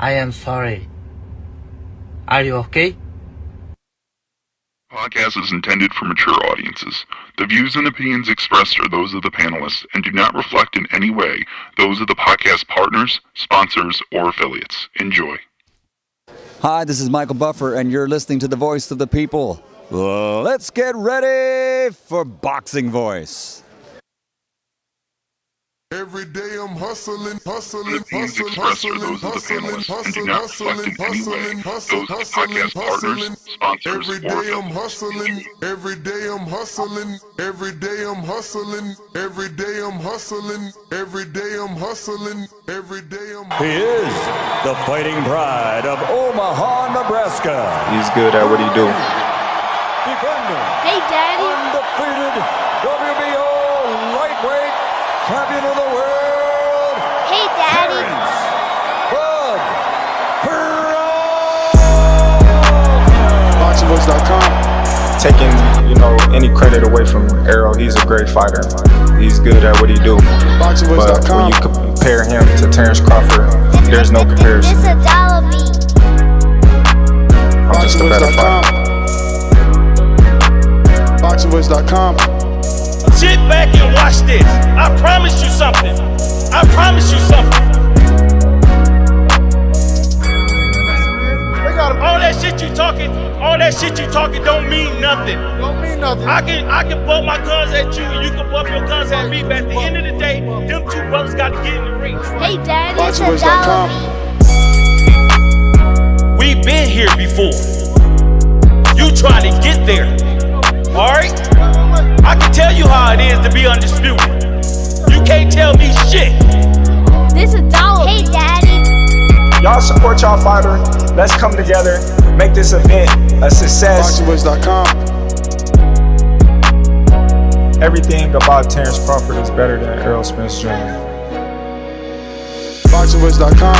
I am sorry. Are you okay? Podcast is intended for mature audiences. The views and opinions expressed are those of the panelists and do not reflect in any way those of the podcast partners, sponsors, or affiliates. Enjoy. Hi, this is Michael Buffer, and you're listening to the Voice of the People. Let's get ready for Boxing Voice. Every day I'm hustling. The views expressed are those of the panelists and do not reflect in any way those of the podcast partners, sponsors, Every or day I'm affiliates. hustling. Every day I'm hustling. Every day I'm hustling. Every day I'm hustling. Every day I'm hustling. Every day I'm He is the fighting pride of Omaha, Nebraska. He's good at what he do. Defender. Hey, Daddy. Undefeated WBO lightweight champion of the world. Hey, Daddy. BoxingVoice.com. Taking, any credit away from Errol, he's a great fighter. He's good at what he do. But when you compare him to Terence Crawford, there's no comparison. It's a dollar beat. I'm just a better fighter. BoxingVoice.com. Sit back and watch this. I promise you something. I promise you something. All that shit you talking don't mean nothing. Don't mean nothing. I can bump my guns at you and you can bump your guns at me, but at the end of the day, them two brothers got to get in the ring. Hey, Daddy. It's a dollar beat. We've been here before. You try to get there. Alright? I can tell you how it is to be undisputed. You can't tell me shit. This a dollar. Hey, Daddy. Y'all support y'all fighter. Let's come together, make this event a success. BoxingVoice.com. Everything about Terence Crawford is better than Errol Spence Jr. BoxingVoice.com.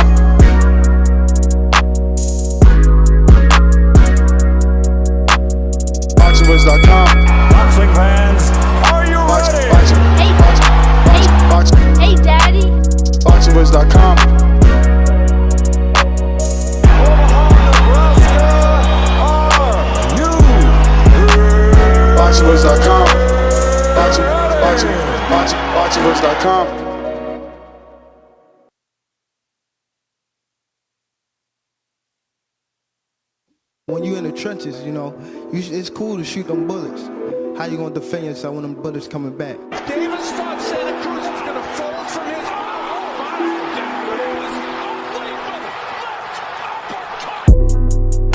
BoxingVoice.com. Boxing fans, are you ready? Hey, Daddy. BoxingVoice.com. BoxingVoice.com. BoxingVoice.com. When you in the trenches, it's cool to shoot them bullets. How you gonna defend yourself when them bullets coming back? Davis thought Santa Cruz was gonna fold from his.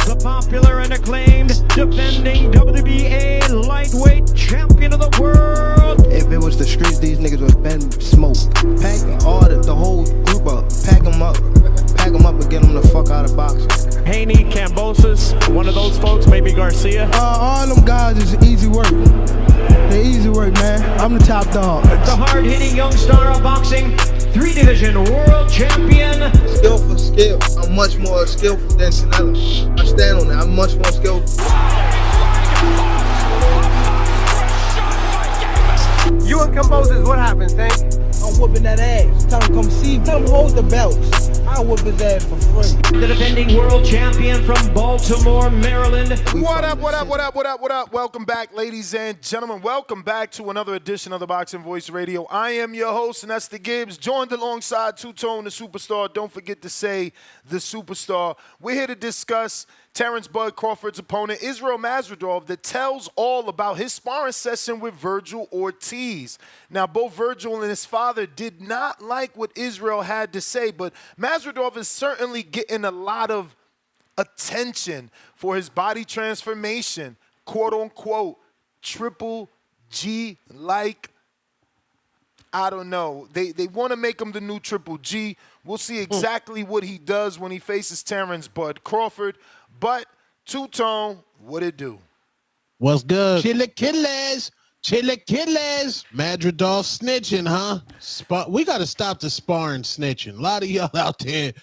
The popular and acclaimed defending WBA lightweight champion of the world. If it was the streets, these niggas would have been smoked. Pack the whole group up. Pack them up and get them the fuck out of boxing. Haney, Cambosis, one of those folks, maybe Garcia. All them guys is easy work. They're easy work, man. I'm the top dog. The hard-hitting young star of boxing, 3-division world champion. Skill for skill. I'm much more skillful than Canelo. I stand on that. I'm much more skillful. You and Cambosis, what happens, Tank? I'm whooping that ass. Tell him come see me. Tell him hold the belts. I'll whoop his ass for free. The defending world champion from Baltimore, Maryland. What up? Welcome back, ladies and gentlemen. Welcome back to another edition of the Boxing Voice Radio. I am your host, Nestor Gibbs, joined alongside Two-Tone, the superstar. Don't forget to say the superstar. We're here to discuss Terence Bud Crawford's opponent, Israil Madrimov, that tells all about his sparring session with Vergil Ortiz. Now, both Vergil and his father did not like what Israil had to say, but Madrimov is certainly getting a lot of attention for his body transformation, quote-unquote, Triple G-like. I don't know. They want to make him the new Triple G. We'll see exactly what he does when he faces Terence Bud Crawford. But, Two-Tone, what it do? What's good? Chilaquiles. Madrimov snitching, huh? We got to stop the sparring snitching. A lot of y'all out there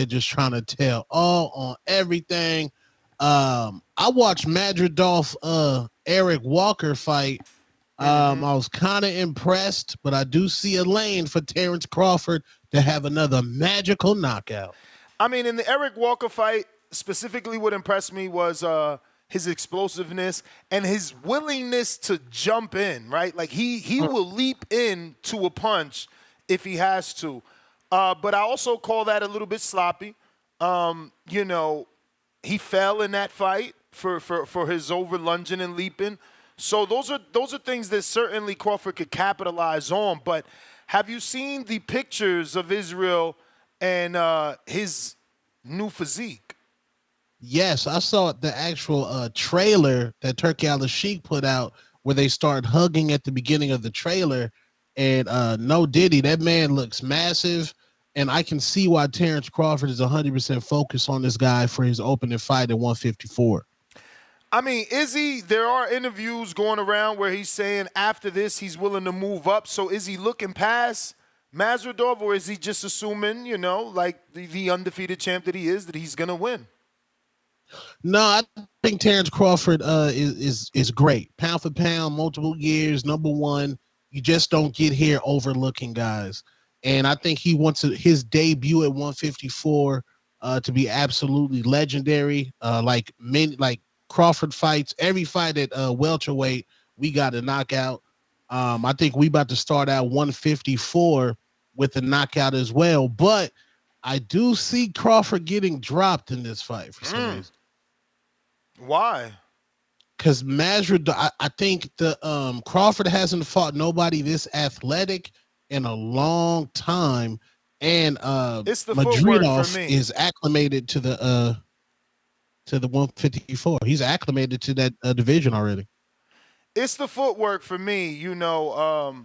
just trying to tell all on everything. I watched Madrimov Eric Walker fight. I was kind of impressed, but I do see a lane for Terence Crawford to have another magical knockout. I mean, in the Eric Walker fight, specifically what impressed me was his explosiveness and his willingness to jump in, right? Like he will leap in to a punch if he has to. But I also call that a little bit sloppy. You know, he fell in that fight for his over lunging and leaping. So those are things that certainly Crawford could capitalize on. But have you seen the pictures of Israil and his new physique? Yes, I saw the actual trailer that Turkey Al-Sheikh put out where they start hugging at the beginning of the trailer. And no Diddy, that man looks massive. And I can see why Terence Crawford is 100% focused on this guy for his opening fight at 154. I mean, there are interviews going around where he's saying after this he's willing to move up. So is he looking past Masvidal, or is he just assuming, you know, like the undefeated champ that he is, that he's going to win? No, I think Terence Crawford is great. Pound for pound, multiple years, number one. You just don't get here overlooking guys. And I think he wants his debut at 154 to be absolutely legendary. Like Crawford fights, every fight at welterweight, we got a knockout. I think we about to start out 154 with a knockout as well. But I do see Crawford getting dropped in this fight for some reason. Why? Because Masvidal, I think the Crawford hasn't fought nobody this athletic in a long time, and it's the Madrimov is acclimated to the 154. He's acclimated to that division already. It's the footwork for me. You know,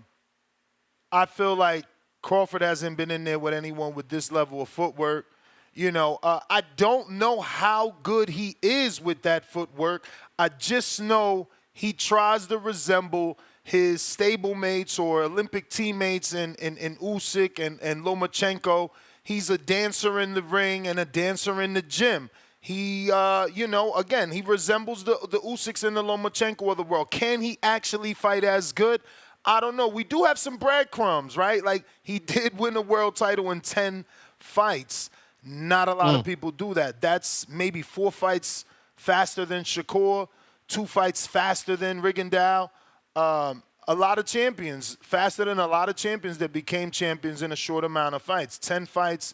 I feel like Crawford hasn't been in there with anyone with this level of footwork. You know, I don't know how good he is with that footwork. I just know he tries to resemble his stablemates or Olympic teammates in Usyk and Lomachenko. He's a dancer in the ring and a dancer in the gym. He, you know, again, he resembles the Usyks and the Lomachenko of the world. Can he actually fight as good? I don't know. We do have some breadcrumbs, right? Like, he did win a world title in 10 fights. Not a lot of people do that. That's maybe 4 fights faster than Shakur, 2 fights faster than Rigondeaux. A lot of champions, faster than a lot of champions that became champions in a short amount of fights. 10 fights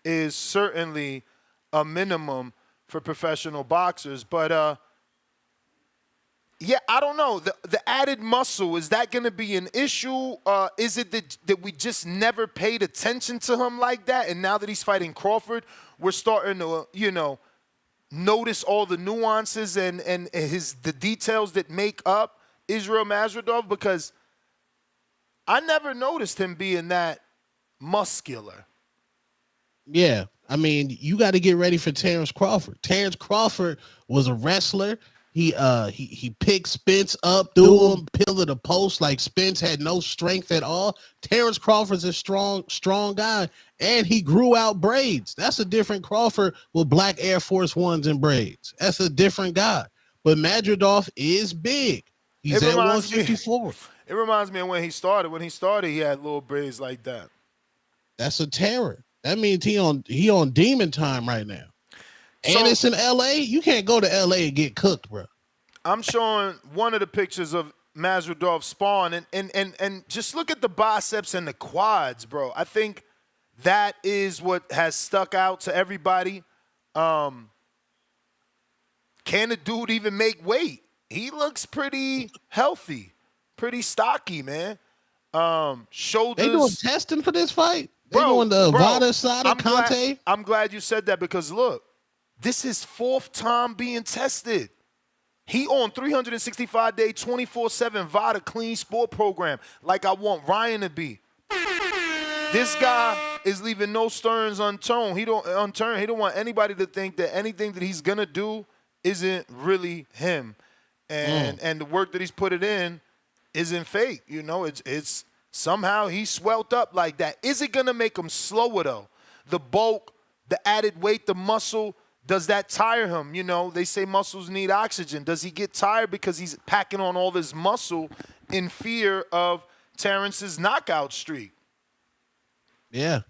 is certainly a minimum for professional boxers. But, yeah, I don't know. The added muscle, is that going to be an issue? Is it that we just never paid attention to him like that? And now that he's fighting Crawford, we're starting to, you know, notice all the nuances and the details that make up Israil Madrimov, because I never noticed him being that muscular. Yeah, I mean, you got to get ready for Terence Crawford. Terence Crawford was a wrestler. He picked Spence up, threw him, pillar to post like Spence had no strength at all. Terence Crawford's a strong guy, and he grew out braids. That's a different Crawford with black Air Force Ones and braids. That's a different guy. But Madrimov is big. He's at 154. It reminds me of when he started. When he started, he had little braids like that. That's a terror. That means he on demon time right now. And it's in L.A. You can't go to L.A. and get cooked, bro. I'm showing one of the pictures of Masvidal sparring, and just look at the biceps and the quads, bro. I think that is what has stuck out to everybody. Can the dude even make weight? He looks pretty healthy, pretty stocky, man. Shoulders. They doing testing for this fight? They doing the Vada side of Conte? I'm glad you said that, because look, this is 4th time being tested. He on 365-day, 24/7 VADA clean sport program, like I want Ryan to be. This guy is leaving no stones unturned. He don't want anybody to think that anything that he's gonna do isn't really him, and the work that he's put it in isn't fake. You know, it's somehow he swelled up like that. Is it gonna make him slower though? The bulk, the added weight, the muscle. Does that tire him? You know, they say muscles need oxygen. Does he get tired because he's packing on all this muscle in fear of Terrence's knockout streak? Yeah.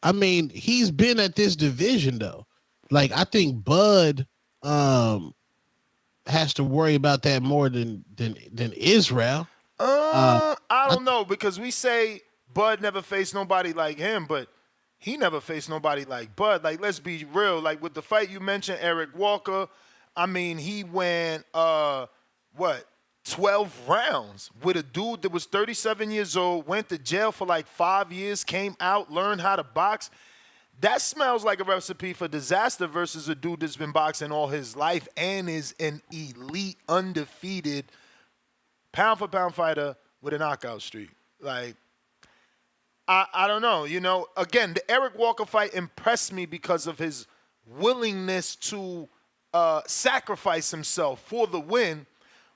I mean, he's been at this division though. Like I think Bud has to worry about that more than Israel. I don't know, because we say Bud never faced nobody like him, but he never faced nobody like Bud. Like, let's be real. Like with the fight you mentioned, Eric Walker, I mean, he went 12 rounds with a dude that was 37 years old, went to jail for like 5 years, came out, learned how to box. That smells like a recipe for disaster versus a dude that's been boxing all his life and is an elite, undefeated pound-for-pound fighter with a knockout streak. Like, I don't know. You know, again, the Eric Walker fight impressed me because of his willingness to sacrifice himself for the win.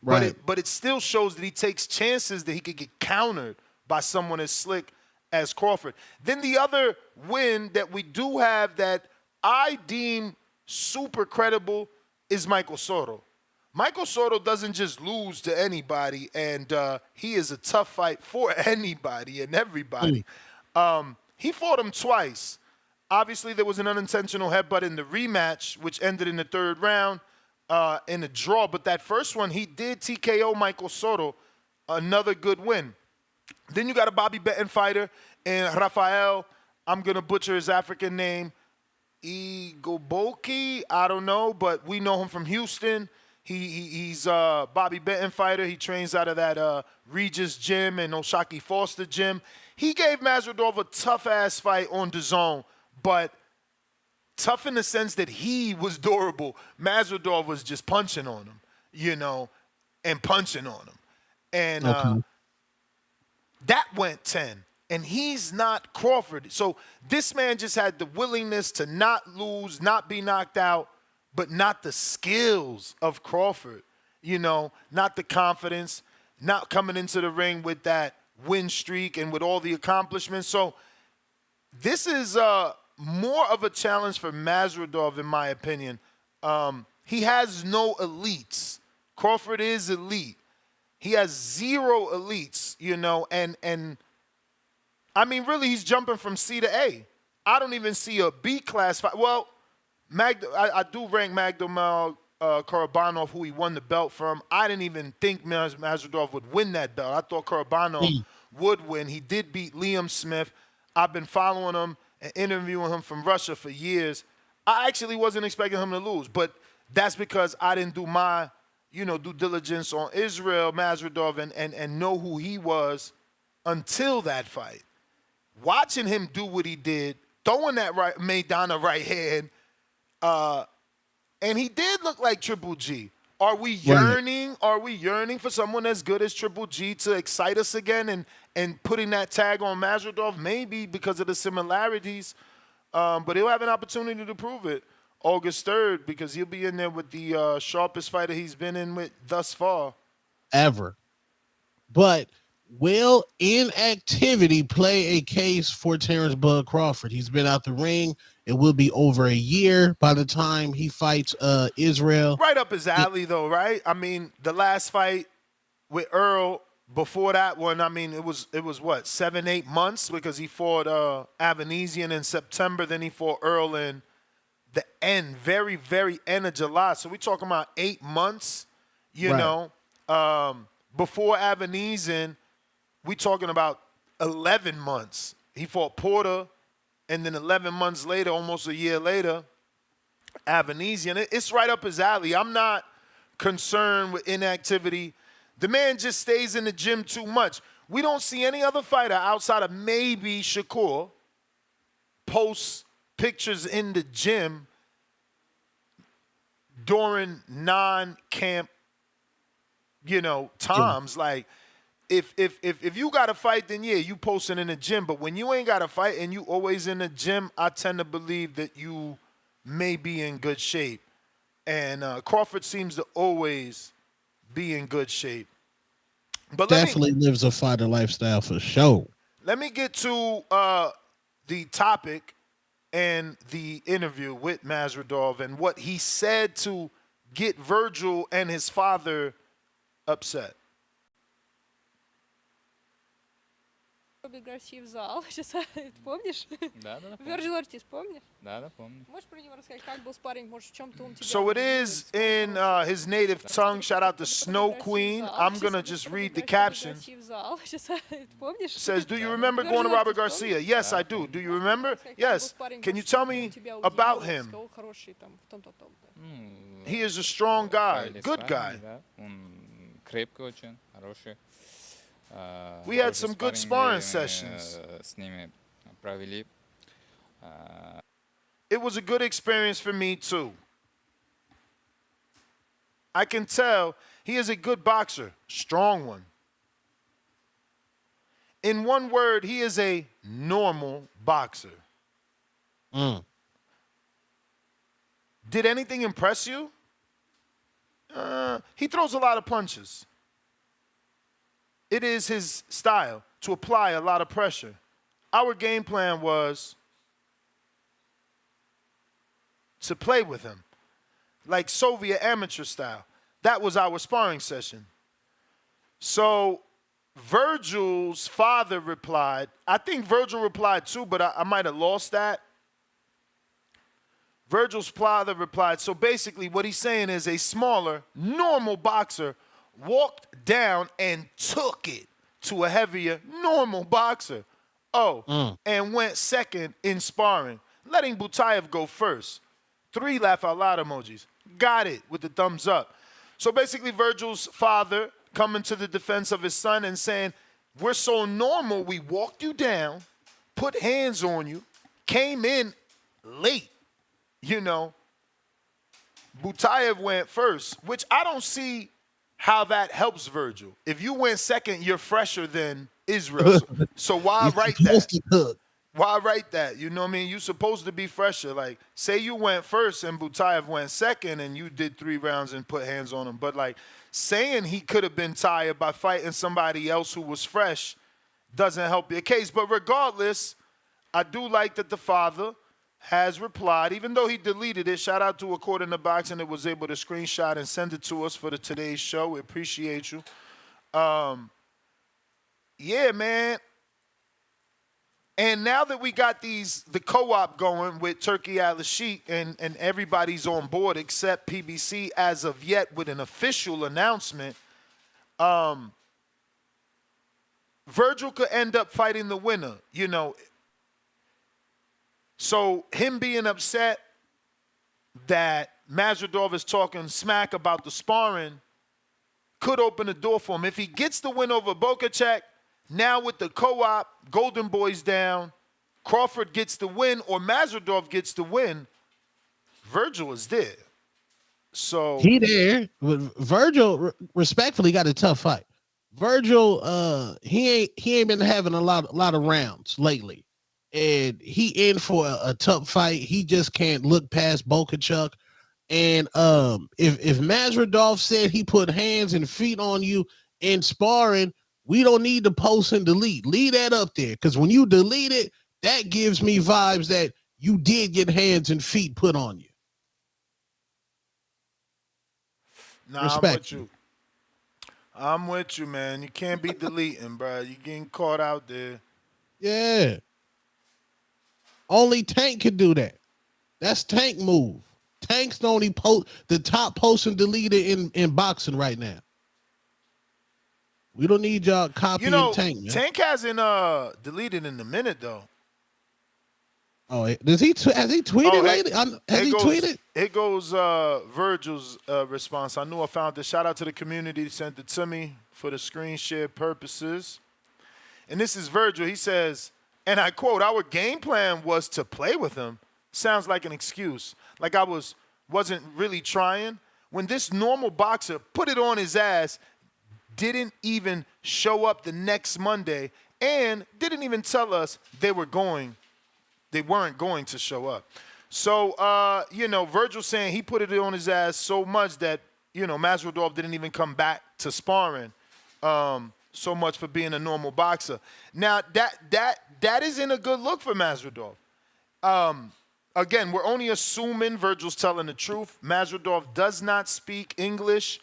Right. But it still shows that he takes chances that he could get countered by someone as slick as Crawford. Then the other win that we do have that I deem super credible is Michael Soto. Michael Soto doesn't just lose to anybody, and he is a tough fight for anybody and everybody. He fought him twice. Obviously, there was an unintentional headbutt in the rematch, which ended in the third round in a draw. But that first one, he did TKO Michael Soto, another good win. Then you got a Bobby Benton fighter and Rafael, I'm going to butcher his African name, Igoboki, I don't know, but we know him from Houston. He's a Bobby Benton fighter. He trains out of that Regis gym and Oshaki Foster gym. He gave Masvidal a tough-ass fight on DAZN, but tough in the sense that he was durable. Masvidal was just punching on him, you know, and punching on him. And that went 10. And he's not Crawford. So this man just had the willingness to not lose, not be knocked out, but not the skills of Crawford, you know, not the confidence, not coming into the ring with that win streak and with all the accomplishments. So this is more of a challenge for Masvidal, in my opinion. He has no elites. Crawford is elite. He has zero elites, you know, and I mean, really, he's jumping from C to A. I don't even see a B-class fight. Well, I do rank Magdomel Karabanov, who he won the belt from. I didn't even think Masvidal would win that belt. I thought Karabanov would win. He did beat Liam Smith. I've been following him and interviewing him from Russia for years. I actually wasn't expecting him to lose, but that's because I didn't do my, you know, due diligence on Israil Madrimov and know who he was until that fight. Watching him do what he did, throwing that right Maidana right hand, and he did look like Triple G. Are we yearning? Right. Are we yearning for someone as good as Triple G to excite us again and putting that tag on Masvidal? Maybe because of the similarities, but he'll have an opportunity to prove it August 3rd because he'll be in there with the sharpest fighter he's been in with thus far. Ever. But will inactivity play a case for Terence Bud Crawford? He's been out the ring. It will be over a year by the time he fights Israel. Right up his alley, though, right? I mean, the last fight with Earl, before that one, I mean, it was what, 7-8 months? Because he fought Avanesian in September, then he fought Earl in the end, very, very end of July. So we're talking about 8 months, you know. Before Avanesian, we talking about 11 months. He fought Porter, and then 11 months later, almost a year later, Avanesian. It's right up his alley. I'm not concerned with inactivity. The man just stays in the gym too much. We don't see any other fighter outside of maybe Shakur post pictures in the gym during non-camp, you know, times. Like, if you got to fight, then yeah, you posting in the gym. But when you ain't got to fight and you always in the gym, I tend to believe that you may be in good shape. And Crawford seems to always be in good shape. But definitely lives a fighter lifestyle for sure. Let me get to the topic and the interview with Masvidal and what he said to get Vergil and his father upset. Робби Гарсии в зал. Сейчас, помнишь? Да. Vergil Ortiz, помнишь? Да, помню. Можешь про него рассказать, как был спарринг? Может, в чем-то он тебя... So it is in his native tongue. Shout out to Snow Queen. I'm going to just read the caption. It says, do you remember going to Robert Garcia? Yes, I do. Do you remember? Yes. Can you tell me about him? He is a strong guy, good guy. Крепкий очень, хороший. We had some good sparring sessions. С ними провели. It was a good experience for me too. I can tell he is a good boxer, strong one. In one word, he is a normal boxer. Did anything impress you? He throws a lot of punches. It is his style to apply a lot of pressure. Our game plan was to play with him, like Soviet amateur style. That was our sparring session. So Vergil's father replied. I think Vergil replied too, but I might have lost that. Vergil's father replied. So basically what he's saying is a smaller, normal boxer walked down and took it to a heavier, normal boxer. And went second in sparring, letting Butayev go first. 3 laugh out loud emojis. Got it with the thumbs up. So basically Vergil's father coming to the defense of his son and saying, we're so normal, we walked you down, put hands on you, came in late, you know. Butayev went first, which I don't see how that helps Vergil. If you went second, you're fresher than Israil. So why write that? Why write that? You know what I mean? You're supposed to be fresher. Like, say you went first and Butayev went second and you did 3 rounds and put hands on him. But, like, saying he could have been tired by fighting somebody else who was fresh doesn't help your case. But regardless, I do like that the father has replied, even though he deleted it. Shout out to According to Boxing that was able to screenshot and send it to us for today's show. We appreciate you. Yeah, man. And now that we got the co-op going with Turkey Al-Sheikh and everybody's on board except PBC as of yet with an official announcement, Vergil could end up fighting the winner, you know. So him being upset that Mazradov is talking smack about the sparring could open the door for him. If he gets the win over Bokachek, now with the co-op, Golden Boys down, Crawford gets the win or Mazradov gets the win, Vergil is there. So he there. Vergil respectfully got a tough fight. Vergil, he ain't been having a lot of rounds lately. And he in for a tough fight. He just can't look past Bokachuk. And if Mazradov said he put hands and feet on you in sparring, we don't need to post and delete. Leave that up there. Because when you delete it, that gives me vibes that you did get hands and feet put on you. Nah, I'm with you. I'm with you, man. You can't be deleting, bro. You getting caught out there. Yeah. Only Tank can do that. That's Tank move. Tank's the only the top post and deleter in boxing right now. We don't need y'all copying Tank, man. Tank hasn't deleted in a minute though. Oh, has he tweeted lately? Has he tweeted? It goes Vergil's response. I knew I found this. Shout out to the community that sent it to me for the screen share purposes. And this is Vergil. He says, and I quote, our game plan was to play with him. Sounds like an excuse. Like I wasn't really trying. When this normal boxer put it on his ass, didn't even show up the next Monday, and didn't even tell us they weren't going to show up. So, Vergil saying he put it on his ass so much that, Mazradov didn't even come back to sparring. So much for being a normal boxer. Now, that isn't a good look for Mazradov. Again, we're only assuming Vergil's telling the truth. Mazradov does not speak English.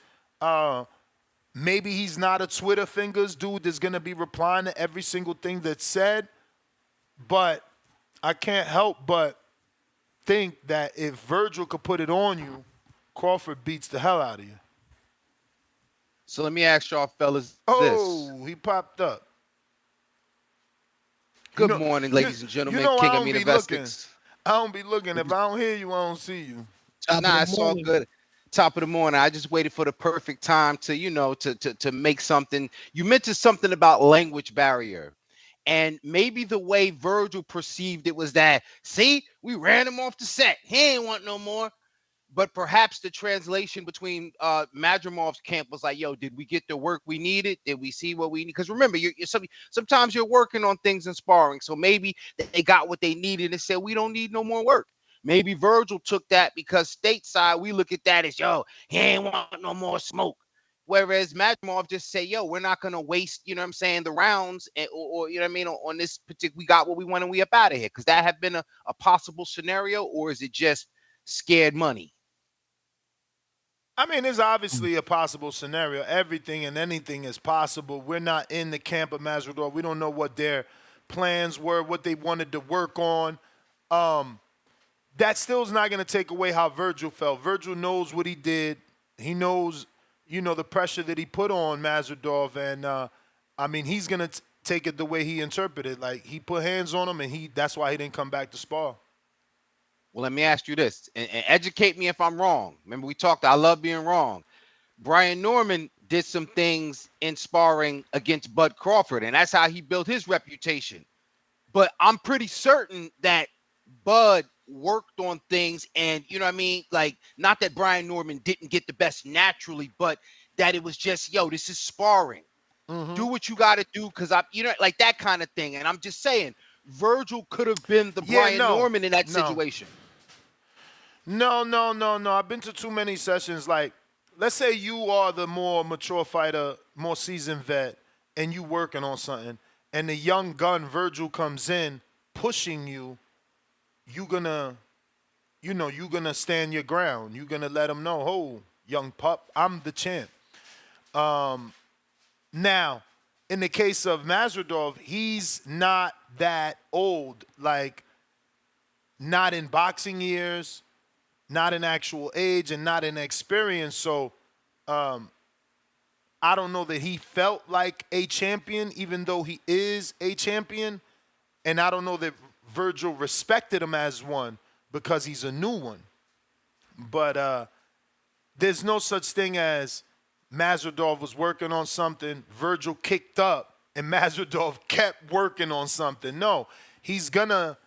Maybe he's not a Twitter fingers dude that's going to be replying to every single thing that's said. But I can't help but think that if Vergil could put it on you, Crawford beats the hell out of you. So let me ask y'all fellas this. Oh, he popped up. Good morning, ladies and gentlemen. King Amin Investigates. I don't be looking. If I don't hear you, I don't see you. Nah, it's all good. Top of the morning. I just waited for the perfect time to, to make something. You mentioned something about language barrier. And maybe the way Vergil perceived it was that, see, we ran him off the set. He ain't want no more. But perhaps the translation between Madrimov's camp was like, yo, did we get the work we needed? Did we see what we need? Because remember, sometimes you're working on things in sparring. So maybe they got what they needed and said, we don't need no more work. Maybe Vergil took that because stateside, we look at that as, yo, he ain't want no more smoke. Whereas Madrimov just say, yo, we're not going to waste, the rounds or on this particular, we got what we want and we up out of here. Because that have been a possible scenario, or is it just scared money? I mean, it's obviously a possible scenario. Everything and anything is possible. We're not in the camp of Masvidal. We don't know what their plans were, what they wanted to work on. That still is not going to take away how Vergil felt. Vergil knows what he did. He knows, the pressure that he put on Masvidal. And, he's going to take it the way he interpreted. Like, he put hands on him, and that's why he didn't come back to spar. Well, let me ask you this, and educate me if I'm wrong. Remember, we talked, I love being wrong. Brian Norman did some things in sparring against Bud Crawford, and that's how he built his reputation. But I'm pretty certain that Bud worked on things, and, like, not that Brian Norman didn't get the best naturally, but that it was just, yo, this is sparring. Mm-hmm. Do what you got to do, because like that kind of thing. And I'm just saying, Vergil could have been the Brian Norman in that situation. No. I've been to too many sessions. Like, let's say you are the more mature fighter, more seasoned vet, and you working on something, and the young gun Vergil comes in pushing you, you're gonna stand your ground. You're gonna let him know, oh, young pup, I'm the champ. Now, in the case of Masvidal, he's not that old, like not in boxing years, not in actual age, and not in experience. So I don't know that he felt like a champion, even though he is a champion. And I don't know that Vergil respected him as one because he's a new one. But there's no such thing as Masvidal was working on something, Vergil kicked up, and Masvidal kept working on something. No, it's a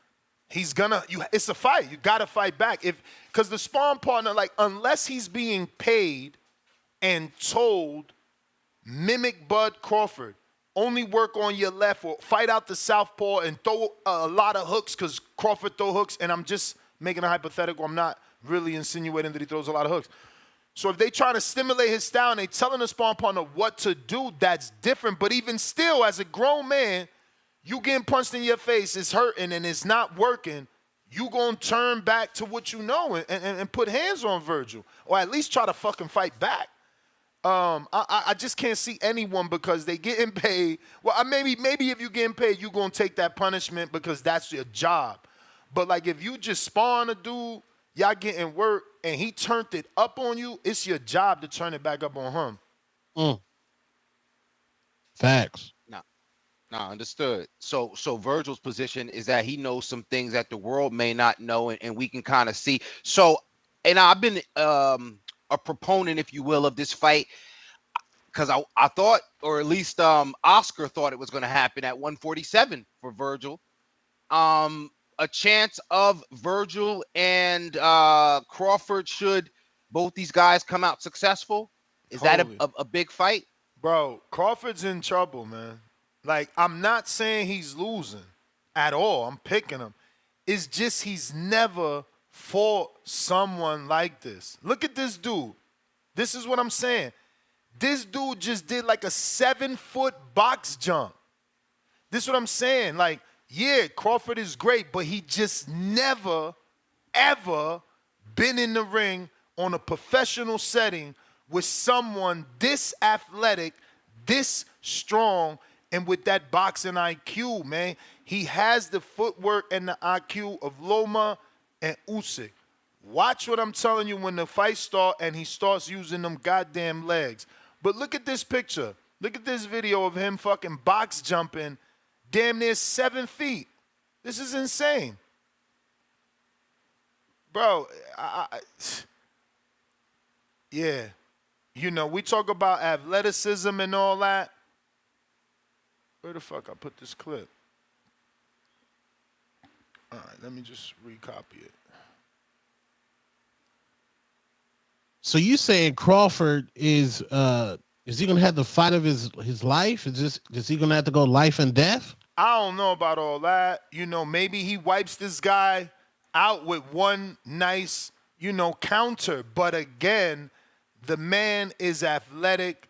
fight. You got to fight back. Because the sparring partner, like, unless he's being paid and told, mimic Bud Crawford, only work on your left or fight out the southpaw and throw a lot of hooks because Crawford throw hooks, and I'm just making a hypothetical. I'm not really insinuating that he throws a lot of hooks. So if they trying to stimulate his style and they telling the sparring partner what to do, that's different. But even still, as a grown man, you getting punched in your face, it's hurting and it's not working, you going to turn back to what you know and put hands on Vergil. Or at least try to fucking fight back. I just can't see anyone because they getting paid. Well, maybe if you getting paid, you going to take that punishment because that's your job. But, like, if you just sparring a dude, y'all getting work, and he turned it up on you, it's your job to turn it back up on him. Facts. No, understood. So Vergil's position is that he knows some things that the world may not know, and we can kind of see. So, and I've been a proponent, if you will, of this fight because I thought, or at least Oscar thought it was going to happen at 147 for Vergil. A chance of Vergil and Crawford should both these guys come out successful? Is that a big fight? Bro, Crawford's in trouble, man. Like, I'm not saying he's losing at all. I'm picking him. It's just he's never fought someone like this. Look at this dude. This is what I'm saying. This dude just did like a 7-foot box jump. This is what I'm saying. Like, yeah, Crawford is great, but he just never, ever been in the ring on a professional setting with someone this athletic, this strong, and with that boxing IQ, man. He has the footwork and the IQ of Loma and Usyk. Watch what I'm telling you when the fight starts and he starts using them goddamn legs. But look at this picture. Look at this video of him fucking box jumping damn near 7 feet. This is insane. Bro, yeah. You know, we talk about athleticism and all that. Where the fuck I put this clip? All right, let me just recopy it. So you saying Crawford is he gonna have the fight of his life? Is he gonna have to go life and death? I don't know about all that. You know, maybe he wipes this guy out with one nice, you know, counter. But again, the man is athletic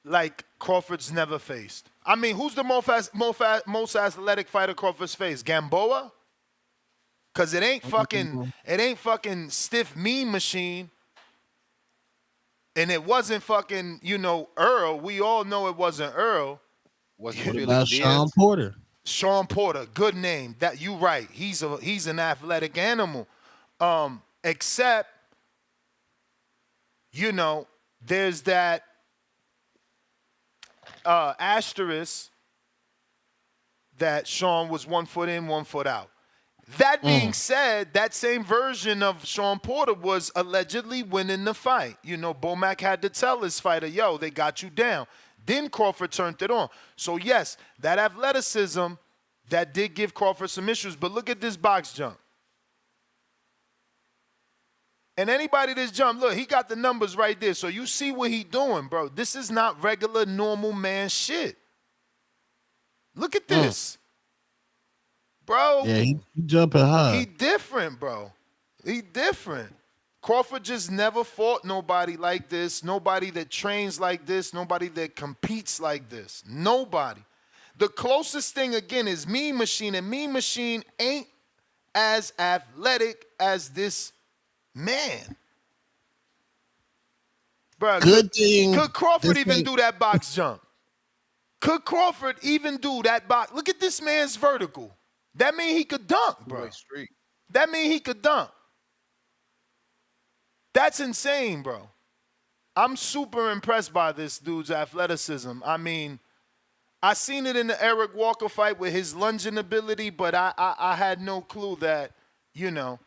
like Crawford's never faced. I mean, who's the most athletic fighter Crawford's faced? Gamboa? Cause it ain't fucking stiff mean machine. And it wasn't fucking, you know, Earl. We all know it wasn't Earl. What about Sean Porter? Sean Porter, good name. That you right. He's an athletic animal. Except, you know, there's that asterisk that Sean was 1 foot in, 1 foot out. That being said, that same version of Sean Porter was allegedly winning the fight. You know, Bomac had to tell his fighter, yo, they got you down. Then Crawford turned it on. So, yes, that athleticism, that did give Crawford some issues. But look at this box jump. And anybody that's jumped, look, he got the numbers right there. So you see what he doing, bro. This is not regular, normal man shit. Look at this. Bro. Yeah, he jumping high. He different, bro. He different. Crawford just never fought nobody like this, nobody that trains like this, nobody that competes like this. Nobody. The closest thing, again, is Mean Machine, and Mean Machine ain't as athletic as this man. Bro, could Crawford even do that box jump? Could Crawford even do that box? Look at this man's vertical. That mean he could dunk, bro. That mean he could dunk. That's insane, bro. I'm super impressed by this dude's athleticism. I mean, I seen it in the Eric Walker fight with his lunging ability, but I had no clue that, you know,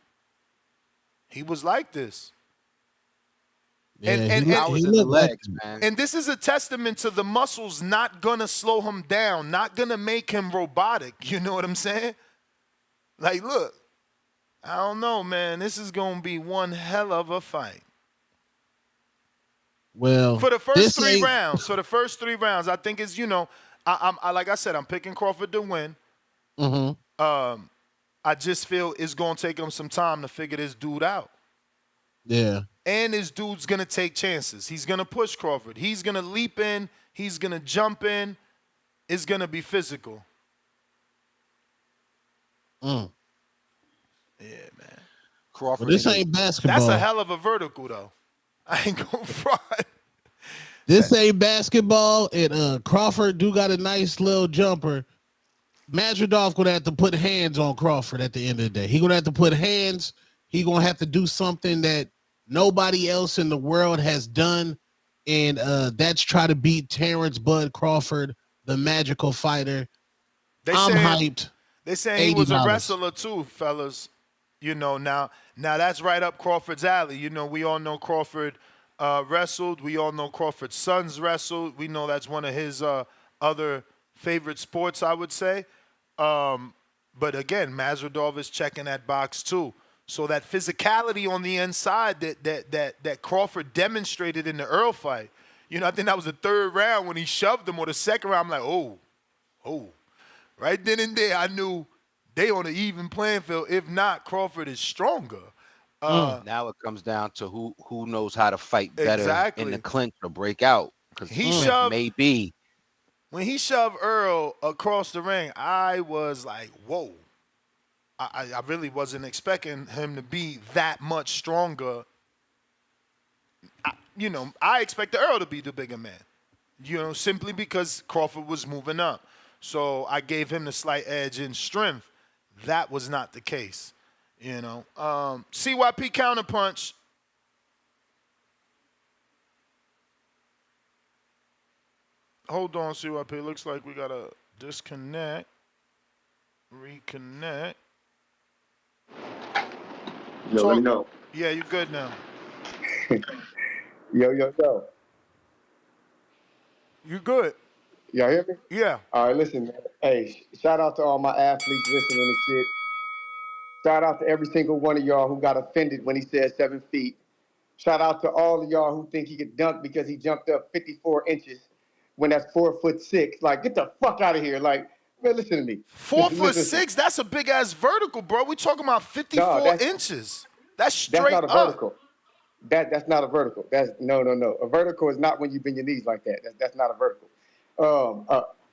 he was like this. Yeah, and legs, man. And this is a testament to the muscles not gonna slow him down, not gonna make him robotic. You know what I'm saying? Like, look, I don't know, man. This is gonna be one hell of a fight. Well, for the first 3 rounds, I think it's, you know, I like I said, I'm picking Crawford to win. I just feel it's gonna take him some time to figure this dude out. Yeah. And this dude's going to take chances. He's going to push Crawford. He's going to leap in. He's going to jump in. It's going to be physical. Yeah, man. Crawford. Well, this ain't basketball. That's a hell of a vertical, though. I ain't going to front. This ain't basketball. And Crawford do got a nice little jumper. Madrimov going to have to put hands on Crawford at the end of the day. He going to have to put hands. He going to have to do something that nobody else in the world has done, and that's try to beat Terence Bud Crawford, the magical fighter. I'm hyped. They saying he was a wrestler too, fellas. You know, now that's right up Crawford's alley. You know, we all know Crawford wrestled. We all know Crawford's sons wrestled. We know that's one of his other favorite sports, I would say. But again, Madrimov is checking that box too. So that physicality on the inside that Crawford demonstrated in the Earl fight, you know, I think that was the 3rd round when he shoved him, or the 2nd round. I'm like, oh. Right then and there, I knew they on an even playing field. If not, Crawford is stronger. Now it comes down to who knows how to fight better in the clinch or break out. Because he shoved, maybe. When he shoved Earl across the ring, I was like, whoa. I really wasn't expecting him to be that much stronger. I expected Earl to be the bigger man. Simply because Crawford was moving up. So I gave him the slight edge in strength. That was not the case. CYP counterpunch. Hold on, CYP. Looks like we got to disconnect. Reconnect. Yo, let me know. Yeah, you good now. Yo. You good. Y'all hear me? Yeah. All right, listen, man. Hey, shout out to all my athletes listening and shit. Shout out to every single one of y'all who got offended when he said 7 feet. Shout out to all of y'all who think he could dunk because he jumped up 54 inches when that's 4'6". Like, get the fuck out of here. Like, man, listen to me. 4'6"? That's a big ass vertical, bro. We talking about 54 inches. That's straight That's not a up. vertical. That's not a vertical. That's no. A vertical is not when you bend your knees like that. That's not a vertical.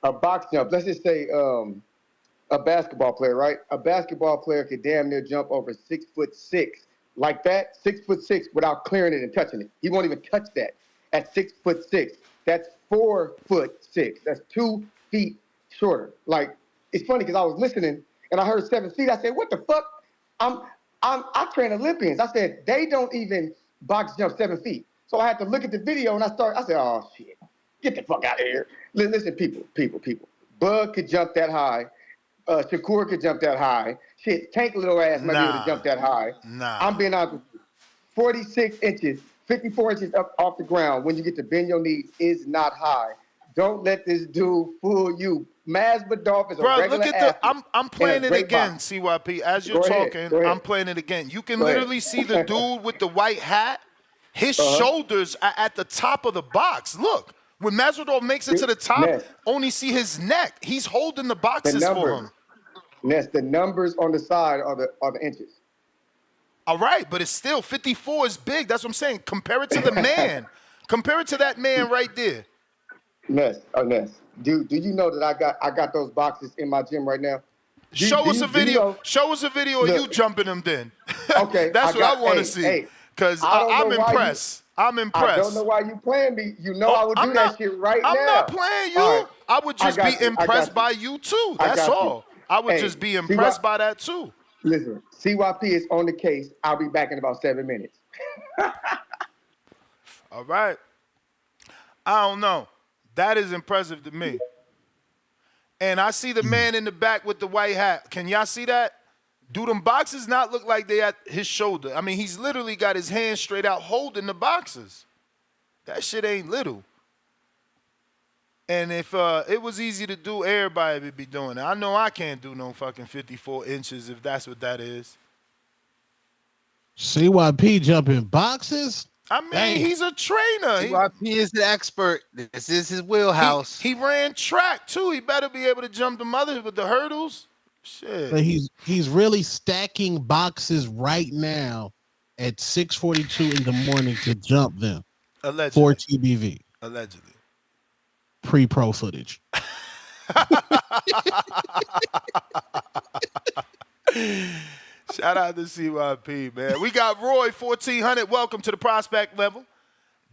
A box jump. Let's just say a basketball player, right? A basketball player could damn near jump over 6'6" like that, 6'6" without clearing it and touching it. He won't even touch that at 6'6". That's 4'6". That's 2 feet shorter. Like, it's funny because I was listening and I heard 7 feet. I said, what the fuck? I train Olympians. I said, they don't even box jump 7 feet. So I had to look at the video and I said, oh shit, get the fuck out of here. Listen, people. Bud could jump that high. Shakur could jump that high. Shit, Tank little ass might be able to jump that high. I'm being honest with you. 46 inches, 54 inches up off the ground when you get to bend your knees is not high. Don't let this dude fool you. Masvidal is a regular athlete. I'm playing it again, CYP. As you're talking, I'm playing it again. You can literally see the dude with the white hat. His shoulders are at the top of the box. Look, when Masvidal makes it to the top, only see his neck. He's holding the boxes for him. Ness, the numbers on the side are the inches. All right, but it's still 54 is big. That's what I'm saying. Compare it to the man. Compare it to that man right there. Ness. Do you know that I got those boxes in my gym right now? Show us a video. Show us a video of you jumping them then. Okay. That's what I want to see. Because I'm impressed. I'm impressed. I don't know why you playing me. You know I would do that shit right now. I'm not playing you. Right. I would just be impressed by you too. That's all. I would just be impressed by that too. Listen, CYP is on the case. I'll be back in about 7 minutes. All right. I don't know. That is impressive to me. And I see the man in the back with the white hat. Can y'all see that? Do them boxes not look like they at his shoulder? I mean, he's literally got his hand straight out holding the boxes. That shit ain't little. And if it was easy to do, everybody would be doing it. I know I can't do no fucking 54 inches if that's what that is. CYP jumping boxes? I mean, he's a trainer. CYP is the expert. This is his wheelhouse. He ran track, too. He better be able to jump the others with the hurdles. Shit. But he's really stacking boxes right now at 6:42 in the morning to jump them. Allegedly. For TBV. Allegedly. Pre-pro footage. Shout out to CYP, man. We got Roy, 1400. Welcome to the prospect level.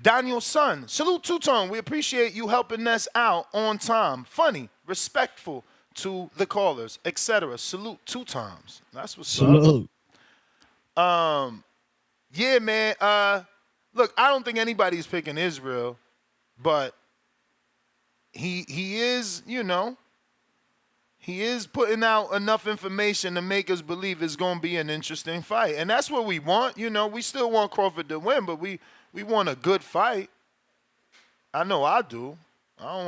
Daniel Sun, salute Two-Tone. We appreciate you helping us out on time. Funny, respectful to the callers, etc. Salute 2 times. That's what's salute. Up. Yeah, man. Look, I don't think anybody's picking Israil, but he is, he is putting out enough information to make us believe it's going to be an interesting fight. And that's what we want. We still want Crawford to win, but we want a good fight. I know I do. I don't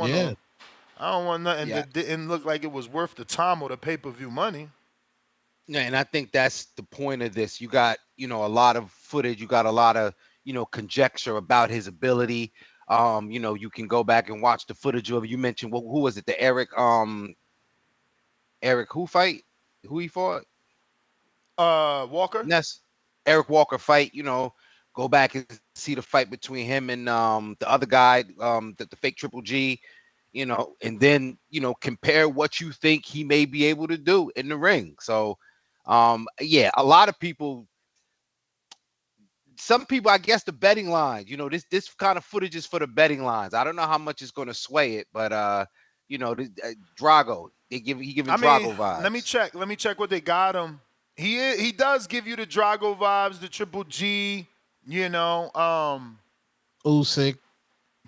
want nothing that didn't look like it was worth the time or the pay-per-view money. Yeah, and I think that's the point of this. You got, a lot of footage. You got a lot of, conjecture about his ability. You can go back and watch the footage of. You mentioned who was it? The Eric who fight? Who he fought? Walker. Yes, Eric Walker fight. Go back and see the fight between him and the other guy, the fake Triple G. And then compare what you think he may be able to do in the ring. So, a lot of people some people, I guess, the betting lines. You know, this kind of footage is for the betting lines. I don't know how much it's going to sway it, but you know, Drago, he giving Drago vibes. Let me check what they got him. He does give you the Drago vibes, the Triple G. You know, Usyk.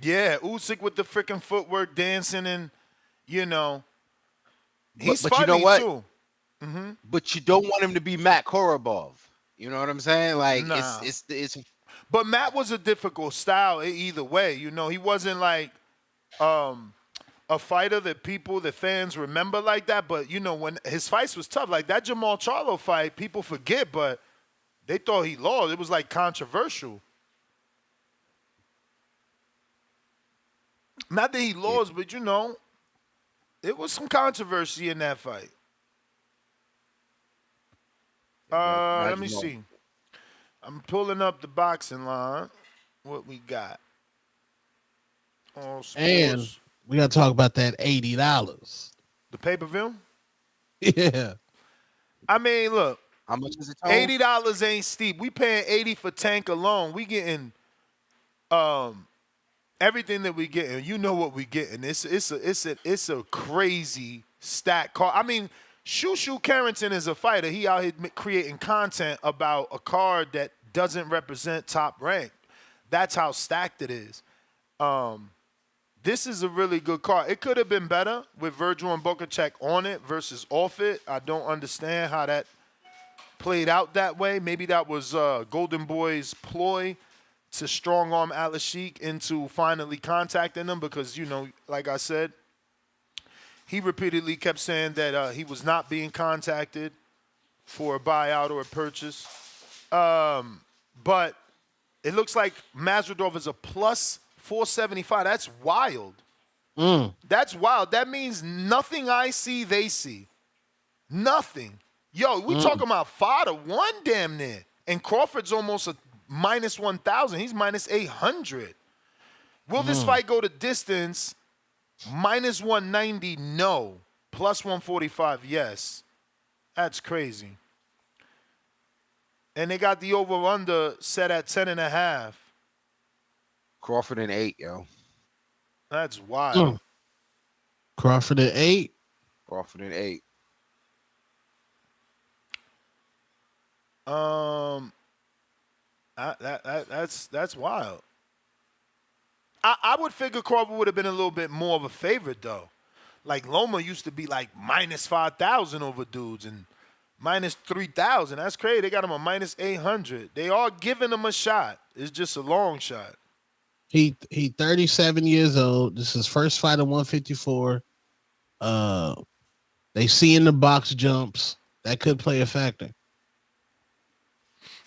Yeah, Usyk with the freaking footwork, dancing, and you know, he's but funny you know what? too. Mm-hmm. But you don't want him to be Matt Korobov. You know what I'm saying? Like Nah. it's. But Matt was a difficult style either way. You know, he wasn't like a fighter that fans remember like that. But you know, when his fights was tough, like that Jamal Charlo fight, people forget, but they thought he lost. It was like controversial. Not that he lost, but you know, it was some controversy in that fight. Let me see. I'm pulling up the boxing line. What we got? And we got to talk about that $80. The pay-per-view? Yeah. I mean, look. How much is it? $80 ain't steep. We paying $80 for Tank alone. We getting everything that we getting. You know what we getting. It's a crazy stack card. I mean, Shushu Carrington is a fighter. He out here creating content about a card that doesn't represent top rank. That's how stacked it is. This is a really good card. It could have been better with Vergil and Bokachek on it versus off it. I don't understand how that played out that way. Maybe that was Golden Boy's ploy to strong-arm Atlas Sheik into finally contacting them because, you know, like I said, he repeatedly kept saying that he was not being contacted for a buyout or a purchase. But it looks like Masvidal is a plus 475. That's wild. That's wild. That means nothing I see, they see. Nothing. Yo, we talking about 5-1 damn near. And Crawford's almost a minus 1,000. He's minus 800. Will this fight go to distance? Minus 190, no. Plus 145, yes. That's crazy. And they got the over-under set at 10.5. Crawford in 8, yo. That's wild. Crawford at 8. Crawford in 8. That's wild. I would figure Crawford would have been a little bit more of a favorite though. Like Loma used to be like minus 5,000 over dudes and minus 3,000. That's crazy. They got him a minus 800. They are giving him a shot. It's just a long shot. He 37 years old. This is his first fight at 154. They see in the box jumps. That could play a factor.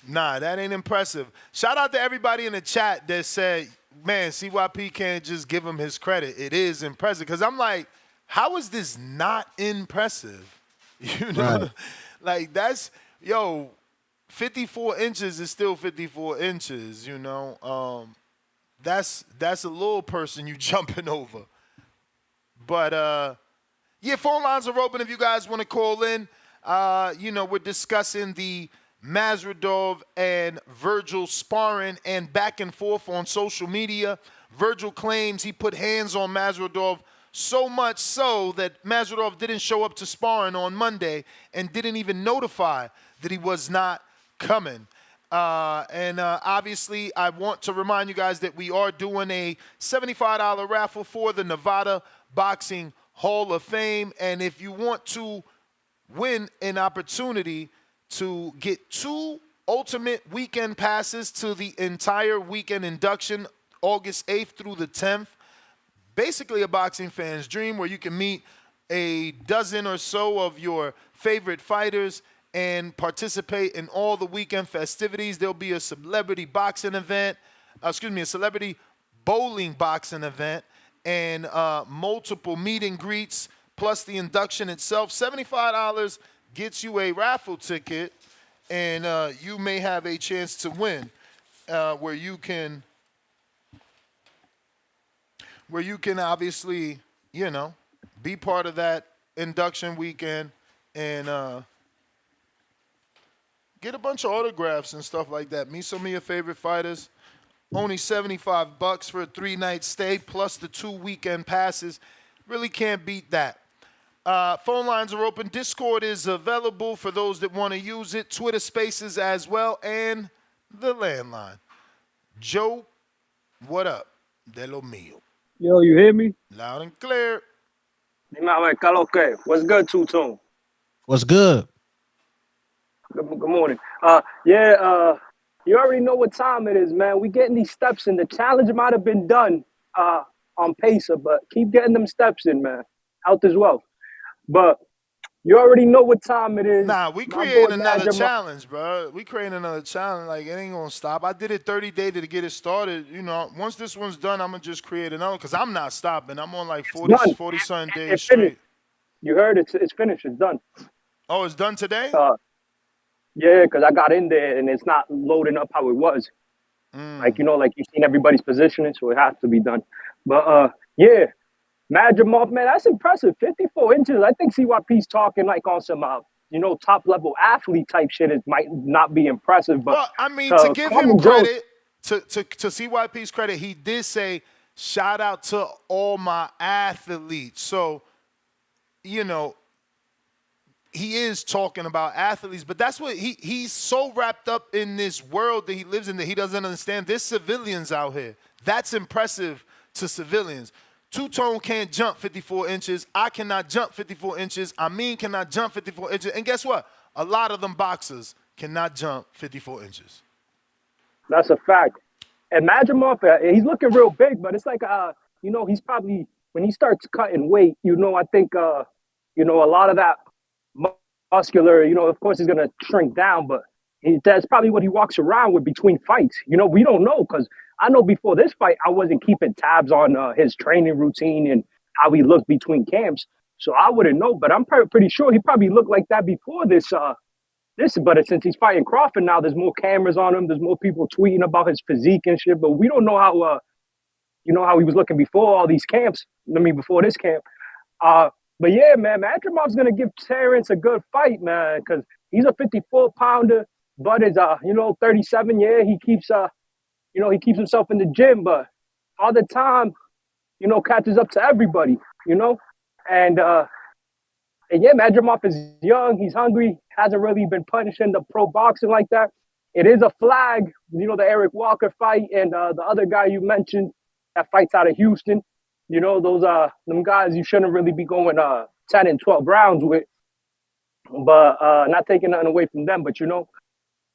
Nah, that ain't impressive. Shout out to everybody in the chat that said, man, CYP can't just give him his credit. It is impressive. Because I'm like, how is this not impressive? You know? Right. Like, that's, 54 inches is still 54 inches, you know? That's a little person you jumping over. But, yeah, phone lines are open if you guys want to call in. We're discussing the Masvidal and Vergil sparring and back and forth on social media. Vergil claims he put hands on Masvidal so much so that Masvidal didn't show up to sparring on Monday and didn't even notify that he was not coming. Obviously, I want to remind you guys that we are doing a $75 raffle for the Nevada Boxing Hall of Fame. And if you want to win an opportunity to get 2 ultimate weekend passes to the entire weekend induction, August 8th through the 10th. Basically a boxing fan's dream where you can meet a dozen or so of your favorite fighters and participate in all the weekend festivities. There'll be a celebrity boxing event, a celebrity bowling boxing event, and multiple meet and greets, plus the induction itself. $75 gets you a raffle ticket, and you may have a chance to win, where you can obviously, be part of that induction weekend and Get a bunch of autographs and stuff like that. Meet some of your favorite fighters. Only $75 for a 3-night stay, plus the 2 weekend passes. Really can't beat that. Phone lines are open. Discord is available for those that want to use it. Twitter Spaces as well, and the landline. Joe, what up? De lo mío. Yo, you hear me? Loud and clear. What's good, Two-Tone? What's good? Good morning. You already know what time it is, man. We getting these steps in. The challenge might have been done on Pacer, but keep getting them steps in, man. Out as well. But you already know what time it is. Nah, we creating another challenge, bro. We creating another challenge. Like, it ain't going to stop. I did it 30 days to get it started. You know, once this one's done, I'm going to just create another because I'm not stopping. I'm on like 40-something days straight. You heard it. It's finished. It's done. Oh, it's done today? Yeah, because I got in there and it's not loading up how it was. Like, you know, like you've seen everybody's positioning, so it has to be done. But, yeah, Madrimov, man, that's impressive. 54 inches. I think CYP's talking like on some, you know, top-level athlete type shit. It might not be impressive. But well, I mean, to give him credit, to CYP's credit, he did say, shout out to all my athletes. So, you know, he is talking about athletes, but that's what he's so wrapped up in this world that he lives in that he doesn't understand. There's civilians out here. That's impressive to civilians. Two-Tone can't jump 54 inches. I cannot jump 54 inches. Amin cannot jump 54 inches. And guess what? A lot of them boxers cannot jump 54 inches. That's a fact. And Madrimov, he's looking real big, but it's like, you know, he's probably, when he starts cutting weight, you know, I think, you know, a lot of that muscular, you know, of course he's going to shrink down, but that's probably what he walks around with between fights. You know, we don't know because I know before this fight, I wasn't keeping tabs on his training routine and how he looked between camps. So I wouldn't know, but I'm pretty sure he probably looked like that before this. But since he's fighting Crawford now, there's more cameras on him. There's more people tweeting about his physique and shit, but we don't know how, you know, how he was looking before all these camps. I mean, before this camp. But yeah, man, Madrimov's going to give Terence a good fight, man, because he's a 54-pounder, but is, you know, 37. Yeah, he keeps, you know, he keeps himself in the gym, but all the time, you know, catches up to everybody, you know? And yeah, Madrimov is young. He's hungry. Hasn't really been punished in the pro boxing like that. It is a flag, you know, the Eric Walker fight and the other guy you mentioned that fights out of Houston. You know, those them guys you shouldn't really be going 10 and 12 rounds with, but not taking nothing away from them. But, you know,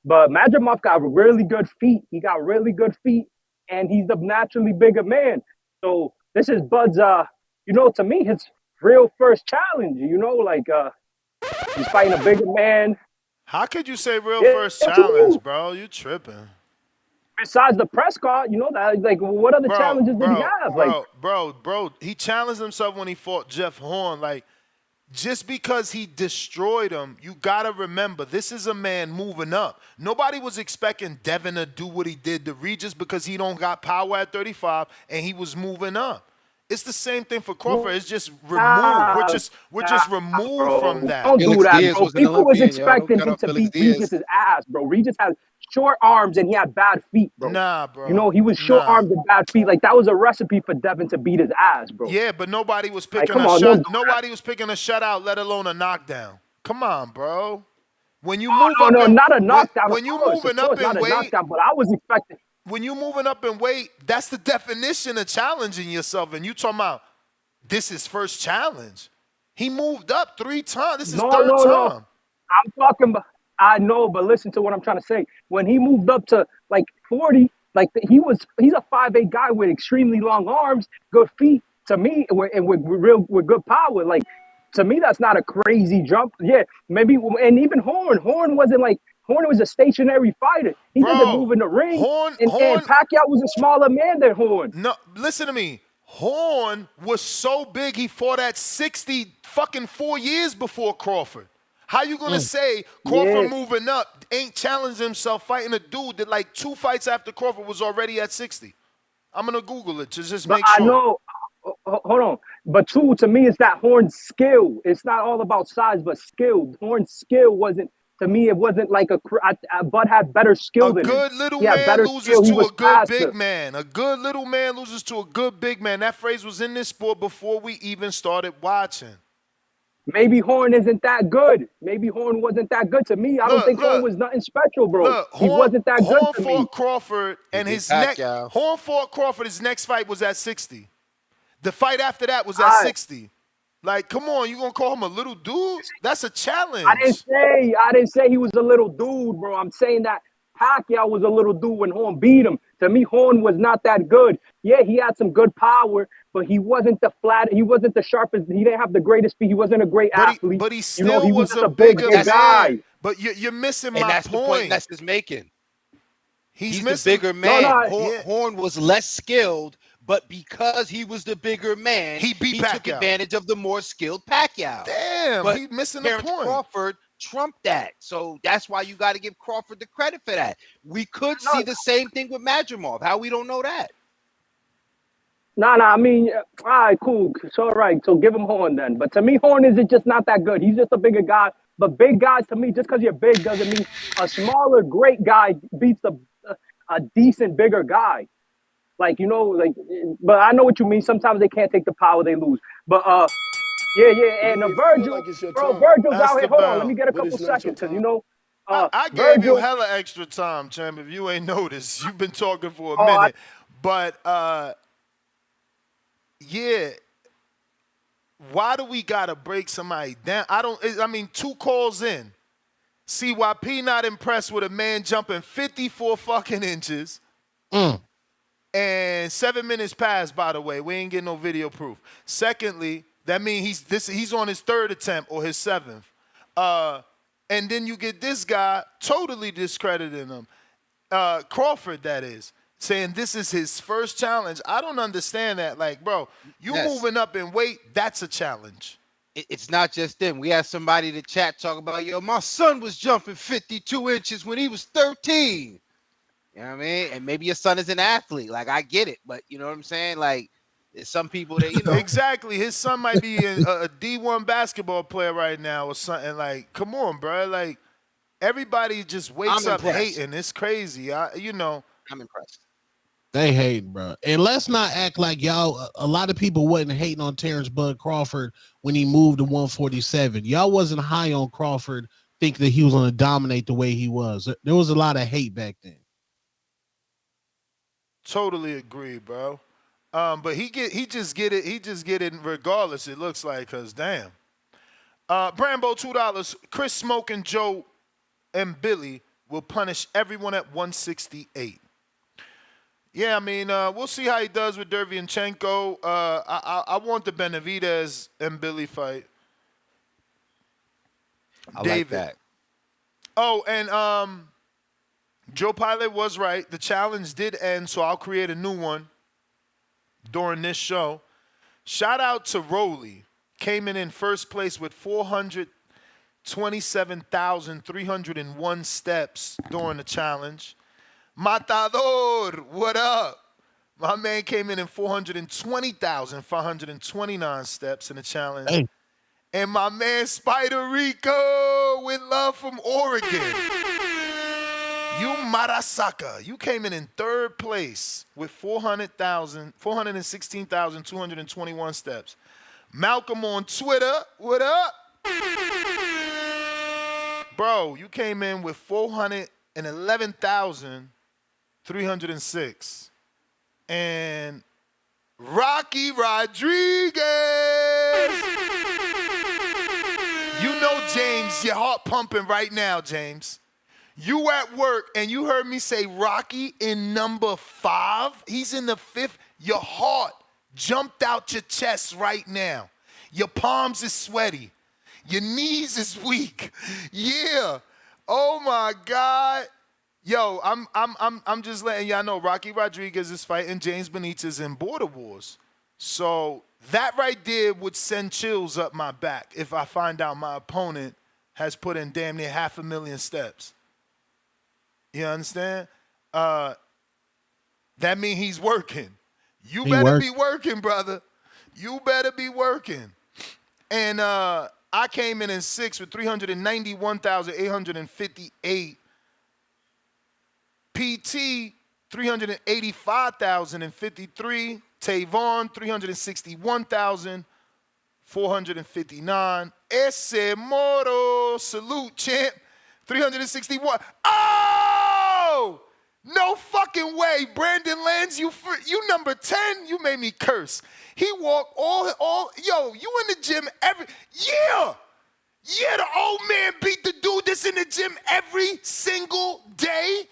but Madrimov got really good feet. He got really good feet, and he's the naturally bigger man. So this is Bud's, you know, to me, his real first challenge. You know, like he's fighting a bigger man. How could you say first challenge, bro? You tripping. Besides the press card, you know, that like what other challenges did he have? Bro, he challenged himself when he fought Jeff Horn. Like, just because he destroyed him, you gotta remember, this is a man moving up. Nobody was expecting Devin to do what he did to Regis because he don't got power at 35 and he was moving up. It's the same thing for Crawford. It's just removed. We're just removed from that. Don't do that, bro. People was expecting him to beat Regis' ass, bro. Regis had short arms and he had bad feet, bro. Nah, bro. You know, he was short armed and bad feet. Like, that was a recipe for Devin to beat his ass, bro. Yeah, but nobody was picking a shot. Nobody was picking a shutout, let alone a knockdown. Come on, bro. When you move up, not a knockdown. When you moving up in weight, knockdown, but I was expecting. When you moving up in weight, that's the definition of challenging yourself. And you talking about this is first challenge. He moved up 3 times. This is third time. I'm talking about. I know, but listen to what I'm trying to say. When he moved up to like 40, like he's a 5'8" guy with extremely long arms, good feet. To me, and with good power. Like, to me, that's not a crazy jump. Yeah, maybe, and even Horn wasn't like. Horn was a stationary fighter. He doesn't move in the ring. And Pacquiao was a smaller man than Horn. No, listen to me. Horn was so big he fought at 60 fucking 4 years before Crawford. How you gonna say Crawford moving up ain't challenging himself fighting a dude that like 2 fights after Crawford was already at 60? I'm gonna Google it to just make sure. I know. Hold on. But to me, it's that Horn's skill. It's not all about size, but skill. Horn's skill wasn't To me, it wasn't like Bud had better skill than him. A good little He had man better loses skill. He to was a good faster. big man. A good little man loses to a good big man. That phrase was in this sport before we even started watching. Maybe Horn isn't that good. Maybe Horn wasn't that good to me. I don't think Horn was nothing special, bro. Look, He wasn't that good Horn to me. fought Crawford, and Horn fought Crawford. His next fight was at 60. The fight after that was at 60. Like, come on, you gonna call him a little dude? That's a challenge. I didn't say he was a little dude, bro. I'm saying that Pacquiao was a little dude when Horn beat him. To me, Horn was not that good. Yeah, he had some good power, but he wasn't the sharpest. He didn't have the greatest speed. He wasn't a great athlete. But he still he was just a big bigger guy. man. But you're missing and my that's point. the point Lester's making. He's the missing. bigger man. No, Horn was less skilled, but because he was the bigger man, he took Pacquiao. Advantage of the more skilled Pacquiao. Damn, but he's missing Terence the point. Crawford trumped that. So that's why you got to give Crawford the credit for that. We could see the same thing with Madrimov. How we don't know that? Nah, I mean, all right, cool. It's all right. So give him Horn then. But to me, Horn is just not that good. He's just a bigger guy. But big guys, to me, just because you're big doesn't mean a smaller, great guy beats a decent, bigger guy. Like, but I know what you mean. Sometimes they can't take the power, they lose. But, yeah. And Virgil, Virgil's out here. Hold on, let me get a couple seconds. Because, I gave you hella extra time, champ. If you ain't noticed, you've been talking for a minute. But, yeah. Why do we got to break somebody down? I mean, 2 calls in. CYP not impressed with a man jumping 54 fucking inches. And 7 minutes passed, by the way. We ain't getting no video proof. Secondly, that means he's on his 3rd attempt or his 7th. And then you get this guy totally discrediting him. Crawford, that is. Saying this is his first challenge. I don't understand that. Like, bro, you moving up in weight, that's a challenge. It's not just them. We had somebody in the chat talk about, my son was jumping 52 inches when he was 13. You know what I mean? And maybe your son is an athlete. Like, I get it. But you know what I'm saying? Like, there's some people that, Exactly. His son might be a D1 basketball player right now or something. Like, come on, bro. Like, everybody just wakes up hating. It's crazy. I'm impressed. They hate, bro. And let's not act like y'all, a lot of people wasn't hating on Terence Bud Crawford when he moved to 147. Y'all wasn't high on Crawford, think that he was going to dominate the way he was. There was a lot of hate back then. Totally agree, bro. But he just get it regardless, it looks like, because damn. Brambo, $2. Chris Smoke and Joe and Billy will punish everyone at 168. Yeah, I mean, we'll see how he does with Derevyanchenko. I want the Benavidez and Billy fight. I like that. Oh, and Joe Pilot was right. The challenge did end, so I'll create a new one during this show. Shout out to Rowley. Came in first place with 427,301 steps during the challenge. Matador, what up? My man came in 420,529 steps in the challenge. Hey. And my man Spider Rico with love from Oregon. You Marasaka, you came in 3rd place with 416,221 steps. Malcolm on Twitter, what up? Bro, you came in with 411,306. And Rocky Rodriguez. You know, James, your heart pumping right now, James. You at work and you heard me say Rocky in number 5. He's in the 5th. Your heart jumped out your chest right now. Your palms is sweaty. Your knees is weak. Yeah. Oh my God. Yo, I'm just letting y'all know Rocky Rodriguez is fighting James Benitez in Border Wars. So that right there would send chills up my back if I find out my opponent has put in damn near 500,000 steps. You understand? That means he's working. You better be working, brother. You better be working. And I came in 6th with 391,858. PT 385,053. Tavon 361,459. Ese Moro, salute champ, 361. Oh! No fucking way. Brandon Lenz, you number 10, you made me curse. He walked yo, you in the gym yeah, the old man beat the dude that's in the gym every single day.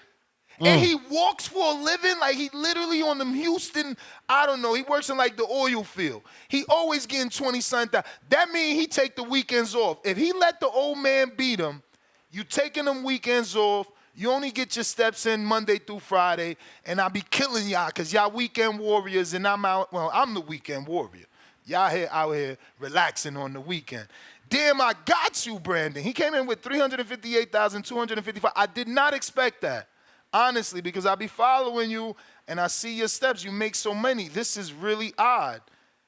And he walks for a living, like he literally on them Houston, I don't know, he works in like the oil field. He always getting 20-something. That means he take the weekends off. If he let the old man beat him, you taking them weekends off, you only get your steps in Monday through Friday, and I be killing y'all because y'all weekend warriors, and I'm the weekend warrior. Y'all out here relaxing on the weekend. Damn, I got you, Brandon. He came in with 358,255. I did not expect that. Honestly, because I be following you and I see your steps. You make so many. This is really odd.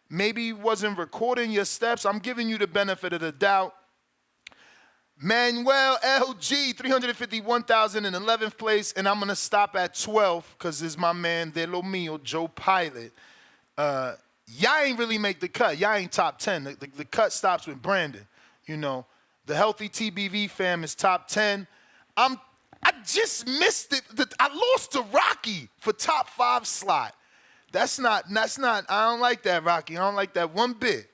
Maybe you wasn't recording your steps. I'm giving you the benefit of the doubt. Manuel LG, 351,000 in 11th place, and I'm going to stop at 12 because it's my man, De Lo Mio, Joe Pilot. Y'all ain't really make the cut. Y'all ain't top 10. The cut stops with Brandon. You know, the Healthy TBV fam is top 10. I just missed it. I lost to Rocky for top 5 slot. That's not, I don't like that, Rocky. I don't like that one bit.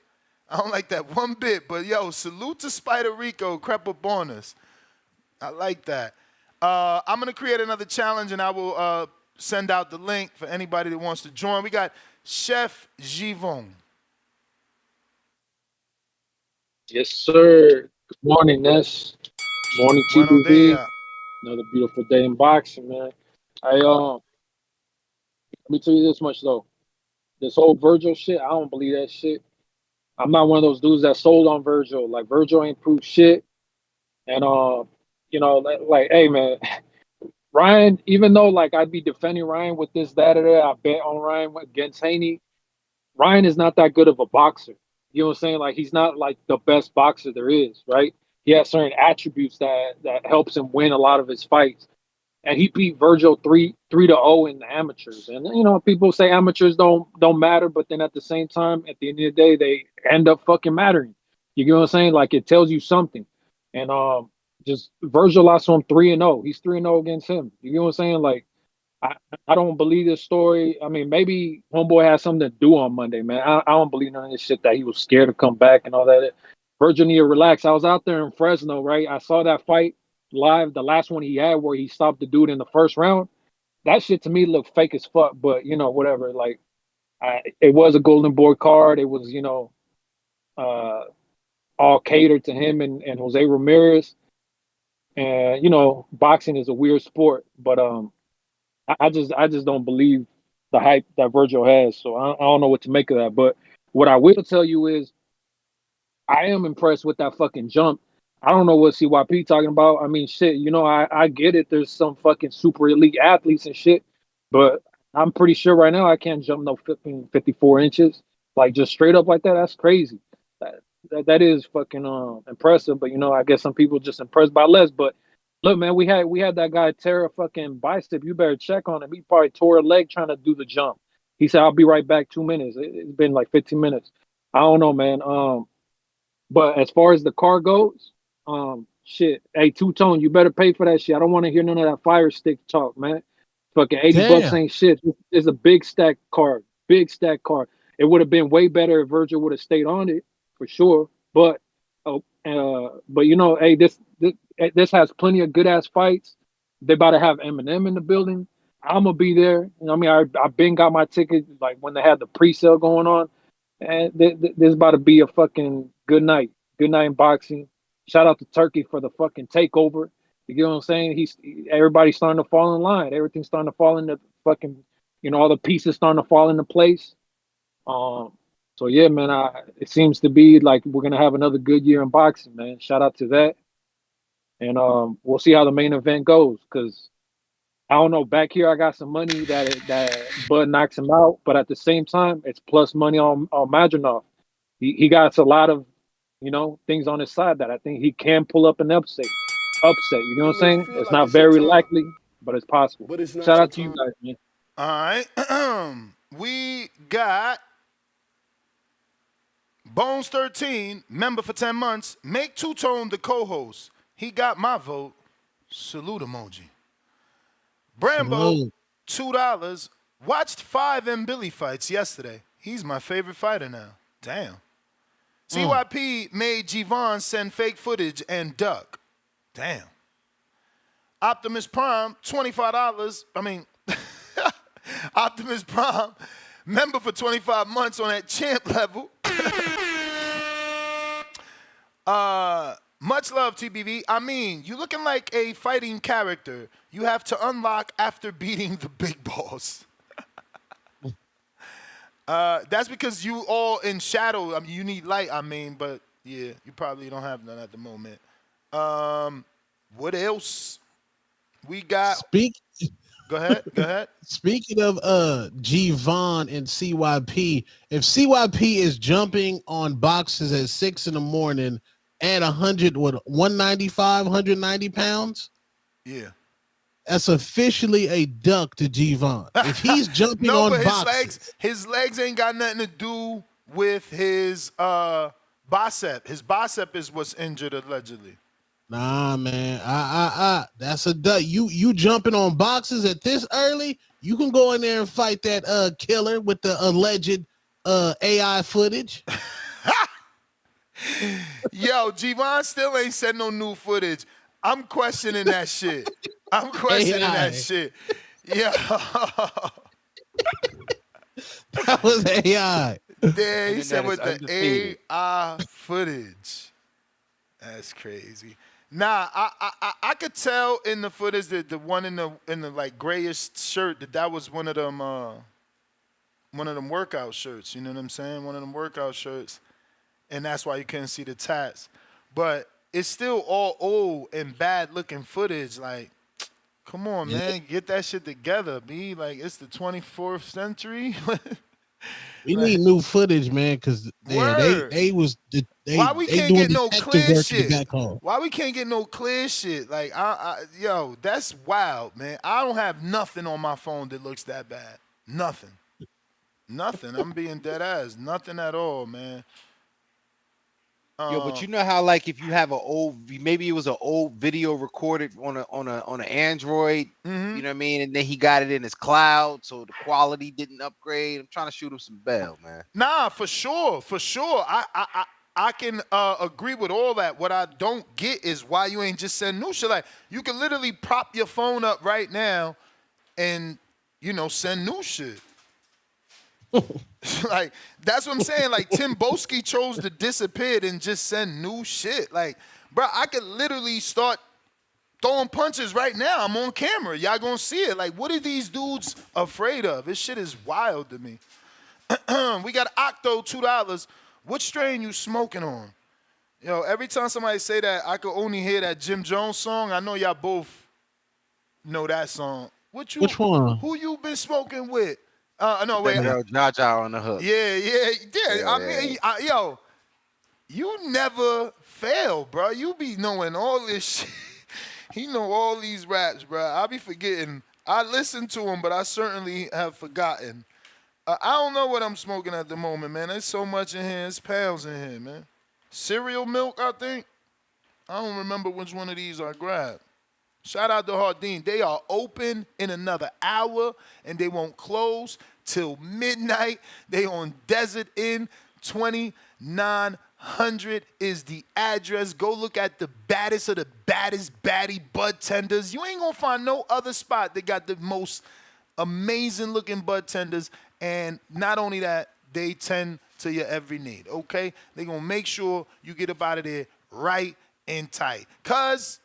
But yo, salute to Spider Rico, crept up on us. I like that. I'm gonna create another challenge and I will send out the link for anybody that wants to join. We got Chef Givon. Yes, sir. Good morning, Ness. Morning, TBV. Another beautiful day in boxing, man. Let me tell you this much though. This whole Vergil shit, I don't believe that shit. I'm not one of those dudes that sold on Vergil. Like Vergil ain't proved shit. And like, hey man, Ryan, even though like I'd be defending Ryan with this, that, or that, I bet on Ryan against Haney. Ryan is not that good of a boxer. You know what I'm saying? Like he's not like the best boxer there is, right? He has certain attributes that helps him win a lot of his fights. And he beat Vergil 3-0 in the amateurs. And you know, people say amateurs don't matter, but then at the same time, at the end of the day, they end up fucking mattering. You get what I'm saying? Like it tells you something. And just Vergil lost to him 3-0. He's 3-0 against him. You get what I'm saying? Like I don't believe this story. I mean, maybe homeboy has something to do on Monday, man. I don't believe none of this shit that he was scared to come back and all that. Vergil need to relax. I was out there in Fresno, right? I saw that fight live, the last one he had where he stopped the dude in the first round. That shit to me looked fake as fuck, but you know, whatever. Like, it was a Golden Boy card. It was, you know, all catered to him and Jose Ramirez. And you know, boxing is a weird sport, but I just don't believe the hype that Vergil has. So I don't know what to make of that. But what I will tell you is, I am impressed with that fucking jump. I don't know what CYP talking about. I mean, shit, you know, I get it. There's some fucking super elite athletes and shit, but I'm pretty sure right now I can't jump no 54 inches. Like just straight up like that. That's crazy. That is fucking impressive. But you know, I guess some people just impressed by less. But look, man, we had that guy tear a fucking bicep. You better check on him. He probably tore a leg trying to do the jump. He said, "I'll be right back. 2 minutes." It's been like 15 minutes. I don't know, man. But as far as the car goes, shit. Hey, Two-Tone, you better pay for that shit. I don't want to hear none of that fire stick talk, man. Fucking $80 ain't shit. It's a big stack card. Big stack card. It would have been way better if Vergil would have stayed on it, for sure. But you know, hey, this has plenty of good ass fights. They about to have Eminem in the building. I'm gonna be there. You know, I mean, I've been got my ticket like when they had the pre-sale going on. And this about to be a fucking good night. Good night in boxing. Shout out to Turkey for the fucking takeover. You get what I'm saying? Everybody's starting to fall in line. Everything's starting to fall into fucking, you know, all the pieces starting to fall into place. So yeah, man, it seems to be like we're gonna have another good year in boxing, man. Shout out to that. And we'll see how the main event goes, because I don't know. Back here, I got some money that Bud knocks him out, but at the same time, it's plus money on Madrimov. He got a lot of things on his side that I think he can pull up an upset. You know what I'm It may saying? feel It's like not it's your very time, likely, but it's possible. but it's not Shout your out to you time. guys, man. All right. We got Bones 13, member for 10 months. Make Two-Tone the co-host. He got my vote. Salute emoji. Brambo, $2. Watched 5 M Billy fights yesterday. He's my favorite fighter now. Damn. CYP made Javon send fake footage and duck. Damn. Optimus Prime, $25. I mean, Optimus Prime, member for 25 months on that champ level. Much love, TBV. I mean, you looking like a fighting character you have to unlock after beating the big boss. That's because you all in shadow. I mean, you need light, but yeah, you probably don't have none at the moment. What else? We got... Go ahead. Speaking of G-Von and CYP, if CYP is jumping on boxes at 6 in the morning at 195, 190 pounds, yeah, that's officially a duck to G-Von. If he's jumping on but boxes, his legs ain't got nothing to do with his bicep. His bicep is what's injured allegedly. nah, man, that's a duck. You jumping on boxes at this early? You can go in there and fight that killer with the alleged AI footage. Yo, Javon still ain't said no new footage. I'm questioning that shit. That shit. Yeah. That was AI. Yeah, he said with the AI footage. That's crazy. Nah, I could tell in the footage that the one in the like grayish shirt that was one of them workout shirts. You know what I'm saying? One of them workout shirts, and that's why you couldn't see the tats. But it's still all old and bad looking footage. Like, come on, man, get that shit together, B. Like, it's the 24th century. We need new footage, man, because they why we can't get no clear shit? Back home. Why we can't get no clear shit? Like, yo, that's wild, man. I don't have nothing on my phone that looks that bad. Nothing. I'm being dead ass. Nothing at all, man. Yo, but you know how like if you have maybe it was an old video recorded on an Android, you know what I mean, and then he got it in his cloud, so the quality didn't upgrade. I'm trying to shoot him some bail, man. Nah, for sure. I can agree with all that. What I don't get is why you ain't just send new shit. Like, you can literally prop your phone up right now and send new shit. Like, that's what I'm saying. Like, Tim Boski chose to disappear and just send new shit. Like, bro, I could literally start throwing punches right now. I'm on camera. Y'all gonna see it. Like, what are these dudes afraid of? This shit is wild to me. We got Octo, $2. What strain you smoking on? Yo, every time somebody say that, I could only hear that Jim Jones song. I know y'all both know that song. Which one? Who you been smoking with? No, wait. Jaja on the hook. Yeah. I mean, yo, you never fail, bro. You be knowing all this shit. He know all these raps, bro. I be forgetting. I listen to him, but I certainly have forgotten. I don't know what I'm smoking at the moment, man. There's so much in here. It's pounds in here, man. Cereal milk, I think. I don't remember which one of these I grabbed. Shout out to Hardin. They are open in another hour, and they won't close till midnight. They on Desert Inn. 2900 is the address. Go look at the baddest of the baddest baddie bud tenders. You ain't gonna find no other spot that got the most amazing looking bud tenders. And not only that, they tend to your every need, okay? They gonna make sure you get up out of there right and tight. Cause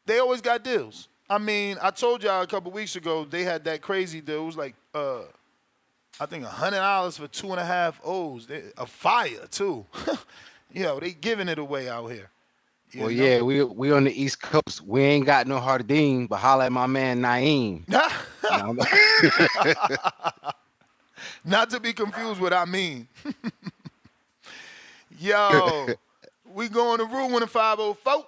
they always got deals. I mean, I told y'all a couple weeks ago, they had that crazy deal. It was like, I think $100 for 2.5 O's. A fire, too. Yo, they giving it away out here. Well, yeah, we on the East Coast. We ain't got no Hardin, but holla at my man Naeem. Not to be confused with I mean. Yo, We going to Rue in a 504.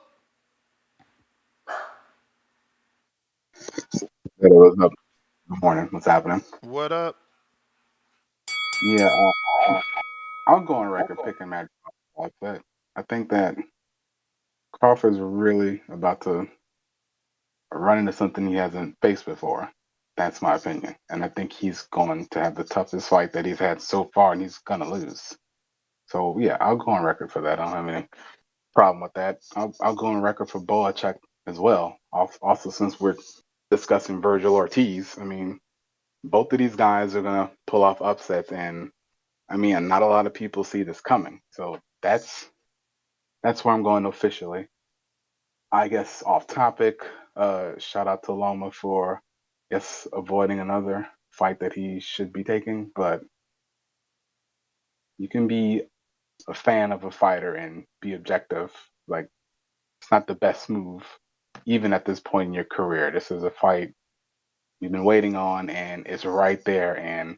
Hey, what's up? Good morning. What's happening? What up? Yeah, I'll go on record picking Matt like that. I think that Crawford's really about to run into something he hasn't faced before. That's my opinion. And I think he's going to have the toughest fight that he's had so far, and he's going to lose. So, yeah, I'll go on record for that. I don't have any problem with that. I'll go on record for Boacek as well. Also, since we're discussing Vergil Ortiz, I mean, both of these guys are going to pull off upsets, and I mean, not a lot of people see this coming. So that's where I'm going officially. I guess off topic, shout out to Loma for, yes, avoiding another fight that he should be taking. But you can be a fan of a fighter and be objective. Like, it's not the best move, even at this point in your career. This is a fight you've been waiting on, and it's right there. And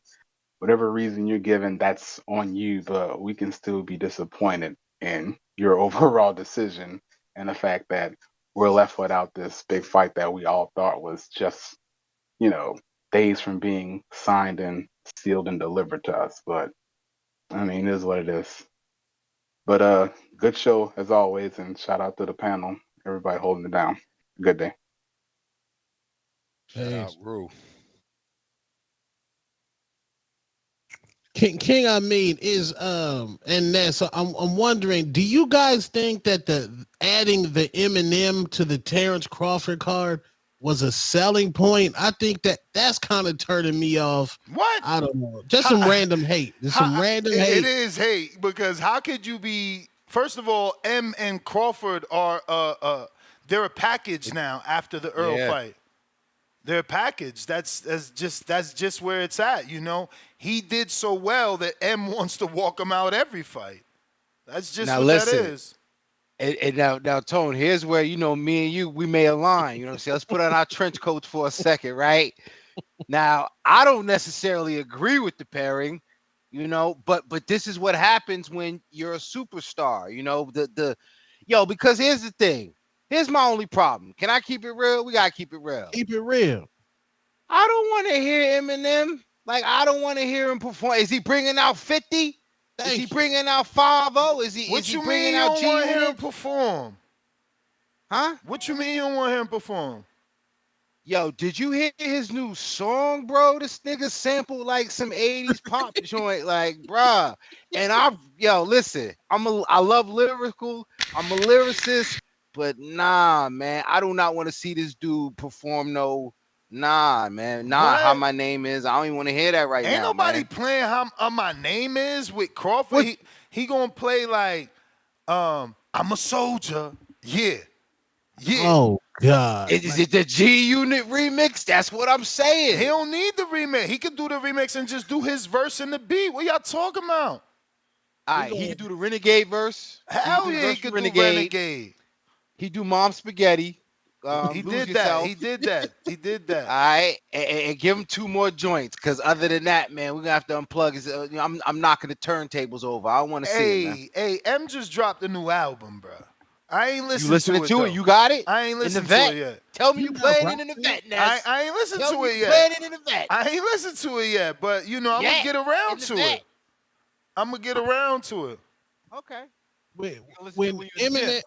whatever reason you're given, that's on you, but we can still be disappointed in your overall decision and the fact that we're left without this big fight that we all thought was just, days from being signed and sealed and delivered to us. But I mean, it is what it is. But good show as always, and shout out to the panel, everybody holding it down. Good day. Shout out, Rue. King, I mean, is and then so I'm wondering, do you guys think that adding the Eminem to the Terence Crawford card was a selling point? I think that's kind of turning me off. What? I don't know. Just some random hate. It is hate because how could you be? First of all, M and Crawford are they're a package now after the Earl fight. They're a package. That's just where it's at. He did so well that M wants to walk him out every fight. That's just Now what listen, that is. And now, Tone, here's where me and you, we may align. You know what I'm saying? Let's put on our trench coats for a second, right? Now, I don't necessarily agree with the pairing, but this is what happens when you're a superstar. Because here's the thing. Here's my only problem. Can I keep it real? We gotta keep it real. Keep it real. I don't want to hear Eminem. Like, I don't want to hear him perform. Is he bringing out 50? Is he bringing out 50? Is he bringing out G? What you mean you don't want to hear him perform? Huh? What you mean you don't want to hear him perform? Yo, did you hear his new song, bro? This nigga sampled like some 80s pop joint, like, bruh. And listen, I love lyrical. I'm a lyricist, but nah, man, I do not want to see this dude perform Nah, man. What? How my name is. I don't even want to hear that right now. Ain't nobody man. playing how my name is with Crawford. He gonna play like I'm a soldier. Yeah. Oh God. Is it the G Unit remix? That's what I'm saying. He don't need the remix. He could do the remix and just do his verse in the beat. What y'all talking about? All right, he could do the Renegade verse. Hell yeah, he could do Renegade. He do Mom Spaghetti. He did that. He did that. All right, and give him 2 more joints, because other than that, man, we're gonna have to unplug his. I'm knocking the turntables over. I want to see it, man. Hey, M just dropped a new album, bro. I ain't listening You listening to it? You got it? I ain't listening in the vet? to it yet. Tell me you playing it in the vet, Ness. I ain't listened to it yet. Playing it in the vet. I ain't listened to it yet, but I'm gonna get around to it. I'm gonna get around to it. Okay. When Eminem,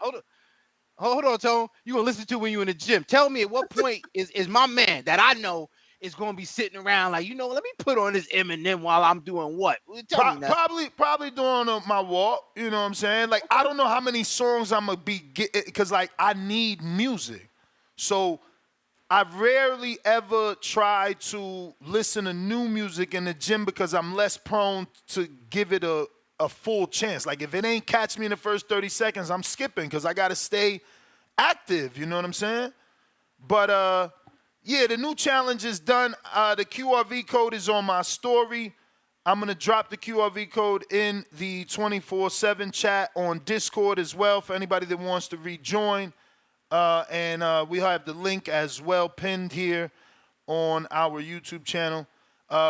hold on, Tone. You gonna listen to when you in the gym? Tell me at what point is my man that I know is gonna be sitting around like, let me put on this Eminem while I'm doing what? Tell me now. Probably doing my walk. You know what I'm saying? Like, I don't know how many songs I'm gonna be getting, because like I need music. So I rarely ever try to listen to new music in the gym because I'm less prone to give it a full chance. Like, if it ain't catch me in the first 30 seconds, I'm skipping because I gotta stay active. You know what I'm saying? But yeah, the new challenge is done. The QRV code is on my story. I'm going to drop the QRV code in the 24/7 chat on Discord as well for anybody that wants to rejoin. And we have the link as well pinned here on our YouTube channel.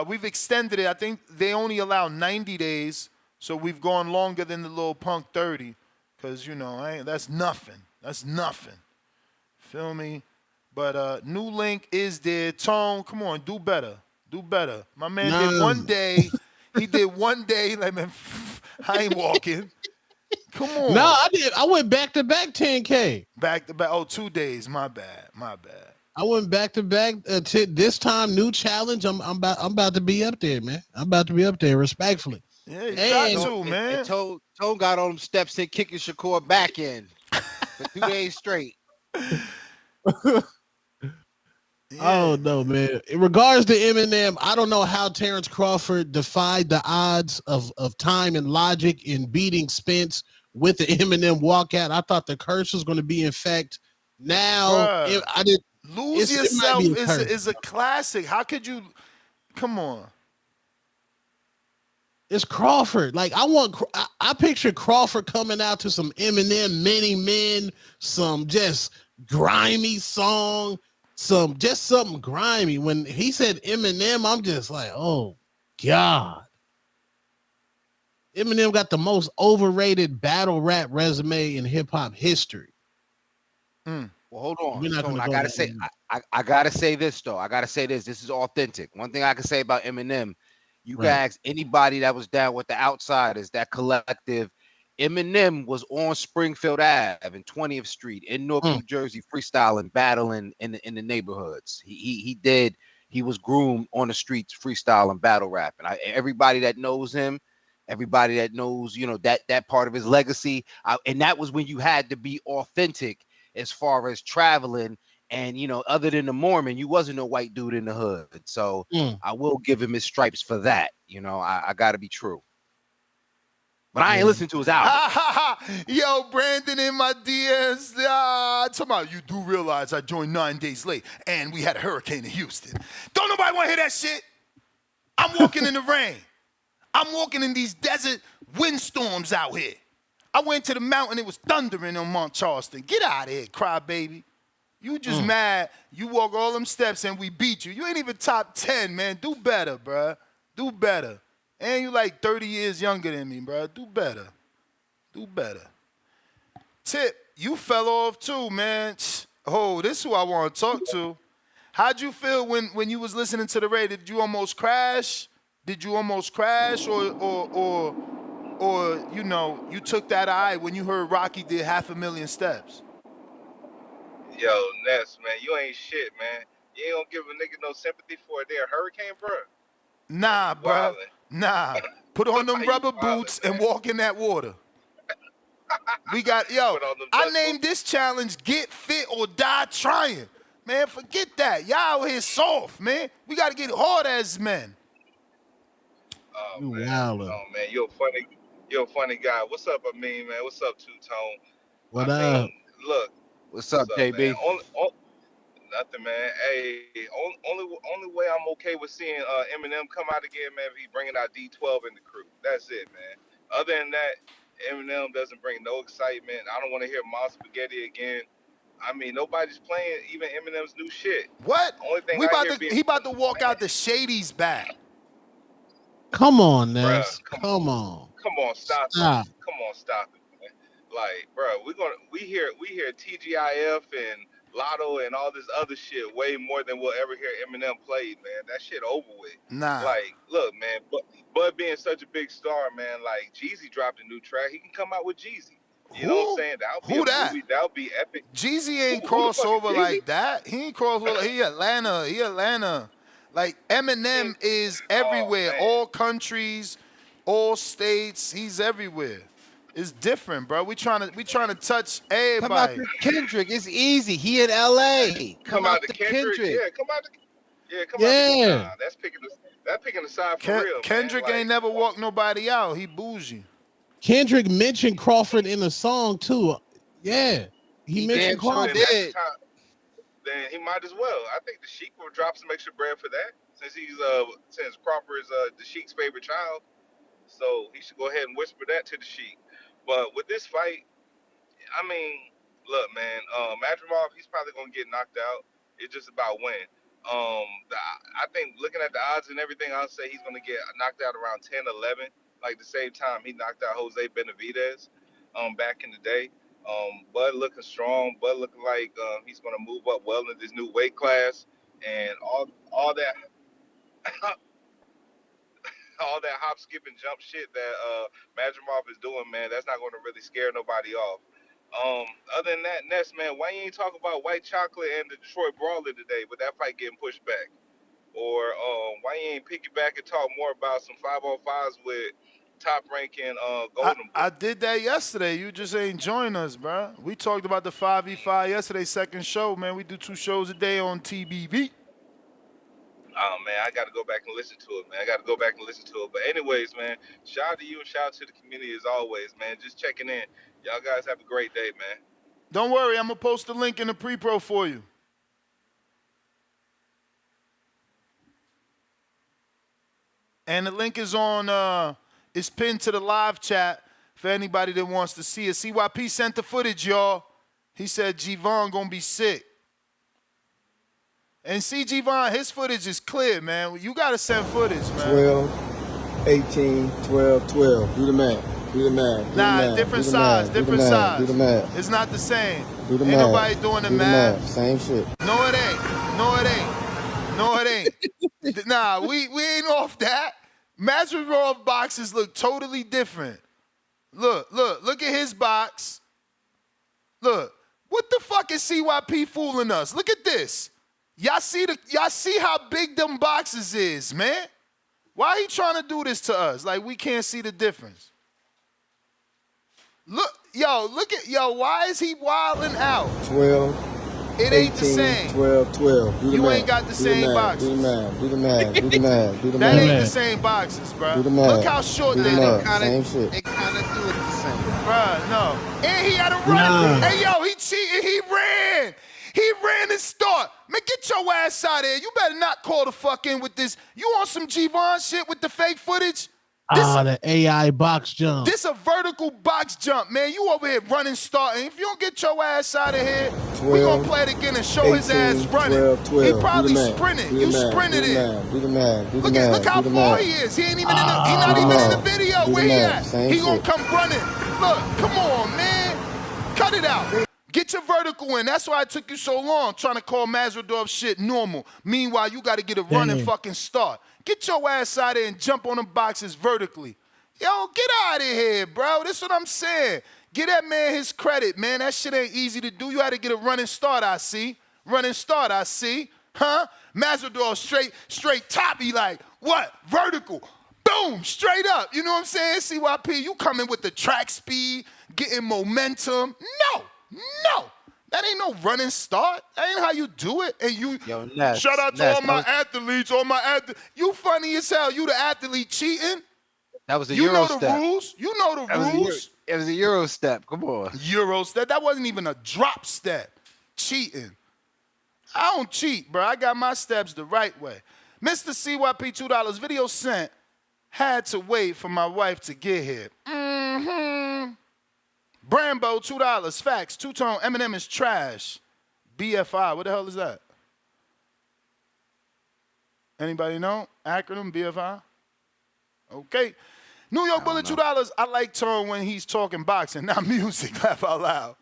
We've extended it. I think they only allow 90 days, so we've gone longer than the Lil Punk 30 Cause that's nothing. That's nothing. Feel me? But new link is there. Tone, come on, do better. Do better. My man did Nah. one day. He did one day. Like, man, I ain't walking. Come on. No, I did. I went back to back 10K. Back to back. Oh, 2 days. My bad. My bad. I went back to back. This time, new challenge. I'm about to be up there, man. I'm about to be up there, respectfully. Yeah, you got to, man. And Tone got on them steps and kicking Shakur back in for 2 days straight. Oh no, man. In regards to Eminem, I don't know how Terence Crawford defied the odds of time and logic in beating Spence with the Eminem walkout. I thought the curse was going to be in effect. Now, Bruh, I did. Lose Yourself is a classic. How could you? Come on. It's Crawford. Like I picture Crawford coming out to some Eminem, Many Men, some just grimy song, something grimy. When he said Eminem, I'm just like, oh God. Eminem got the most overrated battle rap resume in hip hop history. Well, hold on. Tone, I gotta say, I gotta say this though. I gotta say this. This is authentic. One thing I can say about Eminem, you guys, anybody that was down with the Outsiders, that collective, Eminem was on Springfield Ave and 20th Street in North New Jersey, freestyling, battling in the neighborhoods. He was groomed on the streets, freestyling, battle rapping. Everybody that knows him, everybody that knows, that part of his legacy, and that was when you had to be authentic as far as traveling. And, other than the Mormon, you wasn't no white dude in the hood. So I will give him his stripes for that. I got to be true. But I ain't listening to his album. Yo, Brandon in my DMs. Talking about, you do realize I joined 9 days late and we had a hurricane in Houston. Don't nobody want to hear that shit. I'm walking in the rain. I'm walking in these desert windstorms out here. I went to the mountain, it was thundering on Mount Charleston. Get out of here, crybaby. You just mad. You walk all them steps and we beat you. You ain't even top 10, man. Do better, bruh. Do better. And you like 30 years younger than me, bruh. Do better. Do better. Tip, you fell off too, man. Oh, this is who I want to talk to. How'd you feel when you was listening to the radio? Did you almost crash? Did you almost crash or you took that eye when you heard Rocky did 500,000 steps? Yo, Ness, man, you ain't shit, man. You ain't gonna give a nigga no sympathy for a damn hurricane, bro. Nah, bro. Nah. Put on them rubber boots and walk in that water. We got, I named this challenge Get Fit or Die Trying. Man, forget that. Y'all out here soft, man. We got to get hard as men. Oh, man. Oh, man. You're a funny guy. What's up, man? What's up, Two-Tone? What up? Look. What's up, JB? Nothing, man. Hey, only way I'm okay with seeing Eminem come out again, man, if he bringing out D12 in the crew. That's it, man. Other than that, Eminem doesn't bring no excitement. I don't want to hear Mom Spaghetti again. I mean, nobody's playing even Eminem's new shit. What? Only thing he about to walk out the Shady's back. Come on, Ness. Come on. Come on, stop it. Come on, stop it, man. Like, bro, we hear TGIF and Lotto and all this other shit way more than we'll ever hear Eminem played, man. That shit over with. Nah. Like, look, man, Bud being such a big star, man, like Jeezy dropped a new track. He can come out with Jeezy. You know what I'm saying? That'll be epic. Jeezy ain't crossover like that. He ain't crossover. He Atlanta. Like Eminem is everywhere. All countries, all states. He's everywhere. It's different, bro. We trying to touch everybody. Come out to Kendrick. It's easy. He in L.A. Come out to Kendrick. Yeah, come out to That's picking a side for real. Kendrick ain't never walked nobody out. He bougie. Kendrick mentioned Crawford in a song too. Yeah, he mentioned Crawford. Then he might as well. I think the Sheik will drop some extra bread for that, since Crawford is the Sheik's favorite child. So he should go ahead and whisper that to the Sheik. But with this fight, I mean, look, man, Madrimov, he's probably gonna get knocked out. It's just about when. I think looking at the odds and everything, I'll say he's gonna get knocked out around 10, 11. Like the same time he knocked out Jose Benavidez. back in the day. Bud looking strong. Bud looking like he's going to move up well in this new weight class, and all that all that hop, skip, and jump shit that Madrimov is doing, man. That's not going to really scare nobody off. Other than that, Ness, man, why you ain't talk about White Chocolate and the Detroit Brawler today with that fight getting pushed back? Or why you ain't piggyback and talk more about some 505s with top-ranking Golden Boy? I did that yesterday. You just ain't join us, bro. We talked about the 5v5 yesterday, second show, man. We do 2 shows a day on TBV. Oh, man, I got to go back and listen to it, man. I got to go back and listen to it. But anyways, man, shout out to you and shout out to the community as always, man. Just checking in. Y'all guys have a great day, man. Don't worry, I'm going to post the link in the pre-pro for you. And the link is on, it's pinned to the live chat for anybody that wants to see it. CYP sent the footage, y'all. He said G-Von going to be sick. And see, G-Von, his footage is clear, man. You got to send footage, man. 12, 18, 12, 12. Do the math. Do the math. Nah, different size, different size. Do the math. It's not the same. Do the ain't math. nobody doing the Do math. Same shit. No, it ain't. No, it ain't. No, it ain't. Nah, we ain't off that. Madrimov boxes look totally different. Look at his box. Look, what the fuck is CYP fooling us? Look at this. Y'all see how big them boxes is, man? Why he trying to do this to us? Like we can't see the difference. Look at why is he wilding out? 12. It ain't the same. 12, 12. Do the You math. ain't got the Do same math. boxes. Do the math. Do the math. Do the math. Do the That math. ain't the same boxes, bro. Do the math. Look how short Do they the look. math. Same shit. They kind of do it the same. Bruh, no. And he had a run. Hey, yo, he cheated. He ran. He ran and start. Man, get your ass out of here. You better not call the fuck in with this. You on some G-Von shit with the fake footage? The AI box jump. This a vertical box jump, man. You over here running, starting. If you don't get your ass out of here, we gonna play it again and show 18, his ass running. 12. He probably Do the math. sprinted. Do the You math. sprinted Do the it. math. Do the math. Do the Look math. how Do the far math. he is. He ain't even not even in the video. Do the Where he math. at? Same He gonna shit. come running. Look, come on, man. Cut it out. Get your vertical in. That's why it took you so long trying to call Mazradov shit normal. Meanwhile, you got to get a run and fucking start. Get your ass out there and jump on them boxes vertically. Yo, get out of here, bro. That's what I'm saying. Get that man his credit, man. That shit ain't easy to do. You had to get a running start, I see. Running start, I see. Huh? Mazradov straight top. He like, what? Vertical. Boom, straight up. You know what I'm saying? CYP, you coming with the track speed, getting momentum. No. That ain't no running start. That ain't how you do it. And you shout out to all my athletes, You funny as hell. You the athlete cheating. That was a You Euro know the step. rules. You know the rules. It was a Euro step. Come on. Euro step. That wasn't even a drop step. Cheating. I don't cheat, bro. I got my steps the right way. Mr. CYP, $2 video sent. Had to wait for my wife to get here. Brambo, $2. Facts. Two-tone Eminem is trash. BFI. What the hell is that? Anybody know? Acronym BFI? Okay. New York Bullet, $2. I like Tone when he's talking boxing, not music. Laugh out loud.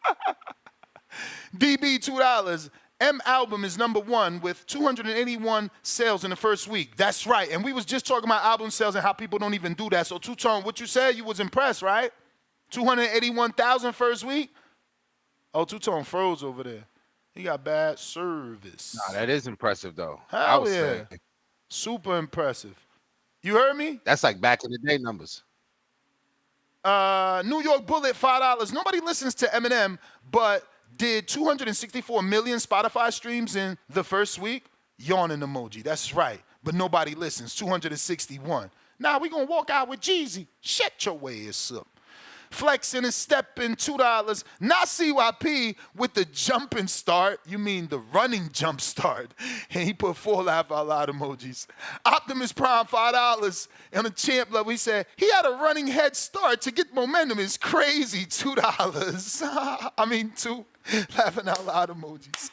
DB, $2. M album is #1 with 281 sales in the first week. That's right. And we was just talking about album sales and how people don't even do that. So Two-Tone, what you said, you was impressed, right? 281,000 first week? Oh, Two-Tone froze over there. He got bad service. Nah, that is impressive, though. Hell yeah. Super impressive. You heard me? That's like back in the day numbers. New York Bullet, $5. Nobody listens to Eminem, but did 264 million Spotify streams in the first week. Yawning emoji. That's right. But nobody listens. 261. Now we gonna walk out with Jeezy. Shut your ass up. Flexing and stepping, $2. Not CYP with the jumping start. You mean the running jump start. And he put 4 laugh out loud emojis. Optimus Prime, $5. On the champ level, he said, he had a running head start to get momentum. It's crazy, $2. I mean, 2 laughing out loud emojis.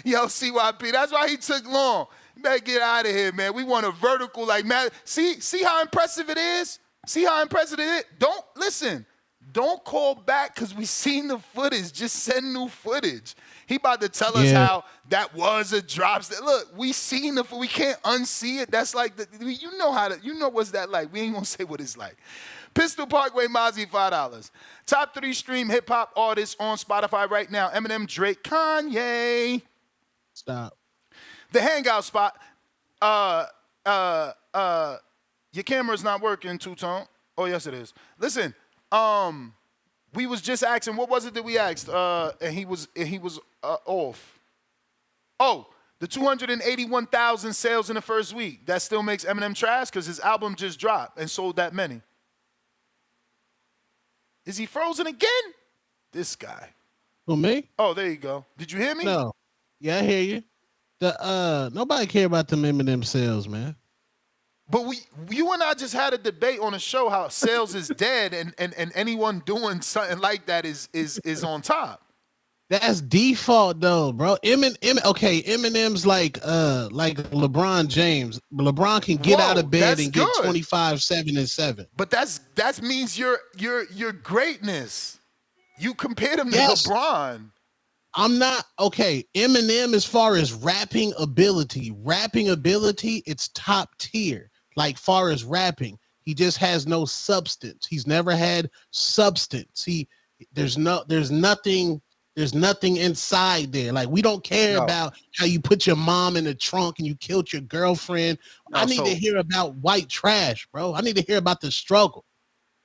Yo, CYP, that's why he took long. You better get out of here, man. We want a vertical like Matt. See how impressive it is? See how impressive it is? Don't listen. Don't call back because we seen the footage. Just send new footage. He about to tell us how that was a drop. Look, we seen the. We can't unsee it. That's like you know what's that like. We ain't gonna say what it's like. Pistol Parkway Mozzie, $5. Top 3 stream hip hop artists on Spotify right now: Eminem, Drake, Kanye. Stop. The Hangout Spot. Your camera's not working, Two-Tone. Oh yes, it is. Listen. We was just asking, what was it that we asked? And he was off. Oh, the 281,000 sales in the first week. That still makes Eminem trash because his album just dropped and sold that many. Is he frozen again? This guy. Who, me? Oh, there you go. Did you hear me? No. Yeah, I hear you. Nobody care about them Eminem sales, man. But you and I just had a debate on a show how sales is dead, and anyone doing something like that is on top. That's default though, bro. Eminem's like LeBron James. LeBron can get out of bed and get 25, 7, and 7. But that means your greatness. You compared him to LeBron. I'm not okay. Eminem, as far as rapping ability, it's top tier. Like far as rapping, he just has no substance. He's never had substance. There's nothing inside there. Like we don't care about how you put your mom in the trunk and you killed your girlfriend. I need to hear about white trash, bro. I need to hear about the struggle.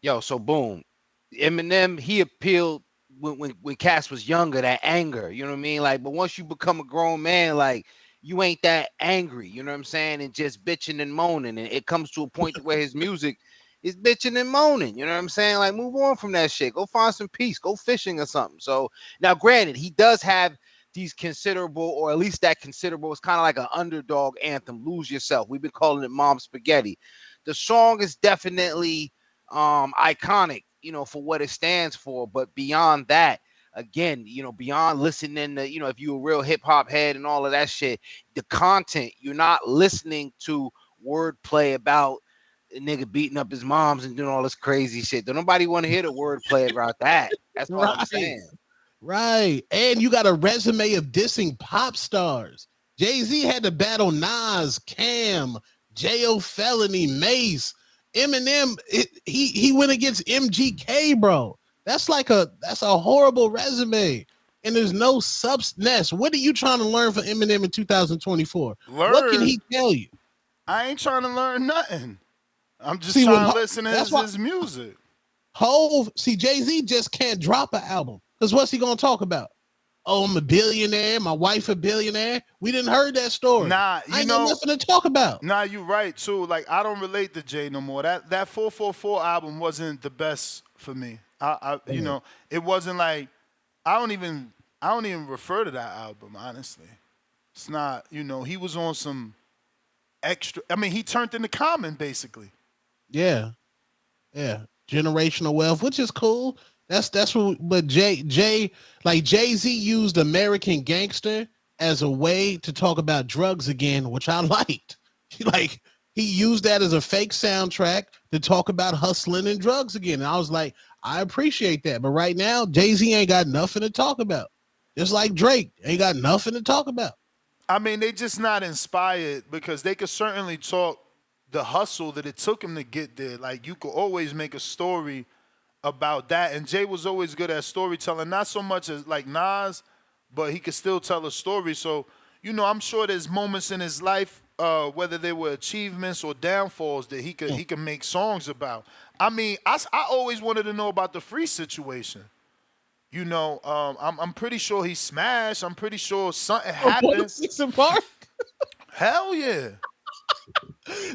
Yo, so boom, Eminem, he appealed when Cass was younger, that anger, you know what I mean? Like, but once you become a grown man, like you ain't that angry, you know what I'm saying? And just bitching and moaning. And it comes to a point where his music is bitching and moaning, you know what I'm saying? Like, move on from that shit. Go find some peace. Go fishing or something. So now, granted, he does have these considerable, or at least that considerable, it's kind of like an underdog anthem, Lose Yourself. We've been calling it Mom Spaghetti. The song is definitely iconic, you know, for what it stands for. But beyond that, again, you know, beyond listening to, you know, if you're a real hip hop head and all of that shit, the content, you're not listening to wordplay about a nigga beating up his moms and doing all this crazy shit. Don't nobody want to hear the wordplay about that. That's what I'm saying. Right. And you got a resume of dissing pop stars. Jay-Z had to battle Nas, Cam, J.O. Felony, Mace. Eminem, he went against MGK, bro. That's a horrible resume. And there's no substance. What are you trying to learn from Eminem in 2024? What can he tell you? I ain't trying to learn nothing. I'm just trying to listen to his music. Jay-Z just can't drop an album. Because what's he going to talk about? Oh, I'm a billionaire. My wife a billionaire. We didn't heard that story. Nah, I ain't got nothing to talk about. Nah, you right, too. Like, I don't relate to Jay no more. That 444 album wasn't the best for me. You know, it wasn't like, I don't even refer to that album, honestly. It's not, you know, he was on some extra, I mean, he turned into Common, basically. Yeah. Generational wealth, which is cool. That's what, but Jay-Z used American Gangster as a way to talk about drugs again, which I liked. He used that as a fake soundtrack to talk about hustling and drugs again. And I was like, I appreciate that. But right now, Jay-Z ain't got nothing to talk about. Just like Drake ain't got nothing to talk about. I mean, they just not inspired because they could certainly talk the hustle that it took him to get there. Like, you could always make a story about that. And Jay was always good at storytelling, not so much as like Nas, but he could still tell a story. So, you know, I'm sure there's moments in his life, whether they were achievements or downfalls, that he could make songs about. I mean, I always wanted to know about the Free situation. You know, I'm pretty sure he smashed. I'm pretty sure something happened. Hell yeah.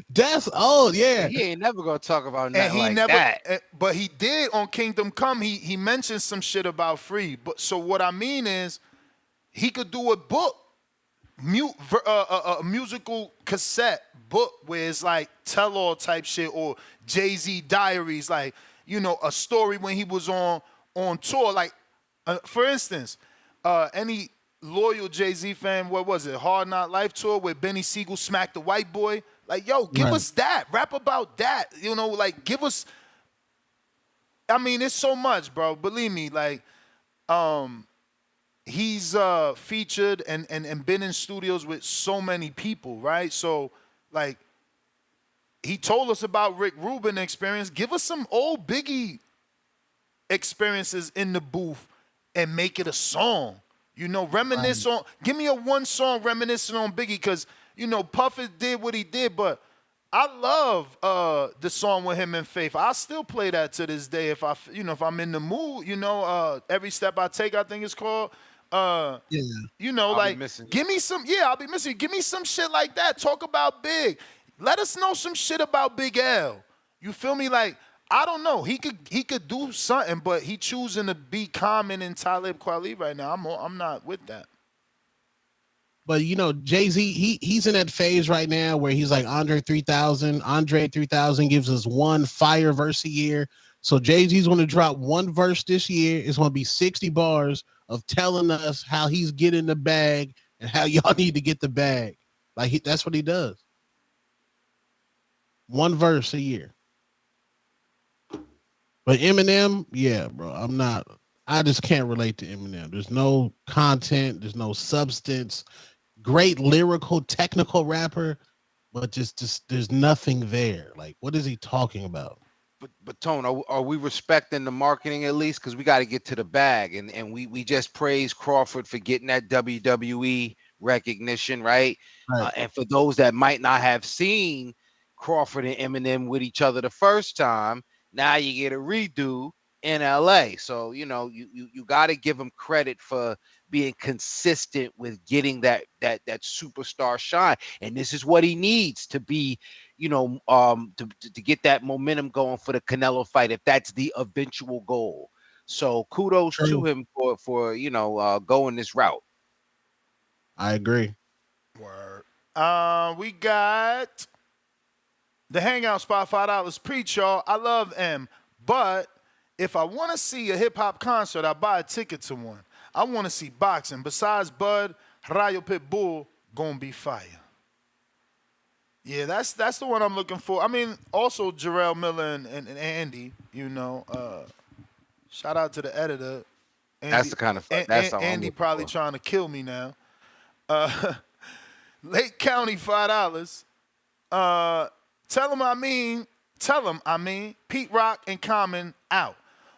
That's old, yeah. He ain't never gonna talk about nothing that. But he did on Kingdom Come. He mentioned some shit about Free. But so what I mean is, he could do a book, a musical cassette book where it's like tell-all type shit, or Jay-Z diaries, like, you know, a story when he was on tour. Like, for instance, any loyal Jay-Z fan, what was it, Hard Knock Life tour where Benny Siegel smacked the white boy? Like, yo, give us that. Rap about that. You know, like, give us I mean, it's so much, bro. Believe me, like, he's featured and been in studios with so many people, right? So, like, he told us about Rick Rubin experience. Give us some old Biggie experiences in the booth and make it a song. You know, reminisce on. Give me a one song reminiscing on Biggie, because you know Puff did what he did, but I love the song with him and Faith. I still play that to this day if if I'm in the mood. You know, Every Step I Take, I think it's called. You know, I'll like be missing give me some. Yeah, I'll be missing you. Give me some shit like that. Talk about Big. Let us know some shit about Big L. You feel me? Like, I don't know. He could do something, but he choosing to be Common and Talib Kweli right now. I'm not with that. But you know, Jay-Z, he's in that phase right now where he's like Andre 3000. Andre 3000 gives us one fire verse a year. So Jay-Z's going to drop one verse this year. It's going to be 60 bars of telling us how he's getting the bag and how y'all need to get the bag. Like that's what he does. One verse a year. But Eminem, yeah, bro, I just can't relate to Eminem. There's no content, there's no substance. Great lyrical, technical rapper, but just there's nothing there. Like, what is he talking about? But Tone, are we respecting the marketing at least? Because we got to get to the bag, and we just praised Crawford for getting that WWE recognition, right? And for those that might not have seen Crawford and Eminem with each other the first time, now you get a redo in LA. So you know you got to give him credit for being consistent with getting that superstar shine, and this is what he needs to be, to get that momentum going for the Canelo fight, if that's the eventual goal. So kudos to him for going this route. I agree. Word. We got the Hangout Spot, $5. Preach, y'all. I love M, but if I want to see a hip hop concert, I buy a ticket to one. I want to see boxing. Besides Bud, Rayo Pitbull gonna be fire. Yeah, that's the one I'm looking for. I mean, also Jarrell Miller and Andy. Shout out to the editor. Andy, that's the kind of fun. That's Andy probably trying to kill me now. Lake County, $5. Tell him I mean, Pete Rock and Common out.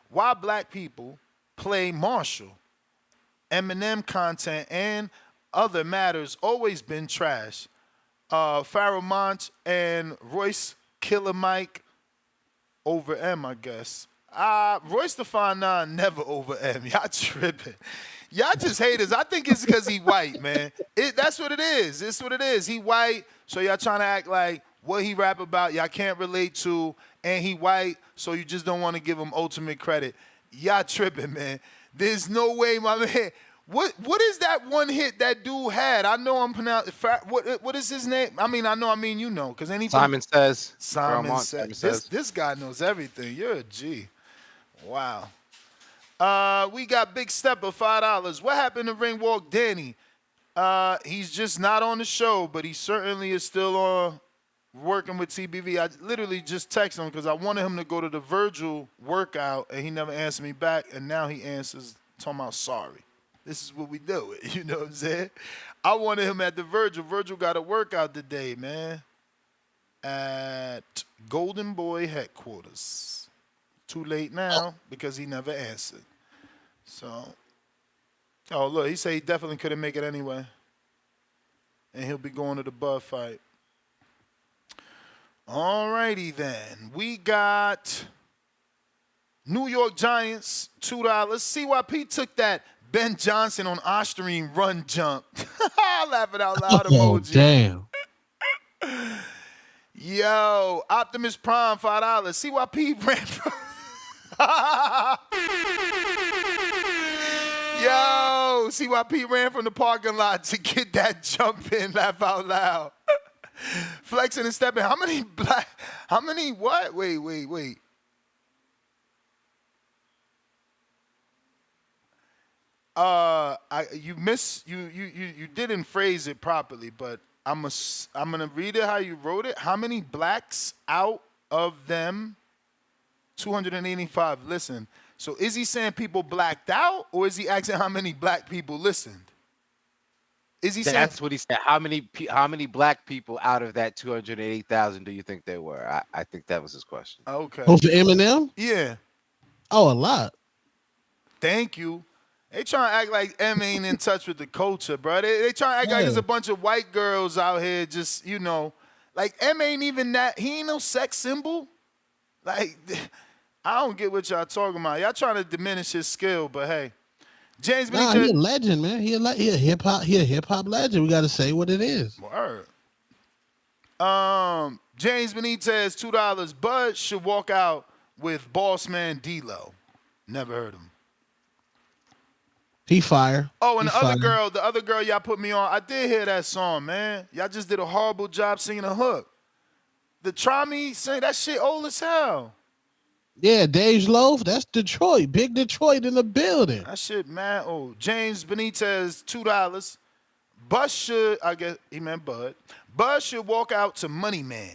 Why black people play Marshall? Eminem content and other matters always been trash. Pharoah Monch and Royce Killer Mike over M, I guess. Royce the Fine Nine never over M. Y'all tripping. Y'all just haters. I think it's because he white, man. That's what it is. It's what it is. He white, so y'all trying to act like what he rap about y'all can't relate to, and he white, so you just don't want to give him ultimate credit. Y'all tripping, man. There's no way, my man. What is that one hit that dude had? I know I'm pronouncing. What is his name? I mean you know, because Simon Says. Simon Says. This guy knows everything. You're a G. Wow. We got Big Stepper, $5. What happened to Ringwalk Danny? He's just not on the show, but he certainly is still on working with TBV. I literally just texted him because I wanted him to go to the Vergil workout, and he never answered me back, and now he answers talking about sorry. This is what we do. You know what I'm saying? I wanted him at the Vergil. Vergil got a workout today, man, at Golden Boy headquarters. Too late now because he never answered. So, look, he said he definitely couldn't make it anyway. And he'll be going to the Bud fight. All righty then. We got New York Giants, $2. CYP took that Ben Johnson on Austrian run jump. Laughing out loud emoji. Damn. Yo, Optimus Prime, $5. CYP ran from... Yo, CYP ran from the parking lot to get that jump in. Laugh out loud. Flexing and stepping. How many what? Wait. You didn't phrase it properly, but I'm gonna read it how you wrote it. How many blacks out of them 285 listened. So is he saying people blacked out, or is he asking how many black people listened? Is he saying That's what he said. How many black people out of that 280,000 do you think there were? I think that was his question. Okay. Oh, for Eminem? Yeah. Oh, a lot. Thank you. They trying to act like M ain't in touch with the culture, bro. They trying to act like there's a bunch of white girls out here just, like M ain't even that. He ain't no sex symbol. Like, I don't get what y'all talking about. Y'all trying to diminish his skill, but hey. James Benitez. Nah, he a legend, man. He a hip hop legend. We got to say what it is. Word. James Benitez, $2. Bud should walk out with Boss Man D-Lo. Never heard him. He fire. Oh, and he the other girl y'all put me on, I did hear that song, man. Y'all just did a horrible job singing a hook. The Try Me sing, that shit old as hell. Yeah, Dej Loaf, that's Detroit. Big Detroit in the building. That shit mad old. James Benitez, $2. Bud should, I guess he meant Bud. Bud should walk out to Money Man.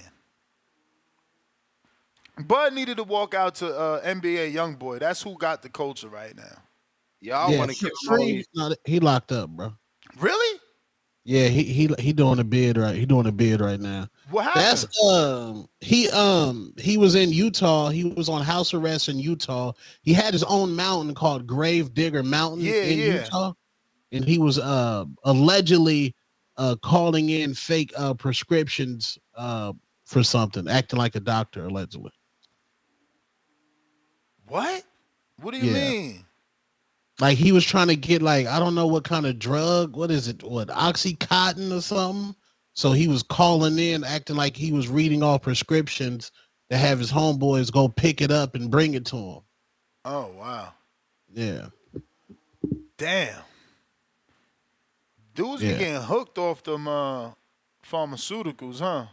Bud needed to walk out to NBA Youngboy. That's who got the culture right now. Y'all want to give him he locked up, bro. Really? Yeah, he doing a bid right. He doing a bid right now. What happened? That's he was in Utah. He was on house arrest in Utah. He had his own mountain called Grave Digger Mountain in Utah, and he was allegedly calling in fake prescriptions for something, acting like a doctor allegedly. What? What do you mean? Like he was trying to get I don't know what kind of drug. What is it? What, Oxycontin or something? So he was calling in, acting like he was reading all prescriptions to have his homeboys go pick it up and bring it to him. Oh, wow. Yeah. Damn. Dudes be getting hooked off them pharmaceuticals, huh?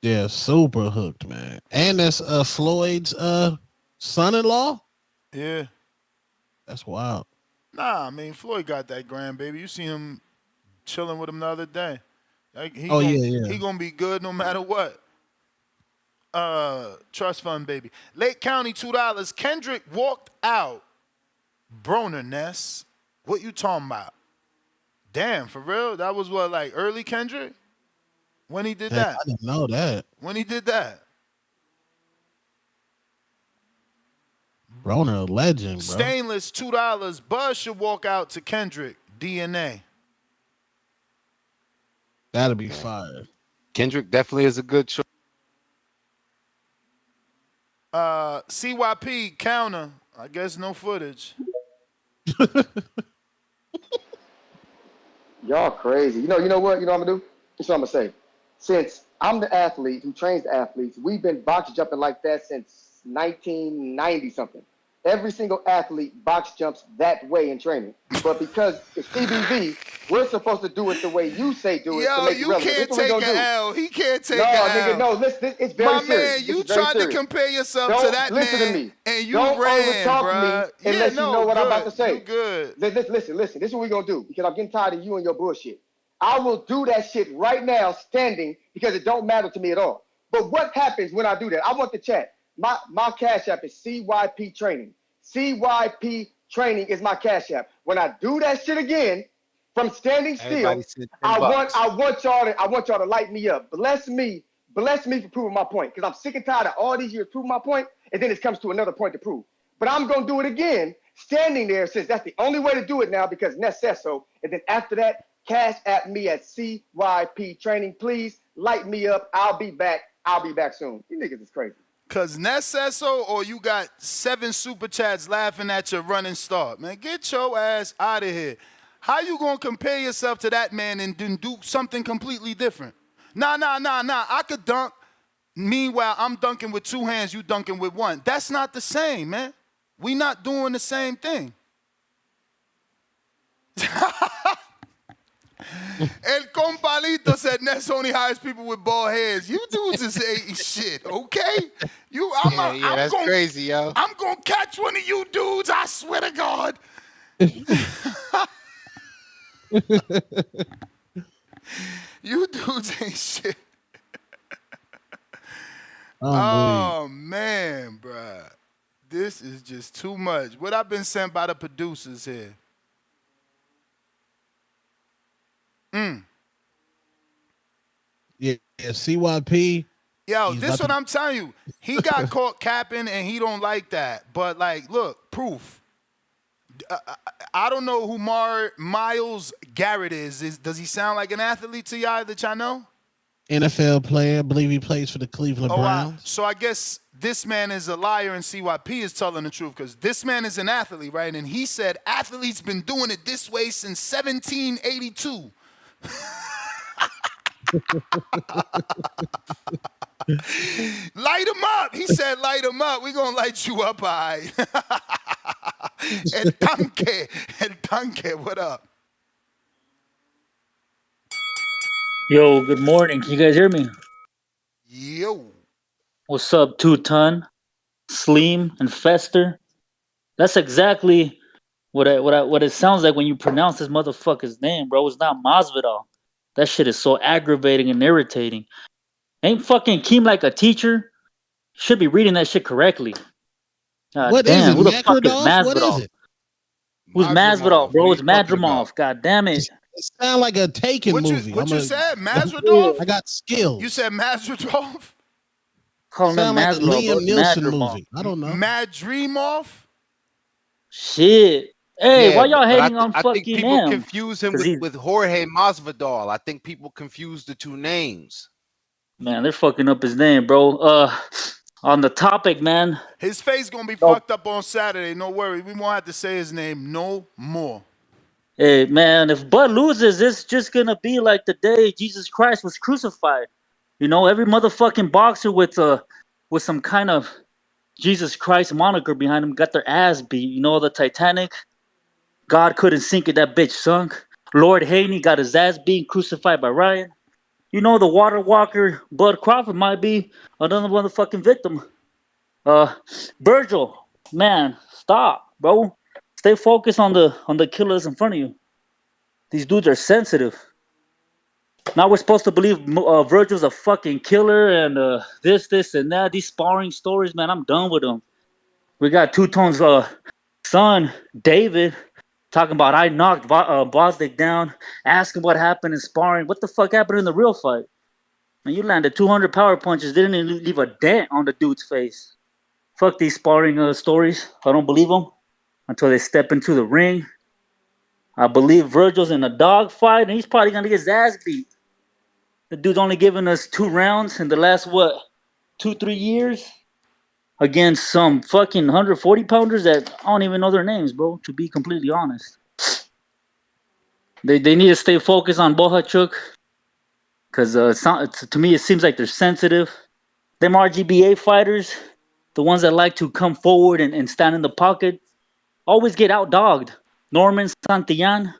Yeah, super hooked, man. And that's Floyd's son-in-law? Yeah. That's wild. Nah, I mean, Floyd got that grandbaby. You see him chilling with him the other day. Like, he gonna be good no matter what. Trust fund baby. Lake County, $2. Kendrick walked out. Broner Ness. What you talking about? Damn, for real? That was what, like early Kendrick? When he did that? I didn't know that. When he did that? Broner, a legend, bro. Stainless, $2. Buzz should walk out to Kendrick. DNA. That'll be fire. Kendrick definitely is a good choice. CYP counter. I guess no footage. Y'all crazy. You know what? You know what I'm gonna do? That's what I'm gonna say. Since I'm the athlete who trains the athletes, we've been box jumping like that since 1990 something. Every single athlete box jumps that way in training. But because it's EBV, we're supposed to do it the way you say do it. Yo, to make you it relevant. can't take an L. He can't take no, an nigga, L. no, listen, it's very My serious. man, you tried to compare yourself Don't to that listen man, to me. and you Don't ran, overtalk bruh. me unless you know what I'm about to say. You good. Listen. This is what we're going to do because I'm getting tired of you and your bullshit. I will do that shit right now standing because it don't matter to me at all. But what happens when I do that? I want the chat. My Cash App is CYP Training. CYP Training is my Cash App. When I do that shit again, from standing still, I want y'all to light me up. Bless me for proving my point. Because I'm sick and tired of all these years proving my point, and then it comes to another point to prove. But I'm gonna do it again, standing there, since that's the only way to do it now because Ness says so. And then after that, Cash App me at CYP Training. Please light me up. I'll be back. I'll be back soon. You niggas is crazy. Cause Ness says so, or you got 7 super chats laughing at your running start. Man, get your ass out of here. How you gonna compare yourself to that man and then do something completely different? Nah. I could dunk. Meanwhile, I'm dunking with 2 hands, you dunking with 1. That's not the same, man. We not doing the same thing. El Compalito said Ness only hires people with bald heads. You dudes is ain't shit, okay? I'm that's crazy, yo. I'm gonna catch one of you dudes, I swear to God. You dudes ain't shit. Oh man, bruh. This is just too much. What I've been sent by the producers here. Yeah, CYP. Yo, He's this about what I'm telling you. He got caught capping and he don't like that. But like, look, proof. I don't know who Miles Garrett is. Does he sound like an athlete to y'all that y'all know? NFL player. I believe he plays for the Cleveland Browns. So I guess this man is a liar and CYP is telling the truth because this man is an athlete, right? And he said athletes been doing it this way since 1782. Light him up. He said light him up. We gonna light you up, all right. El Tanque, what up? Yo, good morning. Can you guys hear me? Yo. What's up, 2-Ton, Sleem, and Fester? That's exactly what it sounds like when you pronounce this motherfucker's name, bro. It's not Masvidal. That shit is so aggravating and irritating. Ain't fucking Keem like a teacher? Should be reading that shit correctly. God What damn, is it? who the fuck is Masvidal? What is Masvidal? it? Who's Masvidal, bro? What It's are you talking Madrimov. God damn it. It sound like a Taken movie. What you said? Masvidal? I got skills. You said Masvidal? Calling him Sound like a Masvidal, bro. Liam It's Nielsen Madrimov. movie. I don't know. Madrimov? Shit. Hey, Yeah, why y'all but hating on I think fucking people him? confuse him 'Cause he's- with Jorge Masvidal. I think people confuse the two names. Man, they're fucking up his name, bro. On the topic, man. His face gonna be fucked up on Saturday. No worry. We won't have to say his name no more. Hey, man, if Bud loses, it's just gonna be like the day Jesus Christ was crucified. You know, every motherfucking boxer with some kind of Jesus Christ moniker behind him got their ass beat. You know, the Titanic, God couldn't sink it, that bitch sunk. Lord Haney got his ass beat, crucified by Ryan. You know, the water walker, Bud Crawford, might be another motherfucking victim. Virgil, man, stop, bro. Stay focused on the killers in front of you. These dudes are sensitive. Now we're supposed to believe Virgil's a fucking killer and this and that. These sparring stories, man, I'm done with them. We got Two-Tone's son, David, talking about I knocked Bosnick down, asking what happened in sparring. What the fuck happened in the real fight? Man, you landed 200 power punches, didn't even leave a dent on the dude's face. Fuck these sparring stories. I don't believe them until they step into the ring. I believe Virgil's in a dog fight, and he's probably going to get his ass beat. The dude's only given us 2 rounds in the last, 2-3 years? Against some fucking 140-pounders that I don't even know their names, bro, to be completely honest. They need to stay focused on Bohachuk, because to me it seems like they're sensitive. Them RGBA fighters, the ones that like to come forward and stand in the pocket, always get outdogged. Norman Santillan,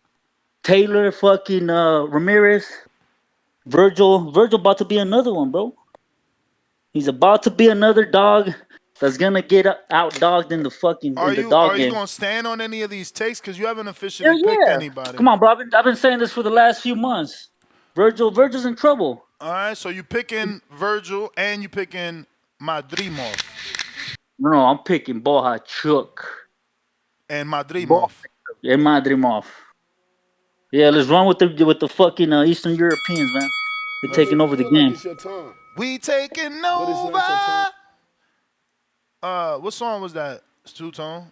Taylor fucking Ramirez, Virgil about to be another one, bro. He's about to be another dog that's gonna get outdogged in the fucking Are in the you dog game. gonna stand on any of these takes? Because you haven't officially picked anybody. Come on, bro. I've been saying this for the last few months. Virgil's in trouble. All right, so you picking Virgil and you picking Madrimov. No, I'm picking Bohachuk. And Madrimov. And Madrimov. Yeah, let's run with the fucking Eastern Europeans, man. They're taking over the game. We taking over. What song was that? Two-Tone?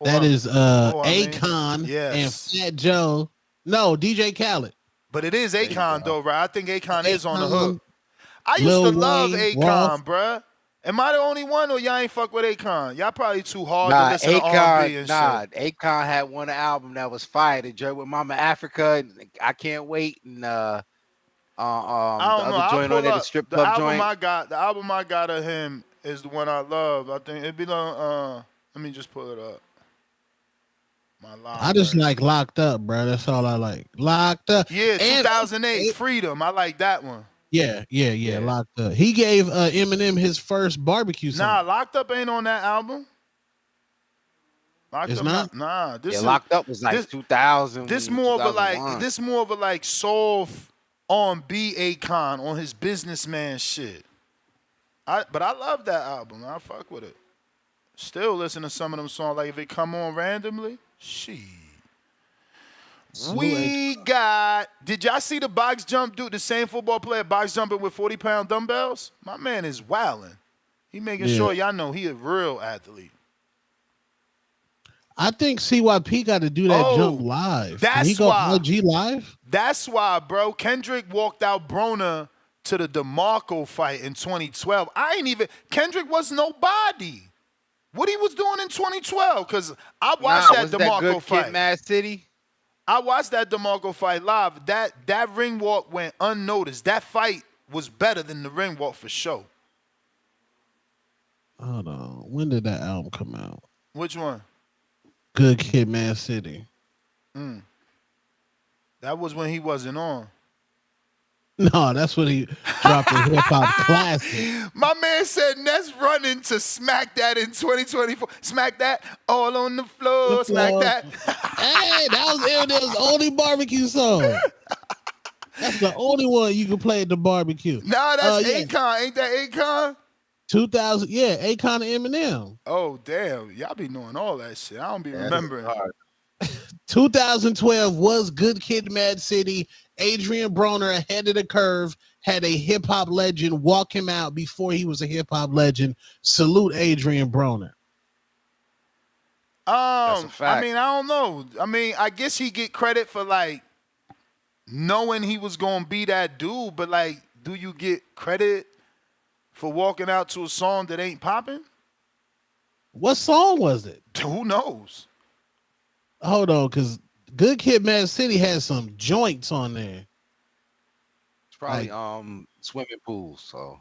That is and Akon and Fat Joe. No, DJ Khaled. But it is Akon though, right? I think Akon is on the hook. I used Lil to love Wayne, Akon, bruh. Am I the only one, or y'all ain't fuck with Akon? Y'all probably too hard to listen to R&B and shit. Akon had one album that was fire. The joint with Mama Africa, and I Can't Wait, and I the don't know. other joint on there, the strip club joint. The album I got of him is the one I love. I think it'd be like, let me just pull it up. I just like Locked Up, bro. That's all I like. Locked Up. Yeah, 2008, Freedom. I like that one. Yeah. Locked Up. He gave Eminem his first barbecue song. Nah, Locked Up ain't on that album. It's not? Nah, this is, Locked Up was like 2000. This more of a like soft R&B Akon on his businessman shit. But I love that album. I fuck with it. Still listen to some of them songs. Like if it come on randomly, we got. Did y'all see the box jump dude? The same football player box jumping with 40-pound dumbbells. My man is wilding. He making sure y'all know he a real athlete. I think CYP got to do that jump live. Can he go OG live? That's why, bro. Kendrick walked out Broner to the DeMarco fight in 2012. Kendrick was nobody. What he was doing in 2012? Because I watched that DeMarco fight. Kid, Mad City? I watched that DeMarco fight live. That ring walk went unnoticed. That fight was better than the ring walk for sure. Hold on. When did that album come out? Which one? Good Kid, Mad City. That was when he wasn't on. No, that's when he dropped a hip hop classic. My man said Ness running to smack that in 2024. Smack that all on the floor. Smack that. Hey, that was Eminem's only barbecue song. That's the only one you can play at the barbecue. Nah, that's Akon. Ain't that Akon? 2000, yeah, Akon and Eminem. Oh, damn. Y'all be knowing all that shit. I don't be remembering. 2012 was Good Kid, Mad City. Adrian Broner, ahead of the curve, had a hip-hop legend walk him out before he was a hip-hop legend. Salute Adrian Broner. That's a fact. I mean, I don't know. I mean, I guess he get credit for, like, knowing he was going to be that dude, but, like, do you get credit for walking out to a song that ain't popping? What song was it? Who knows? Hold on, because Good Kid, Mad City has some joints on there. It's probably swimming pools, so.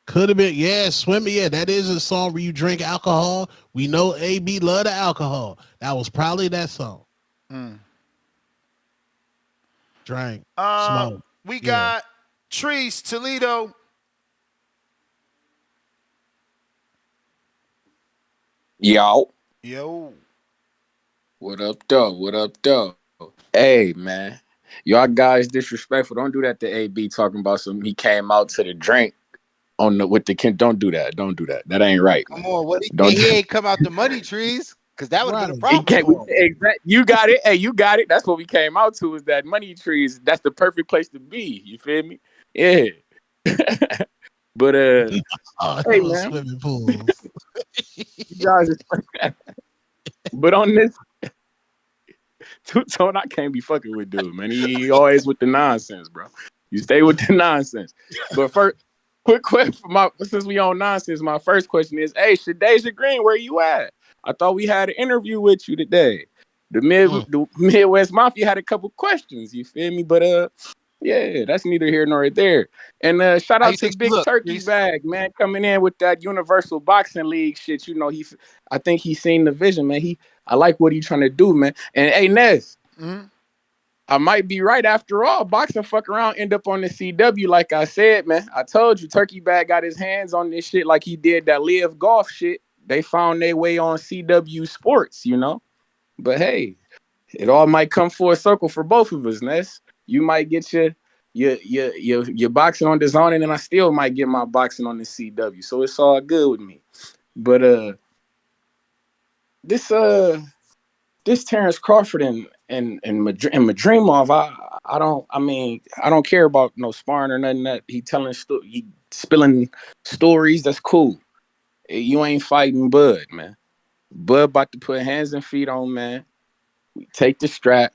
Could have been, swimming. Yeah, that is a song where you drink alcohol. We know AB love the alcohol. That was probably that song. Drank, smoke. We got Trees, Toledo. Yo. What up, though? What up, though? Hey, man. Y'all guys disrespectful. Don't do that to AB talking about he came out to the drink with the kid. Don't do that. Don't do that. That ain't right. Come on, he ain't come out the money trees, because that would have been a problem. You got it. Hey, you got it. That's what we came out to, is that money trees. That's the perfect place to be. You feel me? Yeah. But hey, man. Swimming pools. You guys but on this Two-Tone, I can't be fucking with dude, man. He always with the nonsense, bro. You stay with the nonsense. But first, quick question since we on nonsense, my first question is, hey, Shadeja Green, where you at? I thought we had an interview with you today. The Midwest Mafia had a couple questions, you feel me? But yeah, that's neither here nor there. And shout out to Big Turkey Bag, man, coming in with that Universal Boxing League shit. You know, I think he's seen the vision, man. I like what he's trying to do, man. And hey, Nez, I might be right after all. Boxing fuck around, end up on the CW, like I said, man. I told you, Turkey Bag got his hands on this shit like he did that Live Golf shit. They found their way on CW Sports, you know. But hey, it all might come full circle for both of us, Ness. You might get your boxing on the zone, and then I still might get my boxing on the CW. So it's all good with me. But this Terence Crawford and Madrimov, I don't care about no sparring or nothing. That he spilling stories. That's cool. You ain't fighting Bud, man. Bud about to put hands and feet on, man. We take the strap.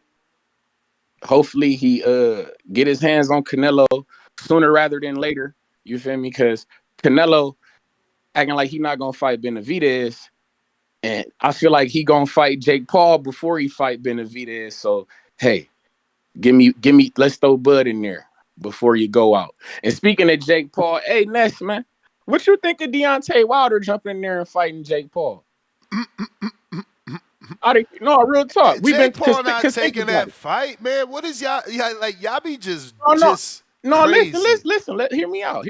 Hopefully he get his hands on Canelo sooner rather than later. You feel me? Because Canelo acting like he not gonna fight Benavidez, and I feel like he gonna fight Jake Paul before he fight Benavidez. So hey, give me, let's throw Bud in there before you go out. And speaking of Jake Paul, hey Ness, man, what you think of Deontay Wilder jumping in there and fighting Jake Paul? No, real talk. We've been Paul not taking that fight, man. What is y'all like? Y'all be just no. Crazy. Listen. Hear me out.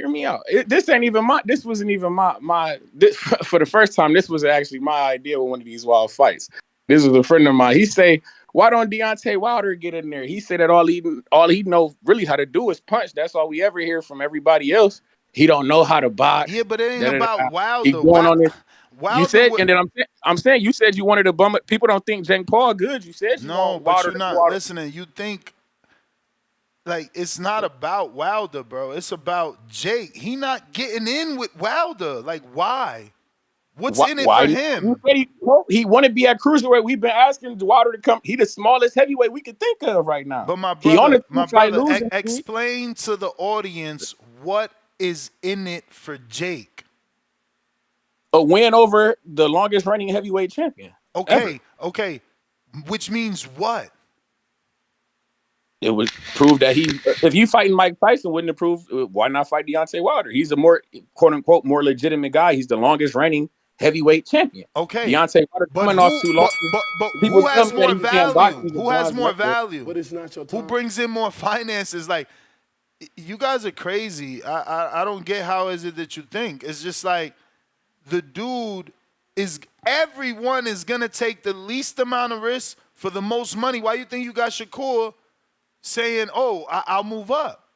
This ain't even my. This wasn't even my. This, for the first time, this was actually my idea with one of these wild fights. This was a friend of mine. He say, "Why don't Deontay Wilder get in there?" He said that all he know really how to do is punch. That's all we ever hear from everybody else. He don't know how to box. Yeah, but it ain't about Wilder. He going on this. Wilder You said, would, and then I'm saying you said you wanted to bum it. People don't think Jake Paul good. You said you no, want but Wilder you're to not go out. listening. You think like it's not about Wilder, bro. It's about Jake. He not getting in with Wilder. Like why? What's in it Why? for He him? said he want to be at cruiserweight. We've been asking Wilder to come. He the smallest heavyweight we could think of right now. But He on a my 2-fight brother, losing streak. explain to the audience what is in it for Jake. A win over the longest reigning heavyweight champion. Okay, okay. Which means what? It would prove that if you fighting Mike Tyson, wouldn't it prove why not fight Deontay Wilder? He's a more quote unquote more legitimate guy. He's the longest reigning heavyweight champion. Okay, Deontay Wilder but coming who? off too long. But People who tell has me that more he can't box. value? He's a Who has bronze more wrestler. value? But it's not your time. Who brings in more finances? Like, you guys are crazy. I don't get how is it that you think. It's just like the dude is. Everyone is gonna take the least amount of risk for the most money. Why you think you got Shakur saying, "Oh, I'll move up"?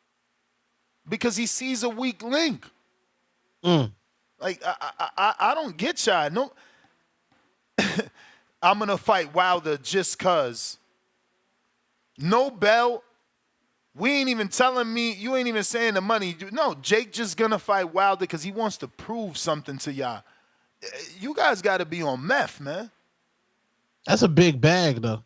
Because he sees a weak link. Like I don't get y'all. No, I'm gonna fight Wilder just cause. No belt. We ain't even telling me. You ain't even saying the money. No, Jake just gonna fight Wilder because he wants to prove something to y'all. You guys got to be on meth, man. That's a big bag, though.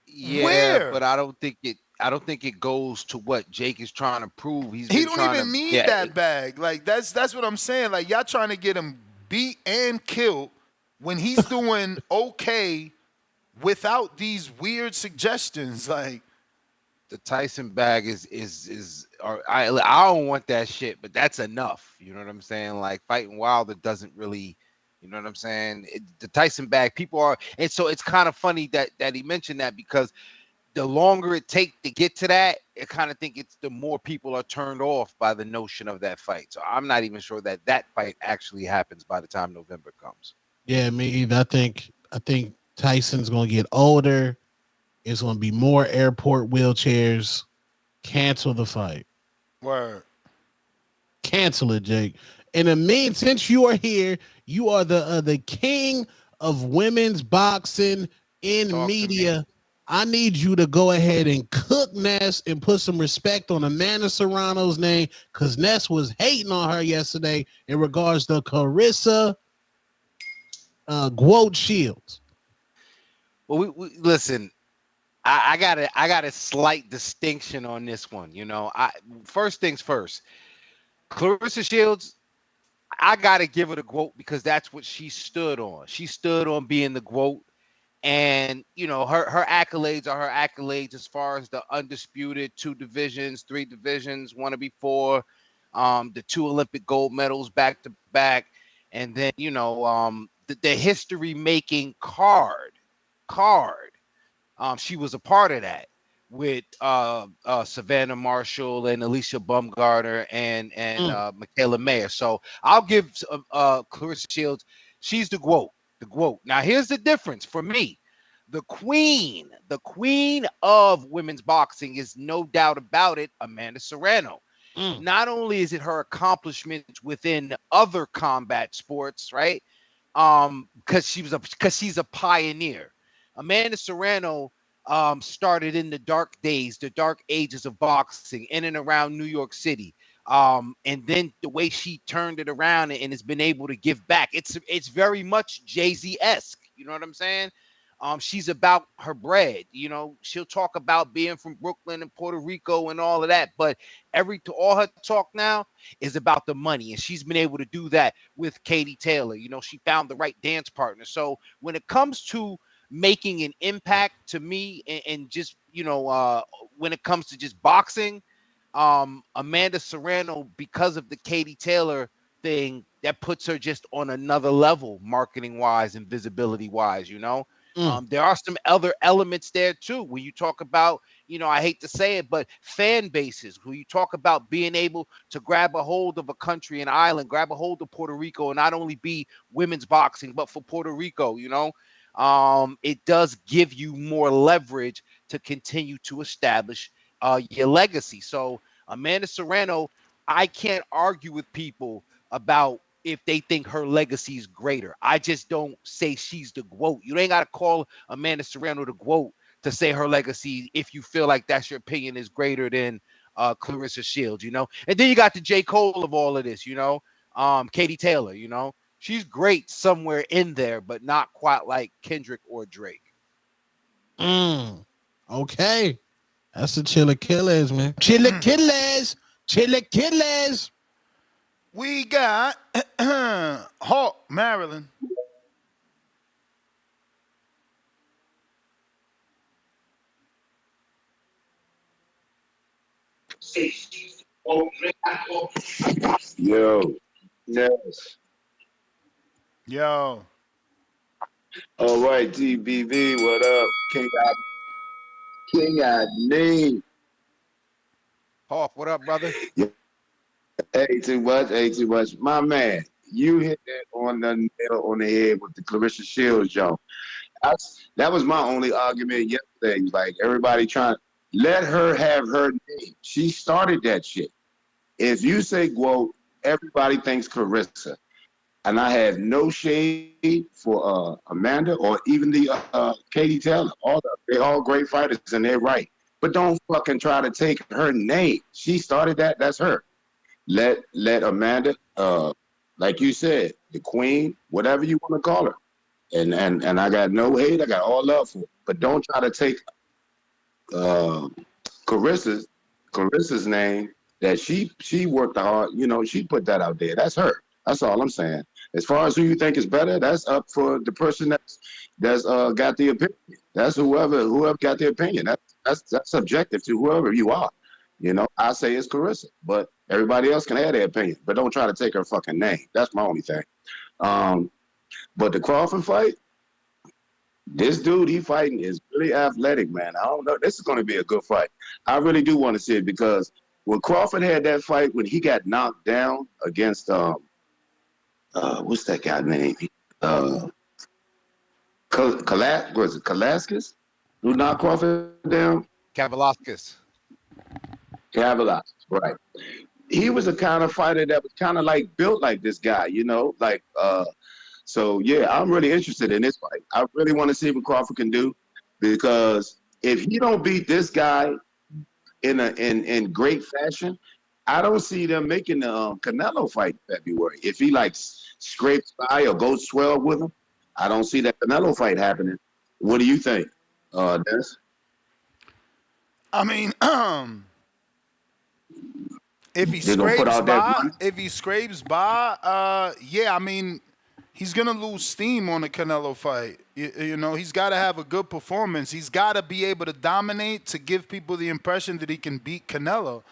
Yeah, Where? but I don't think it goes to what Jake is trying to prove. He don't even need that bag. Like that's what I'm saying. Like y'all trying to get him beat and killed when he's doing okay without these weird suggestions. Like the Tyson bag I don't want that shit, but that's enough. You know what I'm saying? Like fighting Wilder doesn't really, you know what I'm saying? The Tyson bag, people are, and so it's kind of funny that he mentioned that because the longer it takes to get to that, I kind of think it's the more people are turned off by the notion of that fight. So I'm not even sure that fight actually happens by the time November comes. Yeah, me either. I think Tyson's gonna get older. It's gonna be more airport wheelchairs. Cancel the fight. Word. Cancel it, Jake. In the mean, since you are here, you are the king of women's boxing in media. I need you to go ahead and cook Ness and put some respect on Amanda Serrano's name because Ness was hating on her yesterday in regards to Carissa Gwoat Shields. Well, we listen. I got a slight distinction on this one. You know, first things first. Clarissa Shields, I gotta give her the GOAT because that's what she stood on. She stood on being the GOAT. And, you know, her accolades are her accolades as far as the undisputed 2 divisions, 3 divisions, 1 to be 4, the 2 Olympic gold medals back to back. And then, you know, the history making card. She was a part of that with Savannah Marshall and Alicia Baumgartner and Michaela Mayer. So I'll give Clarissa Shields, she's the GOAT. The GOAT. Now here's the difference for me. The queen of women's boxing is no doubt about it, Amanda Serrano. Not only is it her accomplishments within other combat sports, right? Because she's a pioneer. Amanda Serrano started in the dark ages of boxing in and around New York City. And then the way she turned it around and has been able to give back, it's very much Jay-Z-esque. You know what I'm saying? She's about her bread. You know, she'll talk about being from Brooklyn and Puerto Rico and all of that, but all her talk now is about the money, and she's been able to do that with Katie Taylor. You know, she found the right dance partner. So when it comes to making an impact to me, and just, you know, when it comes to just boxing, Amanda Serrano, because of the Katie Taylor thing, that puts her just on another level, marketing wise and visibility wise. You know, there are some other elements there too. When you talk about, you know, I hate to say it, but fan bases. When you talk about being able to grab a hold of a country, an island, grab a hold of Puerto Rico, and not only be women's boxing, but for Puerto Rico, you know, it does give you more leverage to continue to establish your legacy. So Amanda Serrano, I can't argue with people about if they think her legacy is greater. I just don't say she's the GOAT. You ain't got to call Amanda Serrano the GOAT to say her legacy if you feel like that's your opinion is greater than Clarissa Shields, you know? And then you got the J. Cole of all of this, you know? Katie Taylor, you know? She's great somewhere in there, but not quite like Kendrick or Drake. Okay. That's the Chilla-Killers, man. Chilla-Killers. Chilla-Killers. We got Hawk, Maryland. Yo, yes. Yo. All right, TBV, what up? King name. Hawk, what up, brother? Ain't too much. My man, you hit that on the nail on the head with the Clarissa Shields, y'all. That was my only argument yesterday. Like, everybody trying to let her have her name. She started that shit. If you say quote, everybody thinks Clarissa. And I have no shade for Amanda or even the Katie Taylor. They're all great fighters and they're right. But don't fucking try to take her name. She started that. That's her. Let Amanda, like you said, the queen, whatever you want to call her. And I got no hate. I got all love for her. But don't try to take Carissa's name that she worked hard. You know, she put that out there. That's her. That's all I'm saying. As far as who you think is better, that's up for the person that's got the opinion. That's whoever got the opinion. That's subjective to whoever you are. You know, I say it's Carissa, but everybody else can have their opinion. But don't try to take her fucking name. That's my only thing. But the Crawford fight, this dude he fighting is really athletic, man. I don't know. This is going to be a good fight. I really do want to see it because when Crawford had that fight when he got knocked down against what's that guy's name? Kalaskis? Who knocked Crawford down? Kavalauskas, right. He was a kind of fighter that was kind of like built like this guy, you know, like so yeah, I'm really interested in this fight. I really want to see what Crawford can do because if he don't beat this guy in great fashion, I don't see them making the Canelo fight in February. If he like scrapes by or goes 12 with him, I don't see that Canelo fight happening. What do you think, Dennis? I mean, if he scrapes by, yeah, I mean, he's gonna lose steam on the Canelo fight. You know, he's got to have a good performance. He's got to be able to dominate to give people the impression that he can beat Canelo.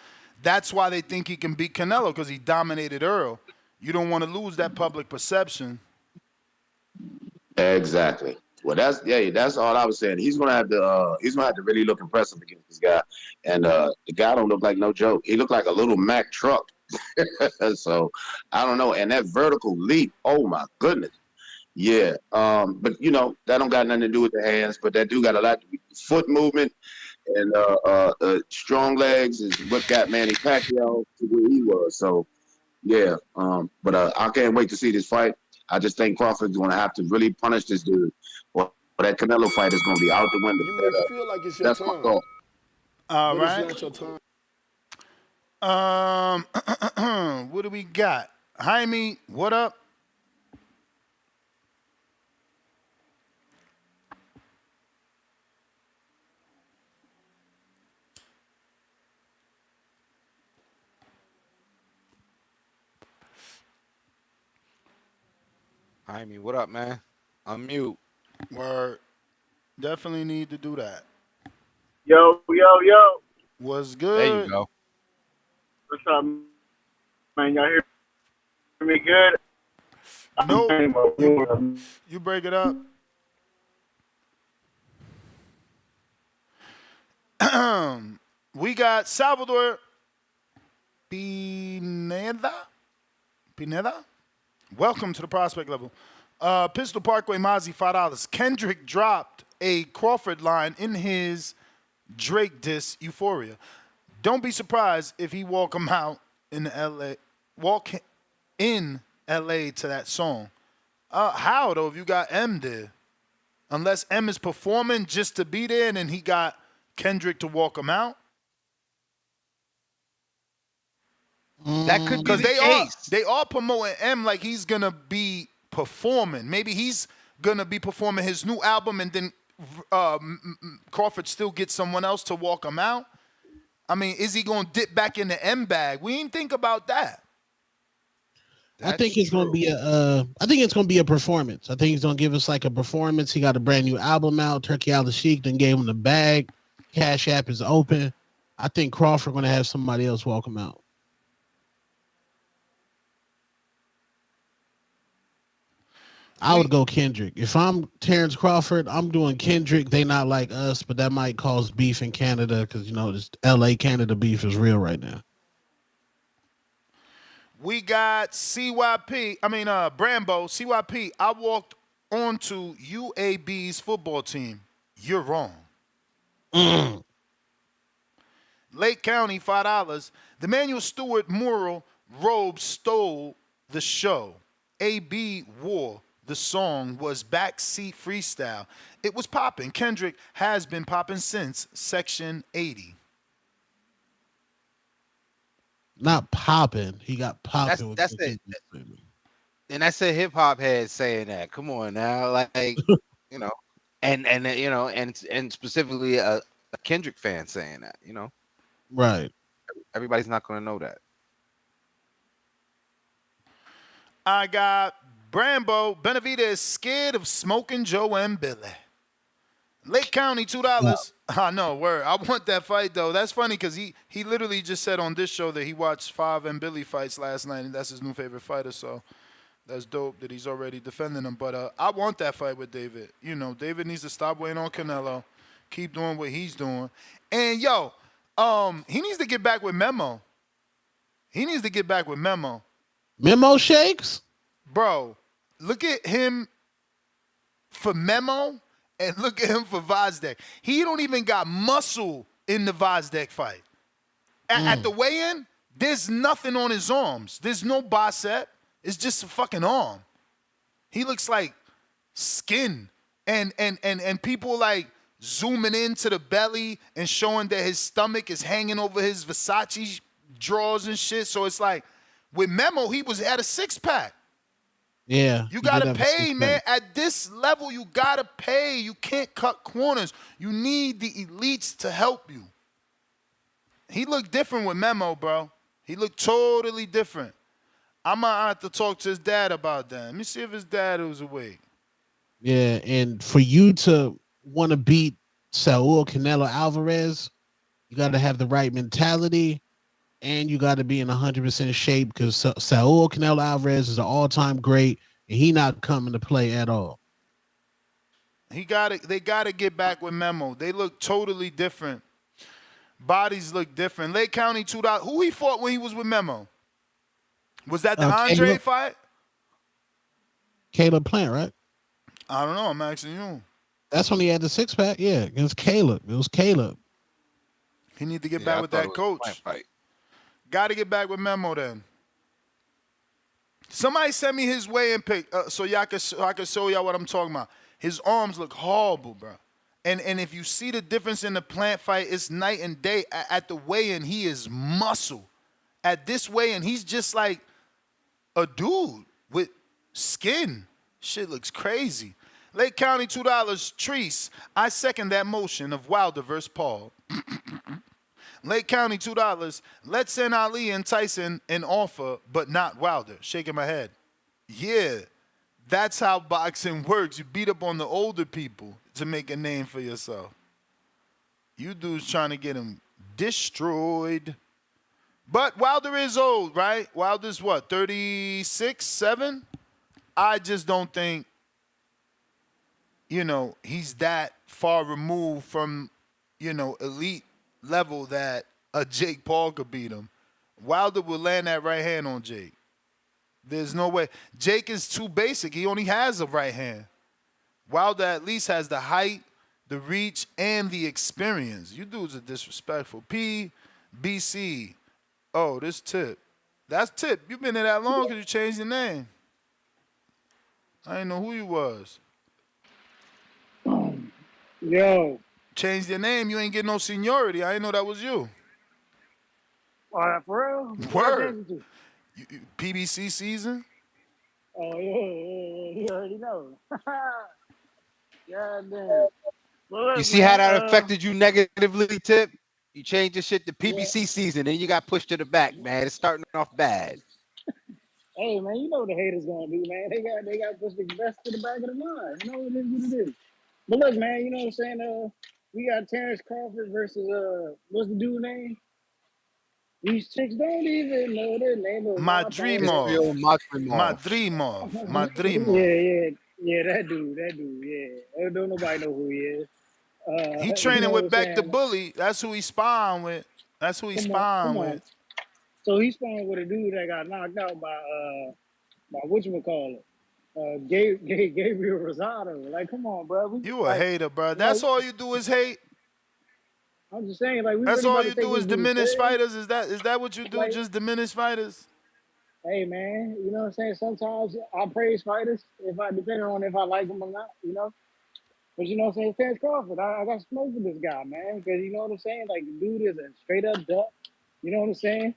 That's why they think he can beat Canelo because he dominated Earl. You don't want to lose that public perception. Exactly. Well, that's all I was saying. He's gonna have to really look impressive against this guy, and the guy don't look like no joke. He looked like a little Mack truck. So I don't know. And that vertical leap, oh my goodness, yeah. But you know that don't got nothing to do with the hands, but that do got a lot to do with foot movement and strong legs is what got Manny Pacquiao to where he was. So yeah. But I can't wait to see this fight. I just think Crawford's going to have to really punish this dude, or that Canelo fight is going to be out the window. You may feel like it's your That's turn. my thought. All but right. It's not your turn. What do we got? Jaime, what up? Jaime, what up, man? Unmute. Word. Definitely need to do that. Yo. What's good? There you go. What's up, man? Y'all hear me good? Nope. You break it up. We got Salvador Pineda. Welcome to the prospect level. Pistol Parkway Mozzie, $5. Kendrick dropped a Crawford line in his Drake diss Euphoria. Don't be surprised if he walk in LA to that song. How though if you got M there? Unless M is performing just to be there and then he got Kendrick to walk him out. That could be Because the case. they are promoting M like he's gonna be performing. Maybe he's gonna be performing his new album and then Crawford still gets someone else to walk him out. I mean, is he gonna dip back in the M bag? We didn't think about that. I think it's gonna be a performance. I think he's gonna give us like a performance. He got a brand new album out. Turkey Al Sheik then gave him the bag. Cash App is open. I think Crawford gonna have somebody else walk him out. I would go Kendrick. If I'm Terence Crawford, I'm doing Kendrick. They not like us, but that might cause beef in Canada because this LA Canada beef is real right now. We got CYP. I mean Brambo. CYP. I walked onto UAB's football team. You're wrong. Lake County, $5. The Manuel Stewart mural robe stole the show. AB wore the song was backseat freestyle. It was popping. Kendrick has been popping since Section 80. Not popping. He got popping. That's it. And that's a hip hop head saying that. Come on now, like and specifically a Kendrick fan saying that. Right. Everybody's not going to know that. I got Brambo. Benavida is scared of smoking Joe and Billy. Lake County, $2. I know, word. I want that fight, though. That's funny because he literally just said on this show that he watched 5 and Billy fights last night, and that's his new favorite fighter, so that's dope that he's already defending him. But I want that fight with David. David needs to stop waiting on Canelo, keep doing what he's doing. And, he needs to get back with Memo. Memo shakes? Bro, look at him for Memo and look at him for Vazdek. He don't even got muscle in the Vazdek fight. At the weigh-in, there's nothing on his arms. There's no bicep. It's just a fucking arm. He looks like skin. And people like zooming into the belly and showing that his stomach is hanging over his Versace drawers and shit. So it's like, with Memo, he was at a 6-pack. Yeah. You got to pay, man. At this level, you got to pay. You can't cut corners. You need the elites to help you. He looked different with Memo, bro. He looked totally different. I'm going to have to talk to his dad about that. Let me see if his dad was awake. Yeah, and for you to want to beat Saul Canelo Alvarez, you got to have the right mentality. And you got to be in 100% shape because Saul Canelo Alvarez is an all-time great, and he not coming to play at all. They got to get back with Memo. They look totally different. Bodies look different. Lake County, $2. Who he fought when he was with Memo? Was that the Andre fight? Caleb Plant, right? I don't know. I'm asking you. That's when he had the 6-pack. Yeah, against Caleb. It was Caleb. He need to get back with that coach. Got to get back with Memo then. Somebody send me his weigh-in pic so I can show y'all what I'm talking about. His arms look horrible, bro. And if you see the difference in the Plant fight, it's night and day. At the weigh-in, he is muscle. At this weigh-in, he's just like a dude with skin. Shit looks crazy. Lake County, $2. Treese, I second that motion of Wilder versus Paul. Lake County, $2. Let's send Ali and Tyson an offer, but not Wilder. Shaking my head. Yeah, that's how boxing works. You beat up on the older people to make a name for yourself. You dudes trying to get him destroyed. But Wilder is old, right? Wilder's what, 36, 7? I just don't think, he's that far removed from, elite level that a Jake Paul could beat him. Wilder will land that right hand on Jake. There's no way. Jake is too basic. He only has a right hand. Wilder at least has the height, the reach, and the experience. You dudes are disrespectful. PBC. Oh, this Tip. That's Tip. You've been there that long because you changed your name. I didn't know who you was. Yo, Changed your name. You ain't get no seniority. I didn't know that was you. for real? What I Word. changed it to? PBC season. Oh yeah, you already know. God damn. Well, You look, see how man. that affected you negatively, Tip? You changed your shit to Yeah. PBC season, then you got pushed to the back, man. It's starting off bad. Hey man, you know what the haters gonna do, man. They got pushed the best to the back of the line. You know what it is. But look, man, you know what I'm saying? We got Terence Crawford versus what's the dude name? These chicks don't even know the name of my opponent. Madrimov. Israil Madrimov. Madrimov. Madrimov. yeah, that dude, yeah. Don't nobody know who he is. He You training know what with I'm Beck the saying? Bully. That's who he sparring with. Come on. So he's playing with a dude that got knocked out by whatchamacallit, Gabriel Rosado. Like, come on, bro. We You a like, hater, bro. you know, That's all you do is hate. I'm just saying, like, we That's really all about to you take do this is dude diminish serious. fighters. Is that what you do? Like, Just diminish fighters? hey, man, you know what I'm saying? Sometimes I praise fighters depending on if I like them or not, you know. But you know what I'm saying? Terence Crawford, I got smoke with this guy, man, because you know what I'm saying? Like, the dude is a straight up duck. You know what I'm saying?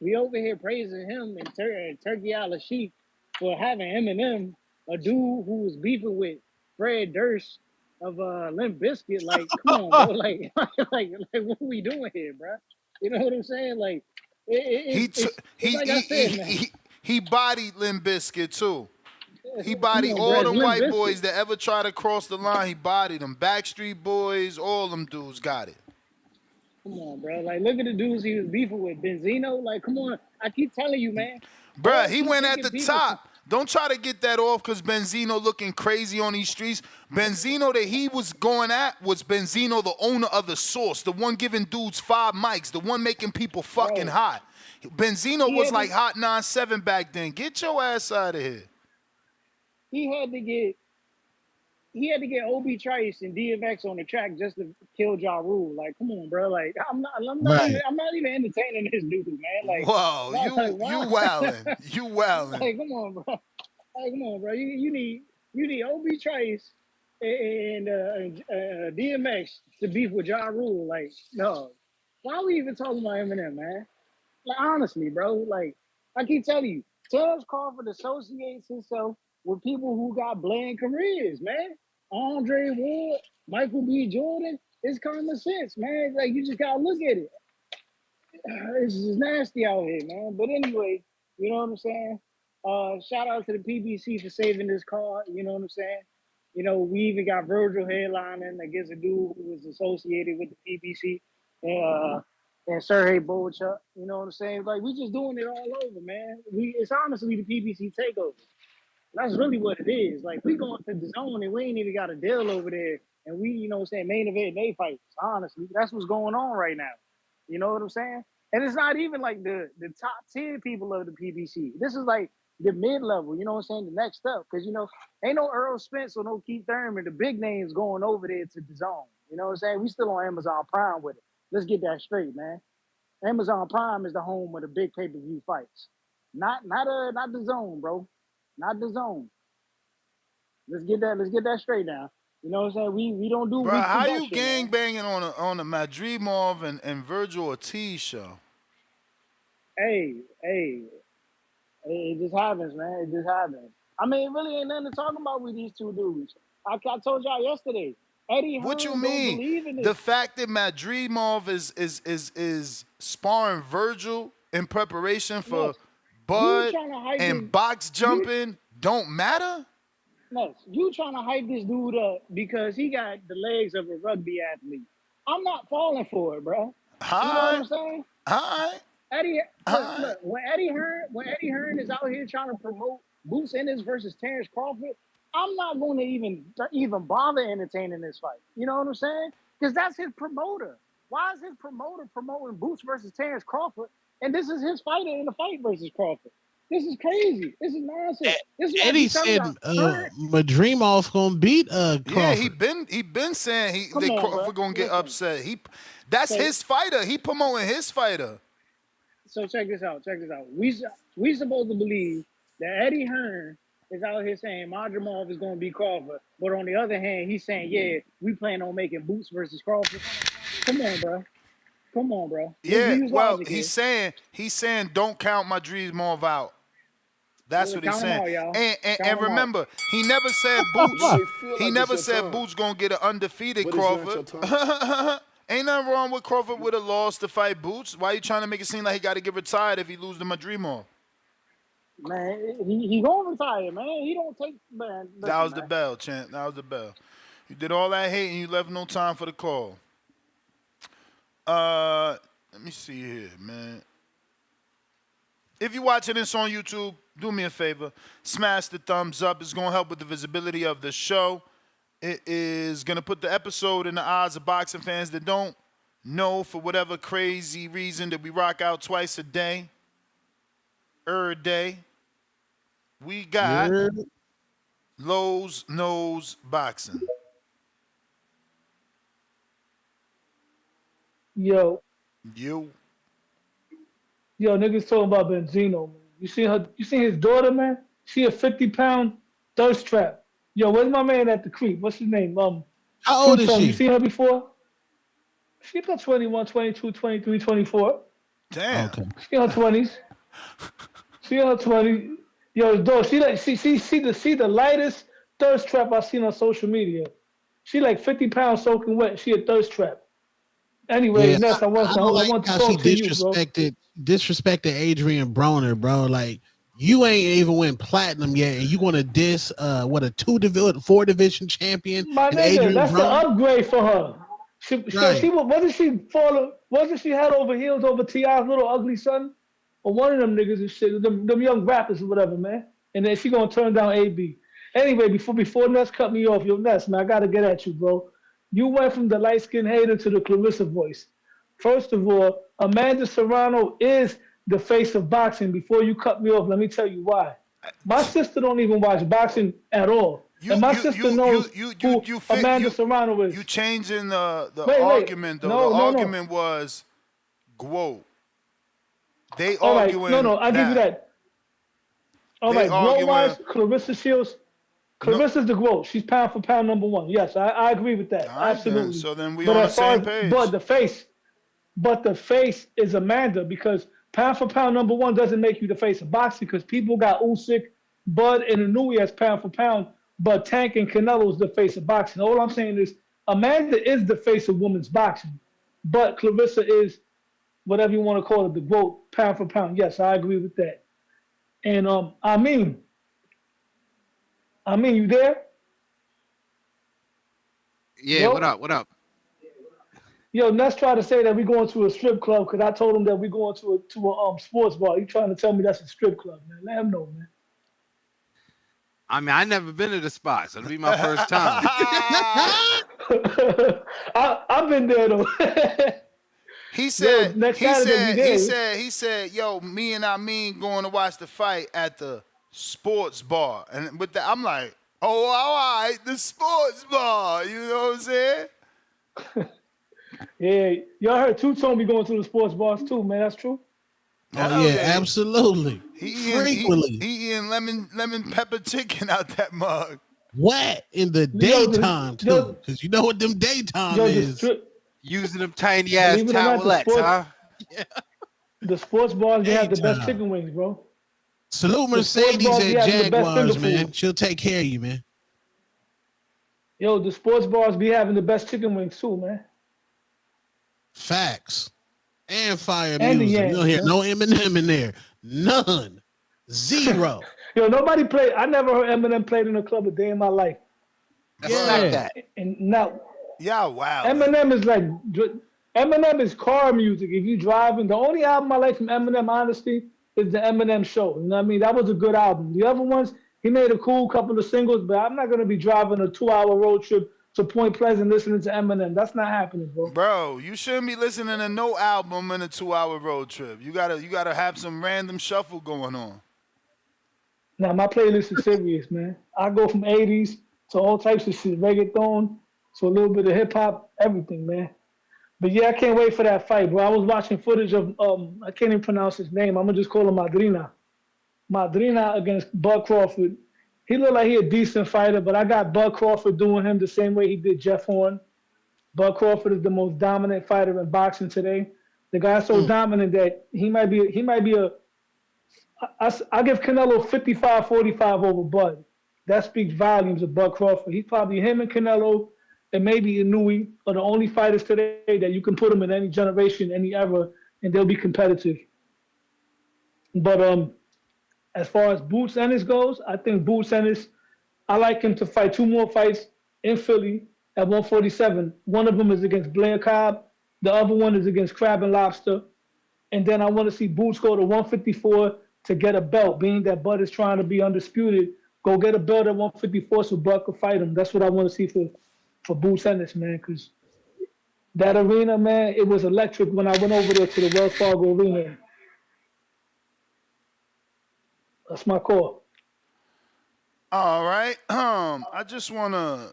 We over here praising him and Turkey Al Sheik for having Eminem, a dude who was beefing with Fred Durst of Limp Bizkit. Like, come on, bro. Like, what are we doing here, bro? You know what I'm saying? Like, He t- it's he like I he he said, man. he bodied Limp Bizkit too. He Come bodied on, bro. all It's them Limp white Bizkit. boys that ever try to cross the line. He bodied them. Backstreet Boys, all them dudes got it. Come on, bro. Like, look at the dudes he was beefing with. Benzino. Like, come on. I keep telling you, man. Bruh, Boys he keep went at picking the people. top. Don't try to get that off because Benzino looking crazy on these streets. Benzino that he was going at was Benzino, the owner of the Source, the one giving dudes 5 mics, the one making people fucking Bro, hot. Benzino he was had like to, Hot 97 back then. Get your ass out of here. he had to get he had to get Obi Trice and DMX on the track just to kill Ja Rule. Like, come on, bro. Like, Right. I'm not even entertaining this dude, man. Like, Whoa, you why? wildin'. You wildin'. Like, come on, bro. Like, come on, bro. You need Obi Trice and DMX to beef with Ja Rule. Like, no. Why are we even talking about Eminem, man? Like, honestly, bro, like, I keep telling you, Terence Crawford associates himself with people who got bland careers, man. Andre Ward, Michael B. Jordan, it's common sense, man. Like, you just gotta look at it. It's just nasty out here, man. But anyway, you know what I'm saying? Shout out to the PBC for saving this card. You know what I'm saying? You know, we even got Virgil headlining against a dude who was associated with the PBC and Sergey Bochuk. You know what I'm saying? Like, we just doing it all over, man. It's honestly the PBC takeover. That's really what it is. Like, we going to the zone and we ain't even got a deal over there. And we, you know what I'm saying, main event they fights. Honestly, that's what's going on right now. You know what I'm saying? And it's not even like the top 10 people of the PBC. This is like the mid level, you know what I'm saying? The next step. Because, you know, ain't no Earl Spence or no Keith Thurman, the big names going over there to the zone. You know what I'm saying? We still on Amazon Prime with it. Let's get that straight, man. Amazon Prime is the home of the big pay-per-view fights. Not the zone, bro. Not the zone. Let's get that straight now. You know what I'm saying? We don't do Bro, weak how you production, gang man. banging on a Madrimov and Virgil Ortiz show? Hey, it just happens, man. It just happens. I mean, it really ain't nothing to talk about with these two dudes. I told y'all yesterday, Eddie What you Hearn don't mean? believe in The this. fact that Madrimov is sparring Virgil in preparation for Nuts. You Bud trying to hype this and box you jumping don't matter? nuts. You trying to hype this dude up because he got the legs of a rugby athlete. I'm not falling for it, bro. You know what Alright, I'm saying? alright, Eddie, alright. look. When Eddie Hearn is out here trying to promote Boots Ennis versus Terrence Crawford, I'm not going to even bother entertaining this fight. You know what I'm saying? Because that's his promoter. Why is his promoter promoting Boots versus Terrence Crawford, and this is his fighter in the fight versus Crawford? This is crazy. This is nonsense. This is why I Eddie keep telling said y'all. Hearn, Madrimov gonna beat Yeah, he Crawford. been saying come that on, bro. Crawford gonna get Listen. upset. That's So his fighter. He promoting his fighter. so check this out. Check this out. We supposed to believe that Eddie Hearn is out here saying Madrimov is going to beat Crawford, but on the other hand, he's saying, yeah, we plan on making Boots versus Crawford. Come on, bro. Come on, bro. Let's Yeah, use well, logic he's here. saying don't count Madrimov out. That's what he's Count them saying. out, y'all. And Count them out. remember, he never said Boots. You may feel He like it's never your said time, Boots gonna get an undefeated but it's not Crawford. your time. Ain't nothing wrong with Crawford with a loss to fight Boots. Why you trying to make it seem like he got to get retired if he lose to Madrimov? Man, he gonna retire, man. He don't take, man. Listen, That was the man. bell, champ. That was the bell. You did all that hate and you left no time for the call. Let me see here, man. If you're watching this on YouTube, do me a favor. Smash the thumbs up. It's going to help with the visibility of the show. It is going to put the episode in the eyes of boxing fans that don't know for whatever crazy reason that we rock out twice a day. Day. We got Lowe's Nose Boxing. Yo, You. Yo, niggas talking about Benzino, man. You seen her? You seen his daughter, man? She a 50-pound thirst trap. Yo, where's my man at the creep? What's his name? How old is Two-Tone. she? You seen her before? She about 21, 22, 23, 24. Damn. Okay. She in her 20s. She in her 20s. Yo, dog, she the lightest thirst trap I've seen on social media. She like 50 pounds soaking wet. She a thirst trap. Anyway, Yeah, Ness, I want don't like to how she talk to you, bro. disrespected Adrian Broner, bro. Like you ain't even went platinum yet, and you want to diss a 4 division champion? My and nigga, Adrian that's the Broner? upgrade for her. Right. Wasn't she head over heels over T.I.'s little ugly son? Or one of them niggas and shit, them young rappers or whatever, man. And then she gonna turn down AB. Anyway, before Ness cut me off, yo, Ness, man, I gotta get at you, bro. You went from the light-skinned hater to the Clarissa voice. First of all, Amanda Serrano is the face of boxing. Before you cut me off, let me tell you why. My sister don't even watch boxing at all. And my sister knows who Amanda Serrano is. You changing the Wait. argument, though. No, the no. argument was, Guo. They All right, arguing no, I'll give you that. All They right, GWOAT-wise, arguing- Clarissa Shields, Clarissa's the GWOAT. She's pound for pound number one. Yes, I agree with that. All right, Absolutely. then. So then we But on the as far same as- page. But the face is Amanda because pound for pound number one doesn't make you the face of boxing because people got Usyk, Bud, and Inouye as pound for pound, but Tank and Canelo is the face of boxing. All I'm saying is Amanda is the face of women's boxing, but Clarissa is whatever you want to call it, the GOAT, pound for pound. Yes, I agree with that. And I mean, you there? Yeah, Yo. what up? Yo, Ness tried to say that we going to a strip club because I told him that we going to a sports bar. He trying to tell me that's a strip club, man. Let him know, man. I mean, I never been to the spot, so it'll be my first time. I've been there though. He said, next Saturday we there. he said, yo, me and Amin going to watch the fight at the sports bar. And with that, I'm like, oh, all right, the sports bar. You know what I'm saying? Yeah, y'all heard Two-Tone be going to the sports bars too, man. That's true. Oh yeah, absolutely. He Frequently. eating lemon pepper chicken out that mug. Wet in the daytime too, because you know what them daytime is. Using them tiny ass Believe it or not, towelettes, huh? The sports bars, they have the best chicken wings, bro. Salute The sports Mercedes bars, they at have the best Jaguars, finger man. food. She'll take care of you, man. Yo, the sports bars be having the best chicken wings too, man. Facts. And fire And the music. Yanks, You don't hear man. no Eminem in there. None. Zero. Yo, nobody played. I never heard Eminem played in a club a day in my life. Yeah. And now, yeah, wow. Eminem is like Eminem is car music. If you driving, the only album I like from Eminem, honestly, is the Eminem Show. You know what I mean? That was a good album. The other ones, he made a cool couple of singles, but I'm not gonna be driving a 2-hour road trip to Point Pleasant listening to Eminem. That's not happening, bro. Bro, you shouldn't be listening to no album in a 2-hour road trip. You gotta have some random shuffle going on. Now my playlist is serious, man. I go from 80s to all types of shit, reggaeton, to a little bit of hip hop, everything, man. But yeah, I can't wait for that fight, bro. I was watching footage of I can't even pronounce his name. I'm gonna just call him Madrina against Bud Crawford. He looked like he a decent fighter, but I got Bud Crawford doing him the same way he did Jeff Horn. Bud Crawford is the most dominant fighter in boxing today. The guy's so dominant that he might be a. I give Canelo 55-45 over Bud. That speaks volumes of Bud Crawford. He's probably him and Canelo and maybe Inouye are the only fighters today that you can put them in any generation, any era, and they'll be competitive. But as far as Boots Ennis goes, I think Boots Ennis, I like him to fight 2 more fights in Philly at 147. One of them is against Blair Cobb. The other one is against Crab and Lobster. And then I want to see Boots go to 154 to get a belt, being that Bud is trying to be undisputed. Go get a belt at 154 so Bud can fight him. That's what I want to see for Boots Ennis, man, because that arena, man, it was electric when I went over there to the Wells Fargo Arena. That's my call. All right. I just want to.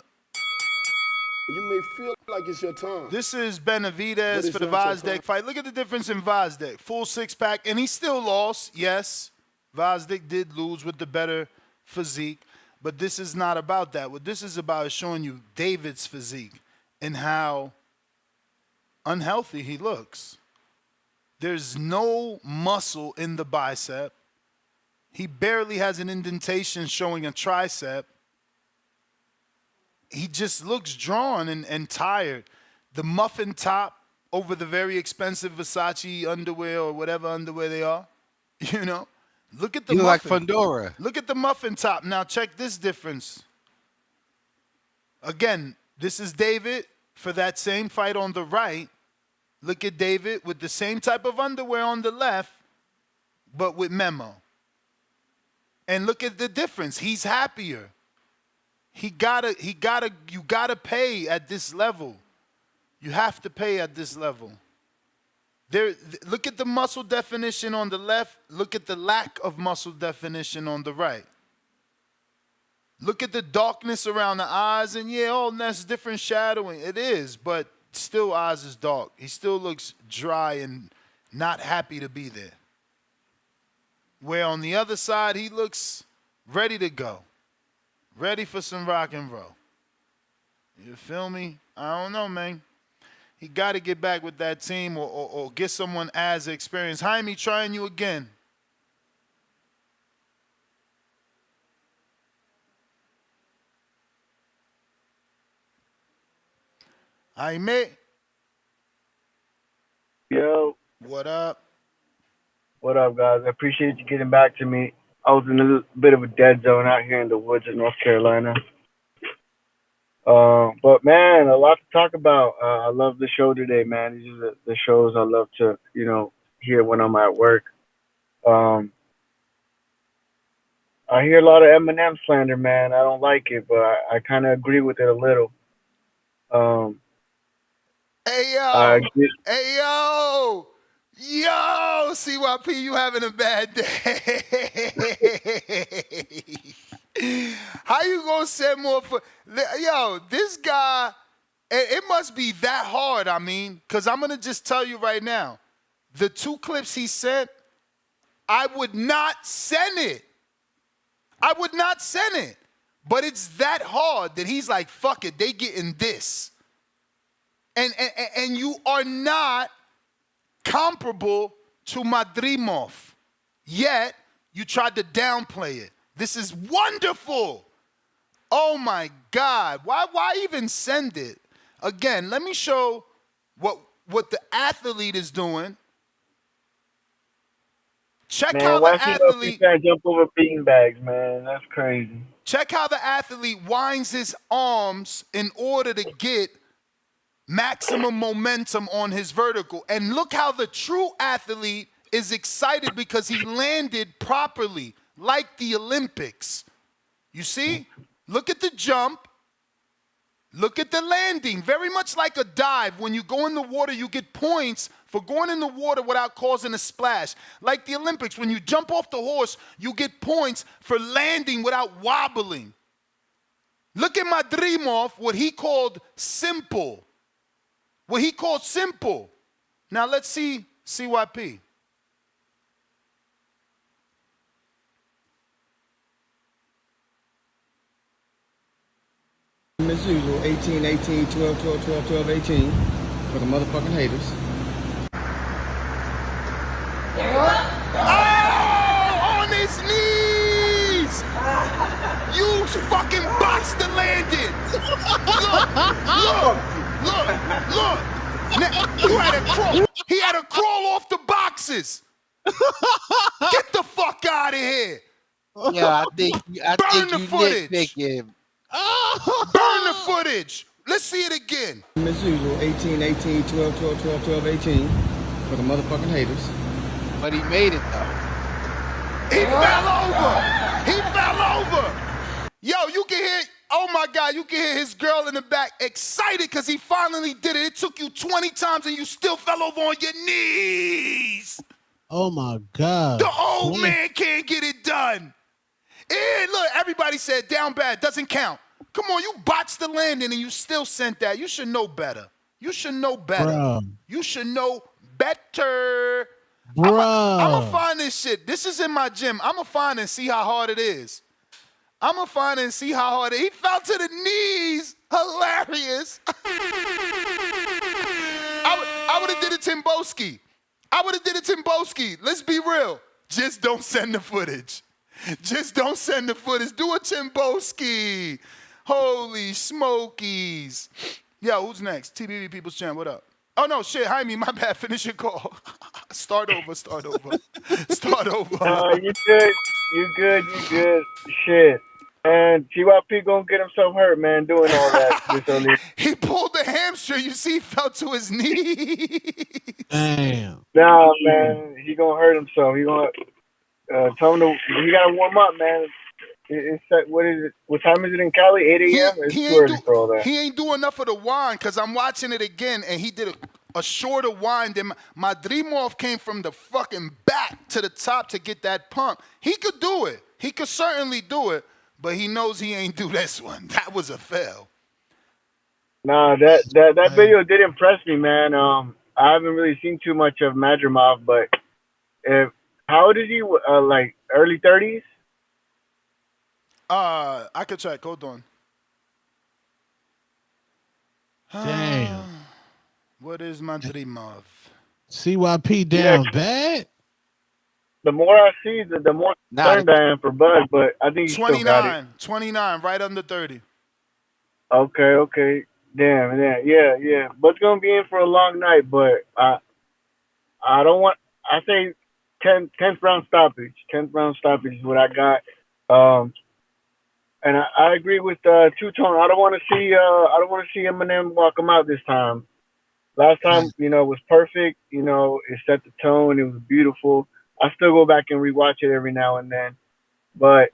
You may feel like it's your time. This is Benavidez for the not your Vazdeck fight. Look at the difference in Vazdeck. Full 6-pack, and he still lost, yes. Vazdeck did lose with the better physique, but this is not about that. What this is about is showing you David's physique and how unhealthy he looks. There's no muscle in the bicep. He barely has an indentation showing a tricep. He just looks drawn and tired. The muffin top over the very expensive Versace underwear or whatever underwear they are, you know? Look at the You like muffin. Fedora. Look at the muffin top. Now check this difference. Again, this is David for that same fight on the right. Look at David with the same type of underwear on the left, but with Memo. And look at the difference. He's happier. You gotta pay at this level. You have to pay at this level. Look at the muscle definition on the left. Look at the lack of muscle definition on the right. Look at the darkness around the eyes, and yeah, that's different shadowing. It is, but still eyes is dark. He still looks dry and not happy to be there. Where on the other side, he looks ready to go. Ready for some rock and roll. You feel me? I don't know, man. He got to get back with that team or get someone as experienced. Jaime, trying you again. Jaime. Yo. What up? What up, guys? I appreciate you getting back to me. I was in a bit of a dead zone out here in the woods of North Carolina. But man, a lot to talk about. I love the show today, man. These are the shows I love to, hear when I'm at work. I hear a lot of Eminem slander, man. I don't like it, but I kind of agree with it a little. Hey, yo. Hey, yo. Yo, CYP, you having a bad day. How you gonna send more for? Yo, this guy, it must be that hard, because I'm gonna just tell you right now, the 2 clips he sent, I would not send it. I would not send it. But it's that hard that he's like, fuck it, they getting this. And you are not comparable to Madrimov. Yet, you tried to downplay it. This is wonderful. Oh, my God. Why even send it? Again, let me show what the athlete is doing. Check how the athlete... Man, jump over beanbags, man. That's crazy. Check how the athlete winds his arms in order to get maximum momentum on his vertical. And look how the true athlete is excited because he landed properly, like the Olympics. You see? Look at the jump. Look at the landing. Very much like a dive. When you go in the water, you get points for going in the water without causing a splash. Like the Olympics, when you jump off the horse, you get points for landing without wobbling. Look at Madrimov, what he called simple. What he called simple. Now let's see CYP. as usual, 18, 18, 12, 12, 12, 12, 18 for the motherfucking haters. Oh, on his knees! You fucking boxed the landing! Look! You had to crawl. He had to crawl off the boxes. Get the fuck out of here! Yeah, I think Burn the you footage. nitpicking. Burn the footage. Let's see it again. As usual, 18, 18, 12, 12, 12, 12, 18 for the motherfucking haters. But he made it though. He fell over. He fell over. Yo, you can hear, oh my God, you can hear his girl in the back excited because he finally did it. It took you 20 times and you still fell over on your knees. Oh my God. The old man can't get it done. And look, everybody said down bad, doesn't count. Come on, you botched the landing and you still sent that. You should know better. You should know better. Bruh. You should know better. Bruh. I'm going to find this shit. This is in my gym. I'm going to find and see how hard it is. I'm going to find and see how hard it is. He fell to the knees. Hilarious. I would have did a Timboski. Let's be real. Just don't send the footage. Just don't send the footage. Do a Timboski. Holy smokies. Yo, who's next? TBV People's Champ, what up? Oh, no, shit, Jaime, my bad. Finish your call. Start over. You good. Shit. And GYP gonna get himself hurt, man, doing all that. He pulled the hamstring. You see, he fell to his knees. Damn. Nah, man, he gonna hurt himself. He gonna tell him he gotta warm up, man. It's what is it? What time is it in Cali? 8 a.m. It's too early for all that. He ain't doing enough of the wind because I'm watching it again, and he did a shorter wind than Madrimov came from the fucking back to the top to get that pump. He could do it. He could certainly do it, but he knows he ain't do this one. That was a fail. Nah, that video did impress me, man. I haven't really seen too much of Madrimov, but how old is he? Like early 30s? I could check. Hold on. Damn. What is Madrimov? CYP down bad? The more I see, the more concerned I am for Bud, but I think he's 29, still got it. 29, right under 30. Okay. Damn, yeah. Bud's gonna be in for a long night, but I don't want. I say 10th round stoppage. 10th round stoppage is what I got. And I agree with Two-Tone. I don't want to see Eminem walk him out this time. Last time, was perfect. It set the tone. It was beautiful. I still go back and rewatch it every now and then, but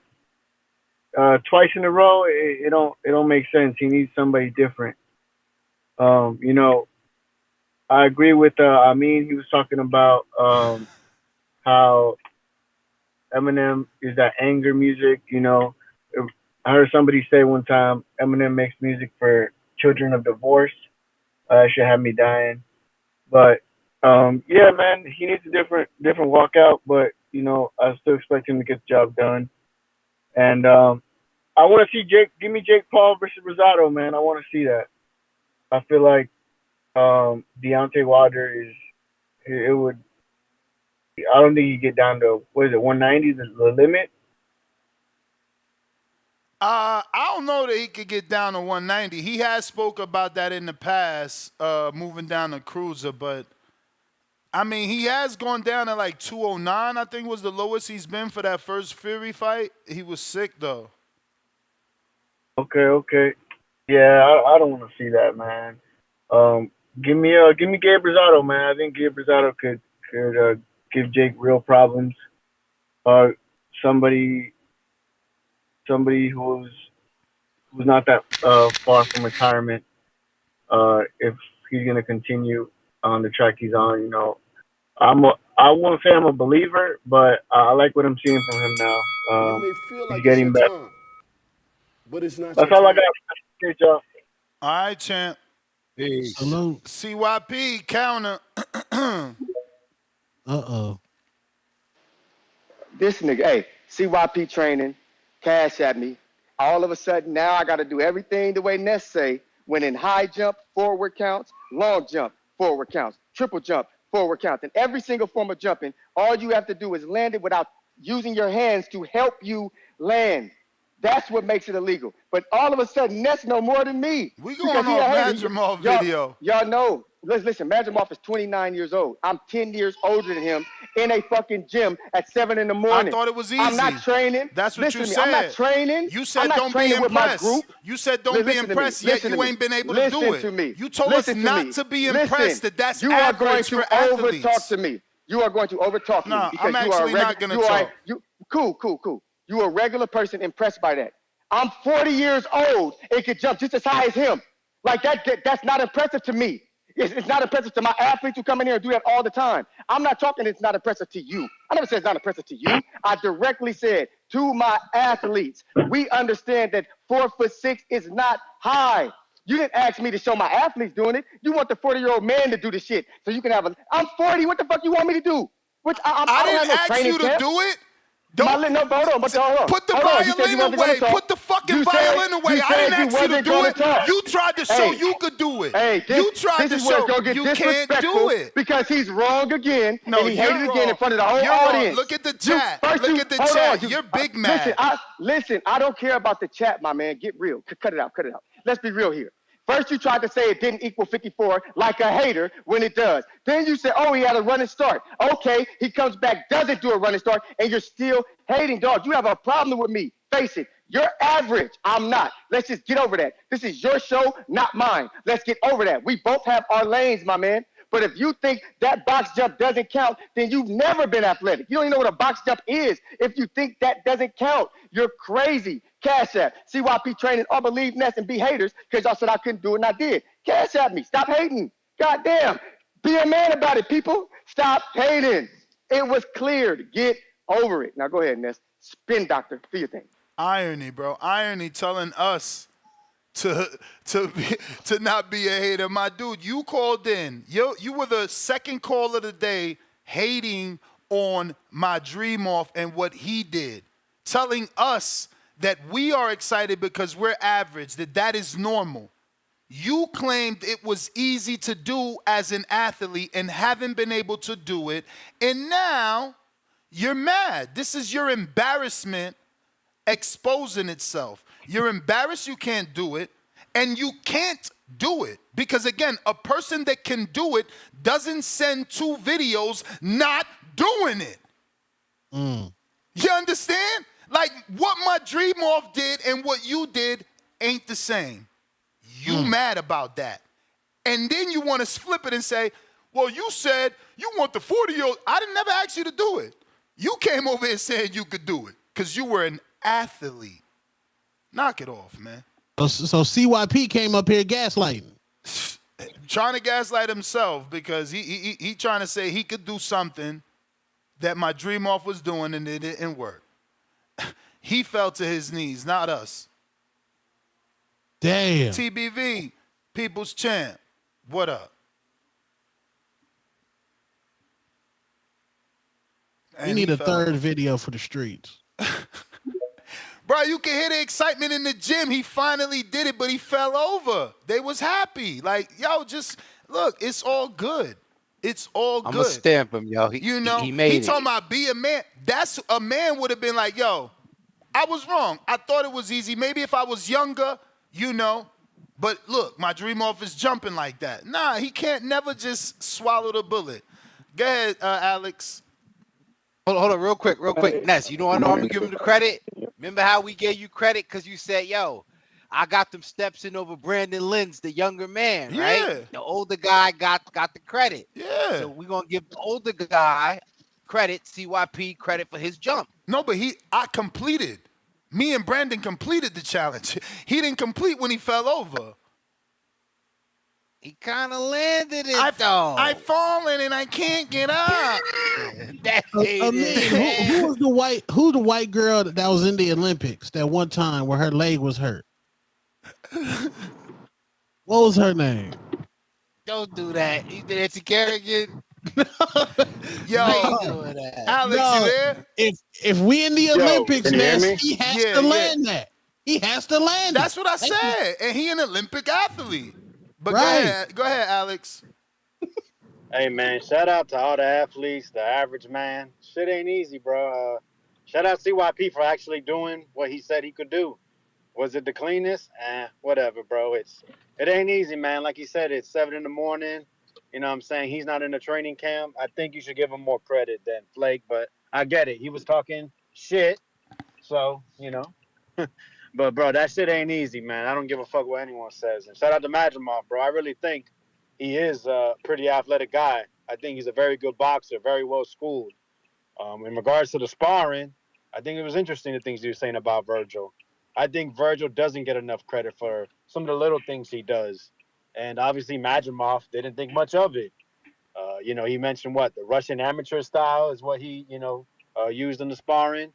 twice in a row, it don't make sense. He needs somebody different. I agree with Amin. He was talking about how Eminem is that anger music. I heard somebody say one time Eminem makes music for children of divorce. Should have me dying. But yeah, man, he needs a different walkout. But I still expect him to get the job done. And I want to see Jake. Give me Jake Paul versus Rosado, man. I want to see that. I feel like Deontay Wilder it would. I don't think he get down to 190 the limit. I don't know that he could get down to 190. He has spoke about that in the past, moving down to cruiser, but I mean, he has gone down to like 209, I think was the lowest he's been for that first Fury fight. He was sick though. Okay. Yeah, I don't want to see that, man. Give me Gabe Rosado, man. I think Gabe Rosado could give Jake real problems. Somebody who's not that far from retirement. If he's gonna continue on the track he's on, I won't say I'm a believer, but I like what I'm seeing from him now. You may feel like he's getting it's better. your time, but it's not. That's your all I time. got. Appreciate y'all. All right, champ. Salute. CYP counter. This nigga, hey, CYP training, cash at me. All of a sudden, now I got to do everything the way Ness say. When in high jump, forward counts, long jump, forward counts, triple jump, forward counts. And every single form of jumping, all you have to do is land it without using your hands to help you land. That's what makes it illegal. But all of a sudden, Ness know more than me. We going off Madrimov video. Y'all know. Listen, Madrimov is 29 years old. I'm 10 years older than him in a fucking gym at 7 in the morning. I thought it was easy. I'm not training. That's what Listen you to me, said. I'm not training. You said I'm not don't be training with my impressed. group. You said don't be impressed, yet you ain't been able to do it. Listen to me. You told us not to be impressed, that's you are going average to for athletes. overtalk to me. You are going to overtalk me. No, Because I'm actually not going to talk. Cool. You a regular person impressed by that. I'm 40 years old and can jump just as high as him. Like that's not impressive to me. It's not impressive to my athletes who come in here and do that all the time. I'm not talking it's not impressive to you. I never said it's not impressive to you. I directly said to my athletes, we understand that 4'6" is not high. You didn't ask me to show my athletes doing it. You want the 40-year-old man to do the shit. So you can have I'm 40. What the fuck you want me to do? I didn't ask you to do it. Hold on. Put the violin away. Put the fucking violin away. I didn't ask you to do it. You tried to show you could do it. You tried to show you can't do it. Because he's wrong again. No, and he hated you're again wrong. in front of the whole You're audience. wrong. Look at the chat. Look at the chat. You're big mad. Listen, I don't care about the chat, my man. Get real. Cut it out. Let's be real here. First, you tried to say it didn't equal 54 like a hater when it does. Then you said, oh, he had a running start. Okay, he comes back, doesn't do a running start, and you're still hating. Dog, you have a problem with me. Face it. You're average. I'm not. Let's just get over that. This is your show, not mine. Let's get over that. We both have our lanes, my man. But if you think that box jump doesn't count, then you've never been athletic. You don't even know what a box jump is. If you think that doesn't count, you're crazy. Cash App, CYP training, or believe Ness and be haters because y'all said I couldn't do it and I did. Cash App me. Stop hating. Goddamn. Be a man about it, people. Stop hating. It was cleared. Get over it. Now go ahead, Ness. Spin doctor. Do your thing. Irony, bro. Irony telling us to not be a hater. My dude, you called in. You were the second call of the day hating on Madrimov and what he did. Telling us that we are excited because we're average, that is normal. You claimed it was easy to do as an athlete and haven't been able to do it, and now you're mad. This is your embarrassment exposing itself. You're embarrassed you can't do it, and you can't do it because, again, a person that can do it doesn't send 2 videos not doing it. You understand? Like, what Madrimov did and what you did ain't the same. You mad about that. And then you want to flip it and say, well, you said you want the 40-year-old. I didn't never ask you to do it. You came over here saying you could do it because you were an athlete. Knock it off, man. So CYP came up here gaslighting. Trying to gaslight himself because he trying to say he could do something that Madrimov was doing and it didn't work. He fell to his knees, not us. Damn. TBV, People's Champ, what up? We need a third video for the streets. Bro, you can hear the excitement in the gym. He finally did it, but he fell over. They was happy. Like, yo, just look, it's all good. It's all good. I'm gonna stamp him, yo. He made it. He talking about be a man. That's a man would have been like, yo, I was wrong. I thought it was easy. Maybe if I was younger, But look, Madrimov is jumping like that. Nah, he can't never just swallow the bullet. Go ahead, Alex. Hold on, real quick. Ness, you know I know I'm gonna give him the credit. Remember how we gave you credit because you said, yo, I got them steps in over Brandon Lynn's, the younger man, right? Yeah. The older guy got the credit. Yeah. So we're gonna give the older guy credit, CYP credit for his jump. No, but I completed. Me and Brandon completed the challenge. He didn't complete when he fell over. He kind of landed it, though. I've fallen and I can't get up. Who's the white girl that was in the Olympics that one time where her leg was hurt? What was her name? Don't do that. You did it to Kerrigan. Yo, Alex, you there? If we in the Olympics, man, he has to land that. He has to land That's it. what I said. And he an Olympic athlete. But Right. go ahead, Alex. Hey man, shout out to all the athletes, the average man. Shit ain't easy, bro. Shout out CYP for actually doing what he said he could do. Was it the cleanest? Whatever, bro. It ain't easy, man. Like he said, it's 7 in the morning. You know what I'm saying? He's not in a training camp. I think you should give him more credit than Flake, but I get it. He was talking shit. So, But bro, that shit ain't easy, man. I don't give a fuck what anyone says. And shout out to Madrimov, bro. I really think he is a pretty athletic guy. I think he's a very good boxer, very well schooled. In regards to the sparring, I think it was interesting the things you were saying about Virgil. I think Virgil doesn't get enough credit for some of the little things he does. And obviously Madrimov didn't think much of it. He mentioned the Russian amateur style is what he, used in the sparring.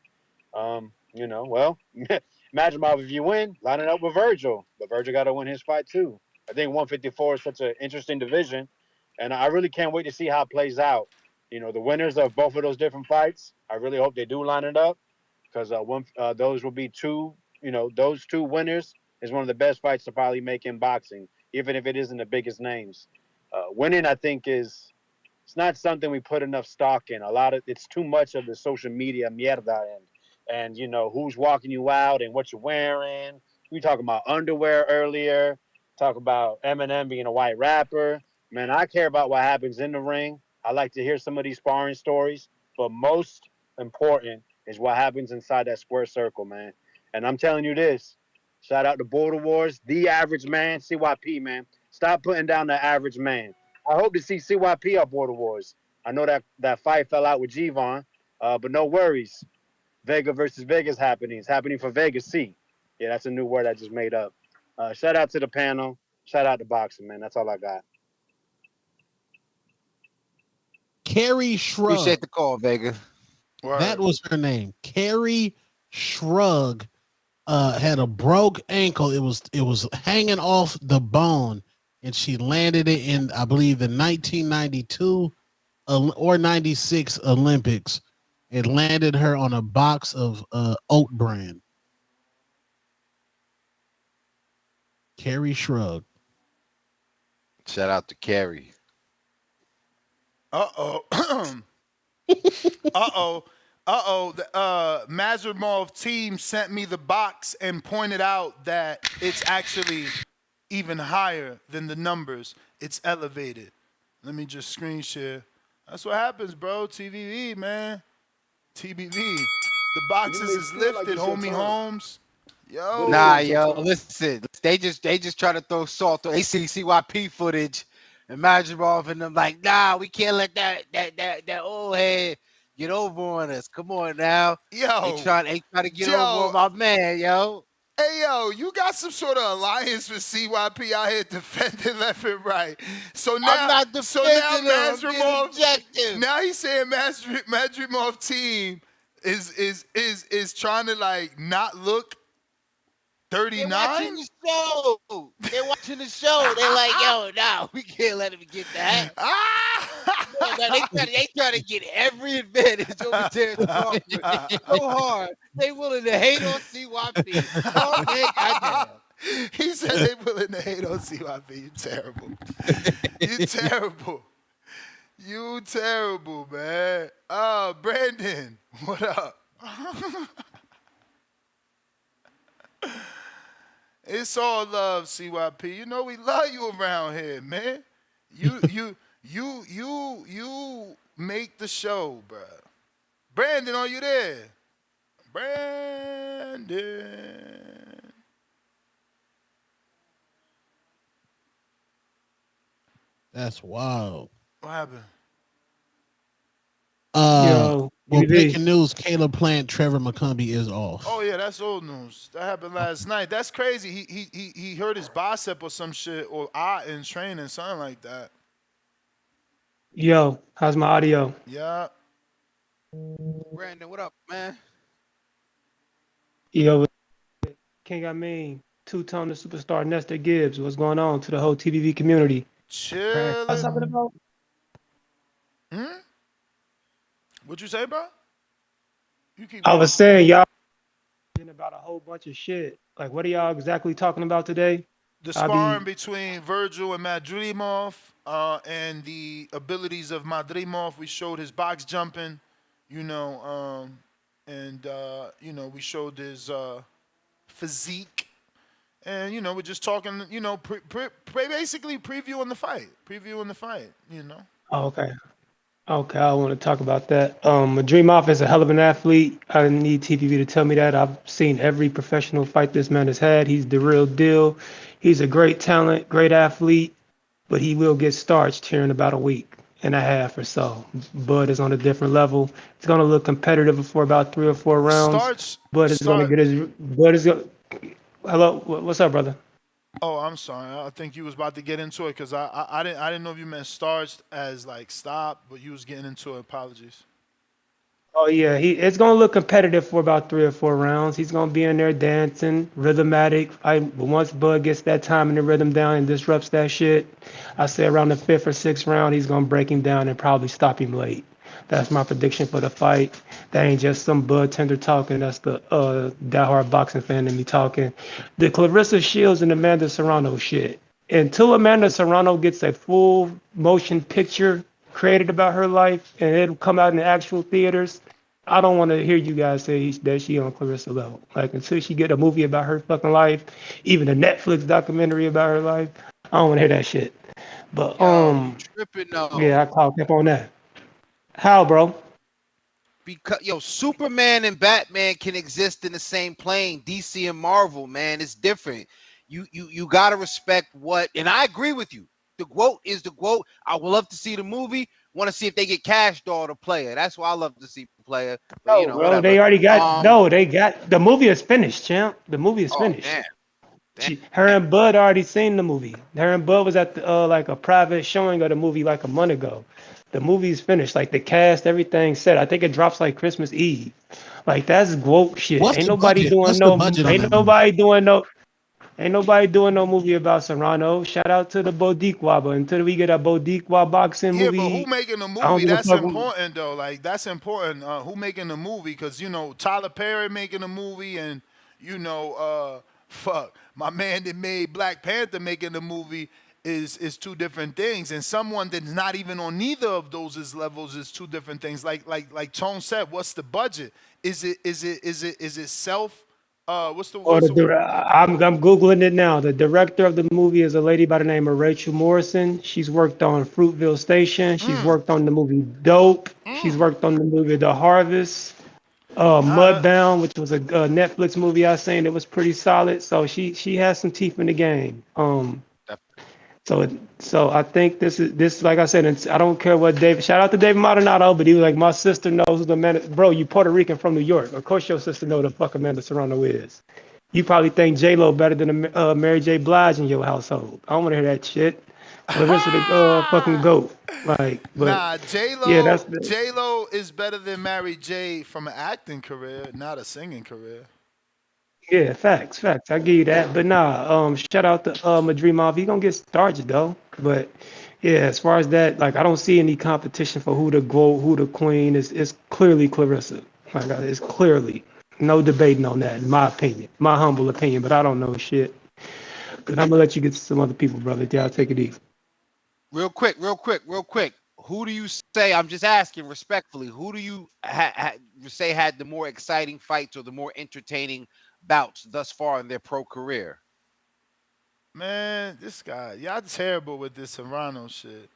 Madrimov, if you win, line it up with Virgil. But Virgil got to win his fight too. I think 154 is such an interesting division, and I really can't wait to see how it plays out. The winners of both of those different fights, I really hope they do line it up because those will be two. Those two winners is one of the best fights to probably make in boxing, even if it isn't the biggest names. Winning, I think, it's not something we put enough stock in. It's too much of the social media mierda and who's walking you out and what you're wearing. We talking about underwear earlier. Talk about Eminem being a white rapper. Man, I care about what happens in the ring. I like to hear some of these sparring stories, but most important is what happens inside that square circle, man. And I'm telling you this. Shout out to Border Wars, the average man, CYP, man. Stop putting down the average man. I hope to see CYP at Border Wars. I know that fight fell out with G-Von, but no worries. Vega versus Vegas happening. It's happening for Vegas C. Yeah, that's a new word I just made up. Shout out to the panel. Shout out to boxing, man. That's all I got. Carrie Shrug. Appreciate the call, Vega. That was her name. Carrie Shrug had a broke ankle. It was hanging off the bone, and she landed it in, I believe, the 1992 or 96 Olympics. It landed her on a box of oat bran. Carrie Shrug. Shout out to Carrie. Uh-oh. The Madrimov team sent me the box and pointed out that it's actually even higher than the numbers. It's elevated. Let me just screen share. That's what happens, bro. TVV, man. TBV. The boxes is lifted, homie Holmes. Yo. Nah, listen. They just try to throw salt on. They see CYP footage and Madrimov and them like, nah, we can't let that old head get over on us. Come on now. Yo. They try to get over on my man, yo. Hey, yo, you got some sort of alliance with CYP out here defending left and right. So now, I'm not defending Madrimov, now he's saying Madrimov team is trying to like not look 39. They're watching the show. They're like, yo, nah, we can't let him get that. They try to get every advantage over Terence Crawford so hard. They willing to hate on CYP. Oh, man, goddamn. He said they willing to hate on CYP. You terrible. You terrible. You terrible, man. Brandon, what up? It's all love, CYP. You know we love you around here, man. You make the show, bro. Brandon, are you there? Brandon. That's wild. What happened? Well, breaking news: Caleb Plant, Trevor McCumbee is off. Oh yeah, that's old news. That happened last night. That's crazy. He hurt his bicep or some shit or eye in training, something like that. Yo, how's my audio? Yeah. Brandon, what up, man? Yo, King, I mean, two-tone the superstar Nestor Gibbs. What's going on to the whole TVV community? Chill. What's talking about? What'd you say, bro? You keep I was saying, y'all about a whole bunch of shit. Like, what are y'all exactly talking about today? The I'll sparring be. between Virgil and Madrimov, and the abilities of Madrimov. We showed his box jumping, you know, and we showed his physique, and we're just talking, basically previewing the fight, Oh, okay. Okay, I want to talk about that. Madrimov is a hell of an athlete. I didn't need TPV to tell me that. I've seen every professional fight this man has had. He's the real deal. He's a great talent, great athlete, but he will get starched here in about a week and a half or so. Bud is on a different level. It's going to look competitive for about 3 or 4 rounds. Starts Bud is going to start. get his. Bud is. Hello, what's up, brother? Oh, I'm sorry. I think you was about to get into it because I didn't know if you meant starts as like stop, but you was getting into it. Apologies. Oh yeah, it's gonna look competitive for about 3 or 4 rounds. He's gonna be in there dancing, rhythmatic. But once Bud gets that time and the rhythm down and disrupts that shit, I say around the 5th or 6th round, he's gonna break him down and probably stop him late. That's my prediction for the fight. That ain't just some Bud Tender talking. That's the diehard boxing fan in me talking. The Clarissa Shields and Amanda Serrano shit. Until Amanda Serrano gets a full motion picture created about her life and it'll come out in the actual theaters, I don't want to hear you guys say that she on Clarissa level. Like until she get a movie about her fucking life, even a Netflix documentary about her life, I don't want to hear that shit. But Yo, you tripping yeah, I though. caught up on that. How, bro? Because Superman and Batman can exist in the same plane. DC and Marvel, man, it's different. You gotta respect what, and I agree with you. The quote is the quote. I would love to see the movie. Want to see if they get Cash Doll to play it. That's why I love to see play it. But No, bro, whatever. they already got no. They got the movie is finished, champ. The movie is Oh finished. damn. Her and Bud already seen the movie. Her and Bud was at the, like a private showing of the movie like a month ago. The movie's finished. Like the cast, everything's set. I think it drops like Christmas Eve. Like that's woke shit. What's Ain't the nobody budget? doing What's the no. budget on Ain't that movie? nobody doing no. Ain't nobody doing no movie about Serrano. Shout out to the Bodiqua, but until we get a Bodiqua boxing Yeah, but who movie, making the I don't movie? give a That's fuck. important though. Like that's important. Who making the movie? Because Tyler Perry making the movie, and fuck, my man that made Black Panther making the movie is two different things. And someone that's not even on neither of those levels is two different things. Like Tone said, what's the budget? Is it self? What's the Or what's the I'm googling it now. The director of the movie is a lady by the name of Rachel Morrison. She's worked on Fruitville Station. She's worked on the movie Dope. She's worked on the movie The Harvest. Mudbound, which was a Netflix movie I seen. It was pretty solid. So she has some teeth in the game. So I think this like I said. I don't care what David. Shout out to David Maldonado, but he was like, my sister knows who the man. Bro, you Puerto Rican from New York. Of course your sister know who the fuck Amanda Serrano is. You probably think J Lo better than Mary J. Blige in your household. I don't want to hear that shit. Clarissa the fucking goat. Like, but Nah, J yeah, Lo that's the. J Lo is better than Mary J from an acting career, not a singing career. Yeah, facts. I give you that. But nah, shout out to Madrimov. He gonna get started though. But yeah, as far as that, like I don't see any competition for who the goat, who the queen is. It's clearly Clarissa. Like it's clearly no debating on that, in my opinion, my humble opinion. But I don't know shit. But I'm gonna let you get to some other people, brother. Y'all take it easy. Real quick. Who do you say? I'm just asking respectfully. Who do you say had the more exciting fights or the more entertaining bouts thus far in their pro career? Man, this guy, y'all terrible with this Serrano shit.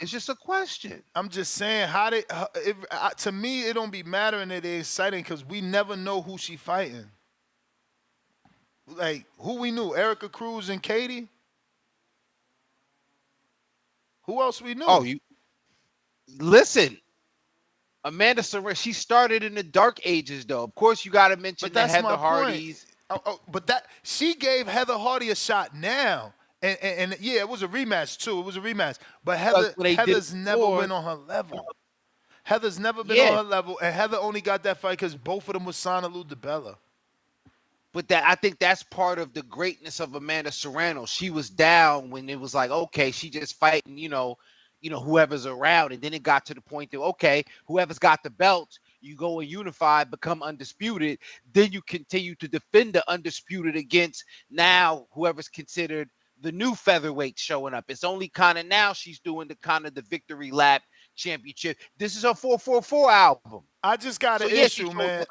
It's just a question. I'm just saying, to me, it don't be mattering that they're exciting because we never know who she fighting. Like, who we knew? Erica Cruz and Katie? Who else we knew? Oh, you listen. Amanda Serrano, she started in the dark ages, though. Of course, you got to mention But the that's Heather my point. Hardys. But she gave Heather Hardy a shot now. And yeah, it was a rematch too. It was a rematch. But Heather's never been on her level. Heather's never been on her level, and Heather only got that fight because both of them was signed to Lou DiBella. But I think that's part of the greatness of Amanda Serrano. She was down when it was like, okay, she just fighting, whoever's around, and then it got to the point that okay, whoever's got the belt, you go and unify, become undisputed, then you continue to defend the undisputed against now whoever's considered the new featherweight showing up. It's only kind of now she's doing the victory lap championship. This is her 444 album. I just got an issue, man.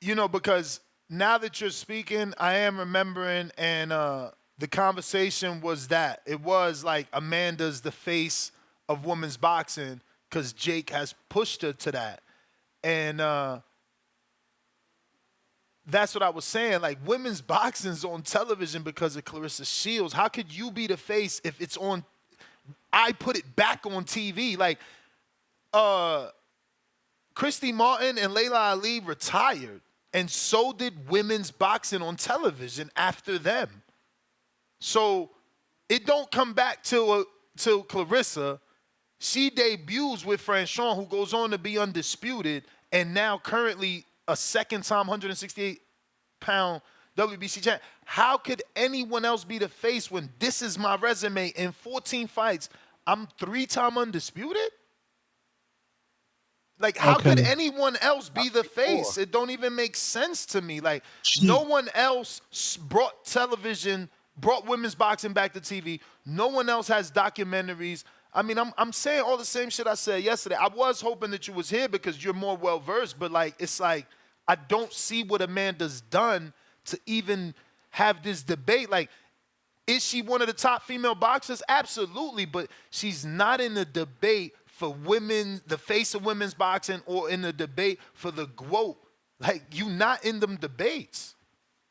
You know, because now that you're speaking, I am remembering, and the conversation was that it was like Amanda's the face of women's boxing because Jake has pushed her to that. And that's what I was saying. Like, women's boxing's on television because of Clarissa Shields. How could you be the face if it's on? I put it back on TV. Like, Christy Martin and Layla Ali retired, and so did women's boxing on television after them. So it don't come back till Clarissa. She debuts with Franchon, who goes on to be undisputed, and now currently a second-time 168-pound WBC champ. How could anyone else be the face when this is my resume? In 14 fights, I'm 3-time undisputed? Like, how could anyone else be the face? It don't even make sense to me. Like, no one else brought women's boxing back to TV. No one else has documentaries. I mean, I'm saying all the same shit I said yesterday. I was hoping that you was here because you're more well-versed, but, like, it's like I don't see what Amanda's done to even have this debate. Like, is she one of the top female boxers? Absolutely, but she's not in the debate for women, the face of women's boxing, or in the debate for the GOAT. Like, you not in them debates.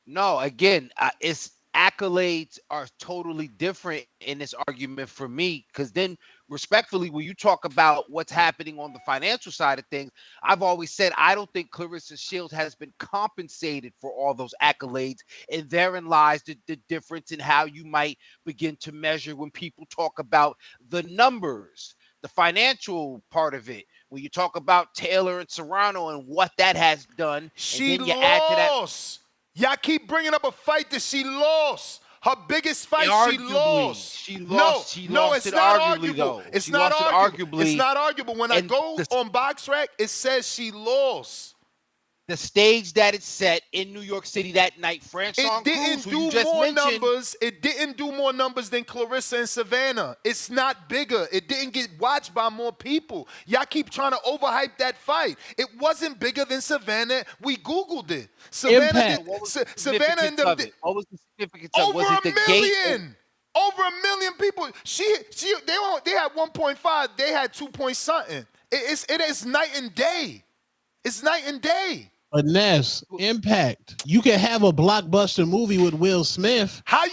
No, again, it's accolades are totally different in this argument for me, because then respectfully, when you talk about what's happening on the financial side of things, I've always said I don't think Clarissa Shields has been compensated for all those accolades, and therein lies the difference in how you might begin to measure when people talk about the numbers, the financial part of it. When you talk about Taylor and Serrano and what that has done, she and then you lost. add to that. Y'all keep bringing up a fight that she lost. Her biggest fight, she lost. No, it's not arguable. It's not arguable. It's not arguable. When I go on BoxRec, it says she lost. The stage that it set in New York City that night, Franchon Cruz, who you just mentioned. It didn't do more numbers than Clarissa and Savannah. It's not bigger. It didn't get watched by more people. Y'all keep trying to overhype that fight. It wasn't bigger than Savannah. We Googled it. Savannah did. Savannah ended up. What was the significance of? Was it the million? Over 1 million people. They had 1.5. They had 2 point something. It is night and day. It's night and day. But Ness, Impact. You can have a blockbuster movie with Will Smith. How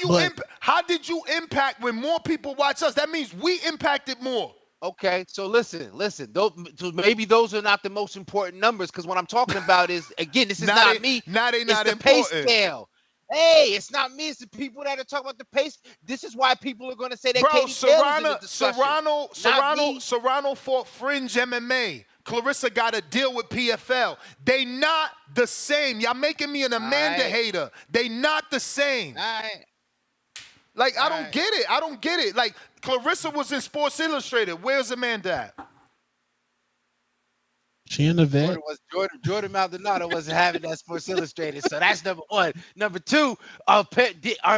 did you impact when more people watch us? That means we impacted more. Okay, so listen. So maybe those are not the most important numbers, because what I'm talking about is, again, this is not me. Now they not the important. Pay scale. Hey, it's not me. It's the people that are talking about the pace. This is why people are going to say that Katie Taylor's in the discussion. Serrano fought Fringe MMA. Clarissa got a deal with PFL. They not the same. Y'all making me an Amanda hater. They not the same. Like, I don't get it. I don't get it. Like, Clarissa was in Sports Illustrated. Where's Amanda at? She in the vet. Jordan Maldonado wasn't having that Sports Illustrated, so that's number one. Number two, am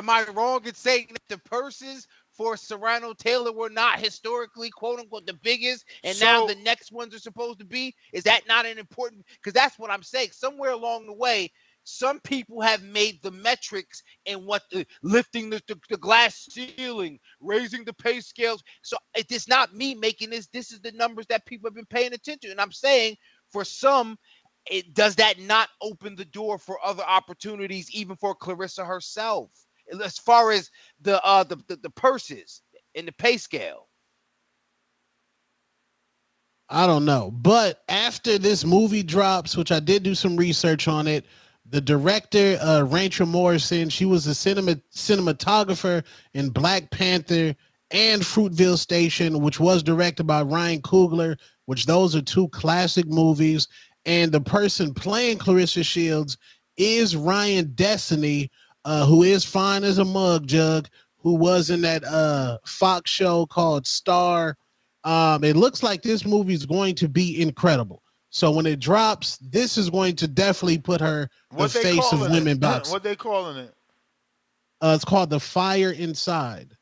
I wrong in saying that the purses for Serrano Taylor were not historically, quote unquote, the biggest, and now the next ones are supposed to be? Is that not an important? Because that's what I'm saying. Somewhere along the way, some people have made the metrics and what lifting the glass ceiling, raising the pay scales. So it's not me making this. This is the numbers that people have been paying attention to. And I'm saying for some, does that not open the door for other opportunities, even for Clarissa herself, as far as the purses and the pay scale? I don't know. But after this movie drops, which I did do some research on it, the director, Rachel Morrison, she was a cinematographer in Black Panther and Fruitville Station, which was directed by Ryan Coogler, which those are two classic movies. And the person playing Clarissa Shields is Ryan Destiny, who is fine as a mug jug, who was in that Fox show called Star It looks like this movie is going to be incredible. So when it drops, this is going to definitely put her the What they face of calling women it? boxing. What they calling it? It's called The Fire Inside.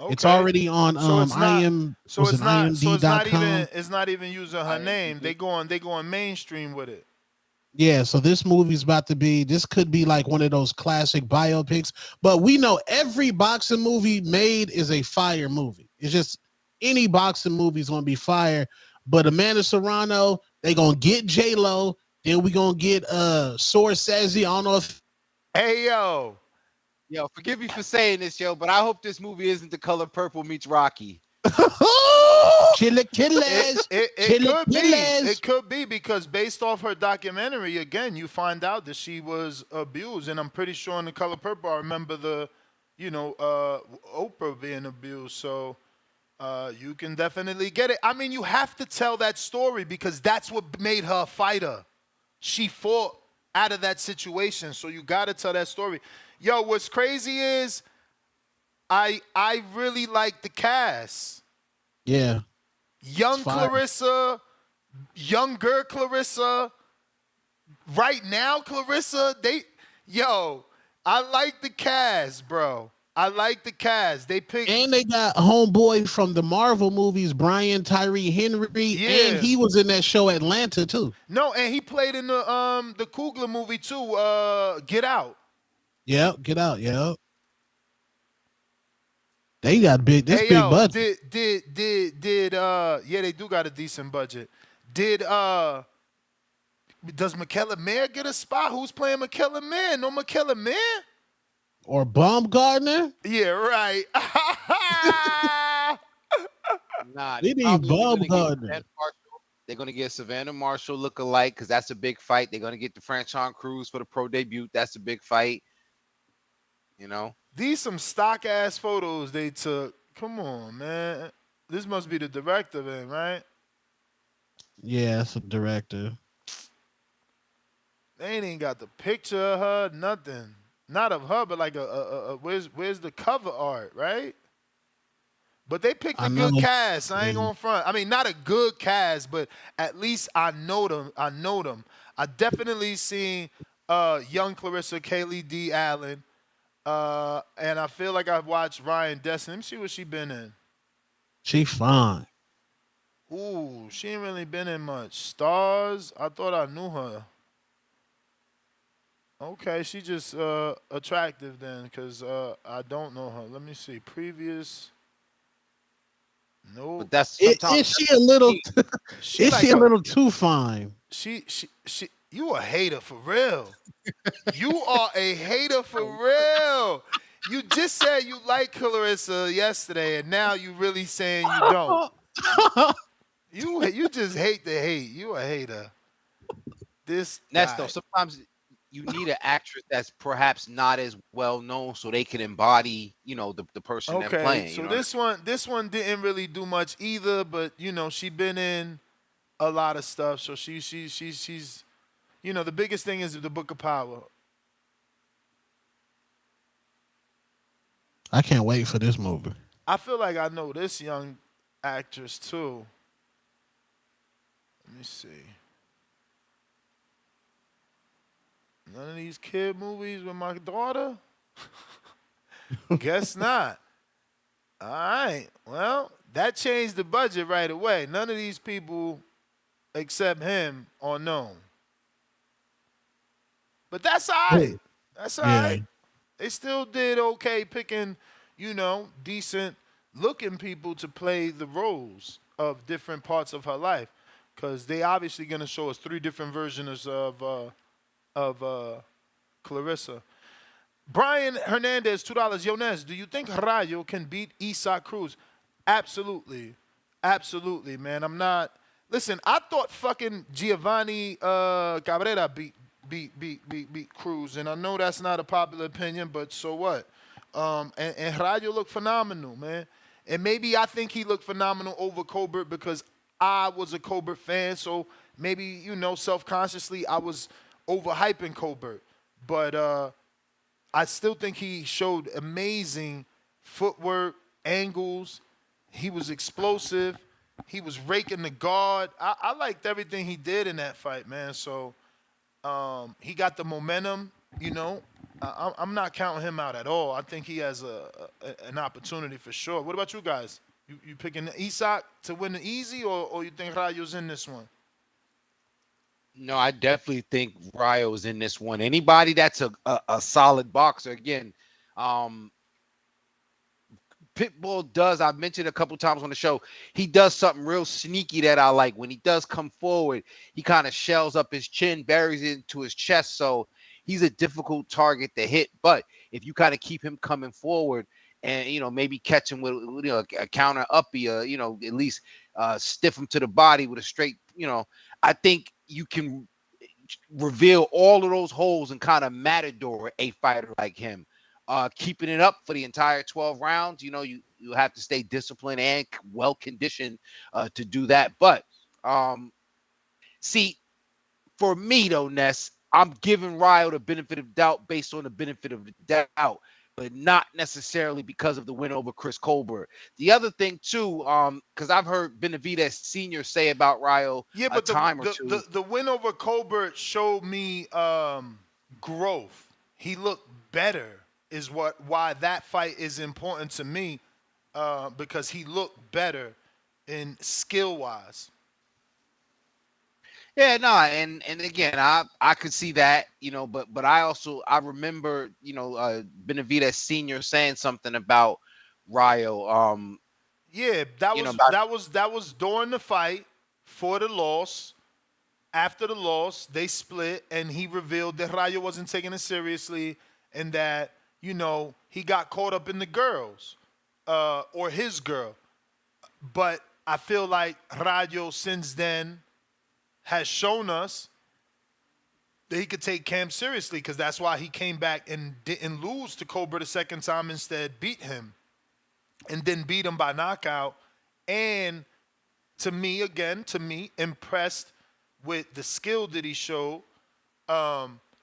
It's Okay. already on So it's not. So it's not. So it's not even. IMD.com. It's not even using her name. They going mainstream with it. Yeah, so this movie's about to be. This could be like one of those classic biopics. But we know every boxing movie made is a fire movie. It's just any boxing movie is gonna be fire. But Amanda Serrano, they gonna get J Lo. Then we gonna get Scorsese. I don't know if. Hey yo. Yo, forgive me for saying this, yo, but I hope this movie isn't The Color Purple meets Rocky. Killers. It could be. It could be because based off her documentary, again, you find out that she was abused, and I'm pretty sure in The Color Purple, I remember Oprah being abused. So you can definitely get it. I mean, you have to tell that story because that's what made her a fighter. She fought out of that situation, so you got to tell that story. Yo, what's crazy is I really like the cast. Yeah. Young Clarissa, younger Clarissa, right now Clarissa, I like the cast, bro. I like the cast. They picked, and they got homeboy from the Marvel movies, Brian Tyree Henry, and he was in that show Atlanta too. No, and he played in the Coogler movie too. Get Out. Yep, Get Out. Yep. They got big. This big budget. Yeah, they do got a decent budget. Does McKellar Mayer get a spot? Who's playing McKellar Mayer? No McKellar Mayer? Or Baumgartner? Yeah, right. Nah, they need Baumgartner. They're gonna get Savannah Marshall look-alike because that's a big fight. They're gonna get the Franchon Cruz for the pro debut. That's a big fight. You know? These some stock ass photos they took. Come on, man. This must be the director then, right? Yeah, that's a director. They ain't got the picture of her, nothing. Not of her, but like where's the cover art, right? But they picked a good cast. I ain't gonna front. I mean, not a good cast, but at least I know them. I definitely seen young Clarissa Kaylee D. Allen. And I feel like I've watched Ryan Destin. Let me see what she been in. She fine. Ooh, she ain't really been in much. Stars, I thought I knew her. Okay, she just attractive then, because I don't know her. Let me see. Previous. No. But that's is she a little is she a little too fine? She you a hater for real. You are a hater for real. You just said you like Clarissa yesterday, and now you really saying you don't. You just hate the hate. You a hater. Nesto, sometimes you need an actress that's perhaps not as well known, so they can embody, the person they're playing. So this one didn't really do much either, but she been in a lot of stuff. So she's the biggest thing is the Book of Power. I can't wait for this movie. I feel like I know this young actress too. Let me see. None of these kid movies with my daughter? Guess not. All right. Well, that changed the budget right away. None of these people except him are known. But that's all right. That's all right. They still did okay picking, decent looking people to play the roles of different parts of her life. Because they obviously going to show us 3 different versions of Clarissa. Brian Hernandez, $2. Yo, Nez, do you think Rayo can beat Isaac Cruz? Absolutely. Absolutely, man. I'm not. Listen, I thought fucking Giovanni Cabrera beat Cruz, and I know that's not a popular opinion, but so what? And Rayo looked phenomenal, man. And maybe I think he looked phenomenal over Colbert because I was a Colbert fan, so maybe, self-consciously I was overhyping Colbert. But I still think he showed amazing footwork, angles. He was explosive. He was raking the guard. I liked everything he did in that fight, man. So he got the momentum. You know, I'm not counting him out at all. I think he has an opportunity for sure. What about you guys? You picking Isak to win it easy, or you think Rayo's in this one? No, I definitely think Ryo's in this one. Anybody that's a solid boxer, again, um, Pitbull does, I've mentioned a couple times on the show, he does something real sneaky that I like. When he does come forward, he kind of shells up his chin, buries it into his chest. So he's a difficult target to hit. But if you kind of keep him coming forward and, maybe catch him with, a counter uppy, at least stiff him to the body with a straight, I think you can reveal all of those holes and kind of matador a fighter like him. Keeping it up for the entire 12 rounds, you have to stay disciplined and well conditioned to do that. But see, for me though, Ness, I'm giving Ryo the benefit of doubt based on the benefit of the doubt, but not necessarily because of the win over Chris Colbert. The other thing too, because I've heard Benavidez Sr. say about Ryo a time or two. The win over Colbert showed me growth. He looked better. Is why that fight is important to me, because he looked better in skill wise. Yeah, no, and again, I could see that, but I remember, Benavidez Sr. saying something about Ryo. Yeah, that was during the fight for the loss. After the loss, they split, and he revealed that Rayo wasn't taking it seriously, and that he got caught up in the girls, or his girl. But I feel like Rayo since then has shown us that he could take Cam seriously, because that's why he came back and didn't lose to Cobra the second time, instead beat him, and then beat him by knockout. And to me, impressed with the skill that he showed.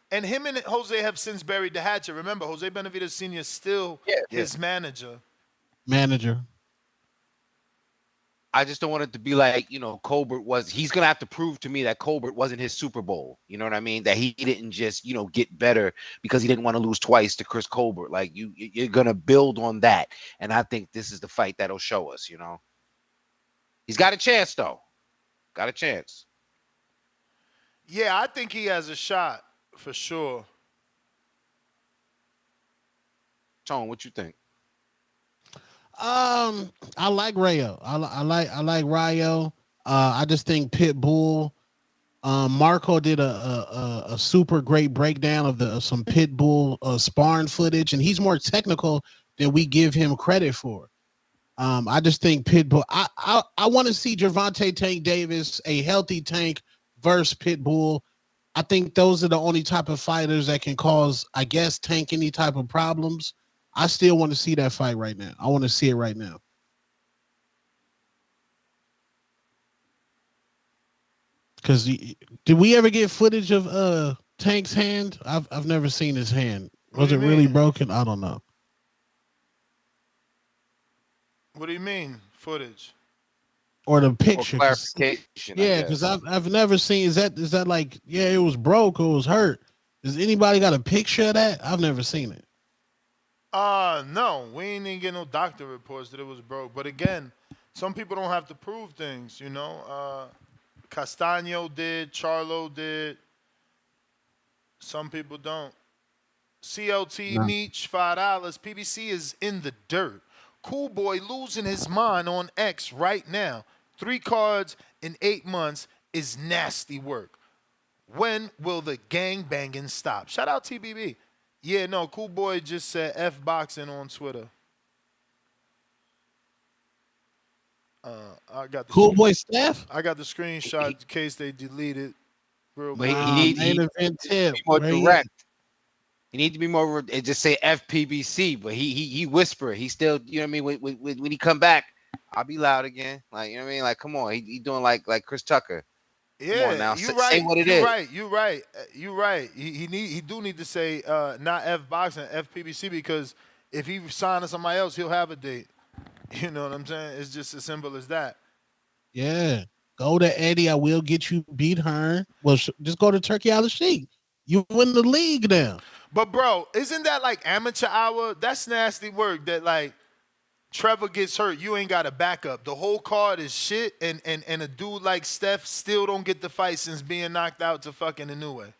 And him and Jose have since buried the hatchet. Remember, Jose Benavidez Sr. is still his manager. I just don't want it to be like, Colbert he's going to have to prove to me that Colbert wasn't his Super Bowl. You know what I mean? That he didn't just, get better because he didn't want to lose twice to Chris Colbert. Like, you're going to build on that. And I think this is the fight that'll show us, He's got a chance, though. Got a chance. Yeah, I think he has a shot for sure. Tone, what you think? I like Rayo. I like Rayo. I just think Pitbull. Marco did a super great breakdown of some Pitbull sparring footage, and he's more technical than we give him credit for. I just think Pitbull. I want to see Gervonta Tank Davis, a healthy Tank versus Pitbull. I think those are the only type of fighters that can cause, I guess, Tank any type of problems. I still want to see that fight right now. I want to see it right now. Because did we ever get footage of Tank's hand? I've never seen his hand. Was it really broken? I don't know. What do you mean footage? Or the picture? Clarification. Yeah, because I've never seen. Is that like, yeah, it was broke or it was hurt? Does anybody got a picture of that? I've never seen it. No, we ain't even get no doctor reports that it was broke. But again, some people don't have to prove things, Castaño did, Charlo did. Some people don't. CLT Meech, $5. PBC is in the dirt. Cool Boy losing his mind on X right now. 3 cards in 8 months is nasty work. When will the gang banging stop? Shout out TBB. Yeah, no, Cool Boy just said F boxing on Twitter. I got the Cool Boy Steph. I got the screenshot in case they delete it. Real quick. He More direct. He need to be more and just say FPBC, but he whisper. He still, you know what I mean. When he come back, I'll be loud again. Like, you know what I mean. Like, come on, he doing like Chris Tucker. Yeah, now, you're right. Say what it you're is. right. You're right. You're right. He do need to say not F boxing, FPBC, because if he signs to somebody else, he'll have a date. You know what I'm saying? It's just as simple as that. Yeah. Go to Eddie. I will get you beat Hearn. Well, just go to Turkey Al Sheikh. You win the league now. But bro, isn't that like amateur hour? That's nasty work. That like Trevor gets hurt, you ain't got a backup. The whole card is shit, and a dude like Steph still don't get the fight since being knocked out to fucking Inoue.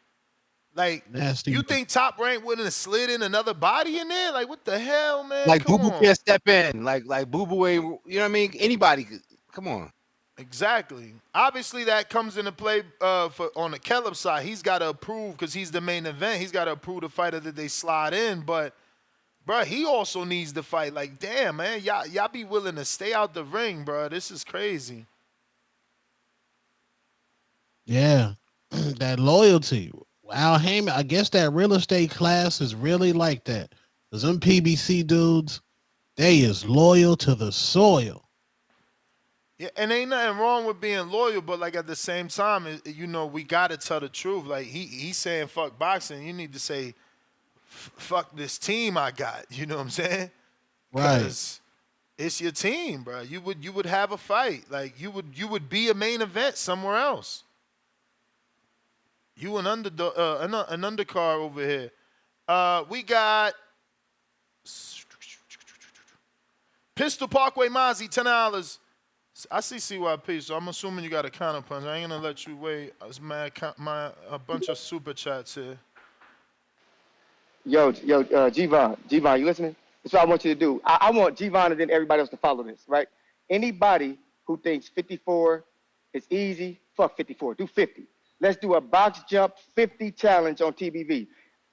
Like, Nasty you work. think Top Rank wouldn't have slid in another body in there? Like, what the hell, man? Like Come Boo Boo on. can't step in. Like Boo Boo ain't. You know what I mean? Anybody. Come on. Exactly. Obviously, that comes into play for on the Caleb side. He's got to approve because he's the main event. He's got to approve the fighter that they slide in. But, bro, he also needs to fight. Like, damn, man, y'all be willing to stay out the ring, bro. This is crazy. Yeah. That loyalty. Al Heyman, I guess that real estate class is really like that. Because them PBC dudes, they is loyal to the soil. Yeah, and ain't nothing wrong with being loyal, but like at the same time, you know, we gotta tell the truth. Like he's saying fuck boxing, you need to say fuck this team I got. You know what I'm saying? Right. Because it's your team, bro. You would have a fight. Like you would be a main event somewhere else. You an undercard over here. We got Pistol Parkway Mozzie, $10. I see CYP, so I'm assuming you got a counter punch. I ain't gonna let you wait. It's a bunch of super chats here. Yo, G-Von, you listening? That's what I want you to do. I want G-Von and then everybody else to follow this, right? Anybody who thinks 54 is easy, fuck 54. Do 50. Let's do a box jump 50 challenge on TBV.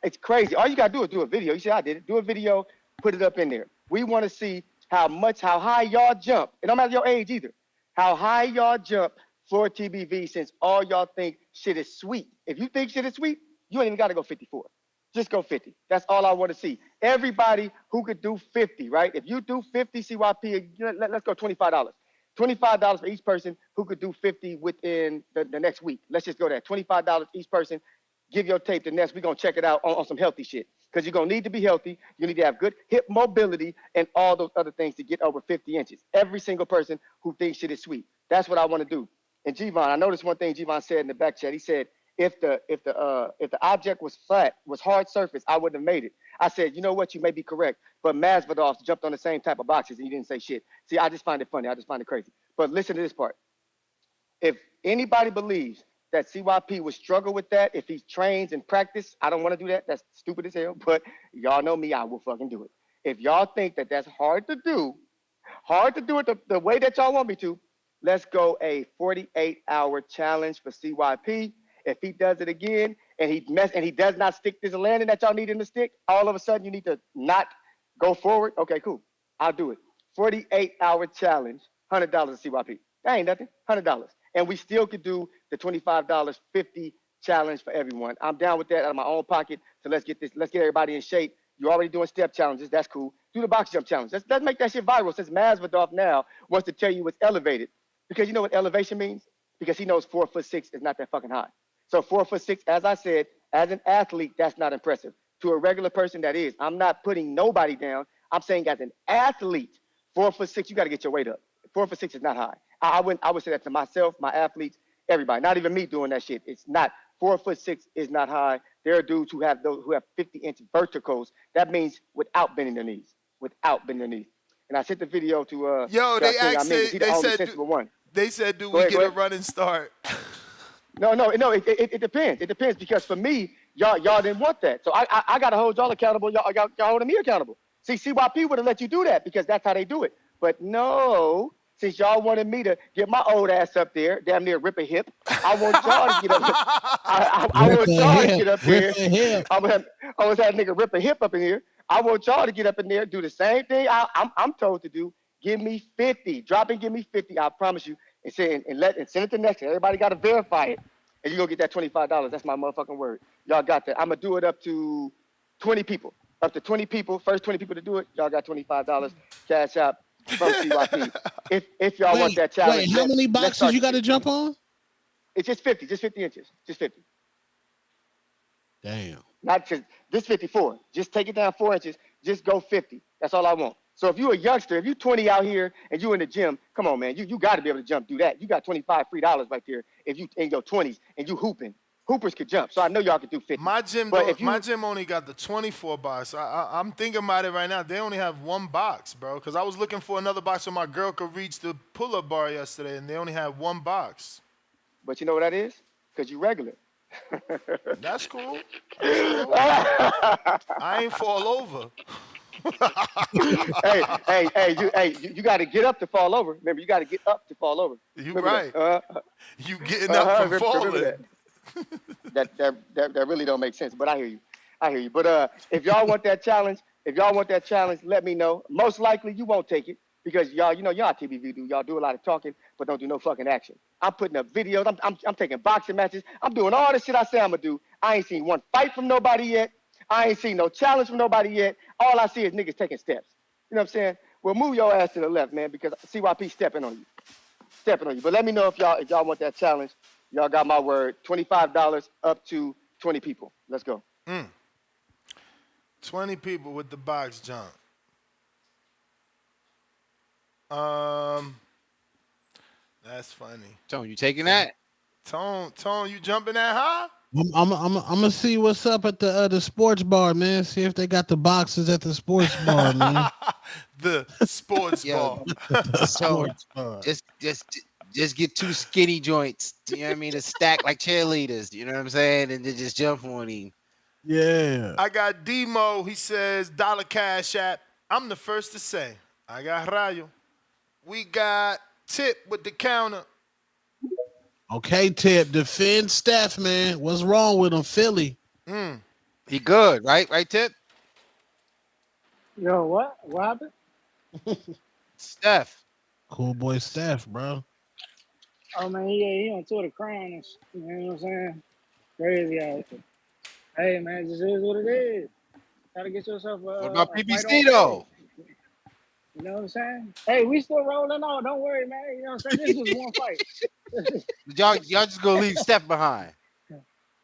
It's crazy. All you got to do is do a video. You see, I did it. Do a video, put it up in there. We want to see how high y'all jump. It don't matter your age either. How high y'all jump for TBV since all y'all think shit is sweet. If you think shit is sweet, you ain't even got to go 54. Just go 50. That's all I want to see. Everybody who could do 50, right? If you do 50 CYP, let's go $25. $25 for each person who could do 50 within the next week. Let's just go there. $25 each person. Give your tape to next. We're going to check it out on some healthy shit. Because you're going to need to be healthy. You need to have good hip mobility and all those other things to get over 50 inches. Every single person who thinks shit is sweet. That's what I want to do. And G-Von, I noticed one thing G-Von said in the back chat. He said, if the object was flat, was hard surface, I wouldn't have made it. I said, you know what, you may be correct, but Masvidal jumped on the same type of boxes and you didn't say shit. See, I just find it funny. I just find it crazy. But listen to this part. If anybody believes that CYP would struggle with that, if he trains and practice, I don't want to do that. That's stupid as hell, but y'all know me, I will fucking do it. If y'all think that that's hard to do it the way that y'all want me to, let's go a 48-hour challenge for CYP. If he does it again and he does not stick this landing that y'all need him to stick, all of a sudden you need to not go forward. Okay, cool. I'll do it. 48-hour challenge, $100 to CYP. That ain't nothing. $100. And we still could do the $25 50 challenge for everyone. I'm down with that out of my own pocket. So let's get everybody in shape. You're already doing step challenges. That's cool. Do the box jump challenge. Let's make that shit viral since Masvidal now wants to tell you it's elevated. Because you know what elevation means? Because he knows 4'6" is not that fucking high. So 4'6", as I said, as an athlete, that's not impressive. To a regular person, that is. I'm not putting nobody down. I'm saying as an athlete, 4'6", you got to get your weight up. 4'6" is not high. I would say that to myself, my athletes, everybody. Not even me doing that shit. It's not. 4'6" is not high. There are dudes who have 50-inch verticals. That means without bending their knees. And I sent the video to Yo, they asked. They said, do we get a running start? No, it depends. It depends because for me, y'all didn't want that. So I got to hold y'all accountable. Y'all holding me accountable. See, CYP would have let you do that because that's how they do it. But no, since y'all wanted me to get my old ass up there, damn near rip a hip, I want y'all to get up. I want y'all to get up there. I was that nigga rip a hip up in here. I want y'all to get up in there, do the same thing I'm told to do. Give me 50. Drop and give me 50. I promise you. And send it to next. Everybody got to verify it. And you're going to get that $25. That's my motherfucking word. Y'all got that. I'm going to do it up to 20 people. Up to 20 people. First 20 people to do it, y'all got $25. Cash out from CYP. If y'all want that challenge. Wait, how many boxes you got to jump on? It's just 50. Just 50 inches. Just 50. Damn. Not just this 54. Just take it down 4 inches. Just go 50. That's all I want. So if you're a youngster, if you're 20 out here and you in the gym, come on, man, you got to be able to jump through that. You got $25 free right there if you in your 20s and you hooping. Hoopers could jump, so I know y'all could do 50. My gym, but if you, my gym only got the 24 box. I'm thinking about it right now. They only have one box, bro. Because I was looking for another box so my girl could reach the pull-up bar yesterday, and they only have one box. But you know what that is? Because you regular. That's cool. I ain't fall over. You got to get up to fall over. Remember, you got to get up to fall over. You remember right. You getting up from falling. That really don't make sense, but I hear you. But if y'all want that challenge, let me know. Most likely you won't take it because y'all TBV do. Y'all do a lot of talking, but don't do no fucking action. I'm putting up videos. I'm taking boxing matches. I'm doing all the shit I say I'm gonna do. I ain't seen one fight from nobody yet. I ain't seen no challenge from nobody yet. All I see is niggas taking steps. You know what I'm saying? Well, move your ass to the left, man, because CYP stepping on you. But let me know if y'all want that challenge. Y'all got my word. $25 up to 20 people. Let's go. 20 people with the box jump. That's funny. Tone, you taking that? Tone, you jumping that high? I'm gonna see what's up at the sports bar, man. See if they got the boxes at the sports bar, man. The sports bar. The sports bar. Just get two skinny joints. You know what I mean? To stack like cheerleaders. You know what I'm saying? And then just jump on him. Yeah. I got Demo. He says dollar cash app. I'm the first to say. I got Rayo. We got Tip with the counter. Okay, Tip, defend Steph, man. What's wrong with him, Philly? He good, right? Right, Tip? Yo, what? What happened? Steph. Cool boy Steph, bro. Oh, man, he on tour the crown and shit, you know what I'm saying? Crazy out there. Hey, man, it just is what it is. Try to get yourself What about a fight PPC, on though? You know what I'm saying? Hey, we still rolling on. Don't worry, man. You know what I'm saying? This is just one fight. Y'all just gonna leave Steph behind.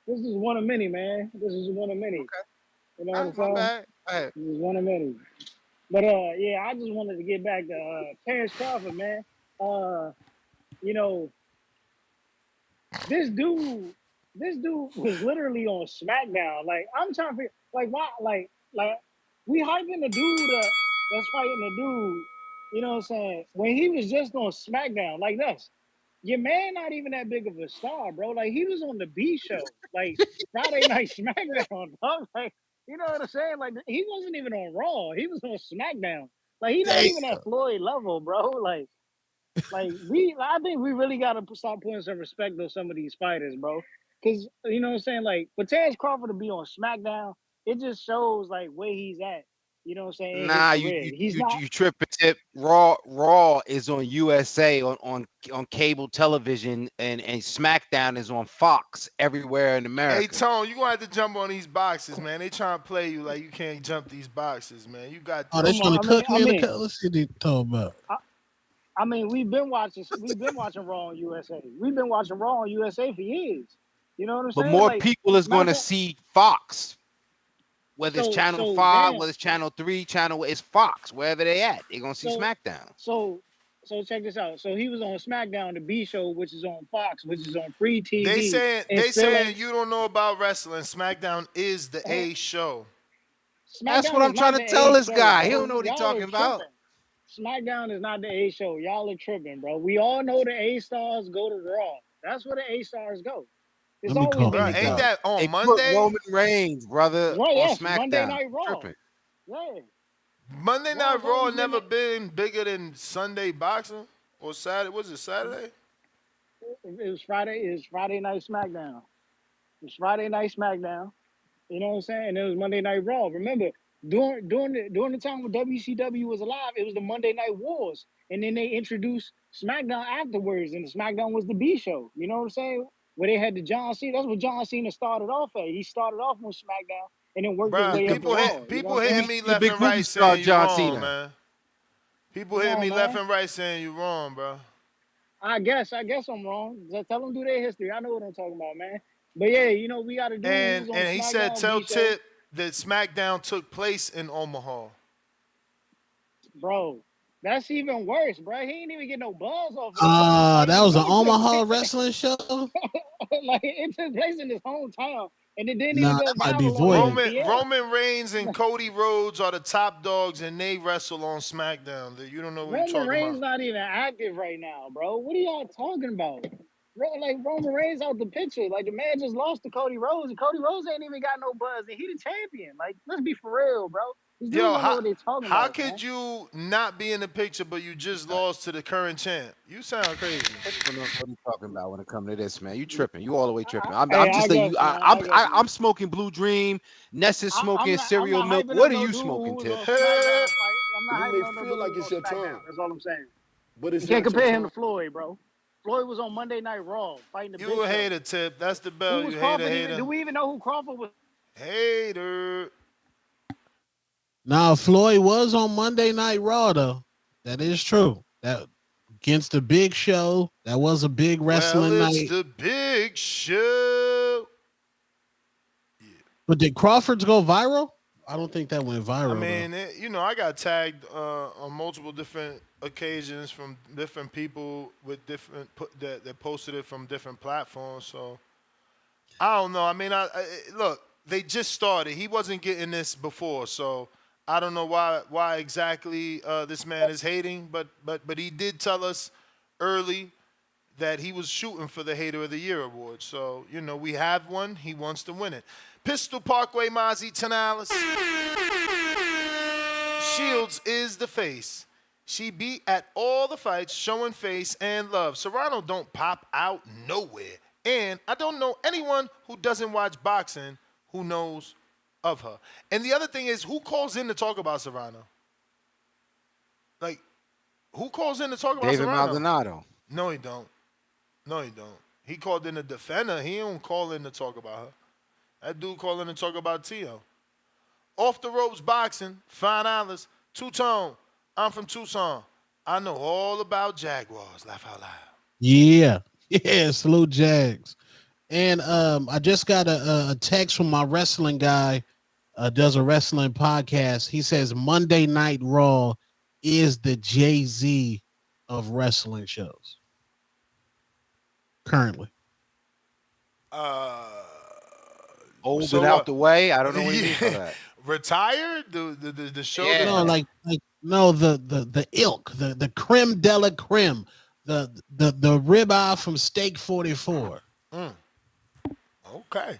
This is one of many, man. This is one of many. Okay. You know what I'm My saying? bad. Go ahead. This is one of many. But yeah, I just wanted to get back to Terence Crawford, man. You know, this dude was literally on SmackDown. Like, I'm trying to figure, like, why, like we hyping the dude that's fighting the dude. You know what I'm saying? When he was just on SmackDown, like this. Your man not even that big of a star, bro. Like, he was on the B show, like Friday Night SmackDown, dog. Like, you know what I'm saying? Like, he wasn't even on Raw. He was on SmackDown. Like, he not even at Floyd level, bro. Like I think we really gotta start putting some respect on some of these fighters, bro. Cause you know what I'm saying? Like, for Terence Crawford to be on SmackDown, it just shows like where he's at. You know what I'm saying? In Nah, his career. you tripping, Tip. Raw is on USA on cable television, and SmackDown is on Fox everywhere in America. Hey, Tone, you gonna have to jump on these boxes, man. They trying to play you like you can't jump these boxes, man. You got. Oh, they trying to cook me in the cut. Let's see what they talking about. I mean, we've been watching Raw on USA. We've been watching Raw on USA for years. You know what I'm saying? But more like, people is going to see Fox, whether it's Channel 5, now, whether it's Channel 3, it's Fox, wherever they at. They're going to see SmackDown. So check this out. So he was on SmackDown, the B show, which is on Fox, which is on free TV. They saying you don't know about wrestling. SmackDown is the A show. That's what I'm trying to tell this guy. He don't know what he's talking about. SmackDown is not the A show. Y'all are tripping, bro. We all know the A stars go to Raw. That's where the A stars go. It's always been. Ain't that on they Monday? Put Roman Reigns, brother, right, on yes, SmackDown. Monday Night Raw. Tripping. Yeah. Monday Night Raw never been bigger than Sunday boxing or Saturday. Was it Saturday? It was Friday. It was Friday Night SmackDown. It was Friday Night SmackDown. You know what I'm saying? And it was Monday Night Raw. Remember, during the time when WCW was alive, it was the Monday Night Wars, and then they introduced SmackDown afterwards, and the SmackDown was the B show. You know what I'm saying? Where they had the John Cena. That's what John Cena started off at. He started off on SmackDown and then worked his way up to Raw. People hitting me left and right saying you wrong, man. People hitting me left and right saying you wrong, bro. I guess I'm wrong. Just tell them do their history. I know what I'm talking about, man. But yeah, you know, we got to do. And he said, tell Tip that SmackDown took place in Omaha. bro. That's even worse, bro. He ain't even get no buzz off of this. Like That it was an really took Omaha wrestling show. like it took place in his hometown, and it didn't even Nah, go that might be viral on voyage. ESPN. Roman Reigns and Cody Rhodes are the top dogs, and they wrestle on SmackDown. You don't know what you're Roman talking Reigns about. not even active right now, bro. What are y'all talking about? Like Roman Reigns out the picture. Like the man just lost to Cody Rhodes, and Cody Rhodes ain't even got no buzz, and he the champion. Like, let's be for real, bro. These dudes Yo, don't know what they talking how about, could man. you not be in the picture, but you just lost to the current champ? You sound crazy. What are you talking about when it comes to this, man? You tripping? You all the way tripping? I'm Hey, just I letting you. guess, man. I guess, man. I'm smoking Blue Dream. Ness is smoking I'm cereal not milk. hyping What up are no you dude who smoking, was Tip? on SmackDown fight. I'm not You hyping may up no feel dude like who's it's on your SmackDown. time, That's all I'm saying. but it's You can't not your compare him to time. Floyd, bro. Floyd was on Monday Night Raw fighting the You Big a Show. hater, Tip. That's the Who bell. was You hater, Crawford even? Do hater. we even know who Crawford was? Hater. Now Floyd was on Monday Night Raw though. That is true. That against the Big Show. That was a big Well, wrestling it's night. the big show. But did Crawford's go viral? I don't think that went I viral though. mean, I got tagged on multiple different occasions from different people with different that posted it from different platforms. So I don't know. I mean, look, they just started. He wasn't getting this before, so I don't know why exactly this man is hating. But he did tell us early that he was shooting for the Hater of the Year award. So we have one. He wants to win it. Pistol Parkway, Mozzie Tenales. Shields is the face. She beat at all the fights, showing face and love. Serrano don't pop out nowhere. And I don't know anyone who doesn't watch boxing who knows of her. And the other thing is, who calls in to talk about Serrano? Like, who calls in to talk about David Serrano? Maldonado. No, he don't. No, he don't. He called in to defend her. He don't call in to talk about her. That dude called in to talk about Tio. Off the ropes boxing, $5, two-tone. I'm from Tucson. I know all about Jaguars. Laugh out loud. Yeah. Yeah, salute Jags. And I just got a text from my wrestling guy, does a wrestling podcast. He says Monday Night Raw is the Jay-Z of wrestling shows. Currently. Hold So it out what? the way. I don't know what he means by that. Retired? The show? Yeah. No, like no, the ilk, the creme de la creme, the ribeye from Steak 44. Okay.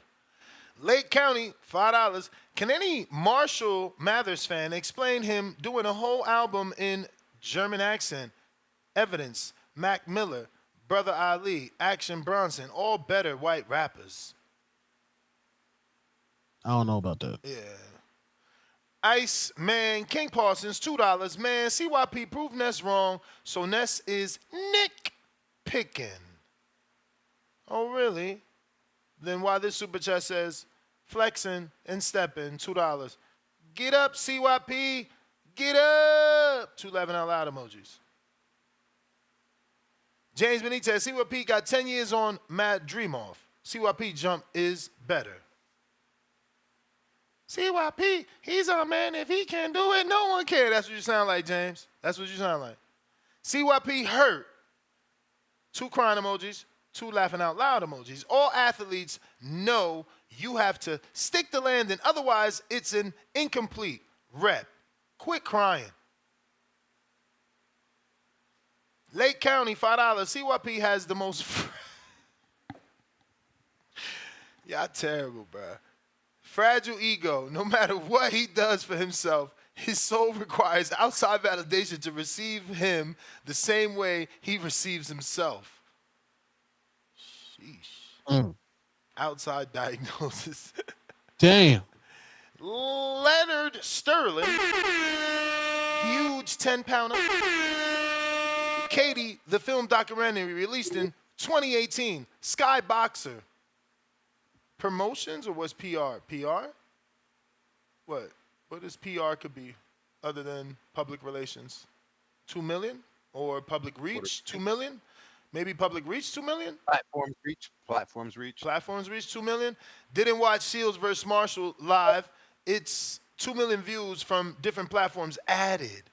Lake County, $5. Can any Marshall Mathers fan explain him doing a whole album in German accent? Evidence, Mac Miller, Brother Ali, Action Bronson, all better white rappers. I don't know about that. Yeah. Ice Man King Parsons, $2. Man, CYP proved Ness wrong, so Ness is Nick picking. Oh, really? Then why this super chat says flexing and stepping, $2. Get up, CYP. Get up. 2 laughing out loud emojis. James Benitez, CYP got 10 years on Madrimov. CYP jump is better. CYP, he's a man. If he can do it, no one can. That's what you sound like, James. That's what you sound like. CYP hurt. 2 crying emojis, 2 laughing out loud emojis. All athletes know you have to stick the landing. Otherwise, it's an incomplete rep. Quit crying. Lake County, $5. CYP has the most... Y'all terrible, bro. Fragile ego. No matter what he does for himself, his soul requires outside validation to receive him the same way he receives himself. Sheesh. Outside diagnosis. Damn. Leonard Sterling. Huge 10-pounder. Katie, the film documentary released in 2018. Sky Boxer. Promotions or was PR? PR? What? What does PR could be other than public relations? 2 million? Or public reach? 2 million? Maybe public reach 2 million? Platforms reach. Platforms reach. Platforms reach 2 million? Didn't watch Shields versus Marshall live. It's 2 million views from different platforms added.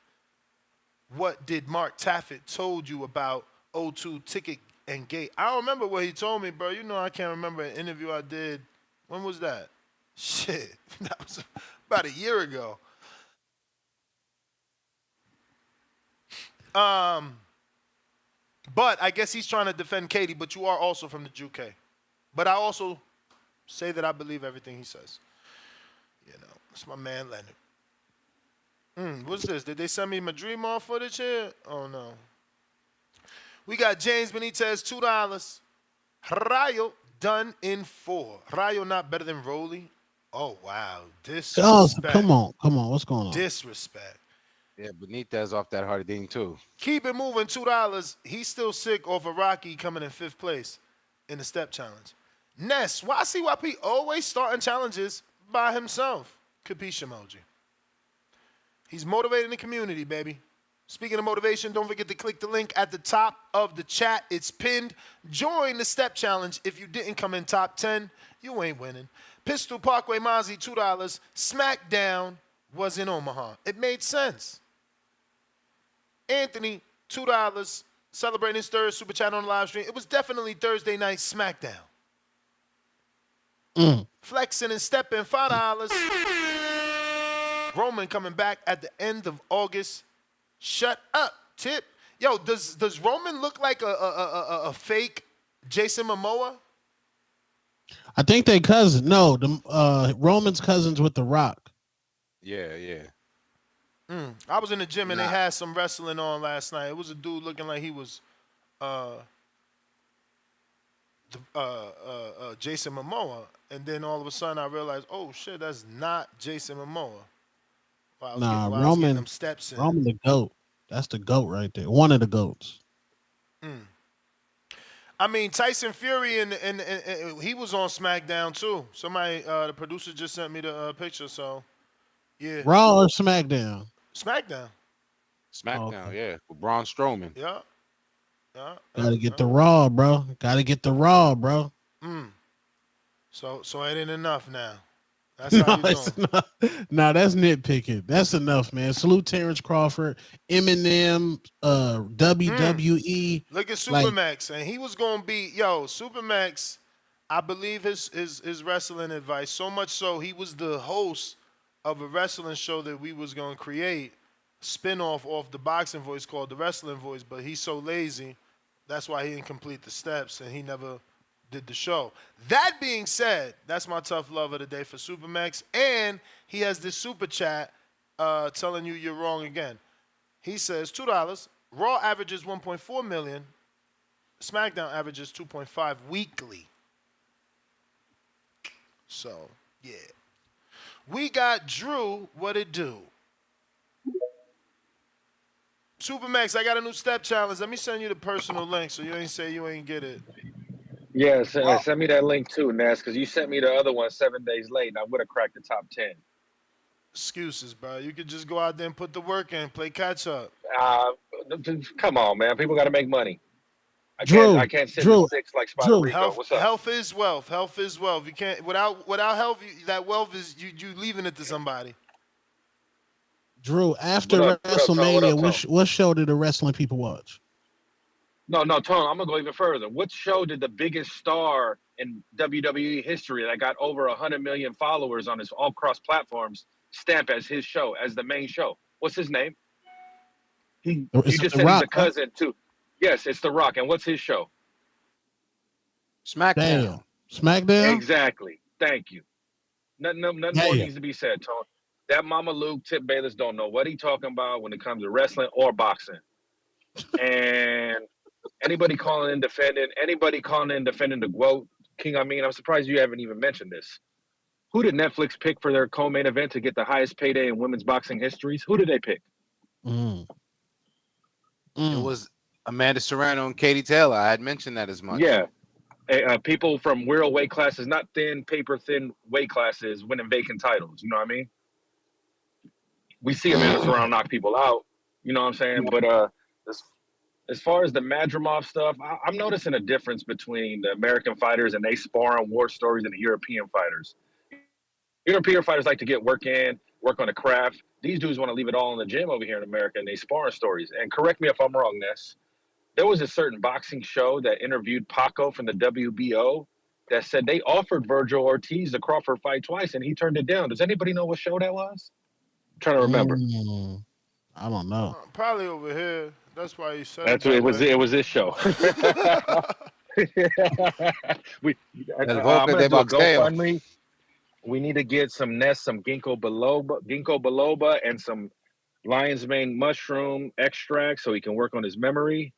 what did Mark Taffet told you about O2 ticket and gate? I don't remember what he told me, bro. You know I can't remember an interview I did. When was that? Shit, that was about a year ago. But I guess he's trying to defend Katie, but you are also from the UK. But I also say that I believe everything he says. You know, it's my man Leonard. What's this? Did they send me Madrimov footage here? Oh no. We got James Benitez, $2. Rayo done in 4. Rayo not better than Rolly. Oh wow. Oh, Disrespect. come on. What's going on? Disrespect. Yeah, Benitez off that Harding too. Keep it moving, $2. He's still sick off of Rocky coming in 5th place in the step challenge. Ness, why CYP always starting challenges by himself? Capiche emoji. He's motivating the community, baby. Speaking of motivation, don't forget to click the link at the top of the chat. It's pinned. Join the step challenge. If you didn't come in top 10, you ain't winning. Pistol Parkway Mozzie, $2. SmackDown was in Omaha. It made sense. Anthony, $2. Celebrating his 3rd super chat on the live stream. It was definitely Thursday night SmackDown. Flexing and stepping, $5. Roman coming back at the end of August. Shut up, Tip. Yo, does Roman look like a fake Jason Momoa? I think they cousins. No, the Roman's cousins with The Rock. Yeah. I was in the gym and they had some wrestling on last night. It was a dude looking like he was Jason Momoa, and then all of a sudden I realized, oh shit, that's not Jason Momoa. Roman the GOAT. That's the GOAT right there. One of the GOATs. I mean, Tyson Fury and he was on SmackDown too. Somebody, the producer just sent me the picture. So, yeah. Raw or SmackDown? SmackDown. SmackDown, yeah, with Braun Strowman. Yeah. Gotta get the Raw, bro. So it ain't enough now. That's how you doing. No, that's nitpicking. That's enough, man. Salute Terence Crawford, Eminem, WWE. Look at Supermax, and he was gonna be Supermax. I believe his wrestling advice, so much so he was the host of a wrestling show that we was gonna create, spinoff off the boxing voice called the Wrestling Voice. But he's so lazy, that's why he didn't complete the steps, and he never did the show. That being said, that's my tough love of the day for Supermax. And he has this super chat telling you you're wrong again. He says $2. Raw averages 1.4 million. SmackDown averages 2.5 weekly. So, yeah. We got Drew. What it do? Supermax, I got a new step challenge. Let me send you the personal link so you ain't say you ain't get it. Yeah, send me that link too, Ness, because you sent me the other one 7 days late, and I would have cracked the top 10. Excuses, bro. You could just go out there and put the work in, play catch up. Come on, man. People got to make money. I can't sit in six like Spider Rico. What's up? Health is wealth. Health is wealth. You can't without health. That wealth is you leaving it to somebody. Drew, after WrestleMania, what show did the wrestling people watch? No, Tone, I'm going to go even further. What show did the biggest star in WWE history that got over 100 million followers on his all cross platforms stamp as his show, as the main show? What's his name? You just said he's a cousin, too. Yes, it's The Rock. And what's his show? SmackDown. SmackDown? Exactly. Thank you. Nothing more needs to be said, Tone. That Mama Luke, Tip Bayless don't know what he's talking about when it comes to wrestling or boxing. And anybody calling in defending the GOAT, King, I'm surprised you haven't even mentioned this. Who did Netflix pick for their co-main event to get the highest payday in women's boxing histories? Who did they pick? It was Amanda Serrano and Katie Taylor. I had mentioned that as much. Yeah. People from real weight classes, not thin, paper-thin weight classes, winning vacant titles. You know what I mean? We see Amanda Serrano knock people out. You know what I'm saying? But as far as the Madrimov stuff, I'm noticing a difference between the American fighters and they spar on war stories and the European fighters. European fighters like to get work in, work on the craft. These dudes want to leave it all in the gym over here in America, and they sparring stories. And correct me if I'm wrong, Ness. There was a certain boxing show that interviewed Paco from the WBO that said they offered Vergil Ortiz the Crawford fight twice, and he turned it down. Does anybody know what show that was? I'm trying to remember. I don't know. Probably over here. That's why you said That's it what that it was. way. It was this show. El I'm Boca gonna de do a Boxeo. GoFundMe. We need to get some Nest, some ginkgo biloba, and some lion's mane mushroom extract so he can work on his memory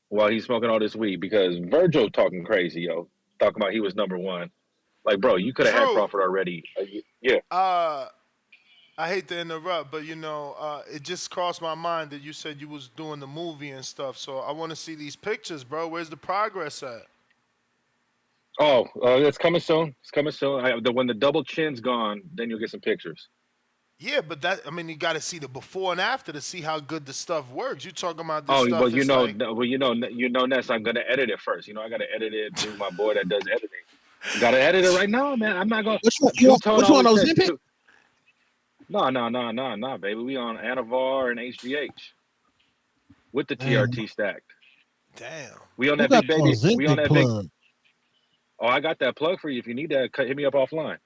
while he's smoking all this weed. Because Vergil talking crazy, yo, talking about he was number one. Like, bro, you could have had Drew, Crawford already. Yeah. I hate to interrupt, but it just crossed my mind that you said you was doing the movie and stuff. So I want to see these pictures, bro. Where's the progress at? Oh, it's coming soon. It's coming soon. When the double chin's gone, then you'll get some pictures. Yeah, but you got to see the before and after to see how good the stuff works. You talking about this Oh, well, stuff? It's like, Ness. I'm gonna edit it first. I gotta edit it through my boy that does editing. Gotta edit it right now, man. I'm not gonna. Which one? Two-Tone Which one? always says Ozempic? No, baby. We on Anavar and HGH with the Man, TRT stacked. damn. We on who that got big the baby. We on Ozempic that big. plug? Oh, I got that plug for you. If you need that, hit me up offline.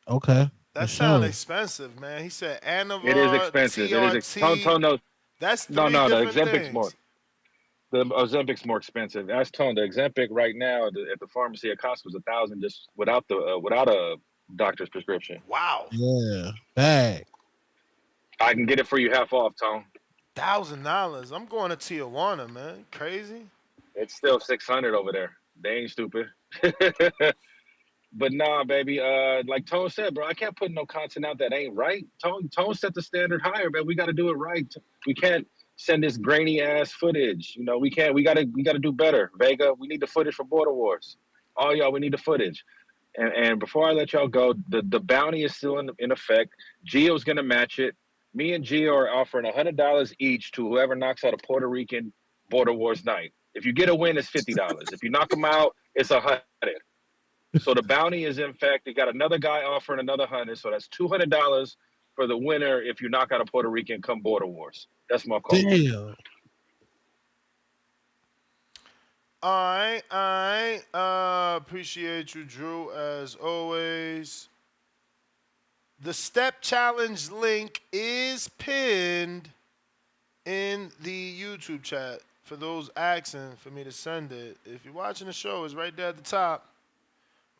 Okay, for That sound sure. expensive, man. He said It is Anavar, expensive. It is. TRT. Tone. That's No, three the different Ozempic's more. things. The Ozempic's more expensive. Ask Tone. The Ozempic right now at the pharmacy at Costco is $1,000 just without a doctor's prescription. Wow. Yeah, bag. I can get it for you half off, Tone. $1,000. I'm going to Tijuana, man. Crazy. It's still 600 over there. They ain't stupid. But nah, baby. Like Tone said, bro, I can't put no content out that ain't right. Tone set the standard higher, man. We got to do it right. We can't send this grainy ass footage. We can't. We gotta do better. Vega, we need the footage for Border Wars. All y'all, we need the footage. And before I let y'all go, the bounty is still in effect. Gio's gonna match it. Me and Gio are offering $100 each to whoever knocks out a Puerto Rican Border Wars night. If you get a win, it's $50. If you knock them out, it's $100. So the bounty is in fact. They got another guy offering another $100, so that's $200 for the winner if you knock out a Puerto Rican come Border Wars. That's my call. Damn. All right. Appreciate you, Drew, as always. The step challenge link is pinned in the YouTube chat for those asking for me to send it. If you're watching the show, it's right there at the top.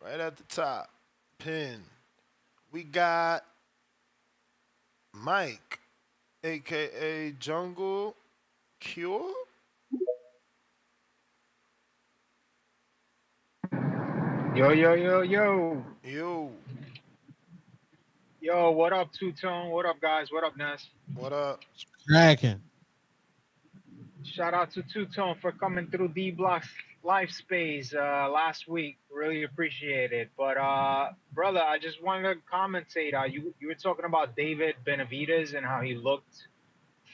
Right at the top. Pin. We got Mike, a.k.a. Jungle Cure. Yo. Yo, what up, Two-Tone? What up, guys? What up, Ness? What up? Cracking. Shout out to Two-Tone for coming through D-Block's live space last week. Really appreciate it. But, brother, I just wanted to commentate. You were talking about David Benavidez and how he looked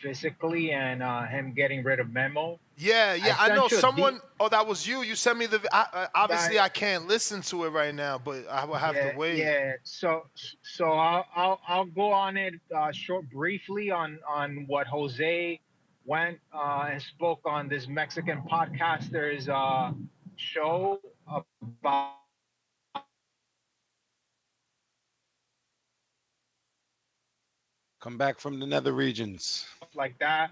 physically and him getting rid of Memo. Yeah, I know someone. Oh, that was you. You sent me the. Obviously, I can't listen to it right now, but I will have to wait. Yeah. So I'll go on it briefly on what Jose went and spoke on this Mexican podcaster's show about. Come back from the nether regions. Like that.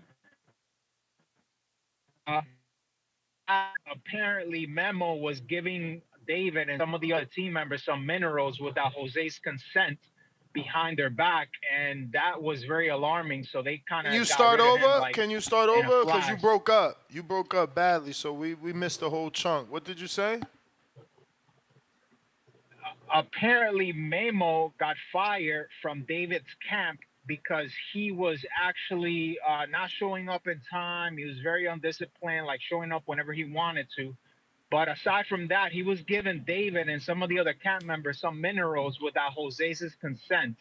Apparently, Memo was giving David and some of the other team members some minerals without Jose's consent behind their back, and that was very alarming. So they kind of. Can you start over? Can you start over? Because you broke up. You broke up badly, so we missed the whole chunk. What did you say? Apparently, Memo got fired from David's camp because he was actually not showing up in time. He was very undisciplined, like showing up whenever he wanted to. But aside from that, he was giving David and some of the other camp members some minerals without Jose's consent.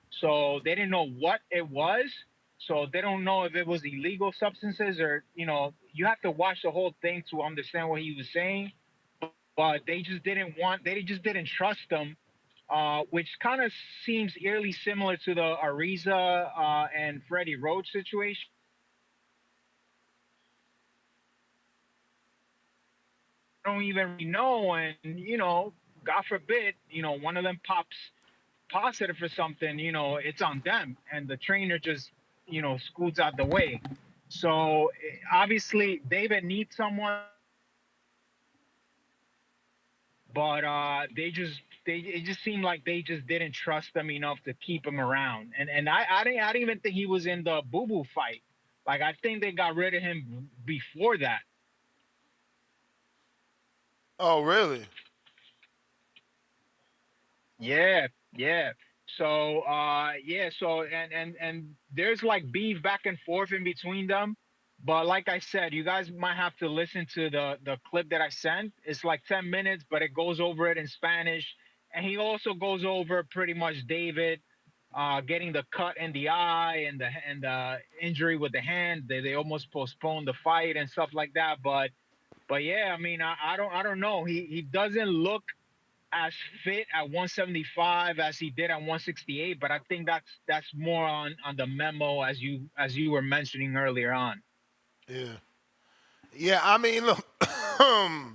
So they didn't know what it was. So they don't know if it was illegal substances or, you have to watch the whole thing to understand what he was saying. But they just didn't trust him which kind of seems eerily similar to the Ariza and Freddie Roach situation. I don't even really know, and God forbid, one of them pops positive for something, it's on them, and the trainer just, scoots out the way. So obviously, David needs someone, but it just seemed like they just didn't trust him enough to keep him around. And I didn't even think he was in the Boo Boo fight. Like I think they got rid of him before that. Oh, really? Yeah, yeah. So so and there's like beef back and forth in between them. But like I said, you guys might have to listen to the clip that I sent. It's like 10 minutes, but it goes over it in Spanish. And he also goes over pretty much David getting the cut in the eye and the injury with the hand. They almost postponed the fight and stuff like that. But yeah, I mean I don't know. He doesn't look as fit at 175 as he did at 168, but I think that's more on the memo as you were mentioning earlier on. Yeah. Yeah, I mean, look, I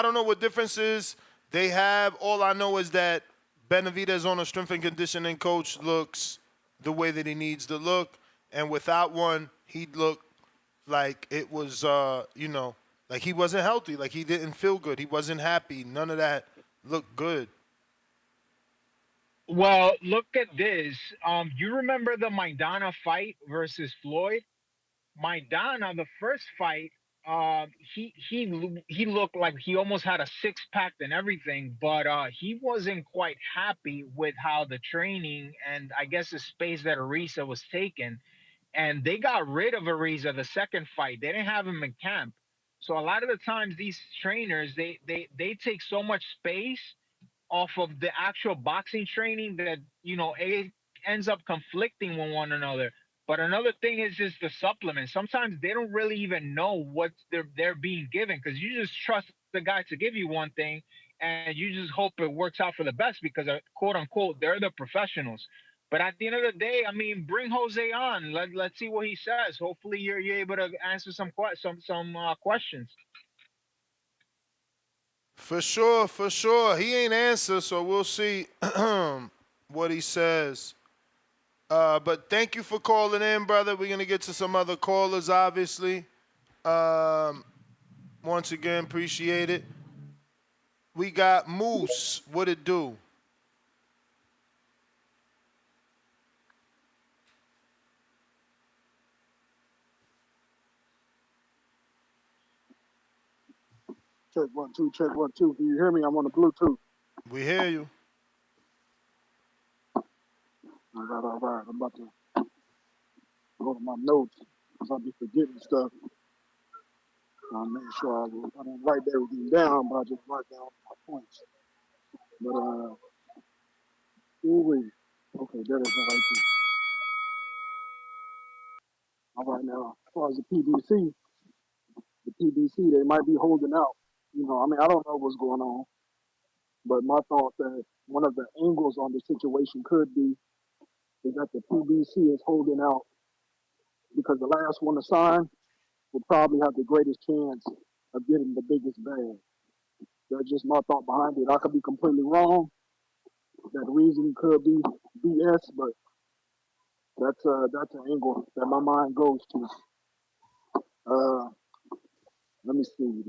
don't know what differences they have. All I know is that Benavidez on a strength and conditioning coach looks the way that he needs to look, and without one, he'd look like it was, like he wasn't healthy, like he didn't feel good, he wasn't happy. None of that looked good. Well, look at this. You remember the Maidana fight versus Floyd? Maidana, the first fight, he looked like he almost had a six pack and everything, but he wasn't quite happy with how the training and I guess the space that Arisa was taking. And they got rid of Ariza the second fight. They didn't have him in camp. So a lot of the times these trainers they take so much space off of the actual boxing training that it ends up conflicting with one another. But another thing is just the supplements. Sometimes they don't really even know what they're being given because you just trust the guy to give you one thing and you just hope it works out for the best because quote unquote they're the professionals. But at the end of the day, I mean, bring Jose on. Let's see what he says. Hopefully, you're able to answer some questions. For sure, for sure. He ain't answer, so we'll see what he says. But thank you for calling in, brother. We're gonna get to some other callers, obviously. Um, Once again, appreciate it. We got Moose. What it do? Check 1 2, check 1 2. Can you hear me? I'm on the Bluetooth. We hear you. All right. I'm about to go to my notes because I'll be forgetting stuff. I'll make sure I don't write everything down, but I just write down my points. But ooh, okay, that is right there. All right, now as far as the PBC, they might be holding out. I mean, I don't know what's going on, but my thought that one of the angles on the situation could be is that the PBC is holding out because the last one to sign will probably have the greatest chance of getting the biggest bag. That's just my thought behind it. I could be completely wrong. That reason could be BS, but that's an angle that my mind goes to. Uh, let me see.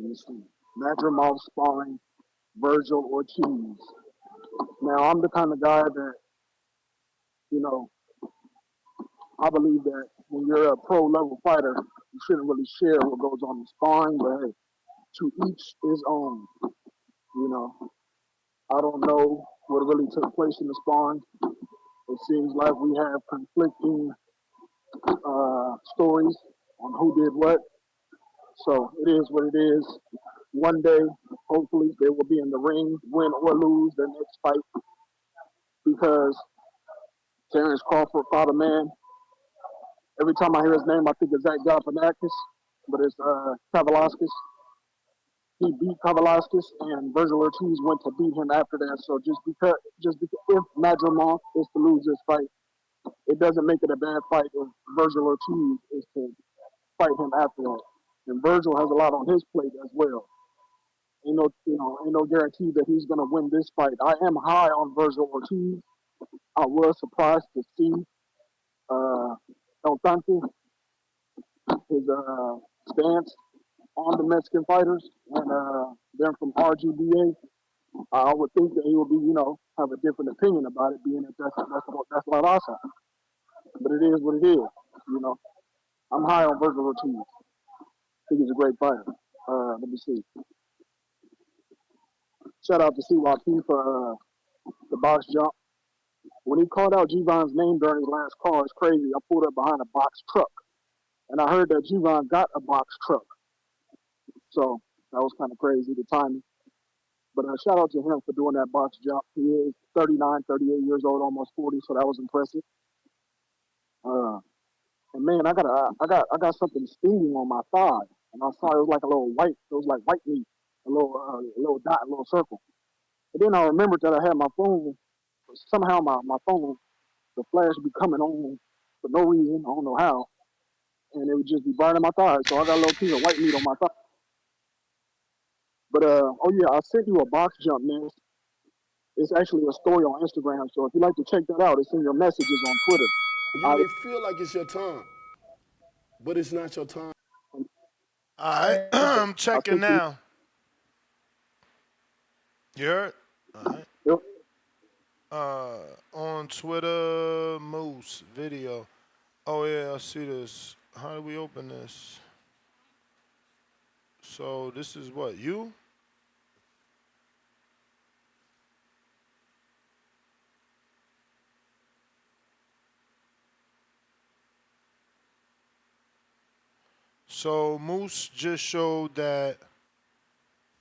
Madrimov sparring Vergil Ortiz. Now I'm the kind of guy that you know I believe that when you're a pro level fighter, you shouldn't really share what goes on in sparring, but hey, to each his own. You know, I don't know what really took place in the sparring. It seems like we have conflicting stories on who did what. So it is what it is. One day, hopefully, they will be in the ring, win or lose their next fight, because Terence Crawford fought a man. Every time I hear his name, I think of Zach Galifianakis, but it's Kavalauskas. he beat Kavalauskas, and Vergil Ortiz went to beat him after that. So just because if Madrimov is to lose this fight, it doesn't make it a bad fight if Vergil Ortiz is to fight him after that. And Vergil has a lot on his plate as well. Ain't no guarantee that he's gonna win this fight. I am high on Vergil Ortiz. I was surprised to see El Tante, his stance on the Mexican fighters, and them from RGBA. I would think that he would be, have a different opinion about it, being that that's La Raza. But it is what it is. I'm high on Vergil Ortiz. I think he's a great fighter. Let me see. Shout out to CYP for the box jump. When he called out Gvon's name during his last call, it's crazy. I pulled up behind a box truck, and I heard that Gvon got a box truck. So that was kind of crazy, the timing. But shout out to him for doing that box jump. He is 39, 38 years old, almost 40, so that was impressive. And man, I got something stinging on my thigh, and I saw it was like a little white. It was like white meat, a little dot, a little circle. And then I remembered that I had my phone. Somehow my phone, the flash would be coming on for no reason. I don't know how, and it would just be burning my thigh. So I got a little piece of white meat on my thigh. But oh yeah, I sent you a box jump, man. It's actually a story on Instagram. So if you'd like to check that out, it's in your messages on Twitter. You may feel like it's your time, but it's not your time. All right, I'm checking now. You heard? All right. Yep. On Twitter, Moose video. Oh yeah, I see this. How do we open this? So this is what, you? So Moose just showed that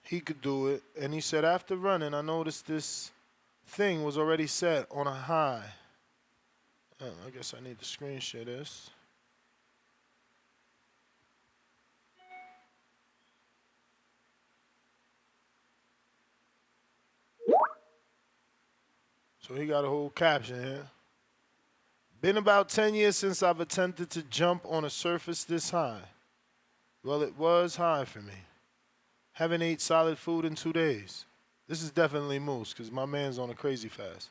he could do it, and he said after running, I noticed this thing was already set on a high. I guess I need to screen share this. So he got a whole caption here. Been about 10 years since I've attempted to jump on a surface this high. Well, it was high for me. Haven't ate solid food in 2 days. This is definitely Moose, because my man's on a crazy fast.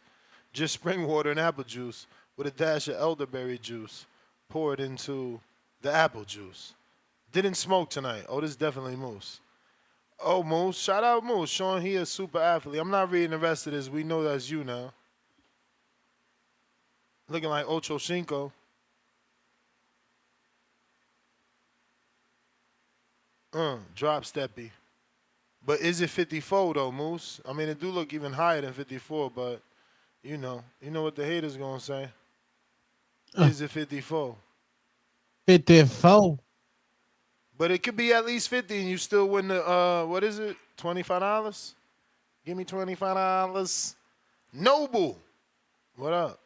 Just spring water and apple juice with a dash of elderberry juice poured into the apple juice. Didn't smoke tonight. Oh, this is definitely Moose. Oh, Moose. Shout out Moose. Showing he a super athlete. I'm not reading the rest of this. We know that's you now. Looking like Ocho Cinco. Drop steppy. But is it 54 though, Moose? I mean, it do look even higher than 54, but you know what the haters gonna say. Is it 54? 54. But it could be at least 50, and you still win the what is it? $25? Give me $25. Noble, what up?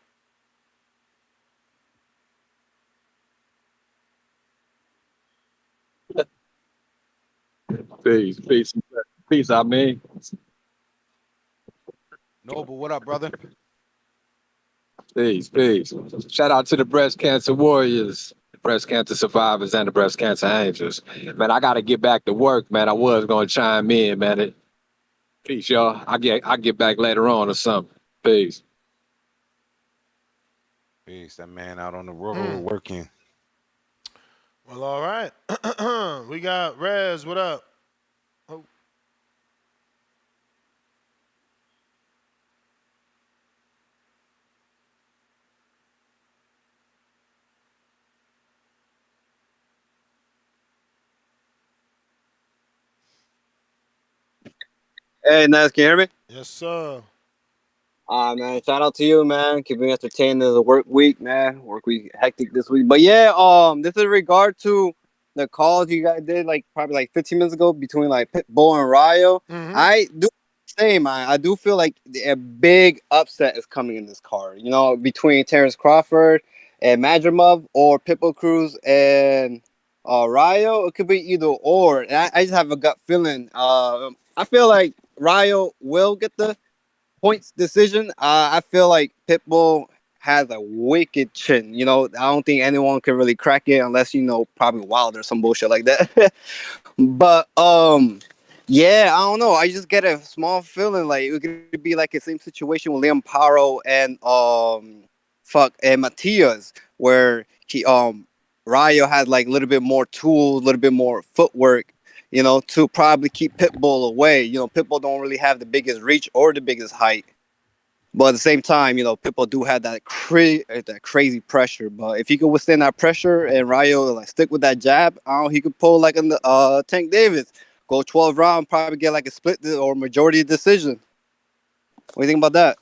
Peace, I mean. Noble, what up, brother? Peace. Shout out to the breast cancer warriors, the breast cancer survivors, and the breast cancer angels. Man, I got to get back to work, man. I was going to chime in, man. Peace, y'all. I get back later on or something. Peace. Peace. That man out on the road working. Well, all right. We got Rez. What up? Oh. Hey, Nas, can you hear me? Yes, sir. Man, shout out to you, man. Keeping me entertained as a work week, man. Work week hectic this week. But yeah, this is in regard to the calls you guys did probably 15 minutes ago between Pitbull and Rayo. Mm-hmm. I do say, man, I do feel like a big upset is coming in this card. You know, between Terence Crawford and Madrimov, or Pitbull Cruz and Ryo, it could be either or. And I just have a gut feeling. I feel like Ryo will get the points decision. I feel like Pitbull has a wicked chin. You know, I don't think anyone can really crack it unless probably Wild or some bullshit like that. But yeah, I don't know. I just get a small feeling like it could be like the same situation with Liam Paro and Matias, where Rayo has like a little bit more tools, a little bit more footwork, to probably keep Pitbull away. Pitbull don't really have the biggest reach or the biggest height. But at the same time, Pitbull do have that crazy pressure. But if he could withstand that pressure and Rayo like stick with that jab, he could pull like Tank Davis, go 12 round, probably get like a split or majority decision. What do you think about that?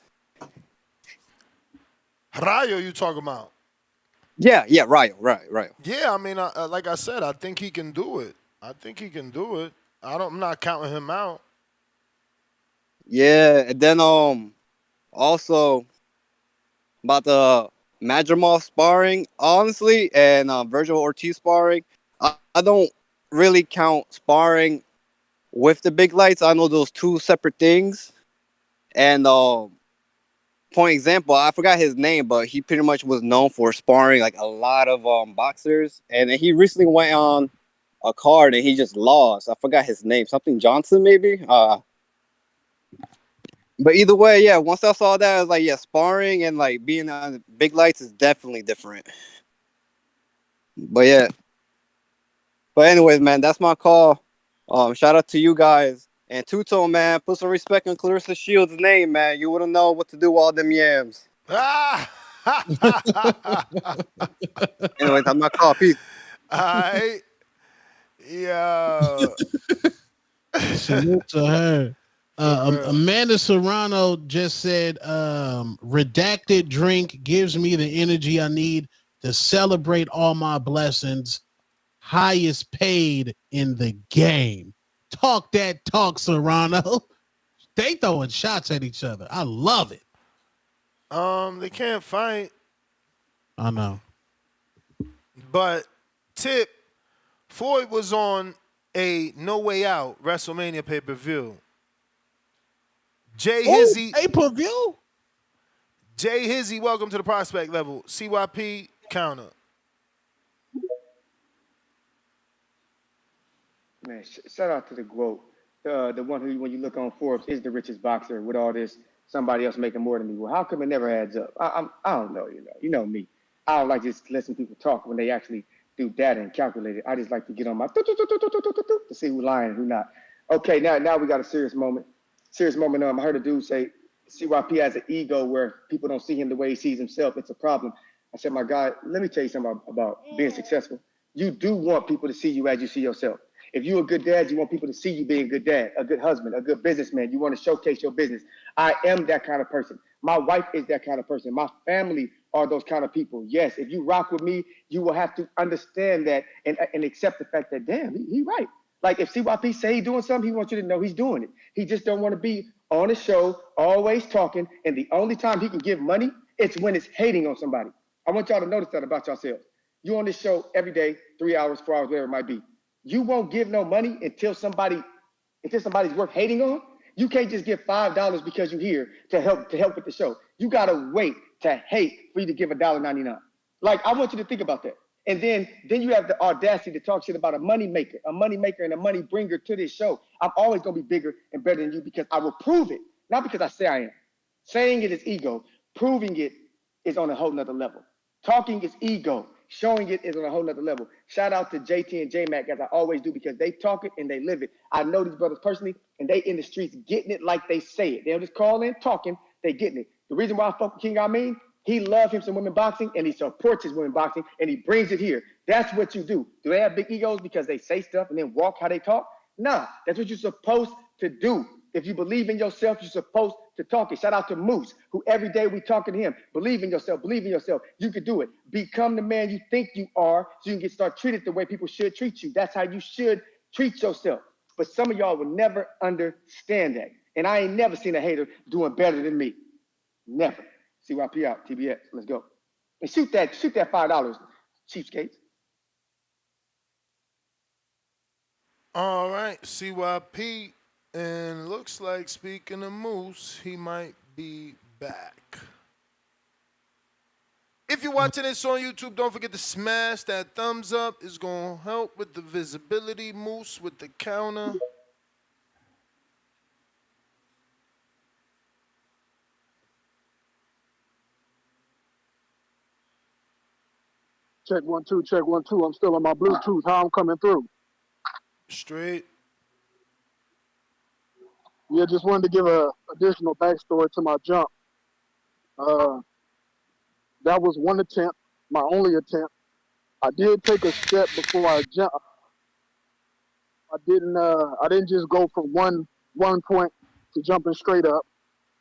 Rayo, you talking about? Yeah, Rayo. Yeah, I mean, like I said, I think he can do it. I'm not counting him out. Yeah, and then also about the Madrimov sparring, honestly, and Vergil Ortiz sparring. I don't really count sparring with the big lights. I know those two separate things. And point example, I forgot his name, but he pretty much was known for sparring like a lot of boxers. And then he recently went on a card and he just lost. I forgot his name, something Johnson maybe. But either way, yeah. Once I saw that, I was like, yeah, sparring and like being on the big lights is definitely different. But yeah. But anyways, man, that's my call. Shout out to you guys. And Two-Tone, man, put some respect on Clarissa Shields' name, man. You wouldn't know what to do with all them yams. Anyways, I'm not call. Peace. All right. Yo. Salute to her. Amanda Serrano just said, redacted drink gives me the energy I need to celebrate all my blessings. Highest paid in the game. Talk that talk, Serrano. They throwing shots at each other. I love it. They can't fight. I know. But tip, Floyd was on a No Way Out WrestleMania pay-per-view. Jay Hizzy. Pay-per-view? Jay Hizzy, welcome to the prospect level. CYP counter. Man, shout out to the GOAT, the one who, when you look on Forbes, is the richest boxer with all this, somebody else making more than me. Well, how come it never adds up? I don't know, you know me. I don't like just listening to people talk when they actually do data and calculate it. I just like to get on my to see who's lying and who's not. Okay, now we got a serious moment. I heard a dude say CYP has an ego where people don't see him the way he sees himself. It's a problem. I said, my God, let me tell you something about being successful. You do want people to see you as you see yourself. If you're a good dad, you want people to see you being a good dad, a good husband, a good businessman. You want to showcase your business. I am that kind of person. My wife is that kind of person. My family are those kind of people. Yes, if you rock with me, you will have to understand that and accept the fact that, damn, he right. Like if CYP say he's doing something, he wants you to know he's doing it. He just don't want to be on a show, always talking, and the only time he can give money, it's when it's hating on somebody. I want y'all to notice that about yourselves. You on this show every day, 3 hours, 4 hours, whatever it might be. You won't give no money until somebody's worth hating on. You can't just give $5 because you're here to help with the show. You gotta wait to hate for you to give $1.99. Like, I want you to think about that. And then you have the audacity to talk shit about a money maker and a money bringer to this show. I'm always gonna be bigger and better than you because I will prove it. Not because I say I am. Saying it is ego. Proving it is on a whole nother level. Talking is ego. Showing it is on a whole nother level. Shout out to JT and J-Mac, as I always do, because they talk it and they live it. I know these brothers personally, and they in the streets getting it like they say it. They don't just call in talking, they getting it. The reason why I fuck with King Amin, he loves him some women boxing, and he supports his women boxing, and he brings it here. That's what you do. Do they have big egos because they say stuff and then walk how they talk? Nah, that's what you're supposed to do. If you believe in yourself, you're supposed to talk it. Shout out to Moose, who every day we talking to him. Believe in yourself. Believe in yourself. You can do it. Become the man you think you are so you can start treated the way people should treat you. That's how you should treat yourself. But some of y'all will never understand that. And I ain't never seen a hater doing better than me. Never. CYP out, TBS. Let's go. And shoot that $5, cheapskates. All right, CYP. And looks like, speaking of Moose, he might be back. If you're watching this on YouTube, don't forget to smash that thumbs up. It's going to help with the visibility. Moose with the counter. Check 1 2, check 1 2. I'm still on my Bluetooth. How I'm coming through? Straight. Yeah, just wanted to give a additional backstory to my jump. That was one attempt, my only attempt. I did take a step before I jumped. I didn't just go from one point to jumping straight up.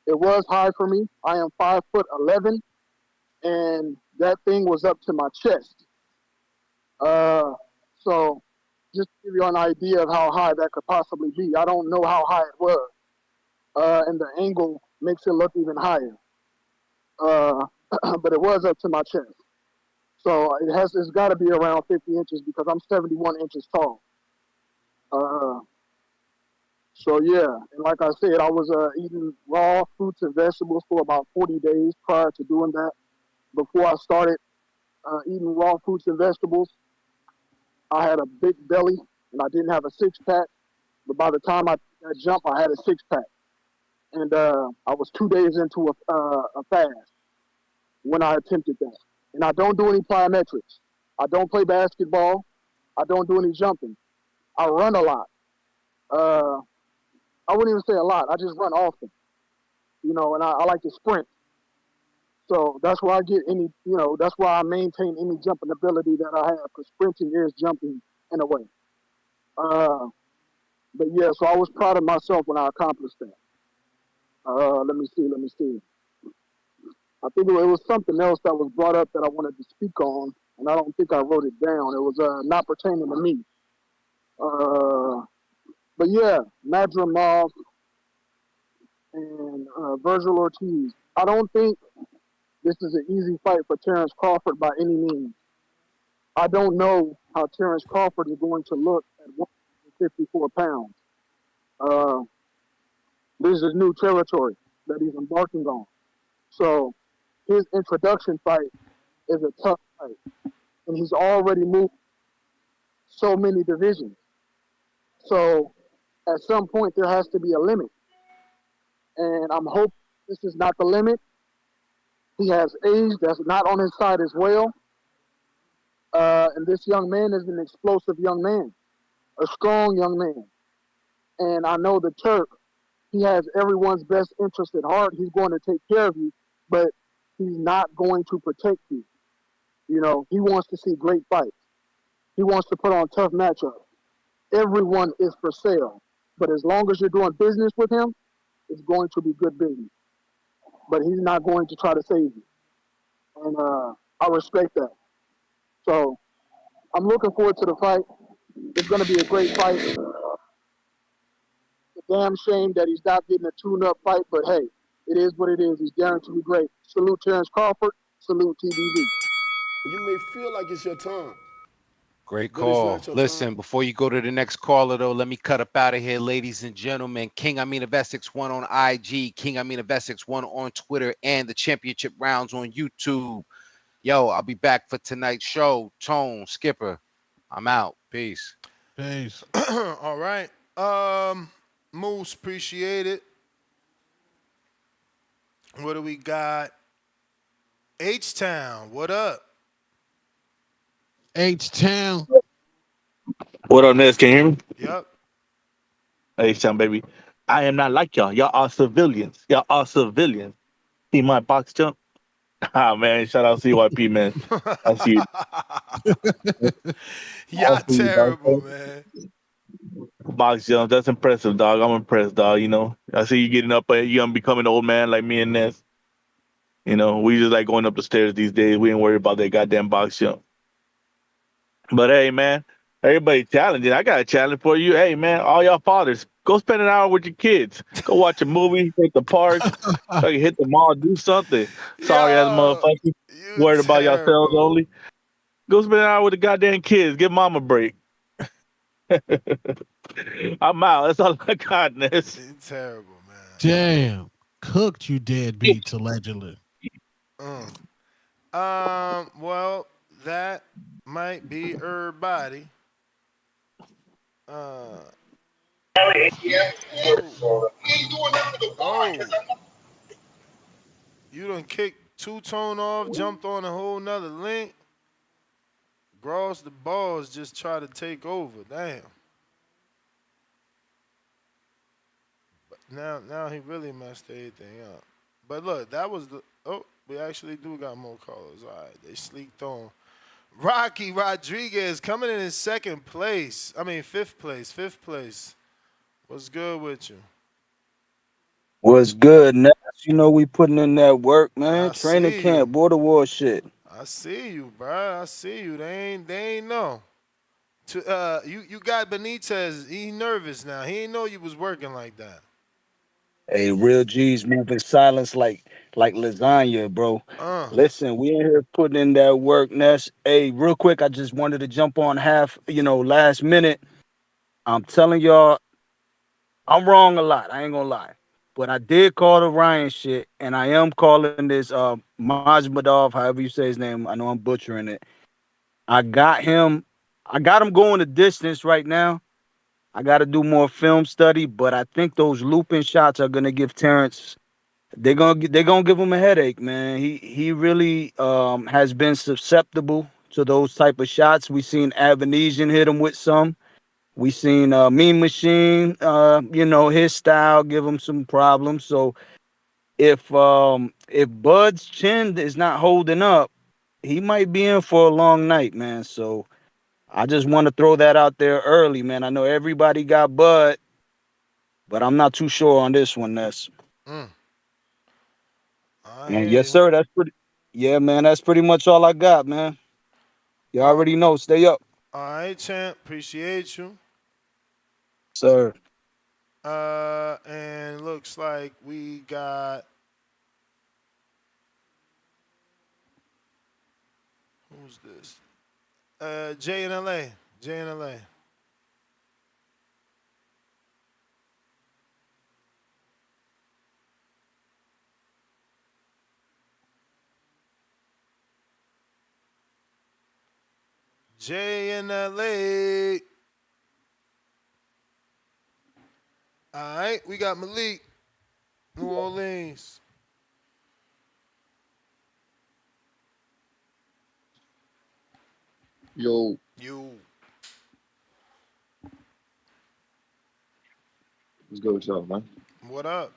It was high for me. I am 5'11", and that thing was up to my chest. So just to give you an idea of how high that could possibly be. I don't know how high it was, and the angle makes it look even higher. But it was up to my chest. So it's got to be around 50 inches because I'm 71 inches tall. So yeah, and like I said, I was eating raw fruits and vegetables for about 40 days prior to doing that. Before I started eating raw fruits and vegetables, I had a big belly and I didn't have a six pack. But by the time I did that jump, I had a six pack, and I was 2 days into a fast when I attempted that. And I don't do any plyometrics. I don't play basketball. I don't do any jumping. I run a lot. I wouldn't even say a lot. I just run often, and I like to sprint. So that's why I get that's why I maintain any jumping ability that I have, because sprinting is jumping in a way. But yeah, so I was proud of myself when I accomplished that. Let me see. I think it was something else that was brought up that I wanted to speak on, and I don't think I wrote it down. It was not pertaining to me. But yeah, Madrimov and Vergil Ortiz. I don't think this is an easy fight for Terence Crawford by any means. I don't know how Terence Crawford is going to look at 154 pounds. Uh, this is new territory that he's embarking on. So his introduction fight is a tough fight. And he's already moved so many divisions. So at some point, there has to be a limit. And I'm hoping this is not the limit. He has age that's not on his side as well. And this young man is an explosive young man, a strong young man. And I know the Turk, he has everyone's best interest at heart. He's going to take care of you, but he's not going to protect you. He wants to see great fights. He wants to put on tough matchups. Everyone is for sale. But as long as you're doing business with him, it's going to be good business. But he's not going to try to save you. And I respect that. So I'm looking forward to the fight. It's going to be a great fight. It's a damn shame that he's not getting a tune-up fight, but hey, it is what it is. He's guaranteed to be great. Salute Terence Crawford. Salute TBV. You may feel like it's your time. Great call. Listen, before you go to the next caller, though, let me cut up out of here, ladies and gentlemen. King Amin of Essex 1 on IG, King Amin of Essex 1 on Twitter, and the championship rounds on YouTube. Yo, I'll be back for tonight's show. Tone, Skipper, I'm out. Peace. Peace. All right. Moose, appreciate it. What do we got? H-Town, what up? H-Town. What up, Ness? Can you hear me? Yep. H-Town, baby. I am not like y'all. Y'all are civilians. Y'all are civilians. See my box jump? Ah, man. Shout out CYP, man. I see you. Y'all terrible, man. Box jump. That's impressive, dog. I'm impressed, dog. I see you getting up. You're going to become an old man like me and Ness. We just like going up the stairs these days. We ain't worried about that goddamn box jump. But hey, man, everybody challenging. I got a challenge for you. Hey, man, all y'all fathers, go spend an hour with your kids. Go watch a movie, hit the park, hit the mall, do something. Sorry, as a motherfucker, worried about yourselves only. Go spend an hour with the goddamn kids. Give mom a break. I'm out. That's all I got, Ness. It's terrible, man. Damn. Cooked you deadbeats allegedly. Well, that might be everybody. Uh, oh, oh, you done kicked two-tone off, jumped on a whole nother link. Gross the balls just try to take over. Damn. But now he really messed everything up. But look, that was the. Oh, we actually do got more callers. All right, they sleeked on. Rocky Rodriguez coming in second place. I mean, fifth place. Fifth place. What's good with you? What's good, Ness? You know we putting in that work, man. I Training see you. camp, border war shit. I see you, bro. I see you. They ain't know. You got Benitez. He nervous now. He ain't know you was working like that. Hey, real G's moving silence like lasagna, bro. Uh, Listen, we in here putting in that work, Ness. Hey, real quick, I just wanted to jump on last minute. I'm telling y'all, I'm wrong a lot. I ain't gonna lie. But I did call the Ryan shit, and I am calling this Majmadov, however you say his name. I know I'm butchering it. I got him. I got him going the distance right now. I got to do more film study, but I think those looping shots are gonna give Terrence. They're gonna give him a headache, man. He really has been susceptible to those type of shots. We seen Avanesian hit him with some. We seen Mean Machine, his style give him some problems. So if Bud's chin is not holding up, he might be in for a long night, man. So I just want to throw that out there early, man. I know everybody got Bud, but I'm not too sure on this one, Ness. mm, I And hear yes, you. sir, yeah, man, that's pretty much all I got, man. You Uh, already know, stay up, all right, champ. Appreciate you. sir. And looks like we got who's this? Jay in LA. Jay in LA. Jay in LA. All right, we got Malik, New Orleans. Yo, You. let's go with y'all, man. What up?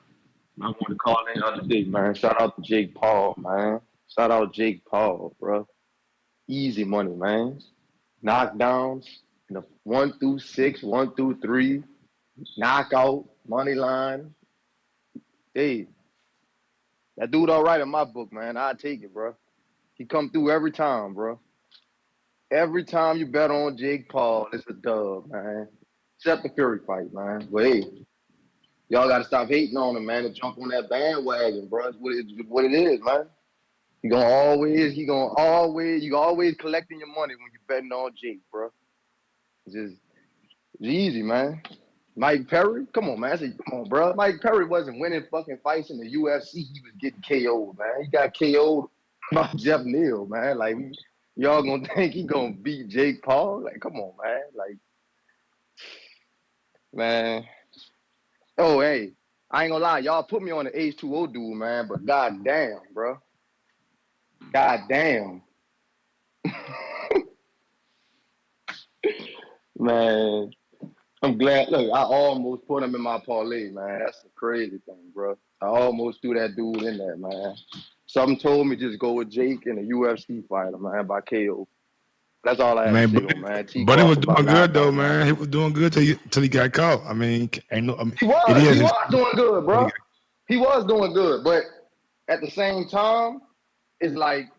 I want to call in the other day, man. Shout out to Jake Paul, man. Shout out Jake Paul, bro. Easy money, man. Knockdowns, 1 through 6, 1 through 3, knockout, money line. Hey, that dude all right in my book, man. I take it, bro. He come through every time, bro. Every time you bet on Jake Paul, it's a dub, man. Except the Fury fight, man. But hey, y'all got to stop hating on him, man, and jump on that bandwagon, bro. It's what it is, man. You always collecting your money when you betting on Jake, bro. It's easy, man. Mike Perry, come on, man. Come on, bro. Mike Perry wasn't winning fucking fights in the UFC. He was getting KO'd, man. He got KO'd by Jeff Neal, man. Like, y'all gonna think he gonna beat Jake Paul? Like, come on, man. Like, man. Oh, hey, I ain't gonna lie. Y'all put me on the H2O dude, man. But goddamn, bro. Goddamn. Man, I'm glad. Look, I almost put him in my parlay, man. That's the crazy thing, bro. I almost threw that dude in there, man. Something told me just go with Jake and a UFC fighter, man, by KO. That's all I had to Man, say on, man. T. but he was Crawford by doing good though, knockout, man. man. He was doing good till he got caught. I mean, ain't no. I mean, He it was. is. He was doing good, bro. He was doing good, but at the same time, it's like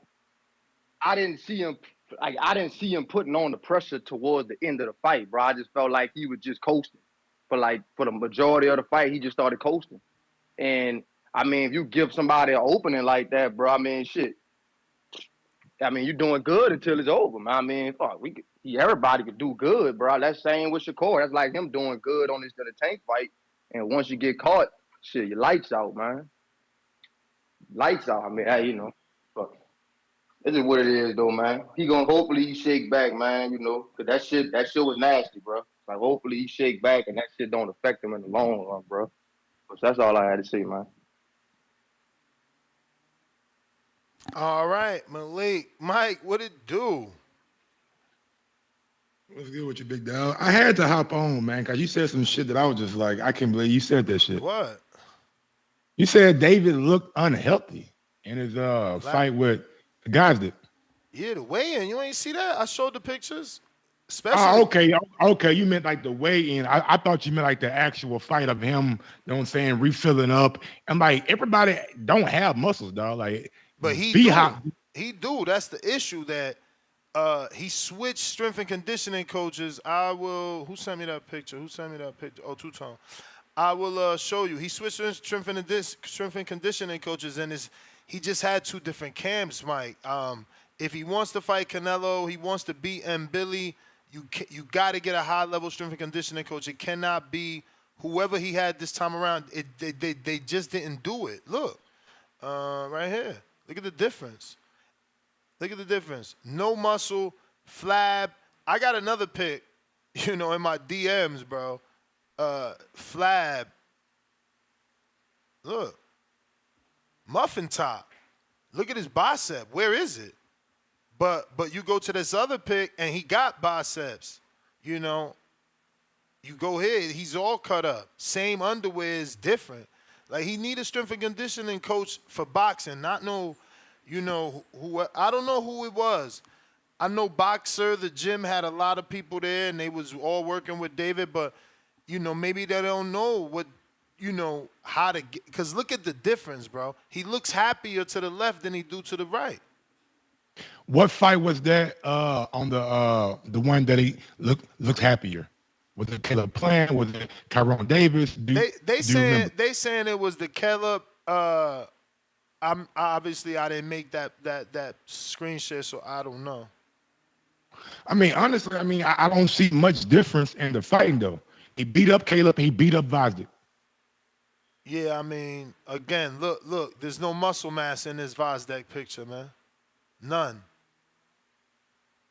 I didn't see him. Like I didn't see him putting on the pressure towards the end of the fight, bro. I just felt like he was just coasting. For the majority of the fight, he just started coasting. And I mean, if you give somebody an opening like that, bro, I mean, shit. I mean, you're doing good until it's over, man. I mean, fuck, everybody could do good, bro. That's same with Shakur. That's like him doing good on this tank fight, and once you get caught, shit, your lights out, man. Lights out. I mean, hey, fuck. This is what it is, though, man. He gonna hopefully he shake back, man. Cause that shit was nasty, bro. Like hopefully he shake back and that shit don't affect him in the long run, bro. So that's all I had to say, man. All right, Malik. Mike, what it do? What's good with you, big dog? I had to hop on, man, because you said some shit that I was just like, I can't believe you said that shit. What? You said David looked unhealthy in his fight with Gazdic. Yeah, the weigh-in. You ain't see that? I showed the pictures. Especially. Okay. You meant like the weigh-in. I thought you meant like the actual fight of him, you know what I'm saying, refilling up. And like everybody don't have muscles, dog. Like, but he be do. hot. He do. That's the issue that he switched strength and conditioning coaches. Who sent me that picture? Oh, Two-Tone. I will show you. He switched strength and conditioning coaches, and he just had two different camps, Mike. If he wants to fight Canelo, he wants to beat Billy, you got to get a high-level strength and conditioning coach. It cannot be whoever he had this time around. They just didn't do it. Look, right here. Look at the difference. No muscle, flab. I got another pic, in my DMs, bro. Flab. Look. Muffin top. Look at his bicep. Where is it? But you go to this other pic and he got biceps. You go here, he's all cut up. Same underwear is different. Like he need a strength and conditioning coach for boxing, not who I don't know who it was. I know Boxer, the gym had a lot of people there and they was all working with David, but maybe they don't know what how to get, because look at the difference, bro. He looks happier to the left than he do to the right. What fight was that on the one that he looked happier? Was it Caleb Plant? Was it Tyrone Davis? They saying it was the Caleb. I'm obviously I didn't make that screen share, so I don't know. I mean, honestly, I don't see much difference in the fighting though. He beat up Caleb. He beat up Gazdic. Yeah, again, look. There's no muscle mass in this Gazdic picture, man. None.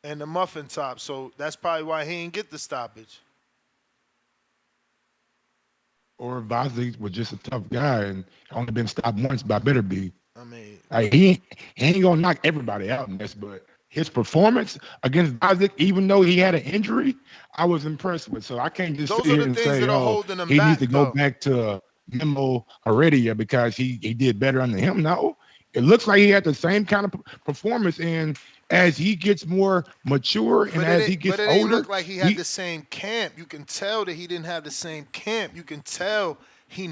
And the muffin top, so that's probably why he didn't get the stoppage. Or Gazdic was just a tough guy and only been stopped once by Bitterby. He ain't gonna knock everybody out in this, but his performance against Gazdic, even though he had an injury, I was impressed with. So I can't just sit here and say, he needs to go back to Memo Heredia because he did better under him. No, it looks like he had the same kind of performance, and as he gets more mature and as he gets older, but it didn't look like he had the same camp. You can tell that he didn't have the same camp. You can tell he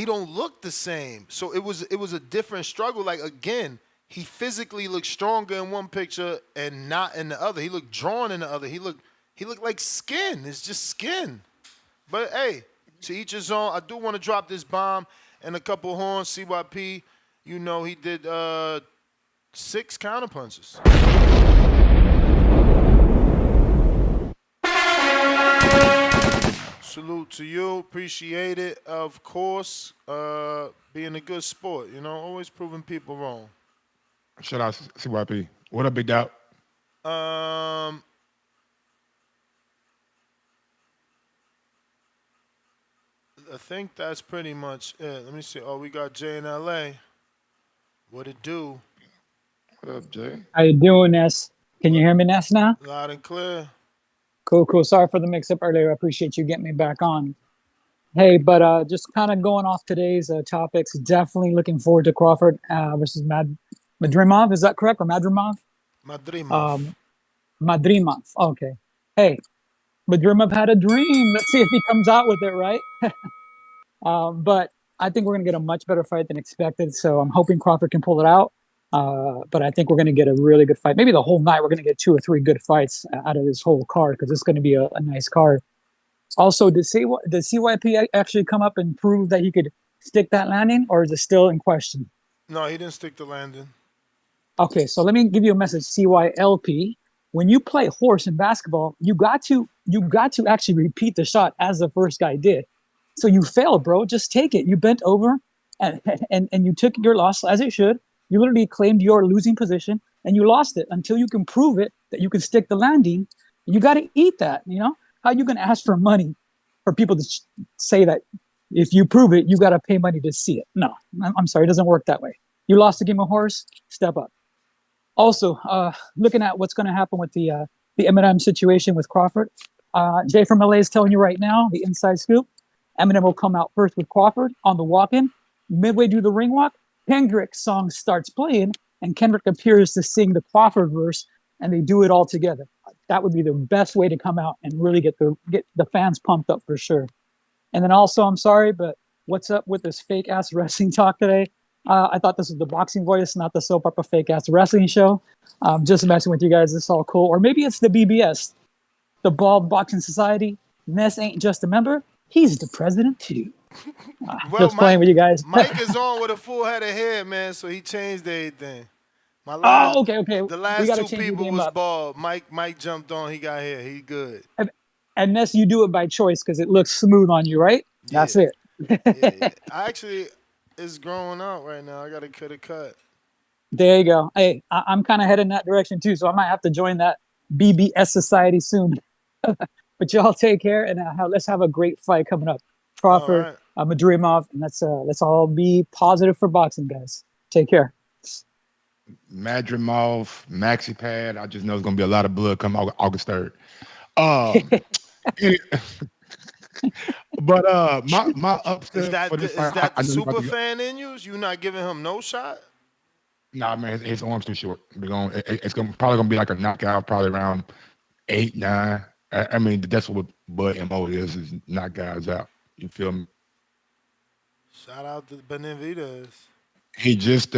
don't look the same. So it was a different struggle. Like again, he physically looked stronger in one picture and not in the other. He looked drawn in the other. He looked like skin. It's just skin. But hey, to each his own. I do want to drop this bomb and a couple horns. CYP, he did 6 counterpunches. Salute to you. Appreciate it. Of course, being a good sport, always proving people wrong. Shout out CYP. What up, big dog? I think that's pretty much it. Let me see. Oh, we got Jay in LA. What it do? What up, Jay? How you doing, Ness? Can you hear me, Ness, now? Loud and clear. Cool. Sorry for the mix-up earlier. I appreciate you getting me back on. Hey, but just kind of going off today's topics, definitely looking forward to Crawford versus Madrimov. Is that correct? Or Madrimov? Madrimov. Okay. Hey, Madrimov had a dream. Let's see if he comes out with it, right? But I think we're going to get a much better fight than expected. So I'm hoping Crawford can pull it out. But I think we're going to get a really good fight. Maybe the whole night we're going to get 2 or 3 good fights out of this whole card because it's going to be a nice card. Also, did CYP actually come up and prove that he could stick that landing, or is it still in question? No, he didn't stick the landing. Okay, so let me give you a message, CYLP. When you play horse in basketball, you got to actually repeat the shot as the first guy did. So you failed, bro. Just take it. You bent over and and you took your loss as it should. You literally claimed your losing position and you lost it until you can prove it that you can stick the landing. You got to eat that. You know how you gonna ask for money for people to say that if you prove it, you got to pay money to see it. No, I'm sorry, it doesn't work that way. You lost the game of horse. Step up. Also, looking at what's going to happen with the Eminem situation with Crawford, Jay from LA is telling you right now, the inside scoop, Eminem will come out first with Crawford on the walk-in. Midway through the ring walk, Kendrick's song starts playing, and Kendrick appears to sing the Crawford verse, and they do it all together. That would be the best way to come out and really get the fans pumped up for sure. And then also, I'm sorry, but what's up with this fake ass wrestling talk today? I thought this was the boxing voice, not the soap opera fake ass wrestling show. Just messing with you guys. It's all cool. Or maybe it's the BBS, the Bald Boxing Society. Ness ain't just a member. He's the president too. Well, Just playing with you guys. Mike is on with a full head of hair, man, so he changed everything. Oh, okay. The We last got to two change your people game was up. bald. Mike jumped on. He got hair. He good. And Ness, you do it by choice because it looks smooth on you, right? Yeah. That's it. Yeah. Actually, it's growing out right now. I got to cut a cut. There you go. Hey, I'm kind of heading that direction too, so I might have to join that BBS society soon. But y'all take care, and let's have a great fight coming up. Crawford, Madrimov, and let's all be positive for boxing, guys. Take care. Madrimov, Maxi Pad. I just know it's gonna be a lot of blood come August 3rd. But my upset is that for this is fight, that I the know super fan in you? You not giving him no shot? Nah, man, his arm's too short. It's probably gonna be like a knockout, probably around 8, 9. I mean, that's what Bud MO is knock guys out. You feel me? Shout out to Benavidez. He just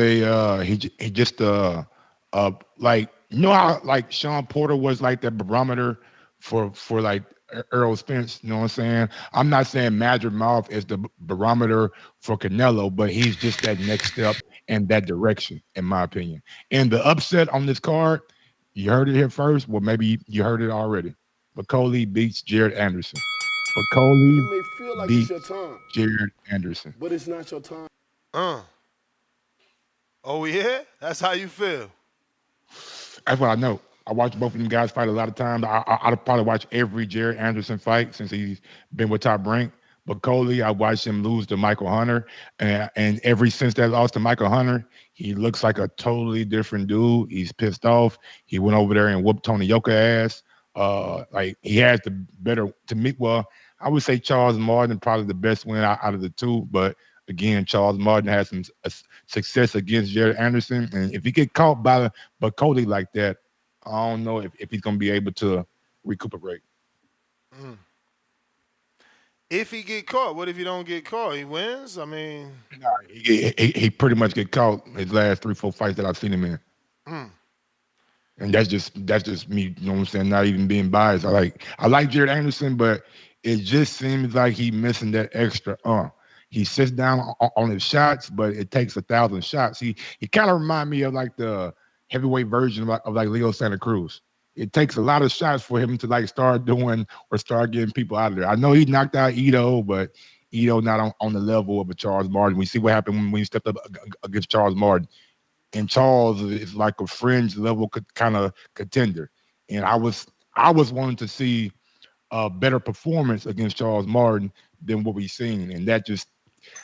like, you know how like Sean Porter was like the barometer for like Earl Spence. You know what I'm saying? I'm not saying Madrimov is the barometer for Canelo, but he's just that next step in that direction, in my opinion. And the upset on this card, you heard it here first. Well, maybe you heard it already. Bacoli beats Jared Anderson. Bacoli It may feel like beats it's your time, Jared Anderson. but it's not your time. Oh yeah, that's how you feel. That's what I know. I watch both of them guys fight a lot of times. I'd probably watch every Jared Anderson fight since he's been with Top Rank. But Coley, I watched him lose to Michael Hunter, and ever since that loss to Michael Hunter, he looks like a totally different dude. He's pissed off. He went over there and whooped Tony Yoka ass. Like he has the better to me. Well, I would say Charles Martin probably the best win out of the two, but again, Charles Martin has some success against Jared Anderson, and if he get caught by Cody like that, I don't know if he's gonna be able to recuperate. If he get caught, what if he don't get caught? He wins. I mean, nah, he pretty much get caught his last 3-4 fights that I've seen him in. And that's just me, you know what I'm saying? Not even being biased. I like Jared Anderson, but it just seems like he missing that extra. He sits down on his shots, but it takes 1,000 shots. He kind of remind me of like the heavyweight version of like Leo Santa Cruz. It takes a lot of shots for him to like start doing or start getting people out of there. I know he knocked out Ito, but Ito not on the level of a Charles Martin. We see what happened when he stepped up against Charles Martin. And Charles is like a fringe level kind of contender. And I was wanting to see a better performance against Charles Martin than what we've seen. And that just,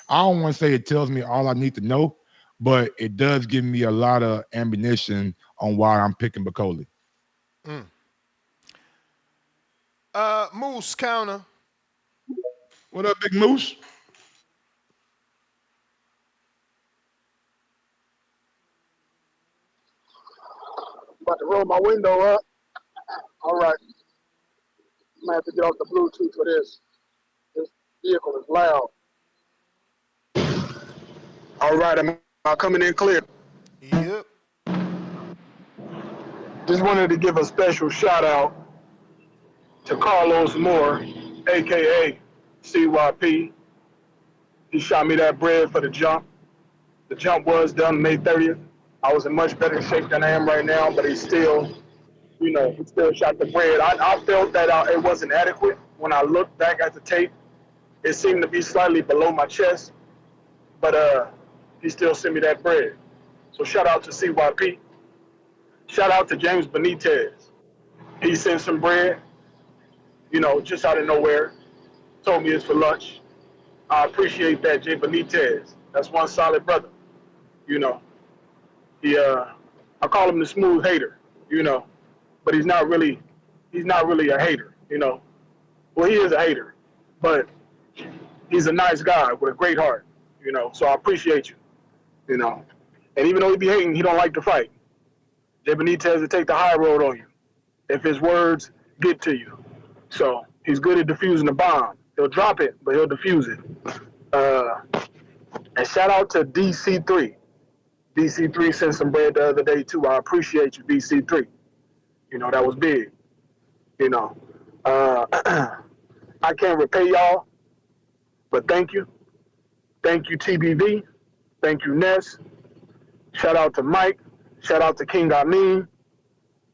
I don't want to say it tells me all I need to know, but it does give me a lot of ammunition on why I'm picking Bacoli. Moose counter. What up, Big Moose? About to roll my window up. All right. I'm gonna have to get off the Bluetooth for this. This vehicle is loud. All right, am I coming in clear? Yep. Just wanted to give a special shout out to Carlos Moore, aka CYP. He shot me that bread for the jump. The jump was done May 30th. I was in much better shape than I am right now, but he still, he still shot the bread. I felt that it wasn't adequate. When I looked back at the tape, it seemed to be slightly below my chest, but he still sent me that bread. So shout out to CYP. Shout out to James Benitez. He sent some bread, just out of nowhere. Told me it's for lunch. I appreciate that, Jay Benitez. That's one solid brother. I call him the smooth hater, but he's not really a hater, Well, he is a hater, but he's a nice guy with a great heart, So I appreciate you, And even though he be hating, he don't like to fight. Jay Benitez will take the high road on you if his words get to you. So he's good at diffusing the bomb. He'll drop it, but he'll diffuse it. And shout out to DC3. DC3 sent some bread the other day too. I appreciate you, DC3. That was big. I can't repay y'all, but thank you. Thank you, TBV. Thank you, Ness. Shout out to Mike. Shout out to King Amin.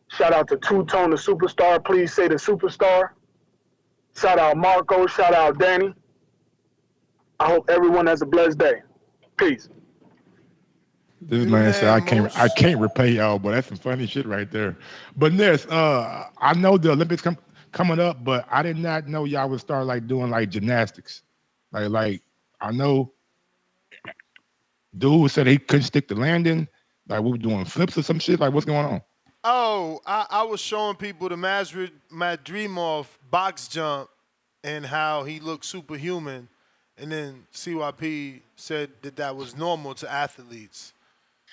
Shout out to Two Tone the Superstar. Please say the superstar. Shout out Marco. Shout out Danny. I hope everyone has a blessed day. Peace. This man said I can't repay y'all, but that's some funny shit right there. But Ness, I know the Olympics coming up, but I did not know y'all would start like doing like gymnastics. Like I know dude said he couldn't stick the landing. Like we were doing flips or some shit. Like what's going on? Oh, I was showing people the Madrimov box jump and how he looked superhuman, and then CYP said that was normal to athletes.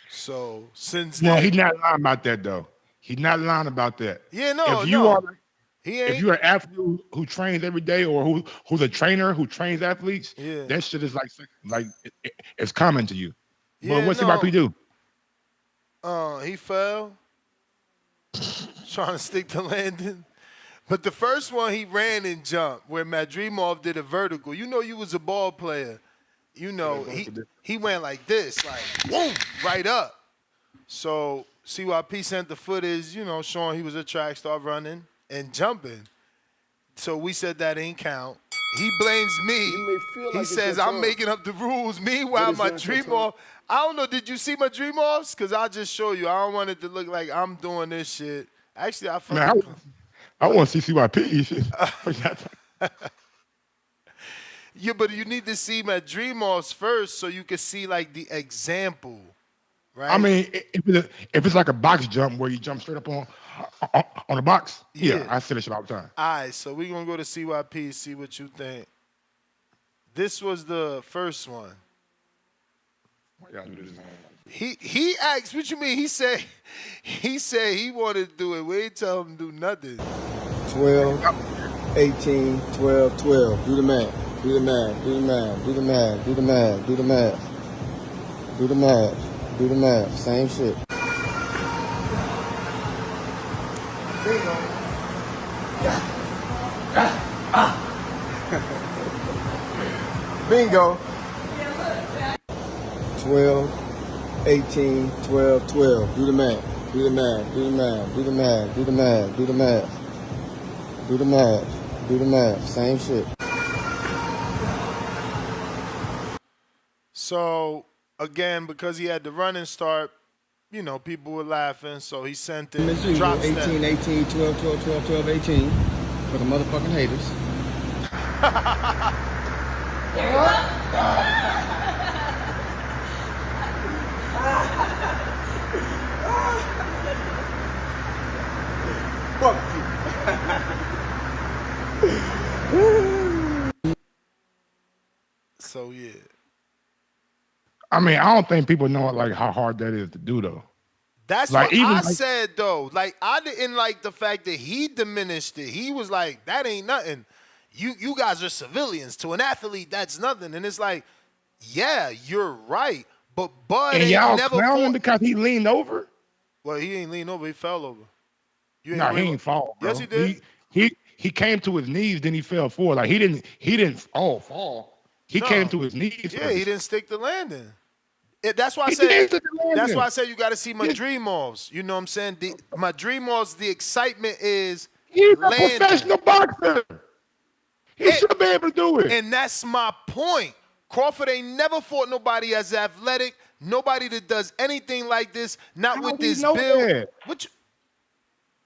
So since then, he's not lying about that though. He's not lying about that. Yeah, no, he ain't. If you're an athlete who trains every day, or who's a trainer who trains athletes, that shit is like it's common to you. But what's CYP do? He fell, trying to stick the landing. But the first one he ran and jumped, where Madrimov did a vertical. You was a ball player. He went like this, like boom, right up. So CYP sent the footage, showing he was a track star running and jumping. So we said that ain't count. He blames me. He says I'm making up the rules. Meanwhile, Madrimov, I don't know. Did you see Madrimov's? Because I'll just show you. I don't want it to look like I'm doing this shit. Actually, I want to see CYP. Yeah, but you need to see Madrimov's first so you can see like the example, right? I mean, if it's like a box jump where you jump straight up on a box, I see that shit all the time. All right, so we're gonna go to CYP, see what you think. This was the first one. He asked, what you mean? He said he wanted to do it. We ain't tell him to do nothing. 12, 18, 12, 12. Do the math. Do the math. Do the math. Do the math. Do the math. Do the math. Do the math. Do the math. Same shit. Bingo. 12, 18, 12, 12. Do the math. Do the math. Do the math. Do the math. Do the math. Do the math. Do the math. Do the math. Same shit. So, again, because he had the running start, people were laughing, so he sent it. Drop 18, 18, 12, 12, 12, 12, 18. For the motherfucking haters. Fuck you. So, yeah. I mean, I don't think people know like how hard that is to do though. That's like, what I said though. Like I didn't like the fact that he diminished it. He was like, that ain't nothing. You guys are civilians. To an athlete, that's nothing. And it's like, yeah, you're right. But Bud and ain't y'all never clowning because he leaned over? Well, he ain't leaned over, he fell over. No, he ain't fall, bro. Yes, he did. He came to his knees, then he fell forward. Like he didn't fall. He came to his knees. Yeah, he didn't stick the landing. That's why I He said. did the That's landing. why I said you got to see Madrimov's. You know what I'm saying? Madrimov's. The excitement is He's a landing. professional boxer. He should be able to do it. And that's my point. Crawford ain't never fought nobody as athletic, nobody that does anything like this, not with this build.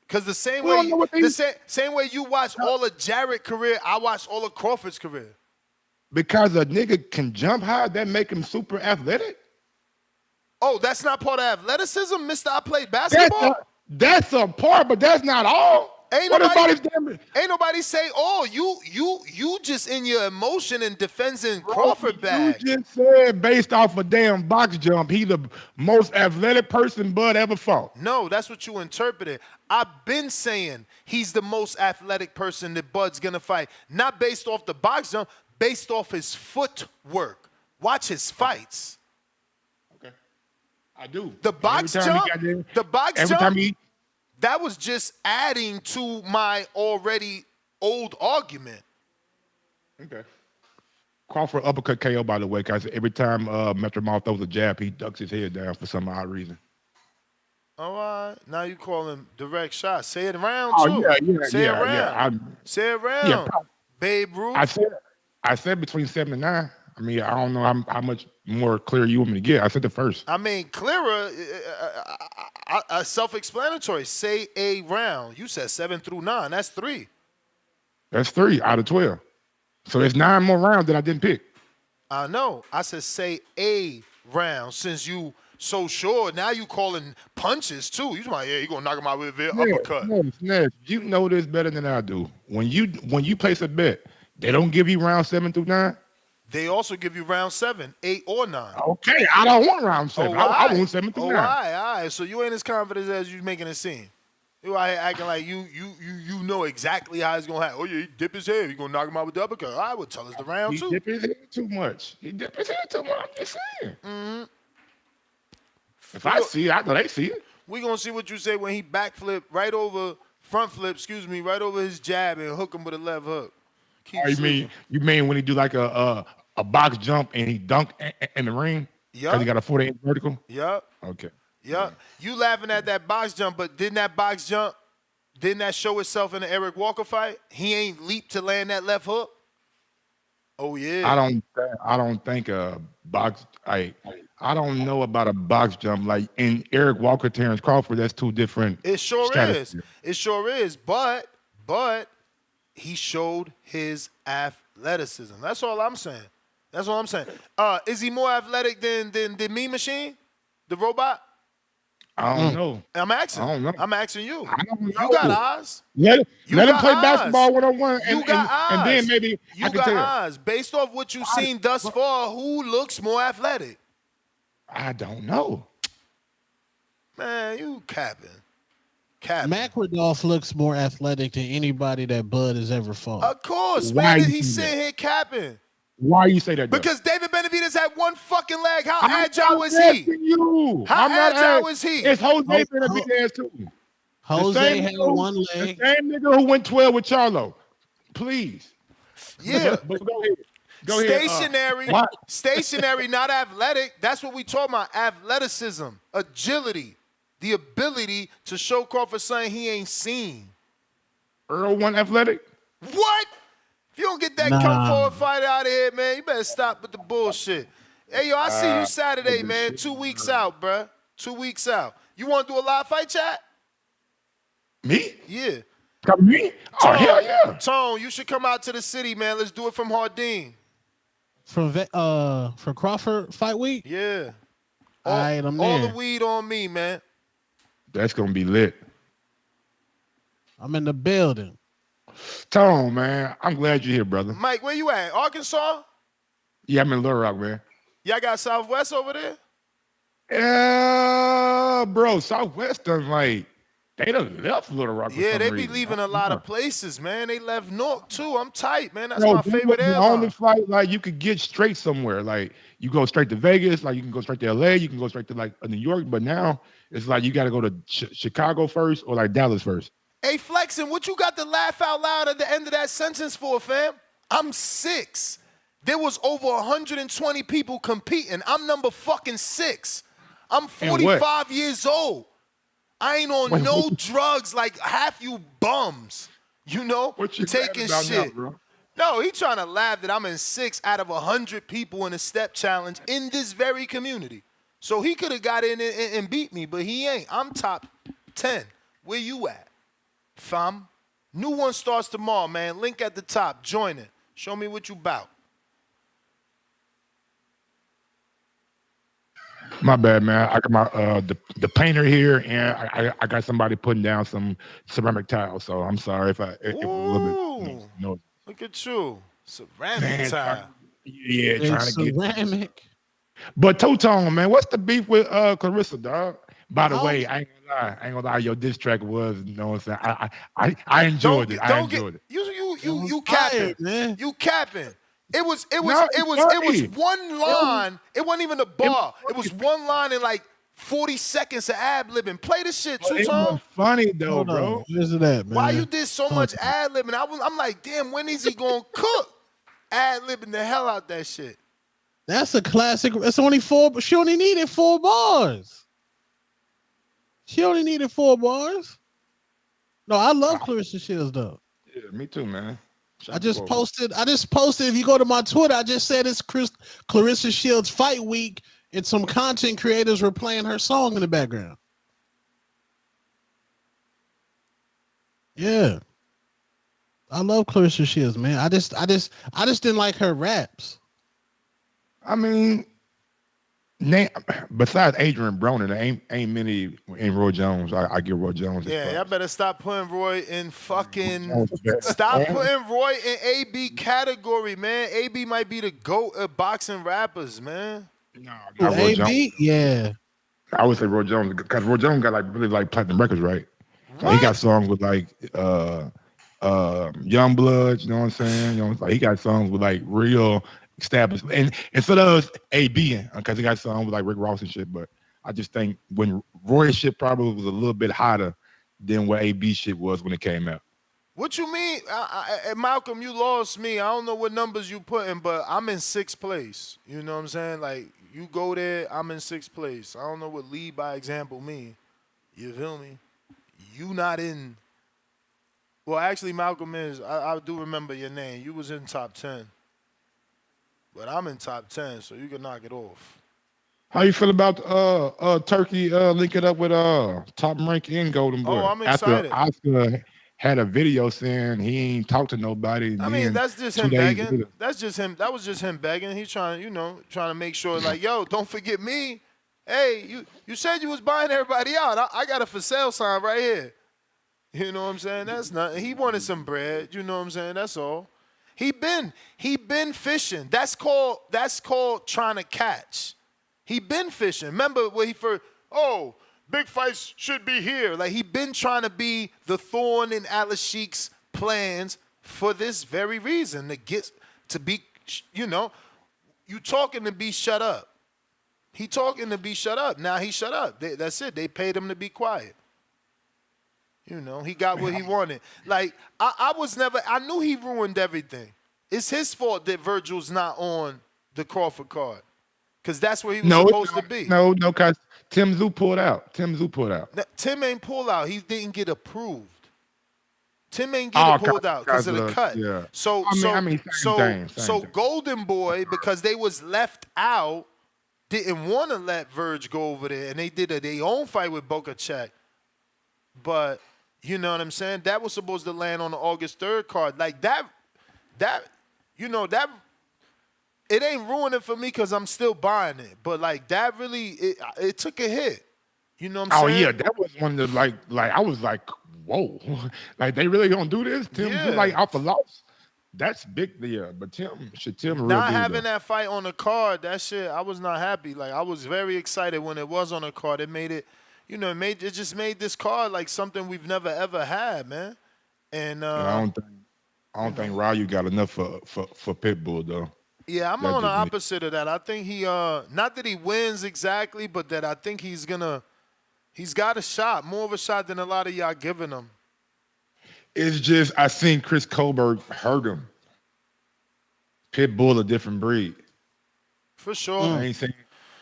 Because the same way you watch all of Jarrett's career, I watched all of Crawford's career. Because a nigga can jump high, that make him super athletic? Oh, that's not part of athleticism, Mr. I played basketball? That's a part, but that's not all. Ain't nobody say, oh, you just in your emotion and defending Crawford back. You just said based off a damn box jump, he the most athletic person Bud ever fought. No, that's what you interpreted. I've been saying he's the most athletic person that Bud's gonna fight. Not based off the box jump, based off his footwork. Watch his fights. Okay. I do. The box jump, that was just adding to my already old argument. Okay. Crawford uppercut KO, by the way, because every time Madrimov throws a jab, he ducks his head down for some odd reason. All right. Now you call him direct shot. Say it around, too. Say it around. Yeah, Babe Ruth. I said between 7 and 9. I mean, I don't know how much more clear you want me to get. I said the first. I mean, clearer, self-explanatory. Say a round. You said 7 through 9. That's 3. That's 3 out of 12. So there's 9 more rounds that I didn't pick. I know. I said say a round. Since you so sure, now you calling punches too. You like, yeah, you gonna knock him out with an uppercut. Ness, you know this better than I do. When you place a bet, they don't give you round 7 through 9. They also give you round 7, 8, or 9. Okay, I don't want round 7. I want 7 through 9. All right. So you ain't as confident as you making it seem. You out here acting like you know exactly how it's gonna happen. Oh yeah, he dip his head. You gonna knock him out with the uppercut. I would tell us the round 2. He dip his head too much. I'm just saying. Mm-hmm. If I see it, I know they see it. We gonna see what you say when he backflip front flip, right over his jab and hook him with a left hook. You mean when he do like a box jump and he dunk in the ring? Yeah. He got a 40 vertical? Yep. Okay. Yep. You laughing at that box jump, but didn't that show itself in the Eric Walker fight? He ain't leaped to land that left hook. Oh yeah. I don't think a box. I don't know about a box jump like in Eric Walker, Terence Crawford. That's 2 different. It sure is. It sure is. But he showed his athleticism. That's all I'm saying. Is he more athletic than Me Machine, the robot? I don't know. I'm asking. I don't know. I'm asking you. I don't know. You got eyes. Let him play basketball 1-on-1, You got eyes. and then maybe you I can got tell. eyes. Based off what you've seen thus far, who looks more athletic? I don't know. Man, you capping. Makradov looks more athletic than anybody that Bud has ever fought. Of course, man. He's sitting here capping. Why you say that? Because David Benavidez had 1 fucking leg. How agile is he? How agile is he? It's Jose Benavidez too. Jose had 1 leg. The same nigga who went 12 with Charlo. Please. Yeah. But go ahead. Stationary, not athletic. That's what we talking about. Athleticism, agility, the ability to show Crawford something he ain't seen. Earl won athletic? What? If you don't get that come forward fight out of here, man, you better stop with the bullshit. Hey, yo, I see you Saturday, man. 2 weeks out, bruh. 2 weeks out. You want to do a live fight chat? Me? Yeah. Me? Oh, hell yeah. Tone, you should come out to the city, man. Let's do it from Hardin. From Crawford fight week? Yeah. All right, I'm there. All the weed on me, man. That's going to be lit. I'm in the building. Tone, man, I'm glad you're here, brother. Mike, where you at? Arkansas? Yeah, I'm in Little Rock, man. Y'all got Southwest over there? Yeah, bro, Southwest done they done left Little Rock. Yeah, they be leaving a lot of places, man. They left North too. I'm tight, man. That's my favorite airline. The only flight you could get straight somewhere. Like you go straight to Vegas, you can go straight to LA, you can go straight to New York, but now it's you got to go to Chicago first or Dallas first. Hey, Flexin', what you got to laugh out loud at the end of that sentence for, fam? I'm 6. There was over 120 people competing. I'm number fucking 6. I'm 45 years old. I ain't on no drugs like half you bums. You know, what you taking about shit. now, bro? No, he trying to laugh that I'm in 6 out of 100 people in a step challenge in this very community. So he could have got in and beat me, but he ain't. I'm top 10. Where you at, fam? New one starts tomorrow, man. Link at the top. Join it. Show me what you bout. My bad, man. I got my the painter here, and I got somebody putting down some ceramic tiles. So I'm sorry if it was a little bit noisy. Look at you, ceramic tile. Yeah, Hey, trying to get ceramic. But Totone, man, what's the beef with Clarissa, dog? By the way, I ain't gonna lie, your diss track was, you know what I'm saying? I enjoyed it. I enjoyed it. You capping, man. You capping. It was funny. one line. It wasn't even a bar. It was one line in like 40 seconds of ad-libbing. Play the shit, It Two-Tone. was funny though, Hold bro. on. Where's it at, man? Why you did so much ad-libbing? I'm like, damn, when is he gonna cook? Ad-libbing the hell out that shit. That's a classic. It's only 4, but she only needed 4 bars. She only needed 4 bars. No, I love Clarissa Shields though. Yeah, me too, man. I just posted. If you go to my Twitter, I just said it's Clarissa Shields fight week, and some content creators were playing her song in the background. Yeah, I love Clarissa Shields, man. I just didn't like her raps. I mean, besides Adrian Broner, there ain't many in Roy Jones. I give Roy Jones. Yeah, y'all better stop putting Roy in fucking. Stop putting Roy in AB category, man. AB might be the GOAT of boxing rappers, man. No, Roy Jones. Yeah. I would say Roy Jones because Roy Jones got like really like platinum records, right? So he got songs with like Young Bloods, you know what I'm saying? You know, like he got songs with like real established, and so does AB because he got songs with like Rick Ross and shit. But I just think when Roy's shit probably was a little bit hotter than what AB shit was when it came out. What you mean? Malcolm, you lost me. I don't know what numbers you putting, but I'm in 6th place. You know what I'm saying? Like, you go there, I'm in 6th place. I don't know what lead by example mean. You feel me? You not in. Well, actually, Malcolm is. I do remember your name. You was in top 10. But I'm in top 10, so you can knock it off. How you feel about Turkey linking up with Top Rank and Golden Boy? Oh, I'm excited. After Oscar had a video saying he ain't talked to nobody. I mean, that's just him begging. That's just him. That was just him begging. He's trying to make sure, like, yo, don't forget me. Hey, you said you was buying everybody out. I got a for sale sign right here. You know what I'm saying? That's nothing. He wanted some bread. You know what I'm saying? That's all. He been fishing. That's called trying to catch. He been fishing. Remember when he first, big fights should be here. Like, he been trying to be the thorn in Alex Sheik's plans for this very reason, to be, you talking to be shut up. He talking to be shut up. Now he shut up. That's it. They paid him to be quiet. He got what he wanted. Like, I knew he ruined everything. It's his fault that Virgil's not on the Crawford card. Because that's where he was supposed to be. No, because Tim Zoo pulled out. Tim ain't pulled out. He didn't get approved. Tim ain't get pulled out because of the cut. Yeah. So Golden Boy, because they was left out, didn't want to let Verge go over there. And they did their own fight with Boca Check. But, you know what I'm saying? That was supposed to land on the August 3rd card. Like, that it ain't ruining for me because I'm still buying it. But, like, that really, it took a hit. You know what I'm saying? Oh, yeah. That was one of the, like, I was like, whoa. Like, they really gonna do this? Tim, like, off a loss? That's big, yeah. But Tim real not having that fight on the card, that shit, I was not happy. Like, I was very excited when it was on the card. It made it, it just made this card like something we've never, ever had, man. And I don't think Ryu got enough for Pitbull, though. Yeah, I'm on the opposite of that. I think he, not that he wins exactly, but that I think he's got a shot, more of a shot than a lot of y'all giving him. It's just, I think Chris Colbert hurt him. Pit Bull a different breed. For sure. I ain't saying.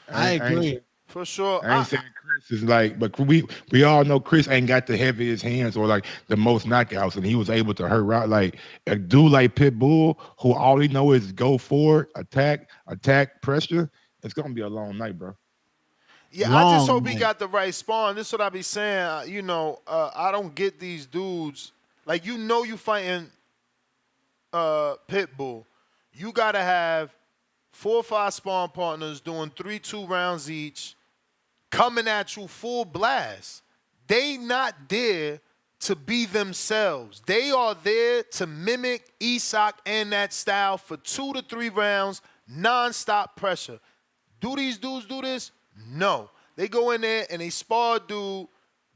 I I ain't agree. saying. For sure. I ain't saying Chris is like, but we all know Chris ain't got the heaviest hands or like the most knockouts, and he was able to hurt out like a dude like Pitbull, who all he know is go forward, attack, pressure. It's gonna be a long night, bro. Yeah, I just Long hope he night. got the right spawn. This is what I be saying. I don't get these dudes. Like, you fighting Pitbull. You got to have 4 or 5 spawn partners doing 3 2 rounds each, coming at you full blast. They not there to be themselves. They are there to mimic Isak and that style for 2 to 3 rounds, non-stop pressure. Do these dudes do this? No. They go in there and they spar a dude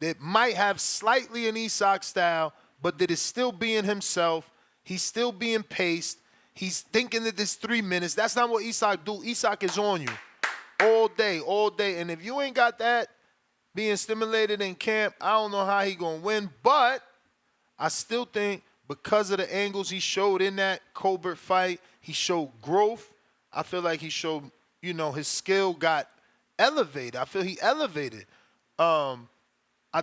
that might have slightly an Isak style, but that is still being himself. He's still being paced. He's thinking that this 3 minutes. That's not what Isak do. Isak is on you all day, all day. And if you ain't got that being stimulated in camp, I don't know how he going to win. But I still think because of the angles he showed in that Colbert fight, he showed growth. I feel like he showed, his skill got elevated. I feel he elevated. I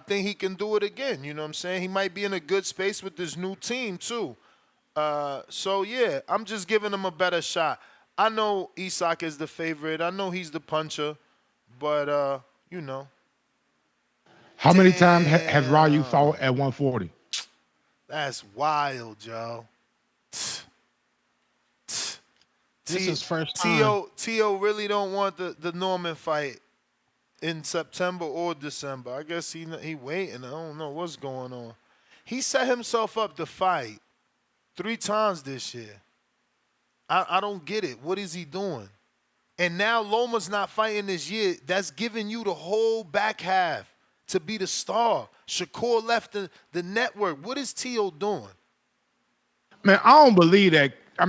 think he can do it again. You know what I'm saying? He might be in a good space with this new team, too. So, yeah, I'm just giving him a better shot. I know Isak is the favorite. I know he's the puncher. But, How many times has Ryu fought at 140? That's wild, Joe. This is first time. T.O. really don't want the Norman fight in September or December. I guess he waiting. I don't know what's going on. He set himself up to fight 3 times this year. I don't get it. What is he doing? And now Loma's not fighting this year. That's giving you the whole back half to be the star. Shakur left the network. What is T.O. doing? Man, I don't believe that. I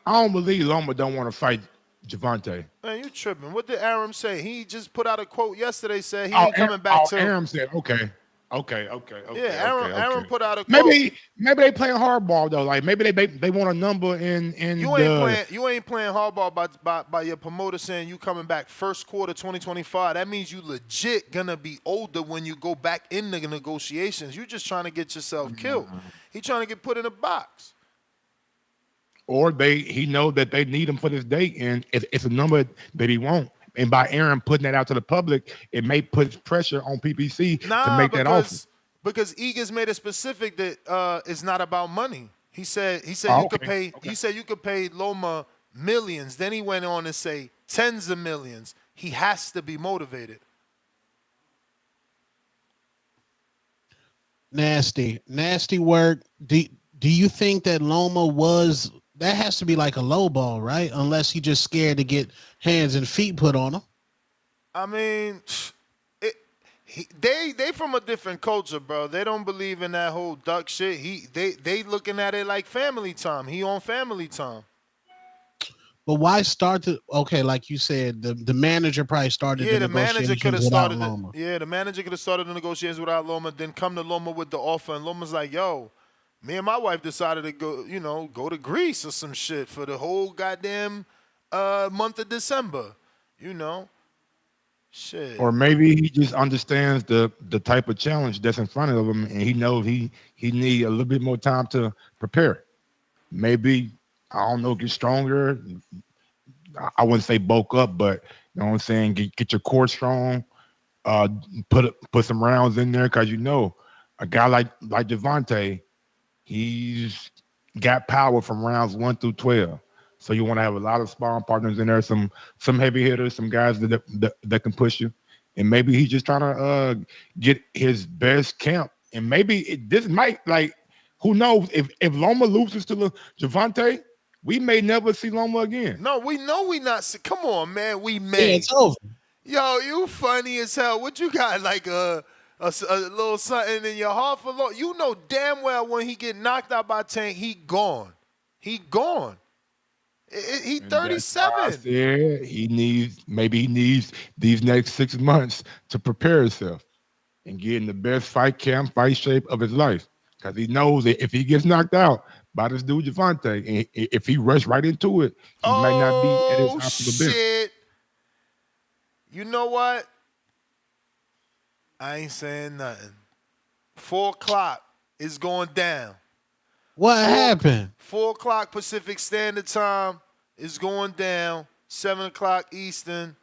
don't believe Loma don't want to fight Javante. Man, you tripping. What did Aram say? He just put out a quote yesterday, said he ain't coming back till... Aram said, okay. Yeah, Aram put out a quote. Maybe they playing hardball though. Like maybe they want a number in you ain't playing hardball by your promoter saying you coming back first quarter 2025. That means you legit gonna be older when you go back in the negotiations. You just trying to get yourself killed. He trying to get put in a box. Or he know that they need him for this date, and it's a number that he won't. And by Aaron putting that out to the public, it may put pressure on PPC to make that offer. Because Egas made it specific that it's not about money. He said could pay. Okay. He said you could pay Loma millions. Then he went on to say tens of millions. He has to be motivated. Nasty work. Do you think that Loma was? That has to be like a low ball, right? Unless he just scared to get hands and feet put on him. I mean, they from a different culture, bro. They don't believe in that whole duck shit. They looking at it like family time. He on family time. But why start like you said, the manager probably started the negotiations without Loma. The manager could have started the negotiations without Loma, then come to Loma with the offer, and Loma's like, yo, me and my wife decided to go to Greece or some shit for the whole goddamn month of December, Shit. Or maybe he just understands the type of challenge that's in front of him, and he knows he need a little bit more time to prepare. Maybe, I don't know, get stronger. I wouldn't say bulk up, but you know what I'm saying, get your core strong. Put some rounds in there, because a guy like Javante, he's got power from rounds 1 through 12. So you want to have a lot of sparring partners in there, some heavy hitters, some guys that can push you. And maybe he's just trying to get his best camp. And maybe this might, who knows, if Loma loses to Javante, we may never see Loma again. No, we know we not. Come on, man. We may. Yeah, it's over. Yo, you funny as hell. What you got, like a little something in your heart for Loma? You know damn well when he get knocked out by Tank, he gone. He gone. He 37. Yeah, he needs these next 6 months to prepare himself and get in the best fight shape of his life. because he knows that if he gets knocked out by this dude Javante, and if he rushed right into it, he might not be at his optimal best. Shit. You know what? I ain't saying nothing. 4 o'clock is going down. What happened? 4 o'clock Pacific Standard Time is going down. 7 o'clock Eastern.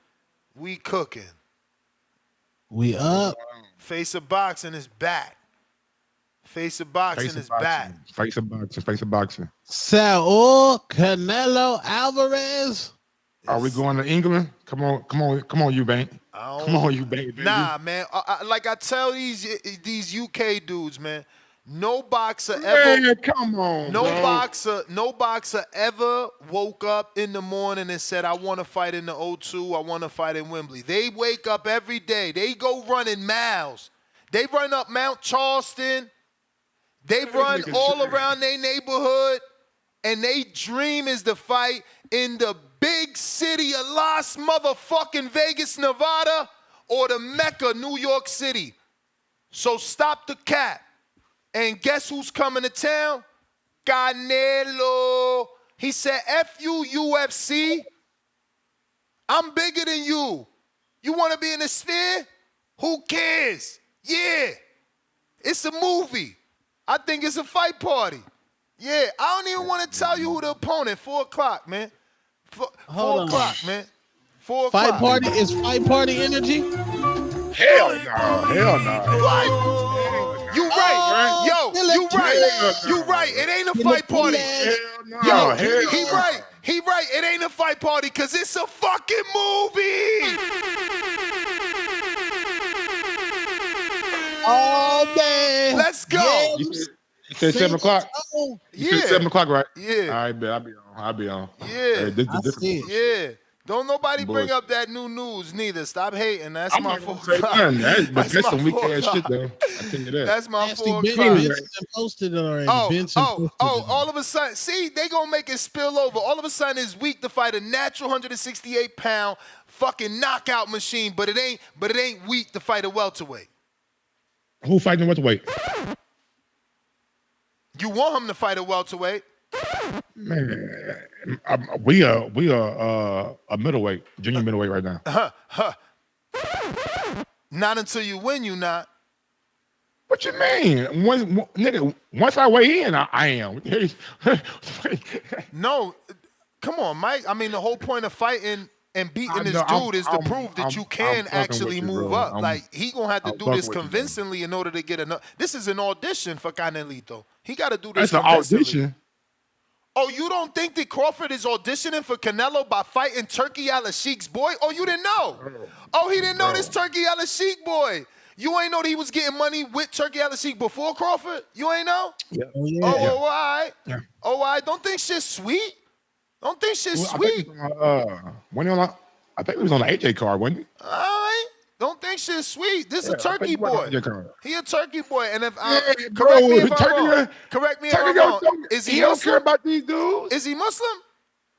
We cooking. We up. Face of Boxing is back. Face of Boxing is back. Face of Boxing. Face of Boxing. Saul Canelo Alvarez. Are we going to England? Come on, Eubank. Come on, Eubank. Nah, man. Like I tell these UK dudes, man. No boxer ever. Man, come on, no bro. No boxer ever woke up in the morning and said, "I want to fight in the O2. I want to fight in Wembley." They wake up every day. They go running miles. They run up Mount Charleston. They run all around their neighborhood, and they dream is to fight in the big city of Las motherfucking Vegas, Nevada, or the Mecca, New York City. So stop the cap. And guess who's coming to town? Canelo. He said, F you, UFC. I'm bigger than you. You want to be in the sphere? Who cares? Yeah. It's a movie. I think it's a fight party. Yeah, I don't even want to tell you who the opponent. 4 o'clock, man. 4 o'clock, man. 4 o'clock. Fight party is fight party energy? Hell no. What? You right. Yo, you right. You right. It ain't a fight party. Yo, he right. He right. It ain't a fight party because it's a fucking movie. Oh, man. Let's go. Yeah, You said 7 o'clock? You said 7 o'clock, right? Yeah. All right, bet. I'll be on. Yeah. Hey, this is different. Yeah. Don't nobody bring up that new news neither. Stop hating. That's I'm my not gonna 4 say o'clock. nothing. That's my some weak 4 ass o'clock. shit, though. I tell you that. That's my Nasty 4 Benny o'clock. Benson posted it already. All of a sudden, see, they gonna make it spill over. All of a sudden, it's weak to fight a natural 168-pound fucking knockout machine, but it ain't weak to fight a welterweight. Who fighting welterweight? You want him to fight a welterweight? Man, we are a middleweight, junior middleweight right now. Not until you win, you not. What you mean? Once I weigh in, I am. No, come on, Mike. I mean, the whole point of fighting and beating this dude is to prove that you can actually move up. Like, he gonna have to do this convincingly in order to get enough. This is an audition for Canelito. He got to do this That's an convincingly. audition. Oh, you don't think that Crawford is auditioning for Canelo by fighting Turkey Al-Ashik's boy? Oh, you didn't know? Oh, he didn't know this Turkey Al-Ashik boy. You ain't know that he was getting money with Turkey Al-Ashik before Crawford? You ain't know? Yeah. Oh, all right. Yeah. Oh, all right. Don't think shit's sweet. Don't think shit's sweet. I think he was on the AJ card, wasn't he? All right. Don't think shit's sweet. This is a turkey boy. He a turkey boy. And if correct me if I'm wrong. Correct me if I'm wrong. Is he Muslim? Don't care about these dudes. Is he Muslim?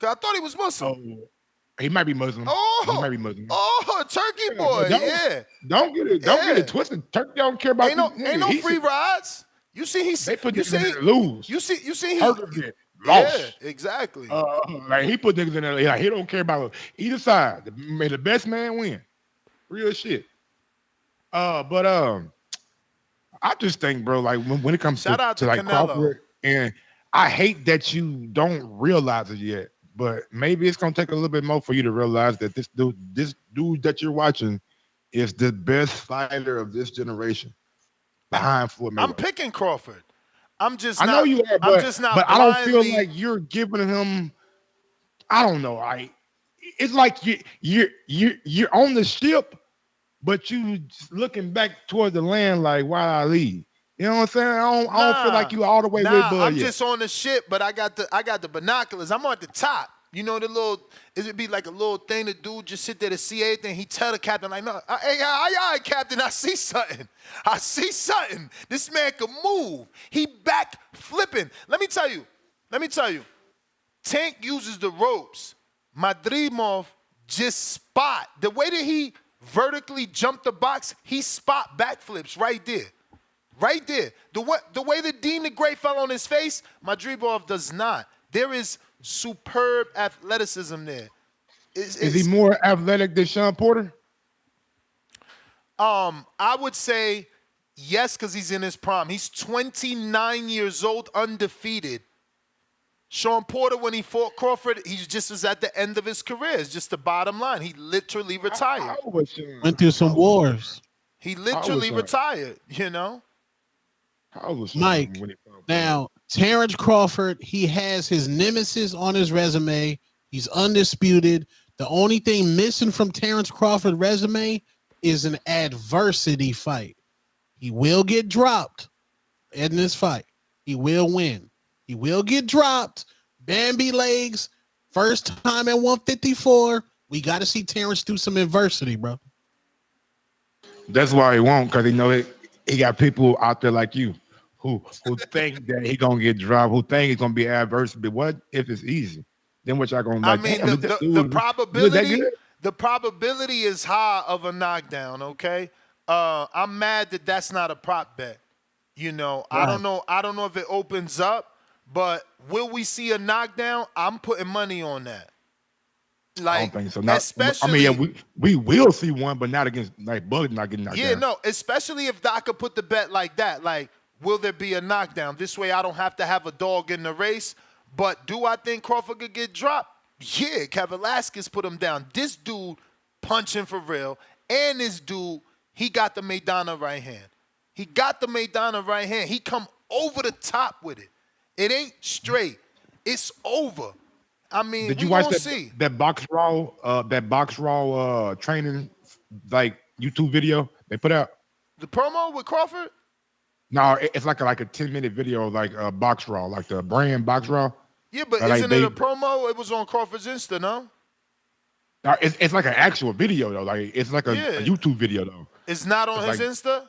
Cause I thought he was Muslim. Oh, he might be Muslim. Oh, he might be Muslim. Oh, turkey boy. Don't get it twisted. Turkey don't care about. Ain't no free rides. You see, they put niggas in there to lose. You see, he lost. Yeah, exactly. Like he put niggas in there. Like he don't care about either side. May the best man win. Real shit. But I just think, bro, like when it comes to like Crawford, and I hate that you don't realize it yet, but maybe it's gonna take a little bit more for you to realize that this dude that you're watching is the best fighter of this generation. Behind Floyd Mayweather. I'm picking Crawford. I know you are, but I don't feel like you're giving him. I don't know. It's like you're on the ship, but you just looking back toward the land like, why I leave? You know what I'm saying? I don't feel like you all the way with Bud I'm yet. just on the ship, but I got the binoculars. I'm at the top. You know the little, it'd be like a little thing the dude just sit there to see everything. He tell the captain like, no, hey, captain, I see something. I see something. This man can move. He back flipping. Let me tell you. Tank uses the ropes. Madrimov just spot. The way that he vertically jumped the box, he spot backflips right there. Right there. The way that Dean the Great fell on his face, Madrimov does not. There is superb athleticism there. Is he more athletic than Sean Porter? I would say yes, because he's in his prime. He's 29 years old, undefeated. Sean Porter, when he fought Crawford, he just was at the end of his career. It's just the bottom line. He literally retired. Went through some wars. He literally retired, How old was Mike, when he fought? now, Terence Crawford, he has his nemesis on his resume. He's undisputed. The only thing missing from Terence Crawford's resume is an adversity fight. He will get dropped in this fight. He will win. He will get dropped. Bambi legs. First time at 154. We got to see Terence do some adversity, bro. That's why he won't, because he got people out there like you who think that he gonna get dropped, who think it's gonna be adverse. But what if it's easy? Then what y'all gonna like? I mean, the probability is high of a knockdown. Okay, I'm mad that that's not a prop bet. Right. I don't know if it opens up, but will we see a knockdown? I'm putting money on that. I don't think so. Especially, we will see one, but not against Bug not getting knocked down. Yeah, no, especially if Doc could put the bet like that. Like, will there be a knockdown? This way I don't have to have a dog in the race. But do I think Crawford could get dropped? Yeah, Velasquez put him down. This dude punching for real. And this dude, he got the Maidana right hand. He come over the top with it. It ain't straight. It's over. I mean, did you watch that Box Raw training YouTube video they put out? The promo with Crawford? No, it's like a 10-minute video, Box Raw, like the brand Box Raw. Yeah, but isn't it a promo? It was on Crawford's Insta, no? It's like an actual video though. It's like a YouTube video though. It's not on his Insta?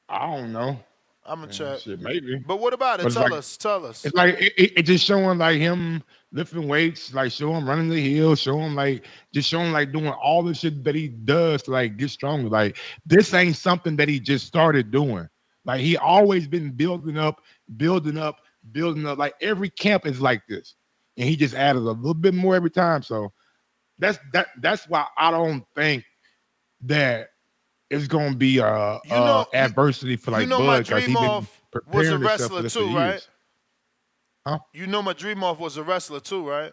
I don't know. I'm gonna check. Shit, maybe. But what about it? Tell us. It's like it just showing him lifting weights, show him running the hill, show him doing all the shit that he does to get stronger. This ain't something that he just started doing. He always been building up. Every camp is like this, and he just added a little bit more every time. So that's why I don't think that it's gonna be adversity for Bud. Madrimov was a wrestler too, right? Years. Huh? Madrimov was a wrestler too, right?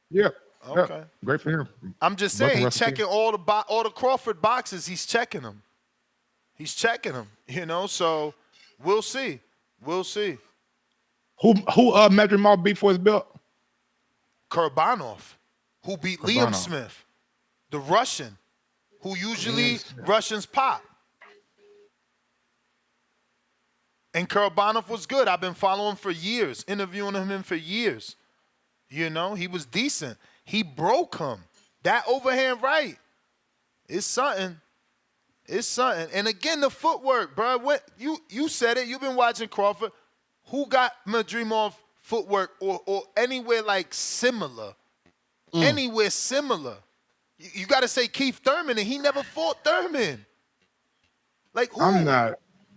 Yeah. Okay. Yeah. Great for him. I'm just saying, checking all the Crawford boxes. He's checking them. So we'll see. Who Madrimov beat for his belt? Kurbanov, who beat Liam Smith, the Russian, who usually Russians pop. And Kurbanov was good. I've been following for years, interviewing him for years. He was decent. He broke him. That overhand right is something. And again, the footwork, bro. You said it. You've been watching Crawford. Who got Madrimov footwork or anywhere similar? Anywhere similar. You got to say Keith Thurman, and he never fought Thurman. Who?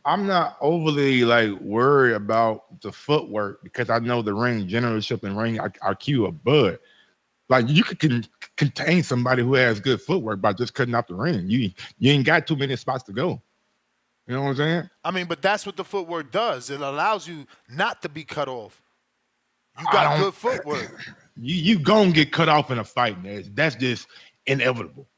I'm not overly worried about the footwork because I know the ring generalship and ring IQ of Bud. You could contain somebody who has good footwork by just cutting off the ring. You ain't got too many spots to go. You know what I'm saying? I mean, but that's what the footwork does. It allows you not to be cut off. You got good footwork. You gonna get cut off in a fight, man. That's just inevitable.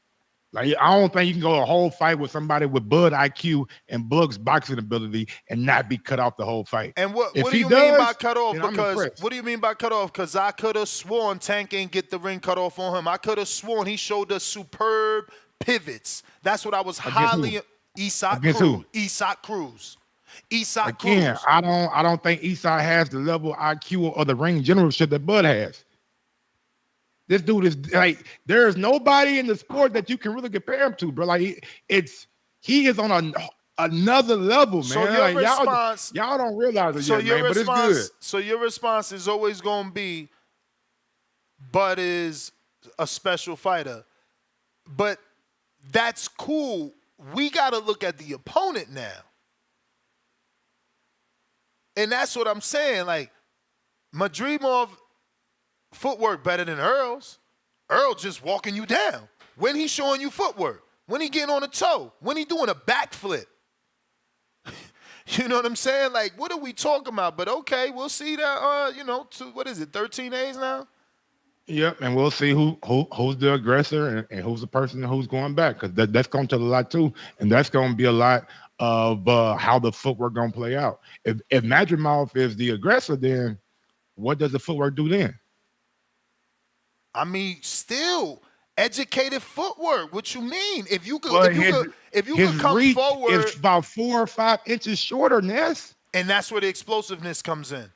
I don't think you can go a whole fight with somebody with Bud IQ and Bug's boxing ability and not be cut off the whole fight. And what do you mean by cut off? Because what do you mean by cut off? Because I could have sworn Tank ain't get the ring cut off on him. I could have sworn he showed us superb pivots. That's what I was highly. Isak Cruz. Again, I don't think Isak has the level of IQ or the ring generalship that Bud has. This dude is there's nobody in the sport that you can really compare him to, bro. He is on another level, man. So your response, y'all don't realize it yet, man, but it's good. So your response is always going to be, Bud is a special fighter. But that's cool. We got to look at the opponent now. And that's what I'm saying. Like, Madrimov footwork better than Earl's. Earl just walking you down. When he showing you footwork? When he getting on a toe? When he doing a backflip? You know what I'm saying? Like, what are we talking about? But okay, we'll see that. What is it? 13 days now. Yep, and we'll see who's the aggressor and who's the person who's going back, because that's going to tell a lot too, and that's going to be a lot of how the footwork going to play out. If Madrimov is the aggressor, then what does the footwork do then? I mean, still educated footwork. What you mean? If you could, Well, if you could come reach forward, is about 4 or 5 inches shorter, Ness. And that's where the explosiveness comes in.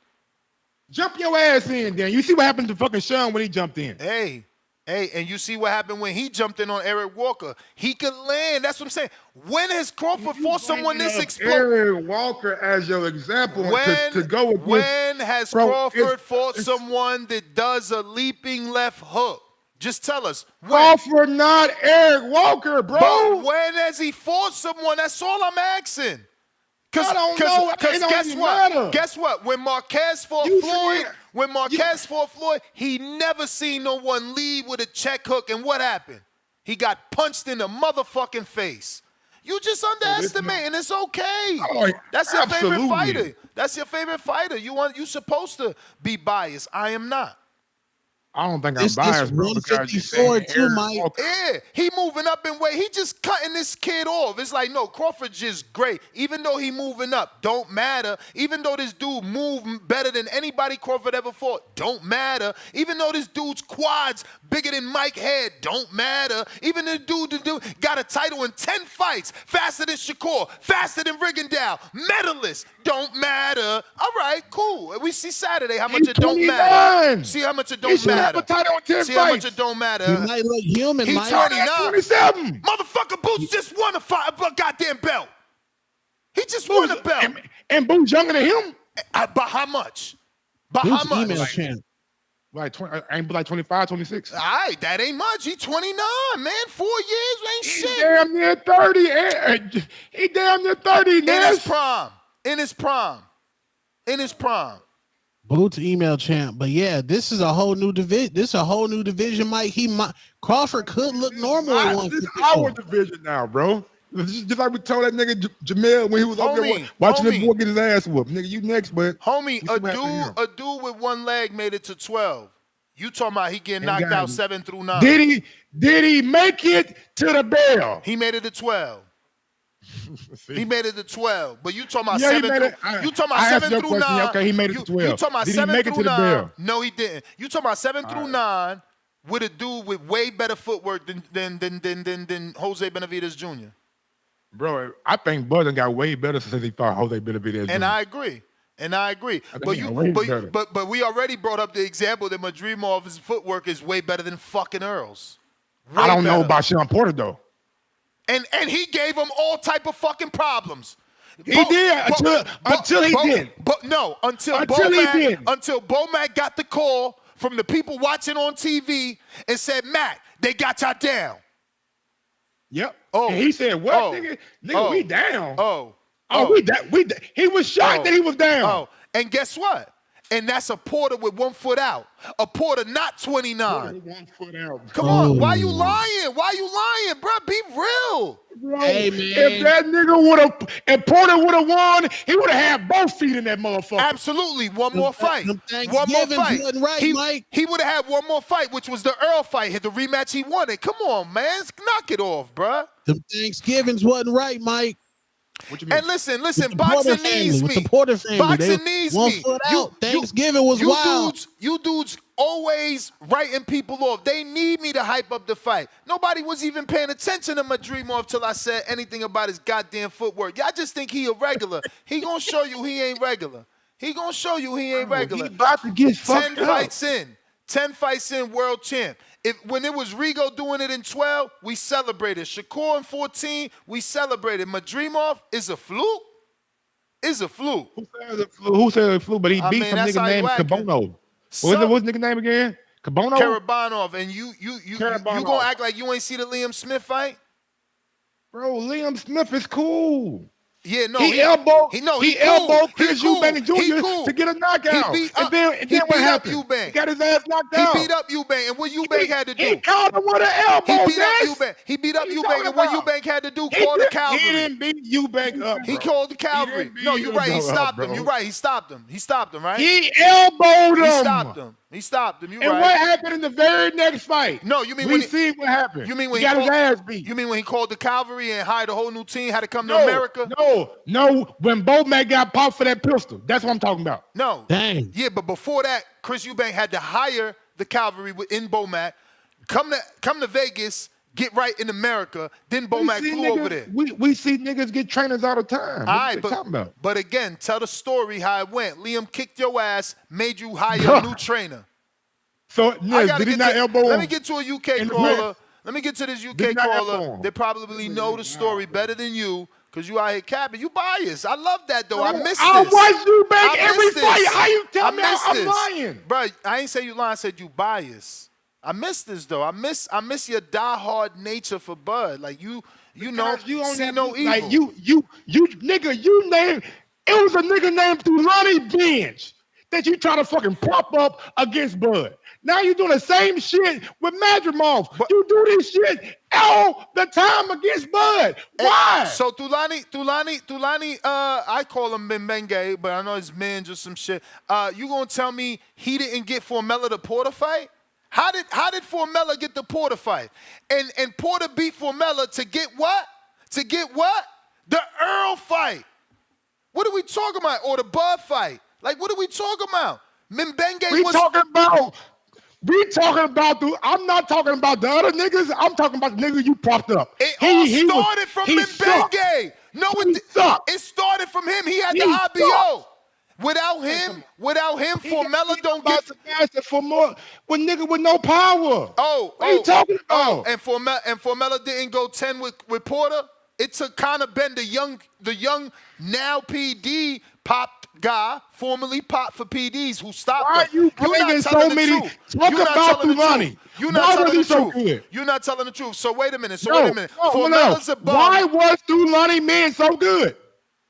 Jump your ass in, then. You see what happened to fucking Sean when he jumped in. Hey, and you see what happened when he jumped in on Eric Walker. He could land. That's what I'm saying. When has Crawford fought someone this explosive? Eric Walker as your example to go with. When has Crawford fought someone that does a leaping left hook? Just tell us. When? Crawford, not Eric Walker, bro. But when has he fought someone? That's all I'm asking. I don't know. Because guess what? When Marquez fought Floyd, he never seen no one lead with a check hook. And what happened? He got punched in the motherfucking face. You just underestimate, and it's okay. That's your favorite fighter. That's your favorite fighter. You supposed to be biased. I am not. I don't think I'm biased, bro, because you said Mike. Yeah, he moving up in weight. He just cutting this kid off. It's like, no, Crawford's just great. Even though he moving up, don't matter. Even though this dude moved better than anybody Crawford ever fought, don't matter. Even though this dude's quads bigger than Mike Head, don't matter. Even the dude got a title in 10 fights, faster than Shakur, faster than Rigondeaux, medalist, don't matter. All right, cool. We see Saturday how much it don't matter. See how much it don't matter. See how much it don't matter. He might look human. He's 29. 27. Motherfucker, Boots just won a goddamn belt. He just won a belt. And Boots younger than him? By how much? By Boots how much? email champ. Like 20, ain't like 25, 26. All right, that ain't much. He 29, man. 4 years ain't shit. He damn near 30. He damn near 30, man. In his prime. In his prime. In his prime. Boots email champ, but yeah, this is a whole new division. This is a whole new division, Mike. Crawford could look normal at 154. This is our division now, bro. Just like we told that nigga Jamel when he was up there watching that boy get his ass whooped. Nigga, you next, but homie, a dude with one leg made it to 12. You talking about he getting knocked out 7 through 9? Did he make it to the bell? He made it to 12. He made it to 12. But you talking about 7 through, you talking about 7 through 9. Okay, he made it to 12. You talking about did 7 he make through it to 9? The bell? No, he didn't. You talking about 7 through 9 with a dude with way better footwork than Jose Benavidez Jr. Bro, I think Bud got way better since he fought Jose Benavidez Jr. And I agree. But we already brought up the example that Madrimov's footwork is way better than fucking Earl's. I don't know about Sean Porter though. And he gave him all type of fucking problems. He did until he did. But no, until Bomac got the call from the people watching on TV and said, Mac, they got y'all down. Yep. Oh, and he said, "What, nigga? We down." He was shocked that he was down. Oh, and guess what? And that's a Porter with 1 foot out. A Porter not 29. 1 foot out. Come on, why you lying? Why you lying, bro? Be real. Bro, hey, man. If that nigga if Porter would have won, he would have had both feet in that motherfucker. Absolutely, one more fight. One more fight. Right, he would have had one more fight, which was the Earl fight. Hit the rematch he wanted. Come on, man, knock it off, bro. The Thanksgivings wasn't right, Mike. What you mean? And listen, boxing needs me. Boxing needs me. Thanksgiving was wild. You dudes always writing people off. They need me to hype up the fight. Nobody was even paying attention to Madrimov till I said anything about his goddamn footwork. Y'all just think he irregular. He gonna show you he ain't regular. He gonna show you he ain't regular. He about to get fucked 10 fights in. 10 fights in, world champ. When it was Rigo doing it in 12, we celebrated. Shakur in 14, we celebrated. Madrimov is a fluke? Is a fluke. Who said a fluke? But he beat some nigga named Kabono. What's the nigga name again? Kabono? Karabanov. And you gonna act like you ain't see the Liam Smith fight? Bro, Liam Smith is cool. Yeah, no, he elbowed cool. Chris Eubank Jr. to get a knockout. And then what happened? He got his ass knocked out. He beat up Eubank, and what Eubank had to do? He caught him with an elbow. He beat up Eubank. He beat up Eubank, and what Eubank had to do? Call the cavalry. He didn't beat Eubank up, bro. He called the cavalry. No, you're right. He stopped him. You're right. He stopped him. He stopped him, right? He elbowed him. He stopped him. You're right. And what happened in the very next fight? No, you mean we see what happened. You mean when he got his ass beat? You mean when he called the cavalry and hired a whole new team, had to come to America? No. When Bomac got popped for that pistol, that's what I'm talking about. No. Dang. Yeah, but before that, Chris Eubank had to hire the cavalry in Bomac, come to Vegas, get right in America. Then Bomac flew over there. We see niggas get trainers all the time. What are you talking about? But again, tell the story how it went. Liam kicked your ass, made you hire a new trainer. So did he not elbow him? Let me get to a UK caller. Let me get to this UK caller. They probably know the story better than you because you out here capping. You biased. I love that though. I miss this. I watch you back every fight. How you tell me I'm lying? Bro, I ain't say you lying. I said you biased. I miss this though. I miss your diehard nature for Bud. Like you know, you see no evil. Like you nigga, you named. It was a nigga named Thulani Bench that you try to fucking prop up against Bud. Now you're doing the same shit with Madrimov. You do this shit all the time against Bud. Why? So Thulani, I call him Mbenge, but I know it's Minge or some shit. You gonna tell me he didn't get Formella the Porter fight? How did Formella get the Porter fight? And Porter beat Formella to get what? To get what? The Earl fight. What are we talking about? Or the Bud fight? Like, what are we talking about? Mbenge was We talking about I'm not talking about the other niggas. I'm talking about the nigga you propped up. It all started from Mbenge. No, it started from him. He had the IBO. Without him, Formella don't get for more with nigga with no power. What are you talking about? And Formella didn't go 10 with Porter. It took Conor Ben, the young now PD pop guy, formerly pop for PDs, who stopped Why him. you bringing so many? Talk about Thulani. You're not telling the truth. You're not telling the truth. So wait a minute. Formella's a bum. Why was Thulani man so good?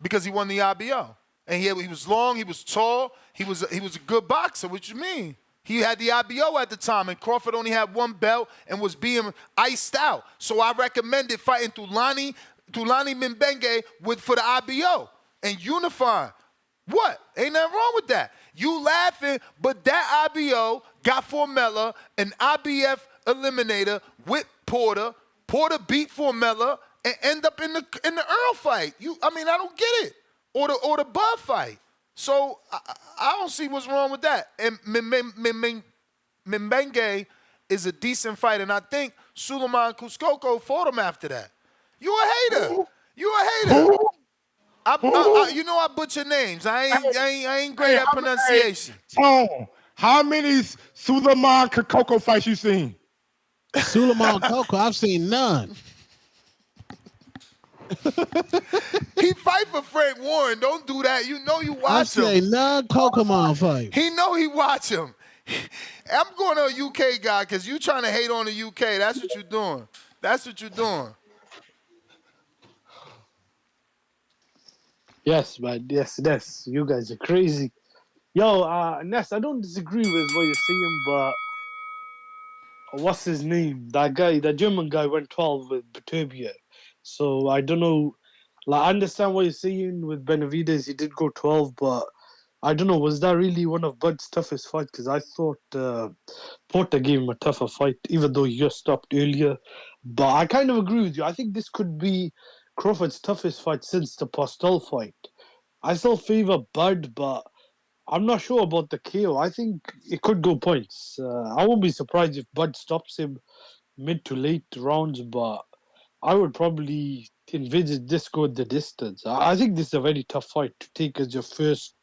Because he won the IBO. And he was long, he was tall, he was a good boxer. What you mean? He had the IBO at the time, and Crawford only had one belt and was being iced out. So I recommended fighting Thulani Mbenge for the IBO and unifying. What? Ain't nothing wrong with that. You laughing, but that IBO got Formella an IBF eliminator with Porter. Porter beat Formella and end up in the Earl fight. I don't get it. Or the Bud fight. So I don't see what's wrong with that. And Mbenge is a decent fighter, and I think Suleiman Kuskoko fought him after that. You a hater. You a hater. You know I butcher names. I ain't great at pronunciation. Tone, how many Suleiman Coco fights you seen? Suleiman Coco, I've seen none. He fight for Frank Warren. Don't do that. You know you watch him. I say none Pokemon fight. He know he watch him. I'm going to a UK guy because you trying to hate on the UK. That's what you're doing. That's what you're doing. Yes, man. Yes. You guys are crazy. Yo, Ness, I don't disagree with what you're saying, but what's his name? That guy, that German guy went 12 with Batubia. So I don't know. Like, I understand what you're saying with Benavidez. He did go 12, but I don't know. Was that really one of Bud's toughest fights? Because I thought Porter gave him a tougher fight, even though he just stopped earlier. But I kind of agree with you. I think this could be Crawford's toughest fight since the Postel fight. I still favor Bud, but I'm not sure about the KO. I think it could go points. I won't be surprised if Bud stops him mid to late rounds, but I would probably envisage this go the distance. I think this is a very tough fight to take as your first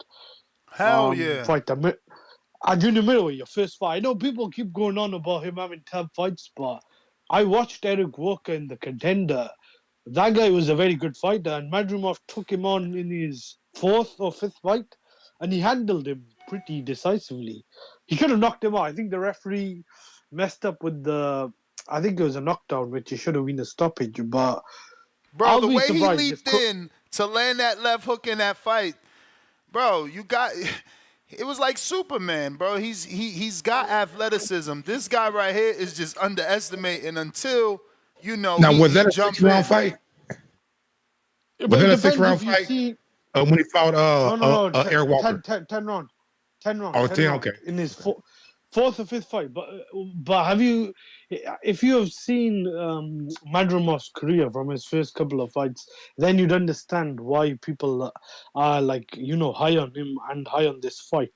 fight. At junior middleweight, your first fight. I know people keep going on about him having tough fights, but I watched Eric Walker in The Contender. That guy was a very good fighter, and Madrimov took him on in his fourth or fifth fight, and he handled him pretty decisively. He could have knocked him out. I think the referee messed up with I think it was a knockdown, which he should have been a stoppage, but bro, the way he leaped in to land that left hook in that fight, bro, you got. It was like Superman, bro. He's got athleticism. This guy right here is just underestimating until Now, was he that a jump 6-round in. fight? But Was it that a depends 6-round if you fight? see. When he fought No. Eric Walker. 10 rounds. 10 rounds. Oh, 10 10, rounds okay. in his fourth or fifth fight. But have you, if you have seen Madrimov's career from his first couple of fights, then you'd understand why people are like high on him and high on this fight.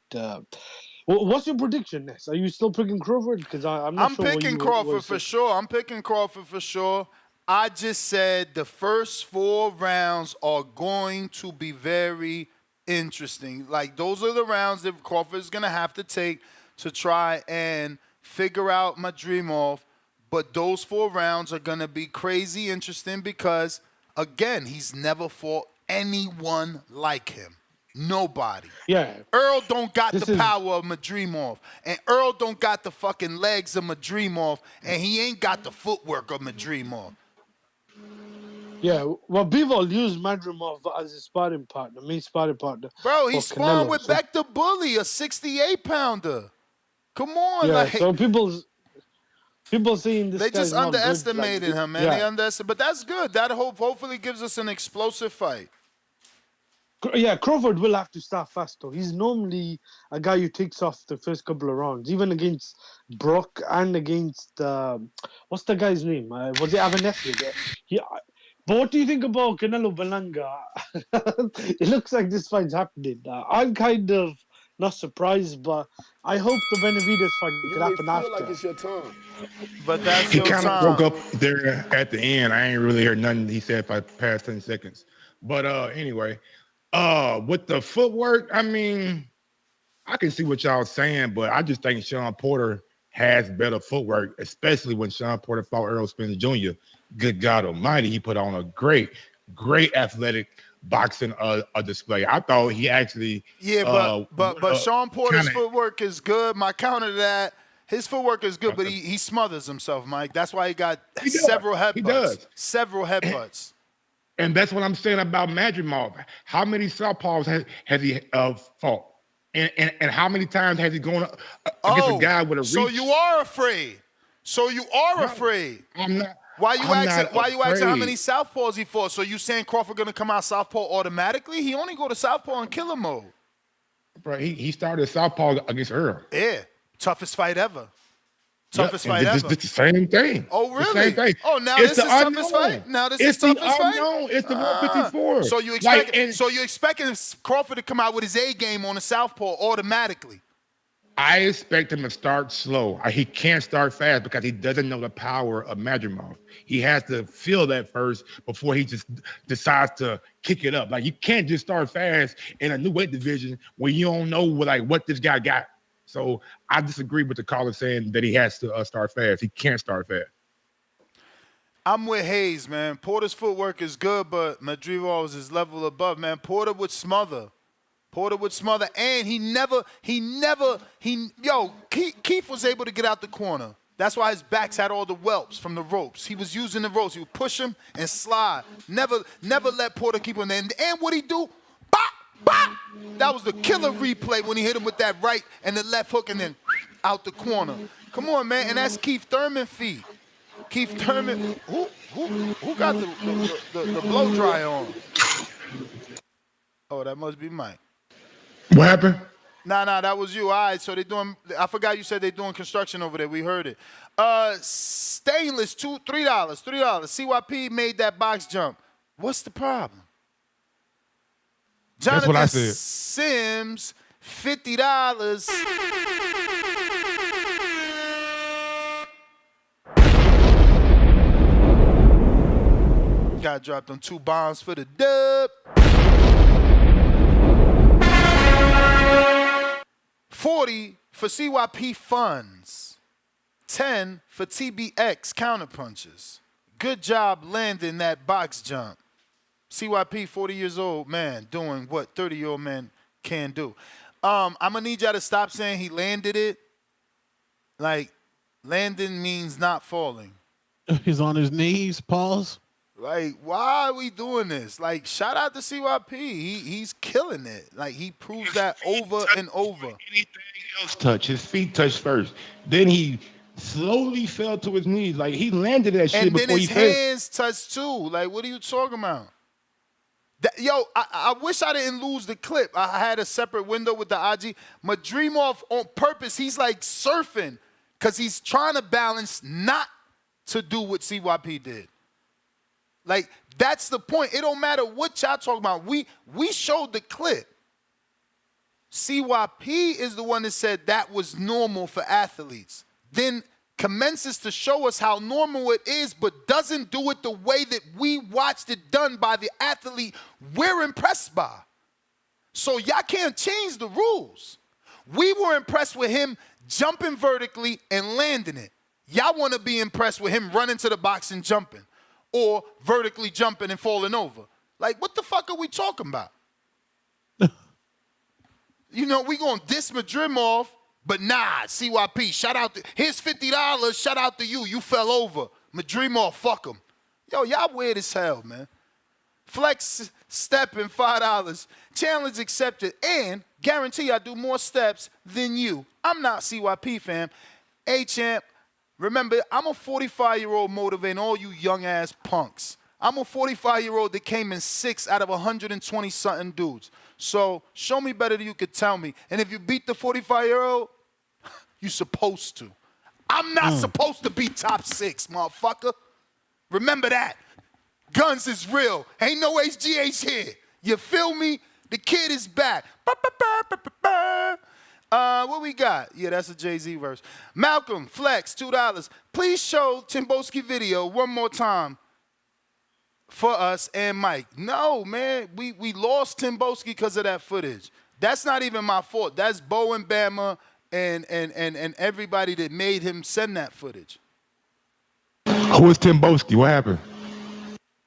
What's your prediction, Ness? Are you still picking Crawford? Because I'm not I'm sure what picking you Crawford for sure. I'm picking Crawford for sure. I just said the first 4 rounds are going to be very interesting. Like, those are the rounds that Crawford is going to have to take to try and figure out Madrimov. But those 4 rounds are going to be crazy interesting because, again, he's never fought anyone like him. Nobody. Yeah. Earl don't got the power of Madrimov. And Earl don't got the fucking legs of Madrimov. And he ain't got the footwork of Madrimov. Yeah, well, Bivol used Madrimov as his sparring partner, Bro, he for sparring Canelo. with Beck the Bully, a 68-pounder. Come on, Yeah, like. so people saying this They guy's just not good. underestimated him, man. Yeah. They underestimated, but that's good. That hopefully gives us an explosive fight. Yeah, Crawford will have to start fast, though. He's normally a guy who takes off the first couple of rounds, even against Brock and against, what's the guy's name? Was it Avanessi? But what do you think about Canelo Belanga? It looks like this fight's happening. I'm kind of not surprised, but I hope the Benavidez fight You could may happen feel after. like it's your time. But that's He your kind of time. broke up there at the end. I ain't really heard nothing he said for past 10 seconds. But anyway, with the footwork, I mean, I can see what y'all saying, but I just think Sean Porter has better footwork, especially when Sean Porter fought Errol Spence Jr. Good God Almighty, he put on a great athletic boxing display. I thought he actually but Sean Porter's footwork is good. My counter to that, his footwork is good, but he smothers himself, Mike. That's why he got several headbutts. He does. Several headbutts. And that's what I'm saying about Madrimov. How many southpaws has he fought? And how many times has he gone against a guy with a reach? So you are afraid. Afraid. I'm not. Why you asking how many afraid. southpaws he fought? So you saying Crawford gonna come out southpaw automatically? He only go to southpaw in killer mode. Bro, he started southpaw against Earl. Yeah, toughest fight ever. Toughest fight ever. It's the same thing. Oh, really? The same thing. Oh, now it's this is toughest fight? Now this is toughest fight? It's the 154. So you expecting Crawford to come out with his A game on the southpaw automatically? I expect him to start slow. He can't start fast because he doesn't know the power of Madrimov. He has to feel that first before he just decides to kick it up. Like, you can't just start fast in a new weight division when you don't know what this guy got. So I disagree with the caller saying that he has to start fast. He can't start fast. I'm with Hayes, man. Porter's footwork is good, but Madrimov is his level above, man. Porter would smother, and Keith was able to get out the corner. That's why his backs had all the whelps from the ropes. He was using the ropes. He would push him and slide. Never let Porter keep him there. And what he do? Bop, bop. That was the killer replay when he hit him with that right and the left hook and then out the corner. Come on, man. And that's Keith Thurman feet. Keith Thurman, who got the blow dry on? Oh, that must be Mike. What happened? Nah, that was you. All right, so they doing, I forgot you said they doing construction over there. We heard it. Stainless, $3. CYP made that box jump. What's the problem? That's what I Jonathan said. Sims, $50. Got dropped on 2 bombs for the dub. 40 for CYP funds. 10 for TBX counterpunches. Good job landing that box jump. CYP, 40 years old man, doing what 30-year-old men can do. I'm going to need y'all to stop saying he landed it. Like, landing means not falling. He's on his knees, pause. Like, why are we doing this? Like, shout out to CYP. He's killing it. Like, he proves that over and over. Touch. His feet touched first. Then he slowly fell to his knees. Like he landed that shit And then before he his fell. hands touched too. Like, what are you talking about? I wish I didn't lose the clip. I had a separate window with the IG. Madrimov on purpose, he's like surfing because he's trying to balance not to do what CYP did. Like, that's the point. It don't matter what y'all talking about. We showed the clip. CYP is the one that said that was normal for athletes. Then commences to show us how normal it is, but doesn't do it the way that we watched it done by the athlete we're impressed by. So y'all can't change the rules. We were impressed with him jumping vertically and landing it. Y'all want to be impressed with him running to the box and jumping, or vertically jumping and falling over. Like, what the fuck are we talking about? You know, we gonna diss Madrimov, but nah, CYP, shout out to, here's $50, shout out to you, you fell over. Madrimov, fuck him. Yo, y'all weird as hell, man. Flex stepping, $5. Challenge accepted, and guarantee I do more steps than you. I'm not CYP, fam. Hey, champ, remember, I'm a 45-year-old motivating all you young-ass punks. I'm a 45-year-old that came in 6 out of 120-something dudes. So show me better than you could tell me. And if you beat the 45-year-old, you're supposed to. I'm not supposed to be top 6, motherfucker. Remember that. Guns is real. Ain't no HGH here. You feel me? The kid is back. What we got? Yeah, that's a Jay-Z verse. Malcolm, Flex, $2. Please show Timboski video one more time for us and Mike. No, man, we lost Timboski because of that footage. That's not even my fault. That's Bo and Bama and everybody that made him send that footage. Who was Timboski? What happened?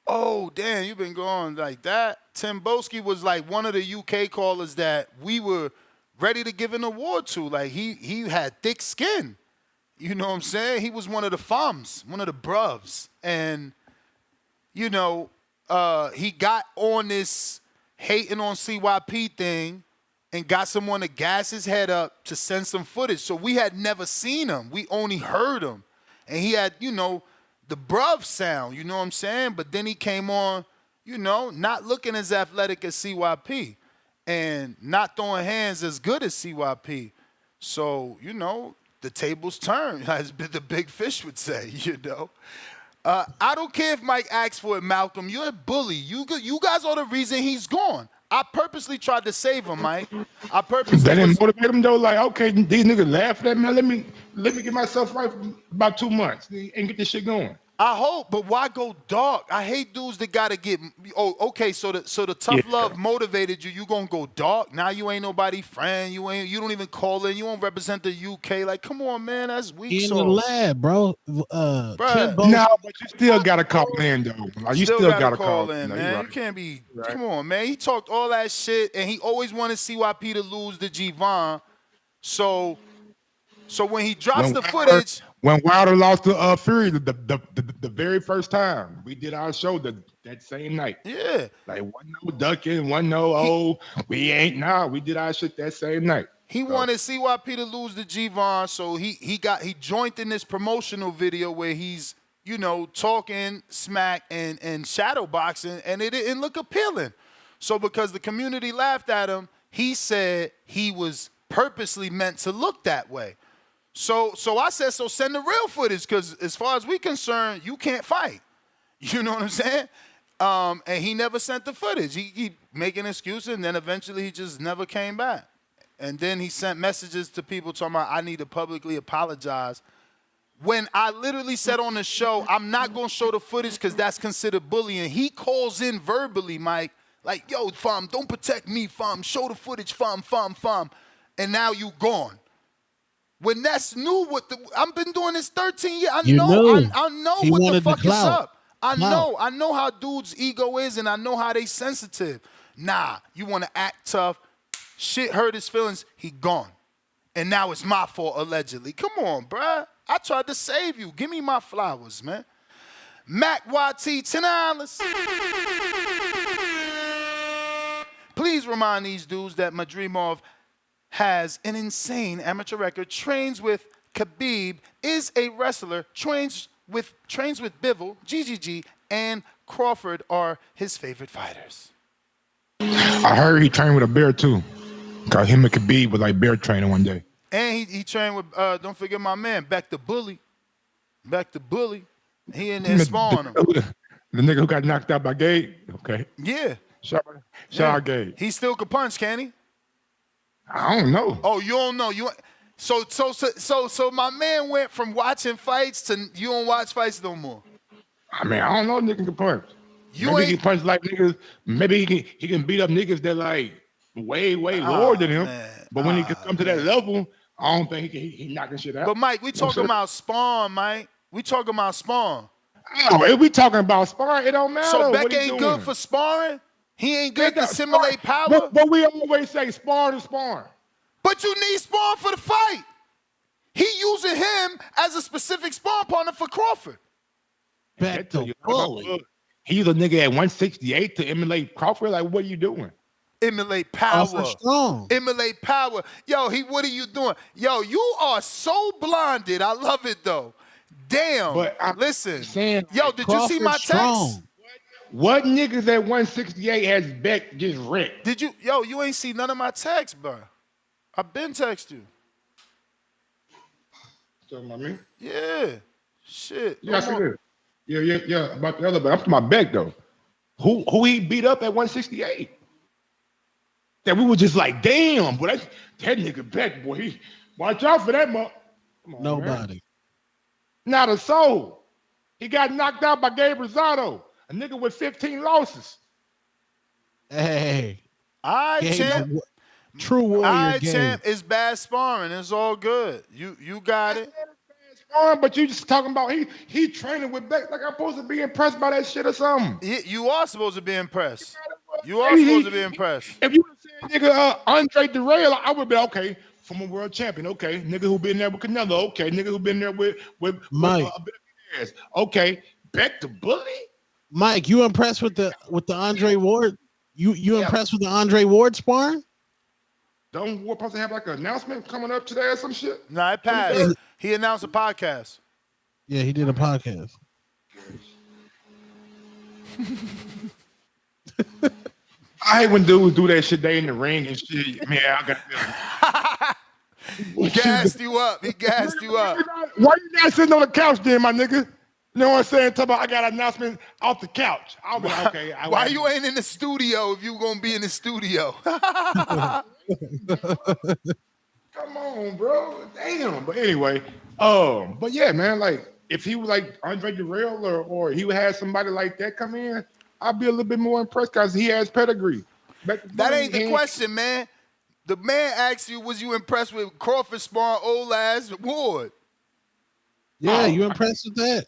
Oh, damn, you've been going like that. Timboski was like one of the UK callers that we were ready to give an award to. Like, he had thick skin. You know what I'm saying? He was one of the FOMs, one of the bruvs. And, you know, he got on this hating on CYP thing and got someone to gas his head up to send some footage. So we had never seen him. We only heard him. And he had, you know, the bruv sound, you know what I'm saying? But then he came on, you know, not looking as athletic as CYP and not throwing hands as good as CYP. So, you know, the tables turned, as the big fish would say, you know. I don't care if Mike asks for it, Malcolm. You're a bully. You guys are the reason he's gone. I purposely tried to save him, Mike. I purposely. That didn't motivate him though. Like, okay, these niggas laugh at me. Let me get myself right for about 2 months and get this shit going. I hope, but why go dark? I hate dudes that gotta get. Oh, okay. So the tough love motivated you. You gonna go dark? Now you ain't nobody friend. You don't even call in. You won't represent the UK. Like, come on, man. That's weak in sauce. the lab, bro. No, but you still gotta call in though. Like, you still gotta call in, man. Right. You can't be. Right. Come on, man. He talked all that shit, and he always wanted CYP to lose to G-Von. So when he drops the footage. When Wilder lost to Fury the very first time, we did our show that same night. Yeah. Like, one no ducking, we ain't nah. We did our shit that same night. He wanted CYP to lose to G-Von, so he joined in this promotional video where he's, you know, talking smack and shadow boxing, and it didn't look appealing. So because the community laughed at him, he said he was purposely meant to look that way. So I said, so send the real footage, because as far as we concerned, you can't fight. You know what I'm saying? And he never sent the footage. He making excuses, and then eventually he just never came back. And then he sent messages to people talking about, I need to publicly apologize. When I literally said on the show, I'm not going to show the footage because that's considered bullying. He calls in verbally, Mike, like, yo, fam, don't protect me, fam. Show the footage, fam. And now you gone. When that's new, I've been doing this 13 years. I know what the fuck is up. I know how dudes' ego is, and I know how they sensitive. Nah, you want to act tough. Shit hurt his feelings. He gone. And now it's my fault, allegedly. Come on, bruh. I tried to save you. Give me my flowers, man. Mac YT, $10. Please remind these dudes that Madrimov has an insane amateur record, trains with Khabib, is a wrestler, trains with Bivol, GGG, and Crawford are his favorite fighters. I heard he trained with a bear too. Cause him and Khabib was like bear training one day. And he trained with, don't forget my man, Back to Bully. He in there sparring him. The nigga who got knocked out by Gabe? Okay. Yeah. Shout out Gabe. He still could punch, can he? I don't know. Oh, you don't know. So my man went from watching fights to you don't watch fights no more. I mean, I don't know if nigga can punch. Maybe he can punch like niggas. Maybe he can beat up niggas that like way lower than him. Man. But when he can come to that level, I don't think he knocking shit out. But Mike, we talking about Spawn, Mike. We talking about Spawn. Oh, if we talking about sparring, it don't matter. So Beck ain't good for sparring? He ain't good to simulate power? But we always say sparring is sparring. But you need Spawn for the fight. He using him as a specific sparring partner for Crawford. Back to Bully. He's a nigga at 168 to emulate Crawford. Like, what are you doing? Emulate power. Emulate power. Yo, what are you doing? Yo, you are so blinded. I love it though. Damn. But listen. Yo, did you see my text? What niggas at 168 has Beck just wrecked? Did you? Yo, you ain't see none of my texts, bro. I've been text you. Talking about me? Yeah. Shit. Yeah, I see that. Yeah. About the other, but I'm talking about Beck though. Who he beat up at 168? That we were just like, damn, boy, that nigga Beck, boy. Watch out for that Nobody. Man. Not a soul. He got knocked out by Gabe Rosado, a nigga with 15 losses. Hey. Champ. True warrior game. Champ is bad sparring. It's all good. You got it. Sparring, but you just talking about he training with Beck. Like I'm supposed to be impressed by that shit or something. You are supposed to be impressed. You are supposed to be impressed. If you would have said nigga Andre Derrell, I would be okay. Former world champion, okay. Nigga who been there with Canelo, okay. Nigga who been there with Mike. A bit of ass. Okay. Beck the Bully. Mike, you impressed with the Andre Ward? You impressed with the Andre Ward sparring? Don't Ward supposed to have like an announcement coming up today or some shit? Nah, it passed. He announced a podcast. Yeah, he did a podcast. I hate when dudes do that shit. They in the ring and shit. Man, I got He gassed you up. Why you not sitting on the couch then, my nigga? You know what I'm saying? Talk about I got an announcement off the couch. I'll be like, okay. Why you ain't in the studio if you gonna be in the studio? Come on, bro. Damn. But anyway, but yeah, man, like if he was like Andre Derrell or he would have somebody like that come in, I'd be a little bit more impressed because he has pedigree. That ain't the question, man. The man asked you, was you impressed with Crawford sparring old ass Ward? Yeah, you impressed with that?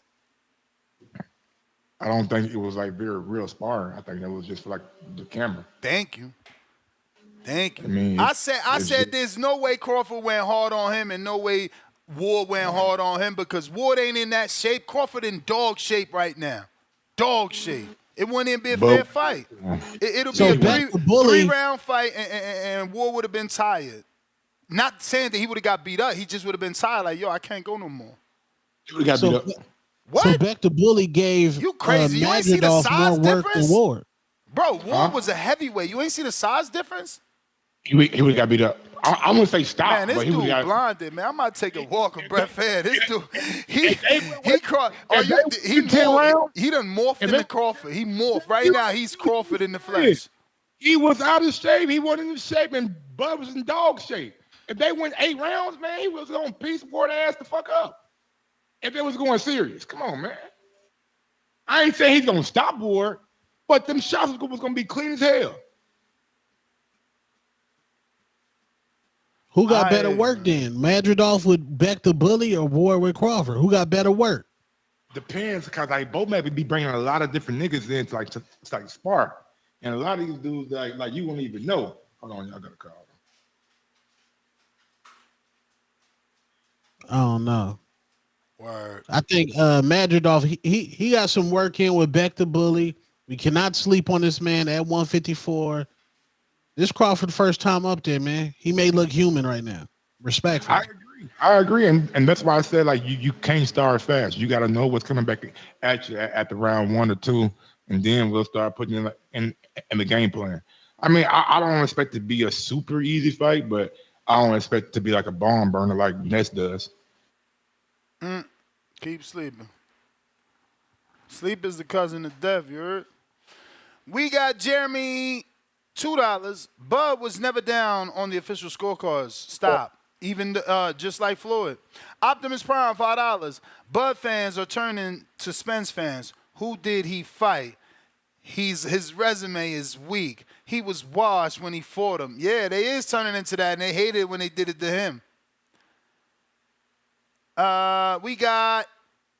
I don't think it was like very real sparring. I think that was just for like the camera. Thank you. I mean, I said there's no way Crawford went hard on him and no way Ward went hard on him because Ward ain't in that shape. Crawford in dog shape right now. Dog shape. It wouldn't even be a fair fight. It'll be a three-round fight, and Ward would have been tired. Not saying that he would have got beat up. He just would have been tired. Like, yo, I can't go no more. He would have got beat up. What? So Beck the Bully gave you crazy? You ain't see the size difference, Ward. Bro. Ward was a heavyweight. You ain't see the size difference. He would have got beat up. I'm gonna say stop. Man, this but dude blinded, man. I might take a walk of breath air. This dude, he done morphed into Crawford. He morphed. Right now, he's Crawford in the flesh. He was out of shape. He wasn't in shape, and Bud was in dog shape. If they went 8 rounds, man, he was gonna piece Ward ass the fuck up. If it was going serious, come on, man. I ain't saying he's gonna stop Ward, but them shots was gonna be clean as hell. Who got better work then? Madridov with Beck the Bully or Ward with Crawford? Who got better work? Depends, because like both maybe be bringing a lot of different niggas in to like spar, and a lot of these dudes like you won't even know. Hold on, y'all got a call. I don't know. Word. I think Madridov, he got some work in with Beck the Bully. We cannot sleep on this man at 154. This Crawford first time up there, man. He may look human right now. Respectfully. I agree, and that's why I said like you can't start fast. You got to know what's coming back at you at the round 1 or 2, and then we'll start putting in the game plan. I mean, I don't expect it to be a super easy fight, but I don't expect it to be like a bomb burner like Ness does. Keep sleeping. Sleep is the cousin of death, you heard? We got Jeremy, $2. Bud was never down on the official scorecards. Stop. Even just like Floyd. Optimus Prime, $5. Bud fans are turning to Spence fans. Who did he fight? His resume is weak. He was washed when he fought him. Yeah, they is turning into that, and they hated it when they did it to him. We got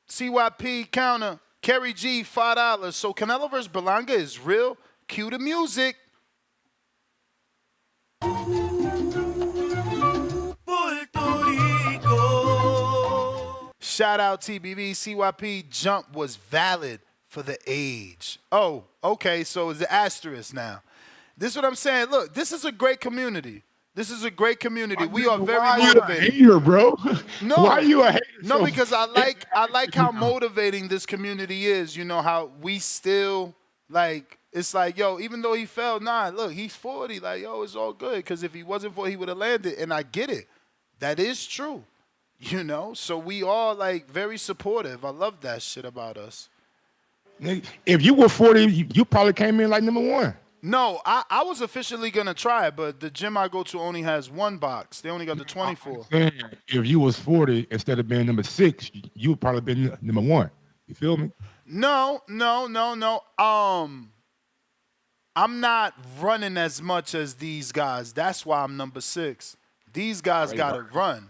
CYP counter. Kerry G, $5. So Canelo versus Berlanga is real. Cue the music. Shout out TBV. CYP jump was valid for the age. Oh, okay. So it's the asterisk now. This is what I'm saying. Look, this is a great community. This is a great community. We are very motivated. Why are you a hater, bro? No. Why are you a hater? No, because I like how motivating this community is. You know, how we still, like, it's like, yo, even though he fell, look, he's 40. Like, yo, it's all good. Because if he wasn't 40, he would have landed. And I get it. That is true. You know? So we are, like, very supportive. I love that shit about us. If you were 40, you probably came in like number 1. No, I was officially going to try it, but the gym I go to only has 1 box. They only got the 24. If you was 40, instead of being number 6, you would probably been number 1. You feel me? No. I'm not running as much as these guys. That's why I'm number 6. These guys got to run.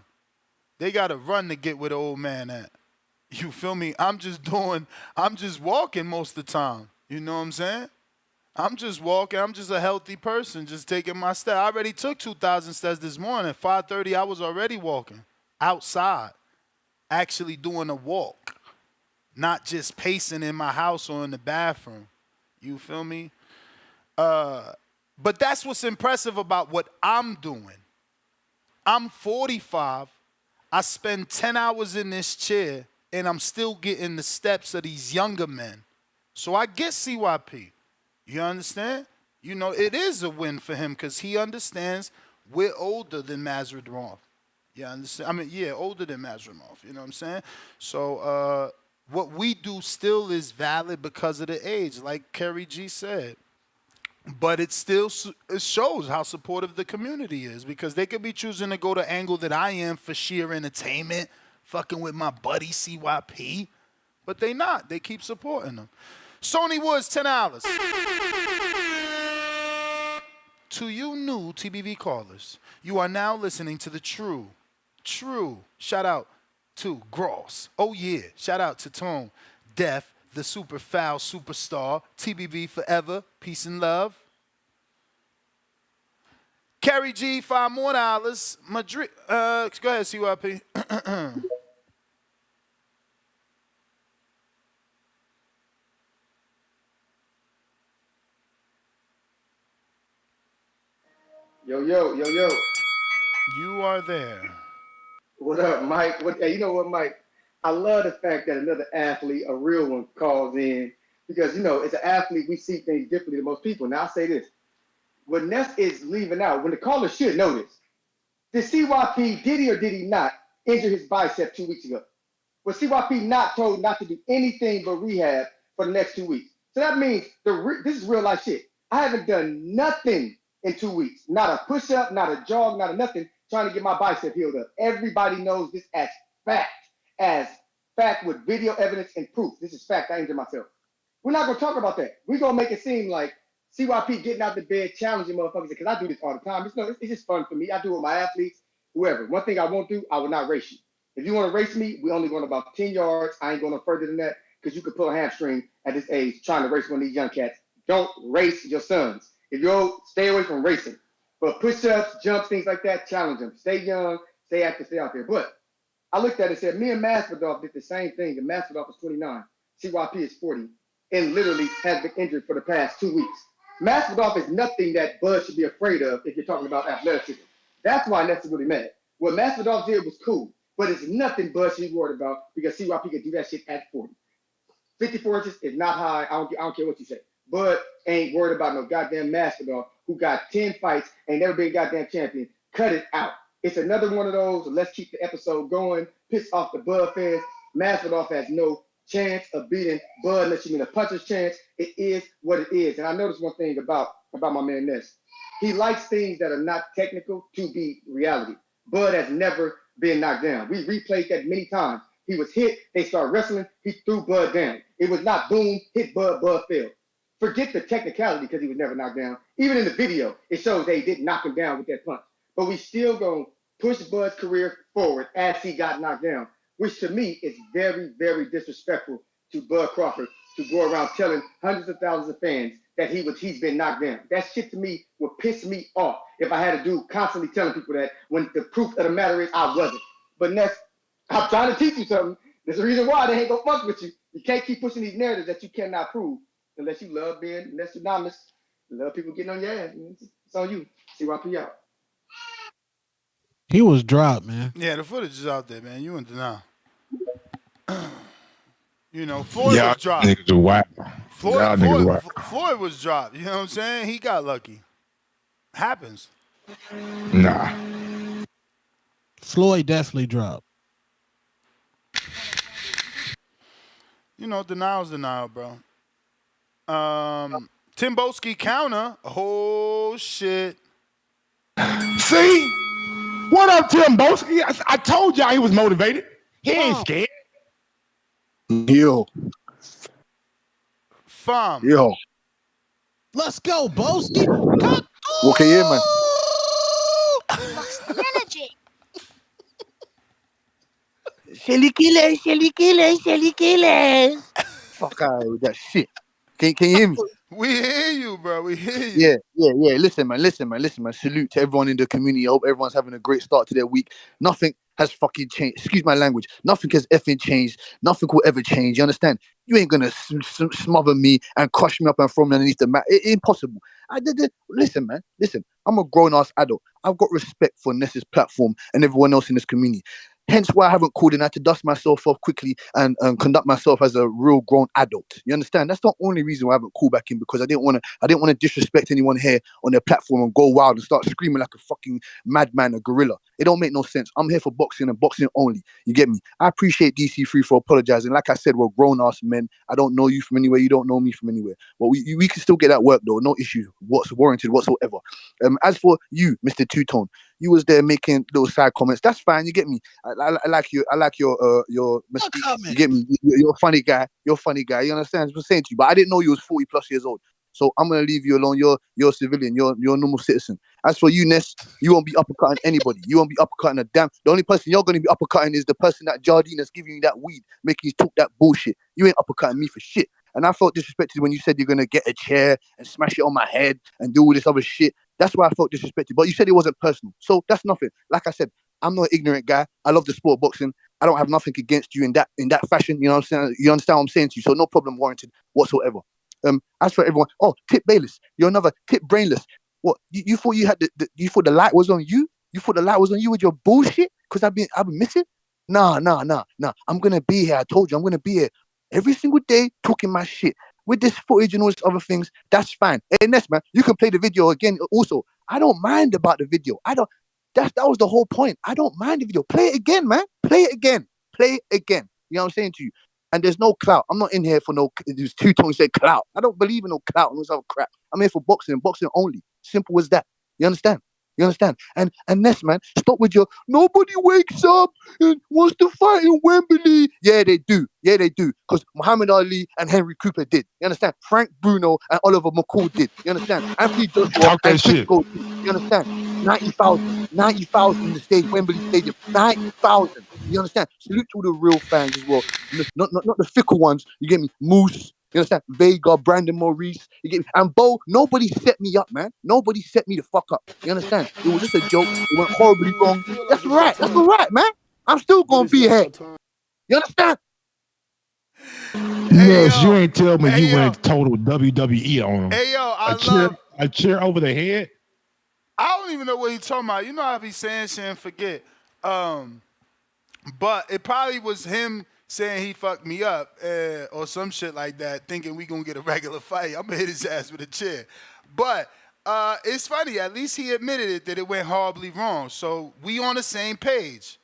They got to run to get where the old man at. You feel me? I'm just walking most of the time. You know what I'm saying? I'm just walking. I'm just a healthy person, just taking my step. I already took 2,000 steps this morning. At 5:30, I was already walking outside, actually doing a walk, not just pacing in my house or in the bathroom. You feel me? But that's what's impressive about what I'm doing. I'm 45. I spend 10 hours in this chair, and I'm still getting the steps of these younger men. So I get CYP. You understand? You know, it is a win for him because he understands we're older than Madrimov. You understand? I mean, yeah, older than Madrimov. You know what I'm saying? So what we do still is valid because of the age, like Kerry G said. But it shows how supportive the community is because they could be choosing to go the angle that I am for sheer entertainment, fucking with my buddy CYP. But they not. They keep supporting them. Sony Woods, $10. To you new TBV callers, you are now listening to the true. Shout out to Gross. Oh, yeah. Shout out to Tone. Def, the super foul superstar. TBV forever. Peace and love. Kerry G, $5 more. Madrid. Go ahead, CYP. Yo. You are there. What up, Mike? Hey, you know what, Mike? I love the fact that another athlete, a real one, calls in because, you know, as an athlete, we see things differently than most people. Now, I'll say this. What Ness is leaving out, when the caller should know this, did CYP, did he or did he not injure his bicep 2 weeks ago? Was CYP not told not to do anything but rehab for the next 2 weeks? So that means this is real life shit. I haven't done nothing in 2 weeks. Not a push-up, not a jog, not a nothing, trying to get my bicep healed up. Everybody knows this as fact with video evidence and proof. This is fact. I injured myself. We're not going to talk about that. We're going to make it seem like CYP getting out the bed, challenging motherfuckers, because I do this all the time. It's just fun for me. I do it with my athletes, whoever. One thing I won't do, I will not race you. If you want to race me, we're only going about 10 yards. I ain't going no further than that because you could pull a hamstring at this age trying to race one of these young cats. Don't race your sons. If you're old, stay away from racing. But push-ups, jumps, things like that, challenge them. Stay young, stay active, stay out there. But I looked at it and said, me and Masvidal did the same thing, and Masvidal is 29. CYP is 40, and literally has been injured for the past 2 weeks. Masvidal is nothing that Bud should be afraid of if you're talking about athleticism. That's why Ness is really mad. What Masvidal did was cool, but it's nothing Bud should be worried about because CYP can do that shit at 40. 54 inches is not high. I don't care what you say. Bud ain't worried about no goddamn Masvidal who got 10 fights, ain't never been goddamn champion. Cut it out. It's another one of those, let's keep the episode going, piss off the Bud fans. Masvidal has no chance of beating Bud unless you mean a puncher's chance. It is what it is. And I noticed one thing about my man Ness. He likes things that are not technical to be reality. Bud has never been knocked down. We replayed that many times. He was hit, they started wrestling, he threw Bud down. It was not boom, hit Bud, Bud fell. Forget the technicality because he was never knocked down. Even in the video, it shows that he didn't knock him down with that punch. But we still going to push Bud's career forward as he got knocked down, which to me is very, very disrespectful to Bud Crawford to go around telling hundreds of thousands of fans that he's been knocked down. That shit to me would piss me off if I had to do constantly telling people that when the proof of the matter is I wasn't. But next, I'm trying to teach you something. There's a reason why they ain't gonna fuck with you. You can't keep pushing these narratives that you cannot prove unless you love being less anonymous. You love people getting on your ass. It's on you. CYP out. He was dropped, man. Yeah, the footage is out there, man. You in denial. You know, Floyd was dropped. Niggas are wild. Floyd was dropped. You know what I'm saying? He got lucky. Happens. Nah. Floyd definitely dropped. You know, denial's denial, bro. Tim Boski counter. Oh, shit. See? What up, Tim Boski? I told y'all he was motivated. He ain't scared. Yo. Yo. Let's go, Boski. Okay, yeah, man. Energy. Shelly killers. Fuck out with that shit. Can you hear me? We hear you, bro. We hear you. Yeah. Listen, man. Salute to everyone in the community. I hope everyone's having a great start to their week. Nothing has fucking changed. Excuse my language. Nothing has effing changed. Nothing will ever change. You understand? You ain't gonna smother me and crush me up and throw me underneath the mat. Impossible. Listen, man. Listen. I'm a grown-ass adult. I've got respect for Ness's platform and everyone else in this community. Hence why I haven't called in. I had to dust myself off quickly and conduct myself as a real grown adult. You understand? That's the only reason why I haven't called back in, because I didn't want to disrespect anyone here on their platform and go wild and start screaming like a fucking madman, a gorilla. It don't make no sense. I'm here for boxing and boxing only. You get me? I appreciate DC3 for apologizing. Like I said, we're grown ass men. I don't know you from anywhere. You don't know me from anywhere. But we can still get that work though. No issue. What's warranted whatsoever. As for you, Mr. Two-Tone, you was there making little side comments. That's fine. You get me? I like you. I like your mystique. You get me? You're a funny guy. You're a funny guy. You understand what I'm saying to you? But I didn't know you was 40 plus years old. So I'm gonna leave you alone. You're a civilian. You're a normal citizen. As for you, Ness, you won't be uppercutting anybody. You won't be uppercutting a damn. The only person you're gonna be uppercutting is the person that Jardine that's giving you that weed, making you talk that bullshit. You ain't uppercutting me for shit. And I felt disrespected when you said you're gonna get a chair and smash it on my head and do all this other shit. That's why I felt disrespected. But you said it wasn't personal. So that's nothing. Like I said, I'm not an ignorant guy. I love the sport of boxing. I don't have nothing against you in that fashion. You know what I'm saying? You understand what I'm saying to you. So no problem warranted whatsoever. As for everyone, Tip Bayless, you're another Tip Brainless. What you thought you had you thought the light was on you? You thought the light was on you with your bullshit? Because I've been missing? Nah. I'm gonna be here. I told you I'm gonna be here every single day talking my shit. With this footage and all these other things, that's fine. Hey, Ness, man, you can play the video again. Also, I don't mind about the video. That was the whole point. I don't mind the video. Play it again, man. Play it again. You know what I'm saying to you? And there's no clout. I'm not in here for no. There's Two-Tone say clout. I don't believe in no clout and all this other crap. I'm here for boxing only. Simple as that. You understand? And Ness, man, stop with your nobody wakes up and wants to fight in Wembley. Yeah, they do. Because Muhammad Ali and Henry Cooper did. You understand? Frank Bruno and Oliver McCall did. You understand? Anthony Joshua and Klitschko did. You understand? 90,000 in the stage, Wembley Stadium. 90,000. You understand? Salute to the real fans as well. Not the fickle ones. You get me? Moose. You understand? Vega, Brandon Maurice. You get me? And Bo, nobody set me up, man. Nobody set me the fuck up. You understand? It was just a joke. It went horribly wrong. That's right. That's all right, man. I'm still But gonna it's be not here. your time. You understand? Yes, you ain't tell me you yo. went total WWE on him. Hey, yo, A chair over the head. I don't even know what he's talking about. You know how I be saying shit and forget. But it probably was him saying he fucked me up or some shit like that, thinking we gonna get a regular fight. I'm gonna hit his ass with a chair. But it's funny. At least he admitted it that it went horribly wrong. So we on the same page.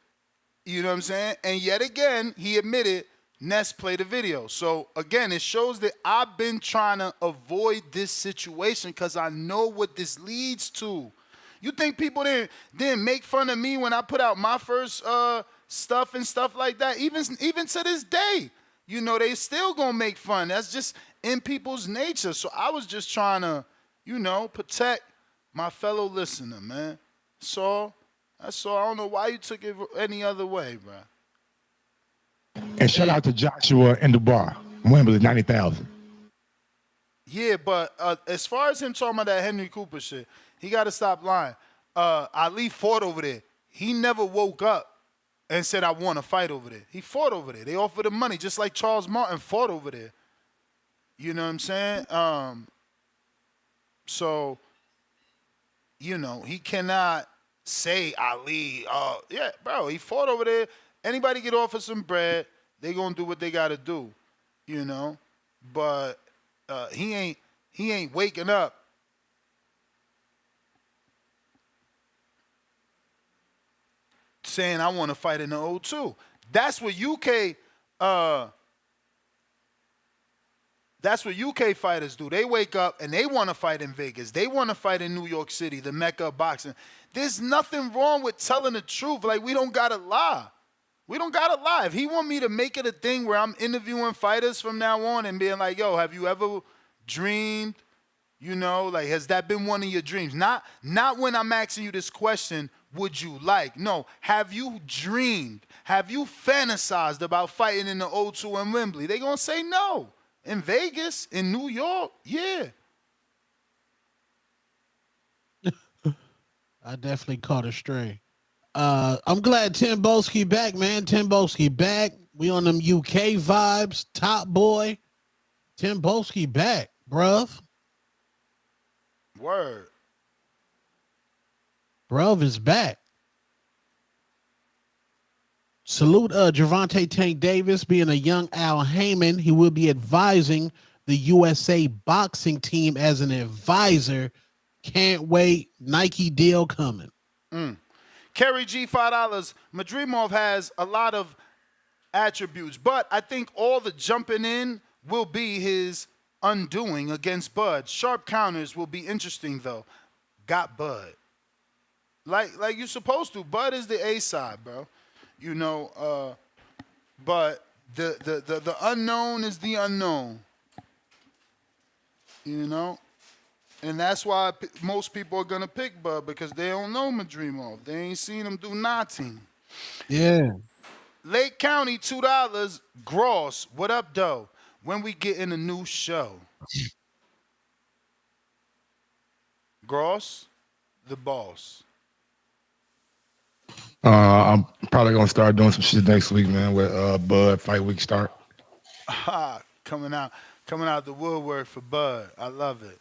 You know what I'm saying? And yet again, he admitted Ness played the video. So again, it shows that I've been trying to avoid this situation because I know what this leads to. You think people didn't make fun of me when I put out my first stuff and stuff like that? Even to this day, you know, they still gonna make fun. That's just in people's nature. So I was just trying to, you know, protect my fellow listener, man. So that's all. I don't know why you took it any other way, bro. And shout out to Joshua in the bar. Wembley, 90,000. Yeah, but as far as him talking about that Henry Cooper shit, he got to stop lying. Ali fought over there. He never woke up and said, I want to fight over there. He fought over there. They offered him money, just like Charles Martin fought over there. You know what I'm saying? So, you know, he cannot say Ali. Yeah, bro, he fought over there. Anybody get offered some bread, they going to do what they got to do, you know? But he ain't waking up saying I want to fight in the O2. That's what UK fighters do. They wake up and they want to fight in Vegas. They want to fight in New York City, the Mecca of boxing. There's nothing wrong with telling the truth. Like, we don't gotta lie. We don't gotta lie. If he want me to make it a thing where I'm interviewing fighters from now on and being like, yo, have you ever dreamed? You know, like, has that been one of your dreams? Not when I'm asking you this question, would you like? No, have you dreamed? Have you fantasized about fighting in the O2 and Wembley? They gonna say no. In Vegas, in New York, yeah. I definitely caught a stray. I'm glad Tim Boski back, man. Tim Boski back. We on them UK vibes. Top boy. Tim Boski back, bruv. Word. Bruv is back. Salute Gervonta Tank Davis being a young Al Heyman. He will be advising the USA boxing team as an advisor. Can't wait. Nike deal coming. Kerry G, $5. Madrimov has a lot of attributes, but I think all the jumping in will be his undoing against Bud. Sharp counters will be interesting, though. Got Bud. Like you're supposed to. Bud is the A side, bro. You know, but the unknown is the unknown. You know? And that's why most people are going to pick Bud, because they don't know Madrimov. They ain't seen him do nothing. Yeah. Lake County, $2. Gross, what up, though? When we get in a new show. Gross, the boss. I'm probably gonna start doing some shit next week, man. With Bud fight week start. Coming out the woodwork for Bud. I love it.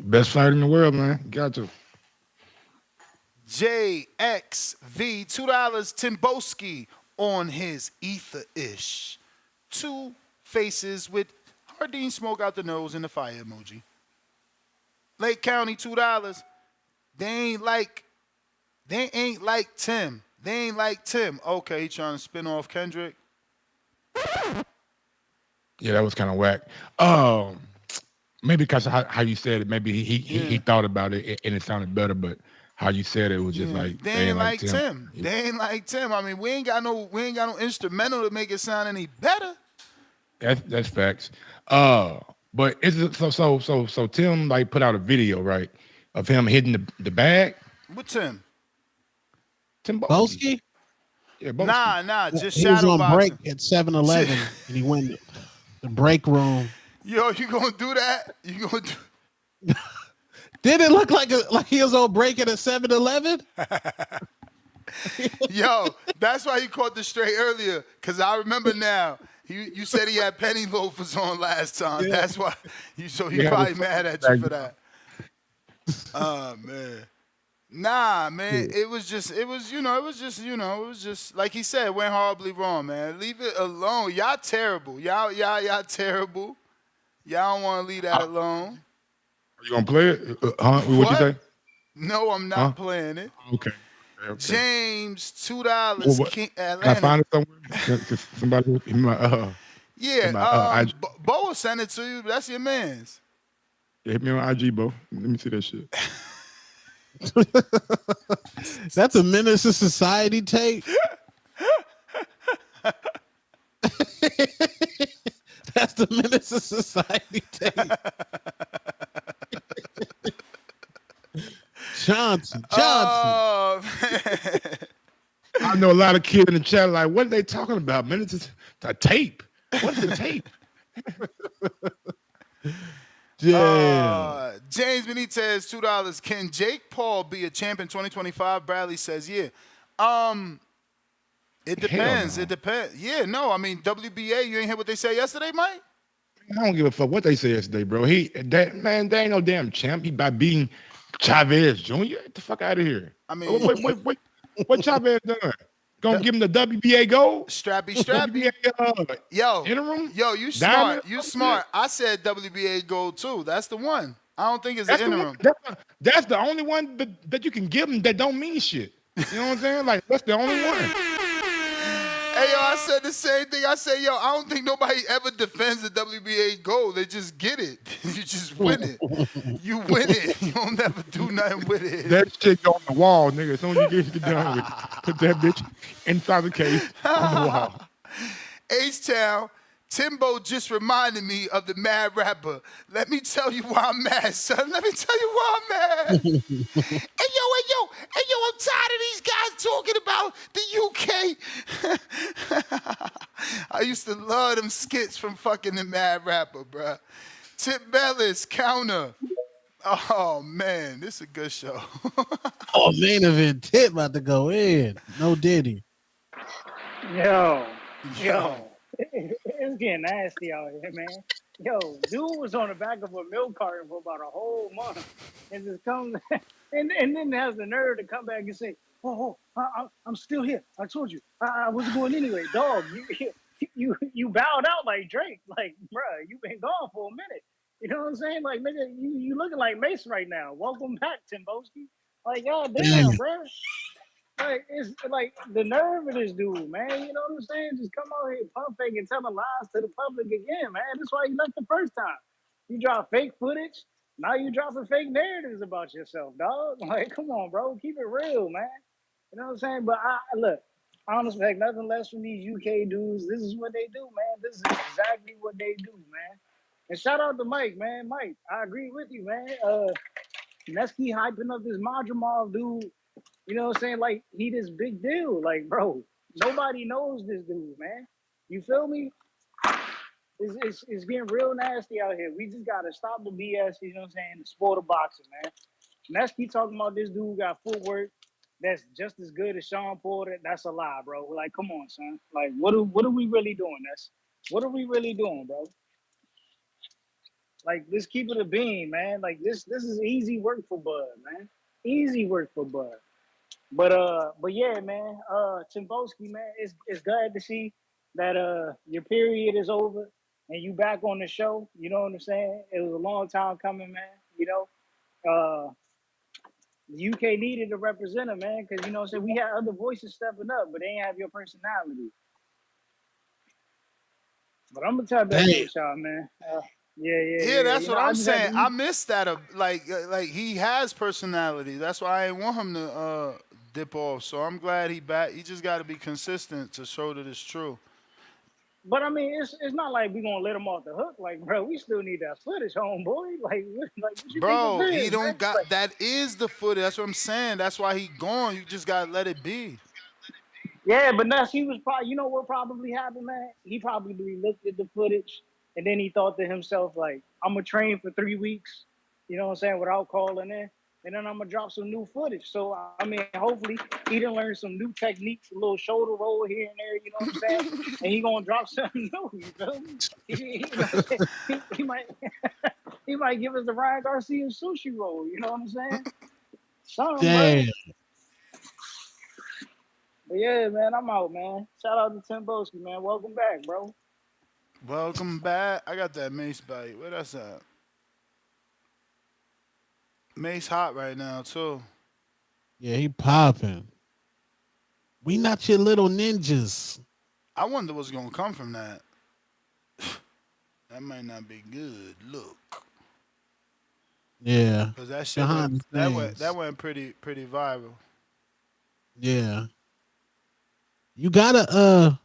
Best fighter in the world, man. Got to. JXV, $2. Timboski on his ether-ish. Two faces with Hardin smoke out the nose and the fire emoji. Lake County, $2. They ain't like Tim. They ain't like Tim. Okay, he trying to spin off Kendrick. Yeah, that was kind of whack. Maybe because how you said it, maybe he thought about it and it sounded better, but how you said it was just like they ain't like Tim. They ain't like Tim. I mean, we ain't got no instrumental to make it sound any better. That's facts. But is it so Tim like put out a video, right, of him hitting the bag? What Tim? Tim Boski? Yeah, Boski. Nah, just he shadow was on boxing. break at 7-Eleven and he went to the break room. Yo, you gonna do that? You gonna do? Did it look like he was on break at a 7-Eleven? Yo, that's why he caught the straight earlier, because I remember now. You said he had penny loafers on last time. Yeah. That's why. So he Yeah, probably mad at you for that. Oh, man. Nah, man. It was just like he said, went horribly wrong, man. Leave it alone. Y'all terrible. Y'all terrible. Y'all don't want to leave that alone. Are you gonna play it? What'd you say? No, I'm not playing it. Okay. James, Well, $2. what, King, can I Atlanta. find it somewhere? Can somebody in my Yeah, IG, Bo will send it to you. That's your man's. hit me on IG, Bo. Let me see that shit. That's a Menace to Society tape. That's the Menace to Society tape. Johnson. Oh, man. I know a lot of kids in the chat like, what are they talking about? Man, it's a tape. What is the tape? Damn. James Benitez, $2. Can Jake Paul be a champ in 2025? Bradley says, yeah. It depends. No. It depends. Yeah, no. I mean, WBA, you ain't hear what they said yesterday, Mike? I don't give a fuck what they say yesterday, bro. They ain't no damn champ. He by beating Chavez Jr. Get the fuck out of here. I mean, what Chavez done? Gonna give him the WBA gold? Strappy. WBA interim? Yo, you Diamond? smart. You smart. I said WBA gold too. That's the one. I don't think it's That's the the interim. one. That's the only one that you can give them that don't mean shit. You know what I'm saying? Like, that's the only one. Hey, yo, I said the same thing. I said, yo, I don't think nobody ever defends the WBA gold. They just get it. You just win it. You win it. You don't never do nothing with it. That shit go on the wall, nigga. As soon as you get done with it, put that bitch inside the case on the wall. H-Town, Timbo just reminded me of the mad rapper. Let me tell you why I'm mad, son. Let me tell you why I'm mad. Hey, yo, I'm tired of these guys talking about the UK. I used to love them skits from fucking the mad rapper, bruh. Tip Bellis, counter. Oh, man, this is a good show. Oh, main event Tip about to go in. No Diddy. Yo. It's getting nasty out here, man. Yo, dude was on the back of a milk carton for about a whole month, and just comes and then has the nerve to come back and say, I'm still here. I told you, I was going anyway. Dog, you bowed out like Drake, like, bruh, you been gone for a minute. You know what I'm saying? Like, nigga, you looking like Mace right now. Welcome back, Timboski. Like, god damn, bruh. Like, it's like the nerve of this dude, man. You know what I'm saying? Just come out here pump fake and telling lies to the public again, man. That's why you left the first time. You drop fake footage. Now you dropping fake narratives about yourself, dog. Like, come on, bro. Keep it real, man. You know what I'm saying? But I look, I don't expect nothing less from these UK dudes. This is what they do, man. This is exactly what they do, man. And shout out to Mike, man. Mike, I agree with you, man. Let's keep hyping up this Madrimov dude. You know what I'm saying? Like, he this big deal. Like, bro, nobody knows this dude, man. You feel me? It's getting real nasty out here. We just got to stop the BS, you know what I'm saying? The sport of boxing, man. Let's keep talking about this dude got footwork that's just as good as Sean Porter. That's a lie, bro. Like, come on, son. Like, what are we really doing? What are we really doing, bro? Like, let's keep it a beam, man. Like, this is easy work for Bud, man. Easy work for Bud. But yeah, man, Timboski, man, it's glad to see that your period is over and you back on the show. You know what I'm saying? It was a long time coming, man. You know, the UK needed a representative, man, because you know what I'm saying, we had other voices stepping up, but they ain't have your personality. But I'm gonna tell back with y'all, man. Yeah, that's you what know, I'm saying. I missed that. Like he has personality. That's why I didn't want him to dip off. So I'm glad he back. He just got to be consistent to show that it's true. But I mean, it's not like we gonna let him off the hook. Like, bro, we still need that footage, homeboy. Like what you Bro, think it is, he don't man? got Like, that is the footage. That's what I'm saying. That's why he gone. You just gotta let it be. yeah, but Nuss, he was probably, you know what probably happened, man? He probably looked at the footage and then he thought to himself, like, I'm gonna train for 3 weeks, you know what I'm saying, without calling in. and then I'm gonna drop some new footage. So I mean, hopefully he done learn some new techniques, a little shoulder roll here and there. You know what I'm saying? And he gonna drop something new. You feel me? He might he might give us the Ryan Garcia sushi roll. You know what I'm saying? Something, bro. Damn. But yeah, man, I'm out, man. Shout out to Tim Boski, man. Welcome back, bro. Welcome back. I got that mace bite. Where that's at? Mace hot right now too. Yeah, he popping. We not your little ninjas. I wonder what's gonna come from that. That might not be good. Look, Yeah. cause that shit went Behind the scenes. that went pretty viral. Yeah. You gotta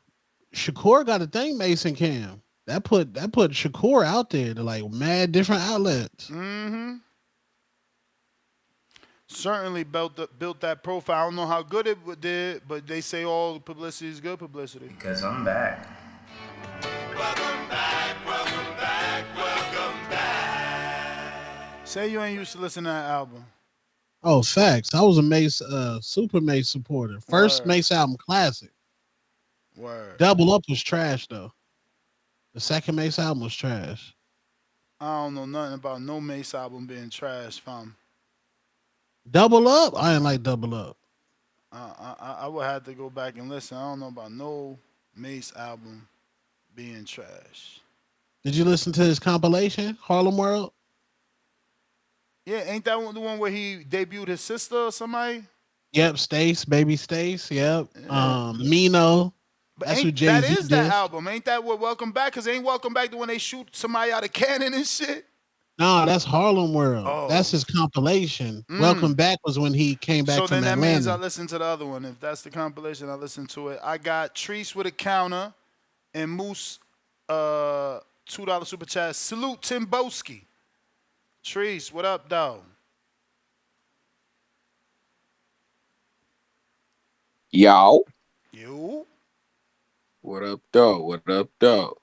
Shakur got a thing Mason Cam. That put Shakur out there to like mad different outlets. Mm-hmm. Certainly built that profile. I don't know how good it did, but they say all publicity is good publicity. Because I'm back. Say you ain't used to listen to that album. Oh, facts. I was a Mace Super Mace supporter. First Word. Mace album classic. Word. Double Up was trash though. The second Mace album was trash. I don't know nothing about no Mace album being trash, fam. Double Up? I didn't like Double Up. I would have to go back and listen. I don't know about no Mace album being trash. Did you listen to his compilation, Harlem World? Yeah, ain't that the one where he debuted his sister or somebody? Yep, Stace, Baby Stace, yep. Yeah. Mino. But That's what that Jay-Z is that did. album. Ain't that what Welcome Back? Cause ain't Welcome Back the when they shoot somebody out of cannon and shit? No, that's Harlem World. Oh. That's his compilation. Welcome Back was when he came back So from then that Atlanta. means I listened to the other one. If that's the compilation, I listened to it. I got Treese with a counter and Moose $2 super chat. Salute Tim Boski. Treese, what up, dog? Yo. You? What up, though? What up, though?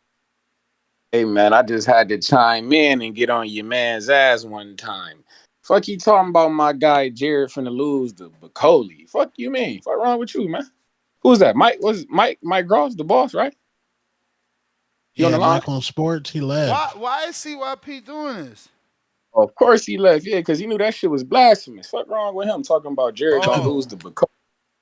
Hey, man, I just had to chime in and get on your man's ass one time. Fuck you talking about my guy Jared finna lose the Bacoli. Fuck you mean? Fuck wrong with you, man? Who's that? Mike Gross, the boss, right? He on Yeah, the line? Mike on Sports, he left. Why is CYP doing this? Of course he left, yeah, because he knew that shit was blasphemous. Fuck wrong with him talking about Jared gonna lose the Bacoli.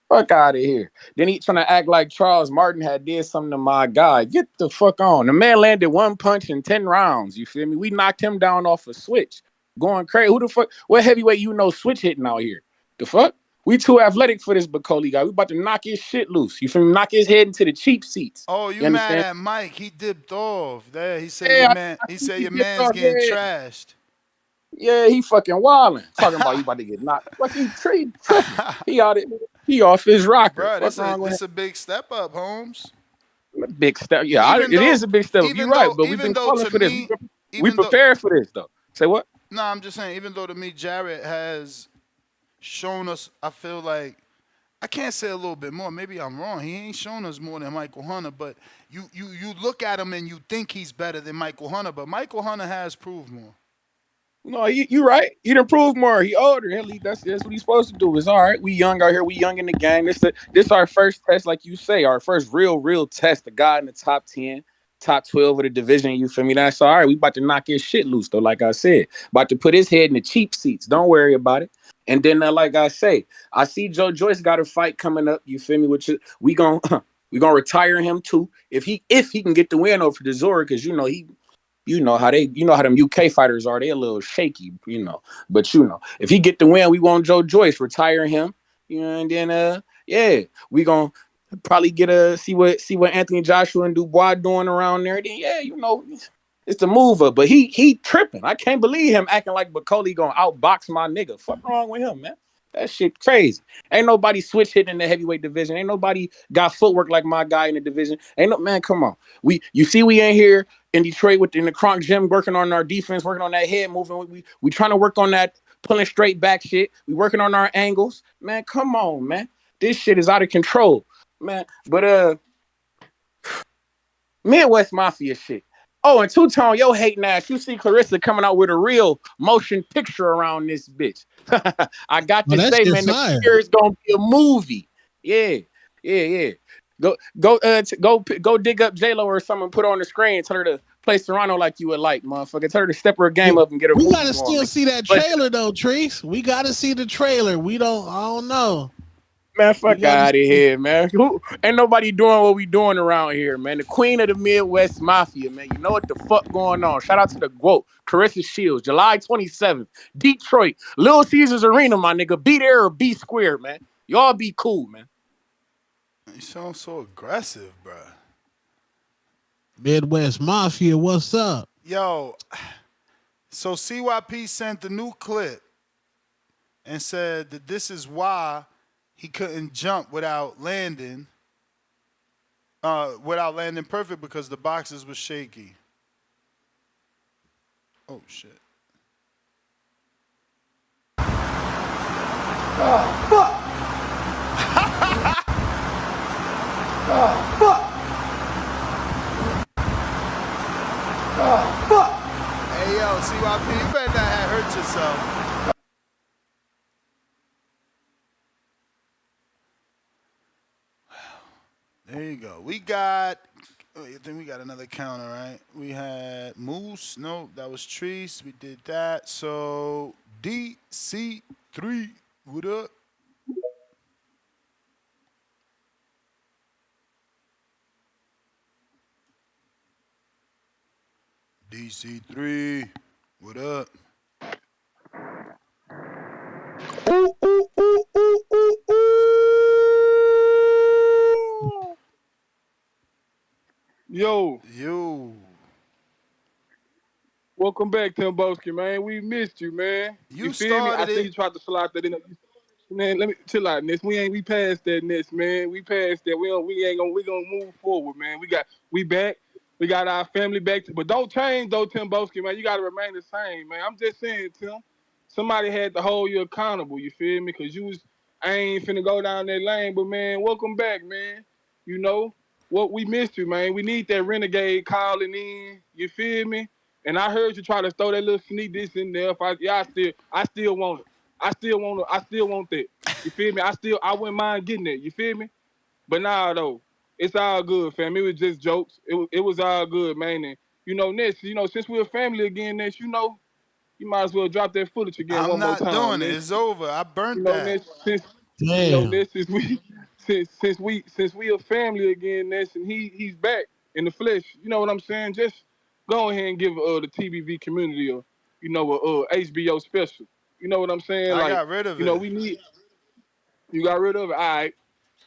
Fuck out of here. Then he trying to act like Charles Martin had did something to my guy. Get the fuck on. The man landed one punch in 10 rounds. You feel me? We knocked him down off a switch. Going crazy. Who the fuck? What heavyweight you know switch hitting out here? The fuck? We too athletic for this Bacoli guy. We about to knock his shit loose. You feel me? Knock his head into the cheap seats. Oh, you mad at Mike? He dipped off. There, he said your man's getting trashed. Yeah, he fucking wilding. Talking about you about to get knocked. Fuck he tripping. He out it. He off his rocker. Bro, What's wrong with this a big step up, Holmes. Big step. Yeah, it is a big step up. You're right, but we've been calling for this. We prepared for this, though. Say what? No, I'm just saying, even though to me, Jarrett has shown us, I feel like, I can't say a little bit more. Maybe I'm wrong. He ain't shown us more than Michael Hunter, but you look at him and you think he's better than Michael Hunter, but Michael Hunter has proved more. No, you right. He done proved more. He older. Hell, that's what he's supposed to do. It's all right. We young out here. We young in the game. This our first test, like you say, our first real test. The guy in the top 10, top 12 of the division. You feel me? That's all right. We about to knock his shit loose, though. Like I said, about to put his head in the cheap seats. Don't worry about it. And then, like I say, I see Joe Joyce got a fight coming up. You feel me? Which we gonna retire him too if he can get the win over Dezora, because you know how them UK fighters are. They a little shaky, But if he get the win, we want Joe Joyce, retire him. And then we gonna probably see what Anthony Joshua and Dubois doing around there. Then it's the move up. But he tripping. I can't believe him acting like Bacoli gonna outbox my nigga. Fuck wrong with him, man. That shit crazy. Ain't nobody switch hitting in the heavyweight division. Ain't nobody got footwork like my guy in the division. Man, come on. We ain't here in Detroit in the Kronk gym working on our defense, working on that head movement. We trying to work on that pulling straight back shit. We working on our angles. Man, come on, man. This shit is out of control, man. But Midwest Mafia shit. Oh, and two-tone, yo hating ass. You see Clarissa coming out with a real motion picture around this bitch. I got Well, to that's say, your man, the fire. career is gonna be a movie. Yeah, yeah. Go dig up J-Lo or something, put her on the screen, tell her to play Serrano like you would like, motherfucker. Tell her to step her game up and get her We movie gotta going, still man. see that But trailer though, Treese. We gotta see the trailer. I don't know. man, We fuck gotta out of see. here, man. Ain't nobody doing what we doing around here, man. The queen of the Midwest Mafia, man. You know what the fuck going on. Shout out to the GOAT, Carissa Shields, July 27th, Detroit, Little Caesars Arena, my nigga. Be there or be square, man. Y'all be cool, man. You sound so aggressive, bro. Midwest Mafia, what's up? Yo, so CYP sent the new clip and said that this is why he couldn't jump without landing perfect because the boxes was shaky. Oh shit. Oh, fuck! Oh, fuck! Oh, fuck! Hey yo, CYP, you better not have hurt yourself. There you go. I think we got another counter, right? We had Moose. No, that was Treese. We did that. So DC3, what up? DC3, what up? Ooh, ooh, ooh, ooh, ooh, ooh. Yo. Welcome back, Timboski, man. We missed you, man. You feel me? I started think he it. tried to slide that in. Man, let me chill out, Ness. We past that, Ness, man. We past that. We gonna move forward, man. We back. We got our family back. But don't change though, Timboski, man. You gotta remain the same, man. I'm just saying, Tim. Somebody had to hold you accountable. You feel me? Cause I ain't finna go down that lane. But man, welcome back, man. You know what? We missed you, man. We need that renegade calling in. You feel me? And I heard you try to throw that little sneak this in there. I still want it. I still want that. You feel me? I wouldn't mind getting it. You feel me? But nah, though, it's all good, fam. It was just jokes. It was all good, man. And Ness, since we're a family again, Ness, you might as well drop that footage again I'm one more not time, doing it. Ness. It's over. I burnt that. Ness, Damn. Ness, since we a family again, Ness, and he's back in the flesh. You know what I'm saying? Just go ahead and give the TBV community a HBO special. You know what I'm saying? I Like, got rid of it. You got rid of it. All right.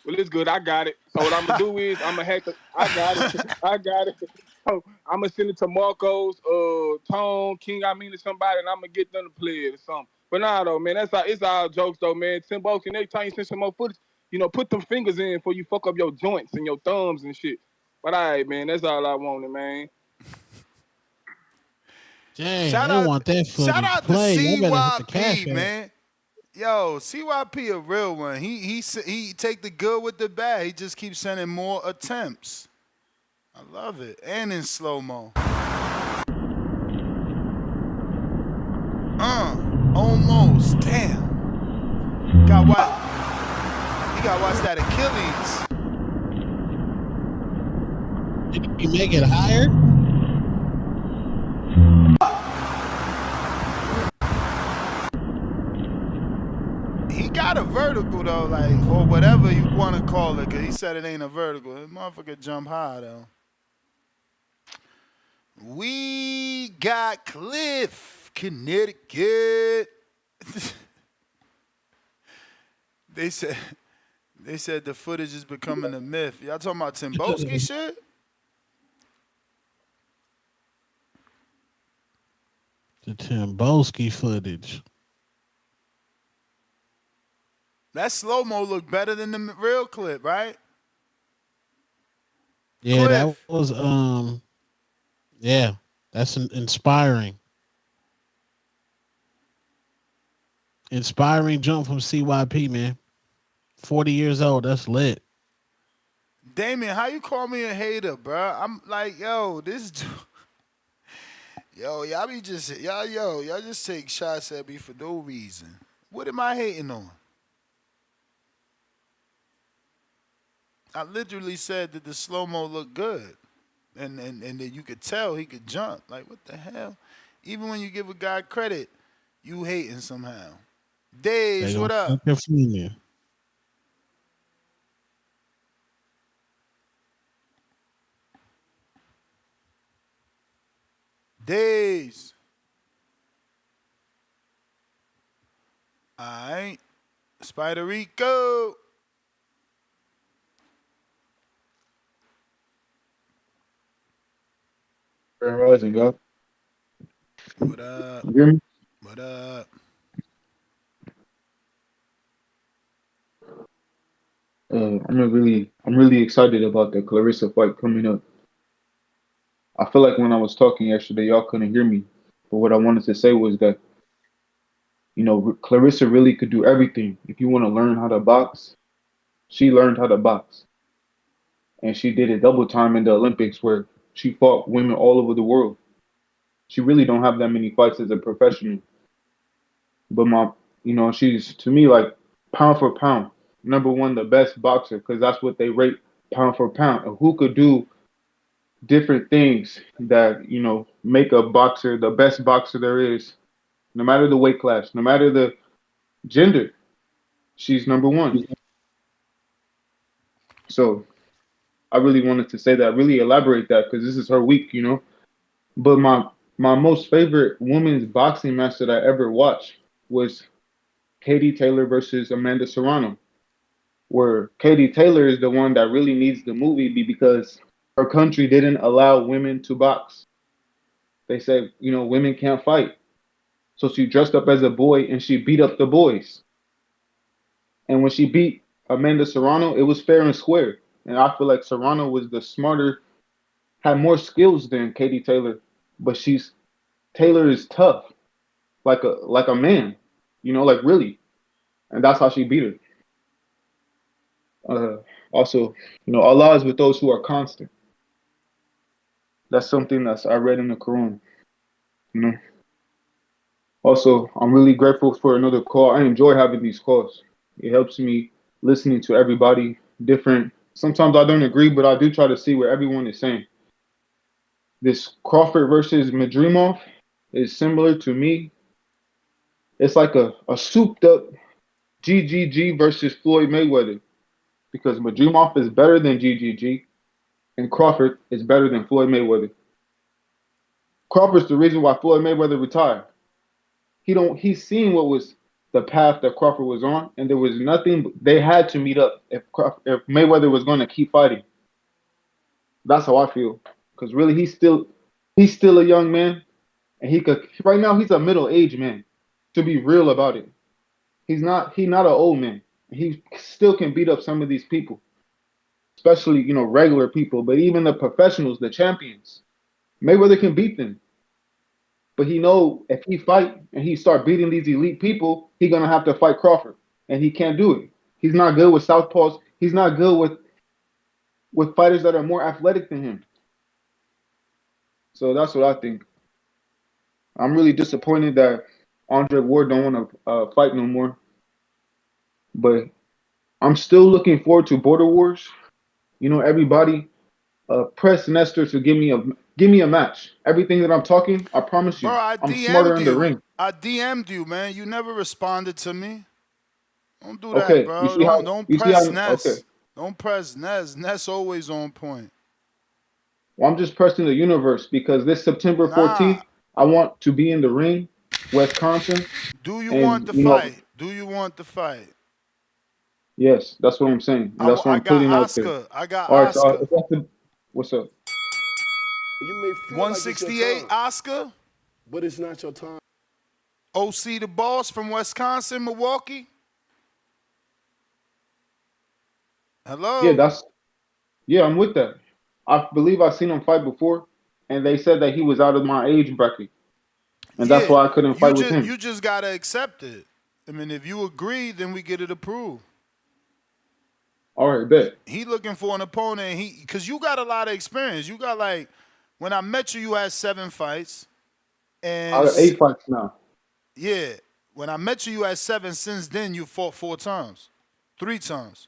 Well, it's good. I got it. So what I'm gonna do is I'm gonna hack the. I got it. I got it. So I'm gonna send it to Marcos, Tone, King. To somebody, and I'm gonna get them to play it or something. But nah, though, man. It's all jokes, though, man. Timbo, can next time you send some more footage, put them fingers in before you fuck up your joints and your thumbs and shit. But all right, man. That's all I wanted, man. Dang, Shout they out, want that shout footage out to played. They better hit the cash CYP, app. man. Yo, CYP a real one. He take the good with the bad. He just keeps sending more attempts. I love it. And in slow-mo. Almost. Damn. He got watch that Achilles. Did he make it higher? He got a vertical though, like, or whatever you want to call it, because he said it ain't a vertical. This motherfucker jump high though. We got Cliff, Connecticut. They said the footage is becoming a myth. Y'all talking about Timboski shit? The Timboski footage. That slow-mo looked better than the real clip, right? Yeah, Cliff. that was yeah, that's inspiring. Inspiring jump from CYP, man. 40 years old, that's lit. Damien, how you call me a hater, bro? I'm like, yo, this dude. y'all be just y'all just take shots at me for no reason. What am I hating on? I literally said that the slow mo looked good, and that you could tell he could jump. Like what the hell? Even when you give a guy credit, you hating somehow. They Days, gonna what up? fuck your female. Days. All right. Spider Rico. Grand Rising, God. What up? You hear me? What up? I'm really excited about the Clarissa fight coming up. I feel like when I was talking yesterday, y'all couldn't hear me. But what I wanted to say was that, Clarissa really could do everything. If you want to learn how to box, she learned how to box. And she did it double time in the Olympics where she fought women all over the world. She really don't have that many fights as a professional. But she's to me like pound for pound, number one, the best boxer because that's what they rate pound for pound. And who could do different things that make a boxer the best boxer there is, no matter the weight class, no matter the gender. She's number one. So I really wanted to say that, really elaborate that because this is her week. But my most favorite women's boxing match that I ever watched was Katie Taylor versus Amanda Serrano, where Katie Taylor is the one that really needs the movie because her country didn't allow women to box. They said, women can't fight. So she dressed up as a boy and she beat up the boys. And when she beat Amanda Serrano, it was fair and square. And I feel like Serrano was the smarter, had more skills than Katie Taylor, but Taylor is tough, like a man, like really. And that's how she beat her. Also, Allah is with those who are constant. That's something that's I read in the Quran. You know. Also, I'm really grateful for another call. I enjoy having these calls. It helps me listening to everybody different. Sometimes I don't agree, but I do try to see what everyone is saying. This Crawford versus Madrimov is similar to me. It's like a souped up GGG versus Floyd Mayweather because Madrimov is better than GGG and Crawford is better than Floyd Mayweather. Crawford's the reason why Floyd Mayweather retired. He's seen what was the path that Crawford was on, and there was nothing. They had to meet up if Mayweather was going to keep fighting. That's how I feel, because really he's still a young man, and right now he's a middle aged man. To be real about it, he's not an old man. He still can beat up some of these people, especially regular people, but even the professionals, the champions. Mayweather can beat them. But he know if he fight and he start beating these elite people, he gonna have to fight Crawford, and he can't do it. He's not good with southpaws. He's not good with fighters that are more athletic than him. So that's what I think. I'm really disappointed that Andre Ward don't want to fight no more. But I'm still looking forward to Border Wars. Everybody, press Nestor to give me a match. Everything that I'm talking, I promise Bro, you, I I'm smarter DM'd in the you. ring. I DM'd you, man. You never responded to me. Don't do that, Okay, you bro. see how Don't you see how press okay. Ness. Don't press Ness. Ness always on point. Well, I'm just pressing the universe because this September Nah. 14th, I want to be in the ring, Wisconsin, Do you want and the fight? Do you want the fight? yes, that's what I'm saying, and that's what I I'm got putting out there. Oscar. I got All right, so Oscar. what's up? You may feel like it's your 168 time, Oscar. but it's not your time. OC the boss from Wisconsin, Milwaukee. Yeah, Hello. I'm with that. I believe I've seen him fight before, and they said that he was out of my age bracket, and that's Yeah, why I couldn't you fight with just him. you just gotta accept it. I mean, if you agree, then we get it approved. All right, bet. He looking for an opponent. Because you got a lot of experience. You got when I met you, you had 7 fights. I And got 8 fights now. yeah, when I met you, you had 7. Since then, you fought 4 times, 3 times.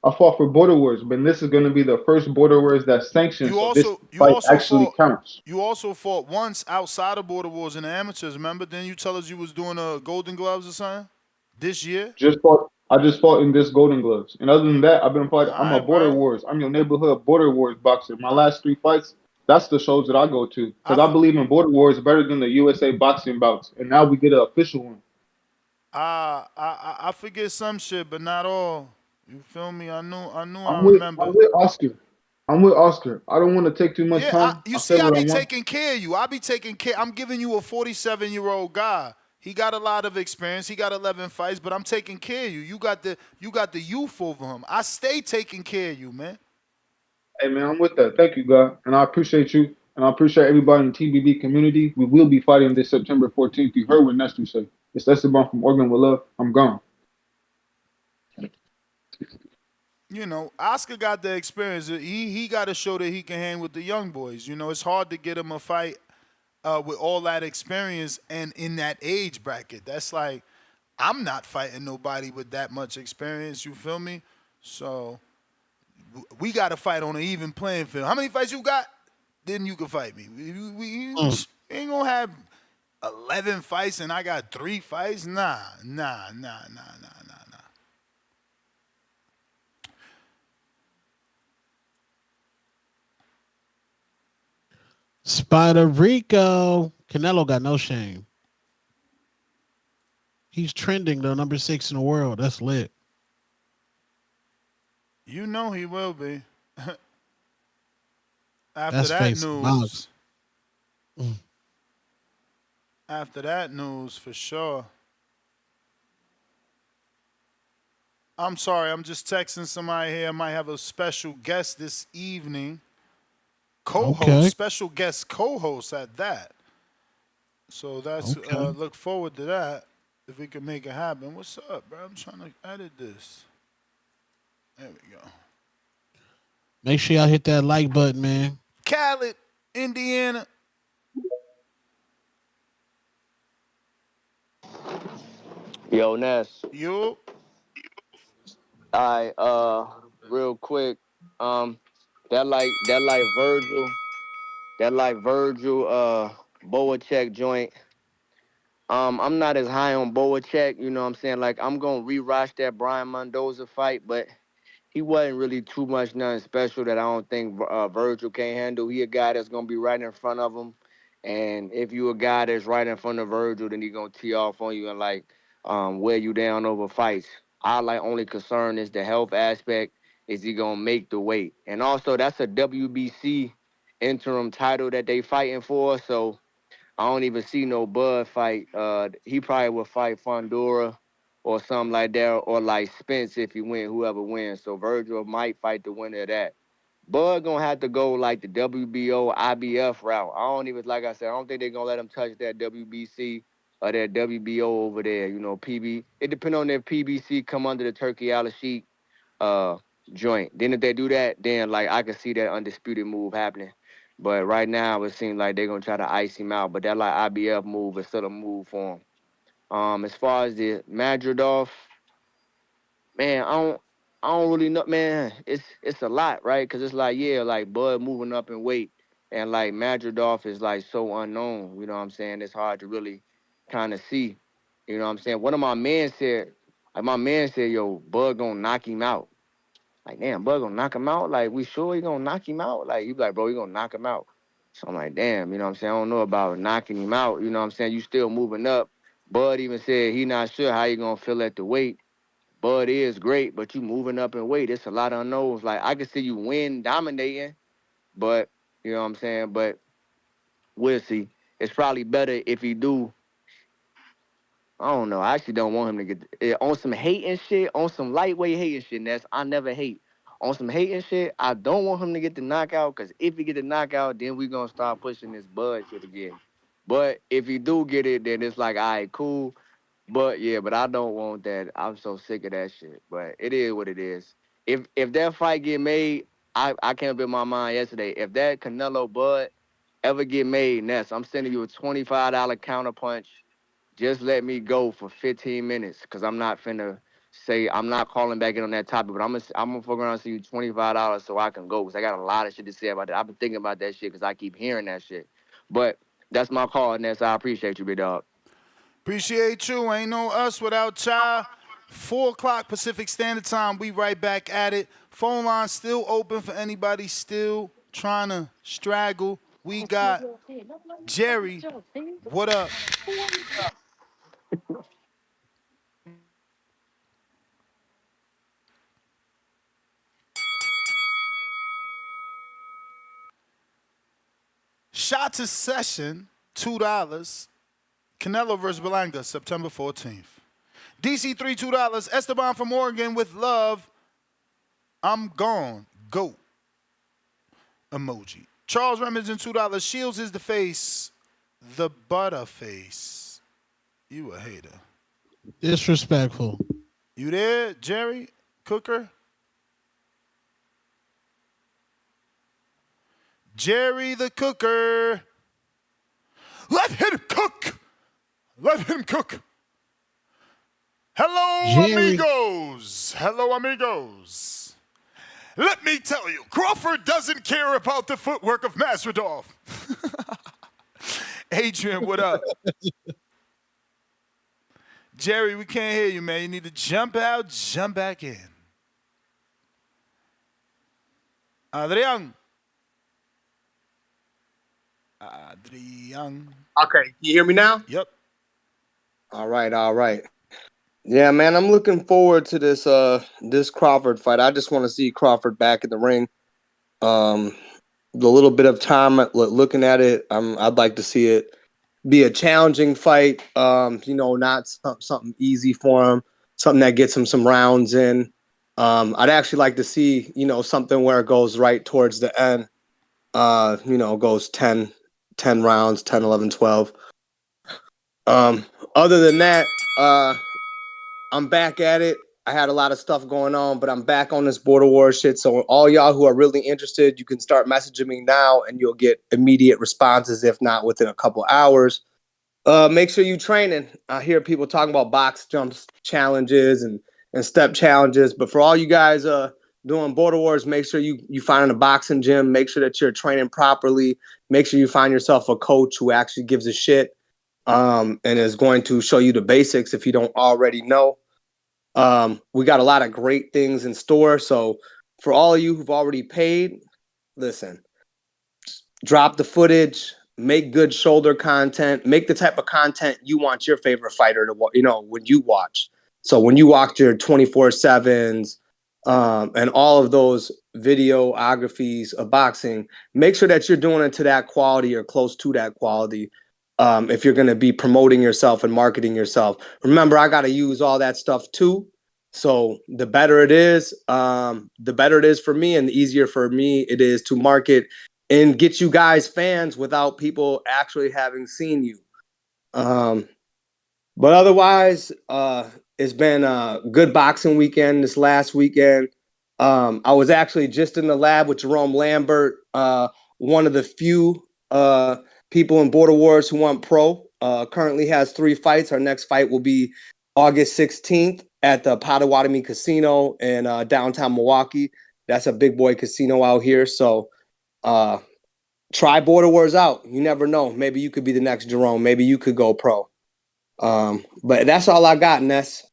I fought for Border Wars, but this is going to be the first Border Wars that's sanctioned, You so this also you fight also actually fought counts. you also fought once outside of Border Wars in the amateurs. Remember? Then you tell us you was doing Golden Gloves or something this year. I just fought in this Golden Gloves, and other than that, I've been fighting. All I'm a right, Border bro. Wars. I'm your neighborhood Border Wars boxer. My last 3 fights, that's the shows that I go to I, because I believe in Border Wars better than the USA boxing bouts, and now we get an official one. I forget some shit, but not all. You feel me? I I'm remember. with Oscar. I'm with Oscar. I don't want to take too much Yeah, time. you I see, said I what I be want. taking care of you. I be taking care. I'm giving you a 47-year-old guy. He got a lot of experience. He got 11 fights, but I'm taking care of you. You got the youth over him. I stay taking care of you, man. Hey man, I'm with that. Thank you, God, and I appreciate you, and I appreciate everybody in the TBB community. We will be fighting this September 14th. You heard what Nestor said. It's Esteban from Oregon with love. I'm gone. Oscar got the experience. He got to show that he can hang with the young boys. It's hard to get him a fight with all that experience and in that age bracket. That's like I'm not fighting nobody with that much experience. You feel me? So we got to fight on an even playing field. How many fights you got? Then you can fight me. We ain't gonna have 11 fights and I got 3 fights. Nah. Spider Rico. Canelo got no shame. He's trending though, number 6 in the world. That's lit. You know he will be. After That's that face news, knobs. Mm. after that news for sure. I'm sorry, I'm just texting somebody here. I might have a special guest this evening. Co-host, Okay. special guest co-host at that. So that's Okay. look forward to that if we can make it happen. What's up, bro? I'm trying to edit this. There we go. Make sure y'all hit that like button, man. Khaled, Indiana. Yo, Ness. You. I real quick. Um, that like Virgil Boa check joint. I'm not as high on Boa check. You know what I'm saying? Like I'm gonna rewatch that Brian Mendoza fight, but he wasn't really too much nothing special that I don't think Virgil can't handle. He a guy that's gonna be right in front of him, and if you a guy that's right in front of Virgil, then he gonna tee off on you and like wear you down over fights. Our like only concern is the health aspect. Is he gonna make the weight? And also that's a WBC interim title that they fighting for, so I don't even see no Bud fight. He probably would fight Fondura or something like that, or like Spence if he win, whoever wins. So Virgil might fight the winner of that. Bud gonna have to go like the WBO, IBF route. I don't even, like I said, I don't think they're gonna let him touch that WBC or that WBO over there. PB. It depends on if PBC come under the Turkey Al Sheik uh joint. Then if they do that, then like I can see that undisputed move happening. But right now it seems like they're gonna try to ice him out. But that like IBF move is still a move for him. As far as the Madridov, man, I don't really know, man. It's a lot, right? Because it's like, yeah, like Bud moving up in weight, and like Madridov is like so unknown. You know what I'm saying? It's hard to really kind of see. You know what I'm saying? One of my men said, yo, Bud gonna knock him out. Like, damn, Bud gonna knock him out? Like, we sure he gonna knock him out? Like, you be like, bro, he gonna knock him out. So I'm like, damn, you know what I'm saying? I don't know about knocking him out. You know what I'm saying? You still moving up. Bud even said he not sure how you gonna feel at the weight. Bud is great, but you moving up in weight. It's a lot of unknowns. Like, I could see you win dominating, but, you know what I'm saying? But we'll see. It's probably better if he do. I don't know. I actually don't want him to get on some hating shit, on some lightweight hating shit. And I never hate. On some hating shit, I don't want him to get the knockout because if he get the knockout, then we gonna start pushing this Bud shit again. But if he do get it, then it's like, all right, cool. But yeah, but I don't want that. I'm so sick of that shit. But it is what it is. If that fight get made, I came up in my mind yesterday. If that Canelo Bud ever get made, Ness, I'm sending you a $25 counterpunch. Just let me go for 15 minutes, because I'm not finna say, I'm not calling back in on that topic, but I'm gonna fuck around and see you $25 so I can go, because I got a lot of shit to say about that. I've been thinking about that shit because I keep hearing that shit. But that's my call, Ness. I appreciate you, big dog. Appreciate you. Ain't no us without y'all. 4 o'clock Pacific Standard Time. We right back at it. Phone line still open for anybody still trying to straggle. We got Jerry. What up? Shot to session, $2. Canelo versus Belanga, September 14th. DC3, $2. Esteban from Oregon with love. I'm gone. Go. Emoji. Charles Remington, $2. Shields is the face. The butterface. You a hater. Disrespectful. You there, Jerry Cooker? Jerry the Cooker. Let him cook. Let him cook. Hello, Jerry. amigos. Hello, amigos. Let me tell you, Crawford doesn't care about the footwork of Masvidal. Adrian, what up? Jerry, we can't hear you, man. You need to jump out, jump back in. Adrian. Adrian. Okay, can you hear me now? Yep. All right. Yeah, man, I'm looking forward to this Crawford fight. I just want to see Crawford back in the ring. The little bit of time looking at it, I'd like to see it be a challenging fight. Not something easy for him, something that gets him some rounds in. I'd actually like to see, something where it goes right towards the end. Goes 10 rounds, 10, 11, 12. Other than that, I'm back at it. I had a lot of stuff going on, but I'm back on this Border Wars shit. So all y'all who are really interested, you can start messaging me now and you'll get immediate responses, if not within a couple hours. Make sure you training. I hear people talking about box jumps challenges and step challenges, but for all you guys doing Border Wars, make sure you find a boxing gym. Make sure that you're training properly. Make sure you find yourself a coach who actually gives a shit and is going to show you the basics if you don't already know. We got a lot of great things in store. So for all of you who've already paid, listen, drop the footage, make good shoulder content, make the type of content you want your favorite fighter to watch, when you watch. So when you watch your 24/7s and all of those videographies of boxing, make sure that you're doing it to that quality or close to that quality. If you're going to be promoting yourself and marketing yourself, remember, I got to use all that stuff too. So the better it is for me, and the easier for me it is to market and get you guys fans without people actually having seen you. But otherwise, it's been a good boxing weekend this last weekend. I was actually just in the lab with Jerome Lambert, one of the few people in Border Wars who went pro. Currently has 3 fights. Our next fight will be August 16th at the Potawatomi Casino in downtown Milwaukee. That's a big boy casino out here. So try Border Wars out. You never know. Maybe you could be the next Jerome. Maybe you could go pro. But that's all I got, Ness.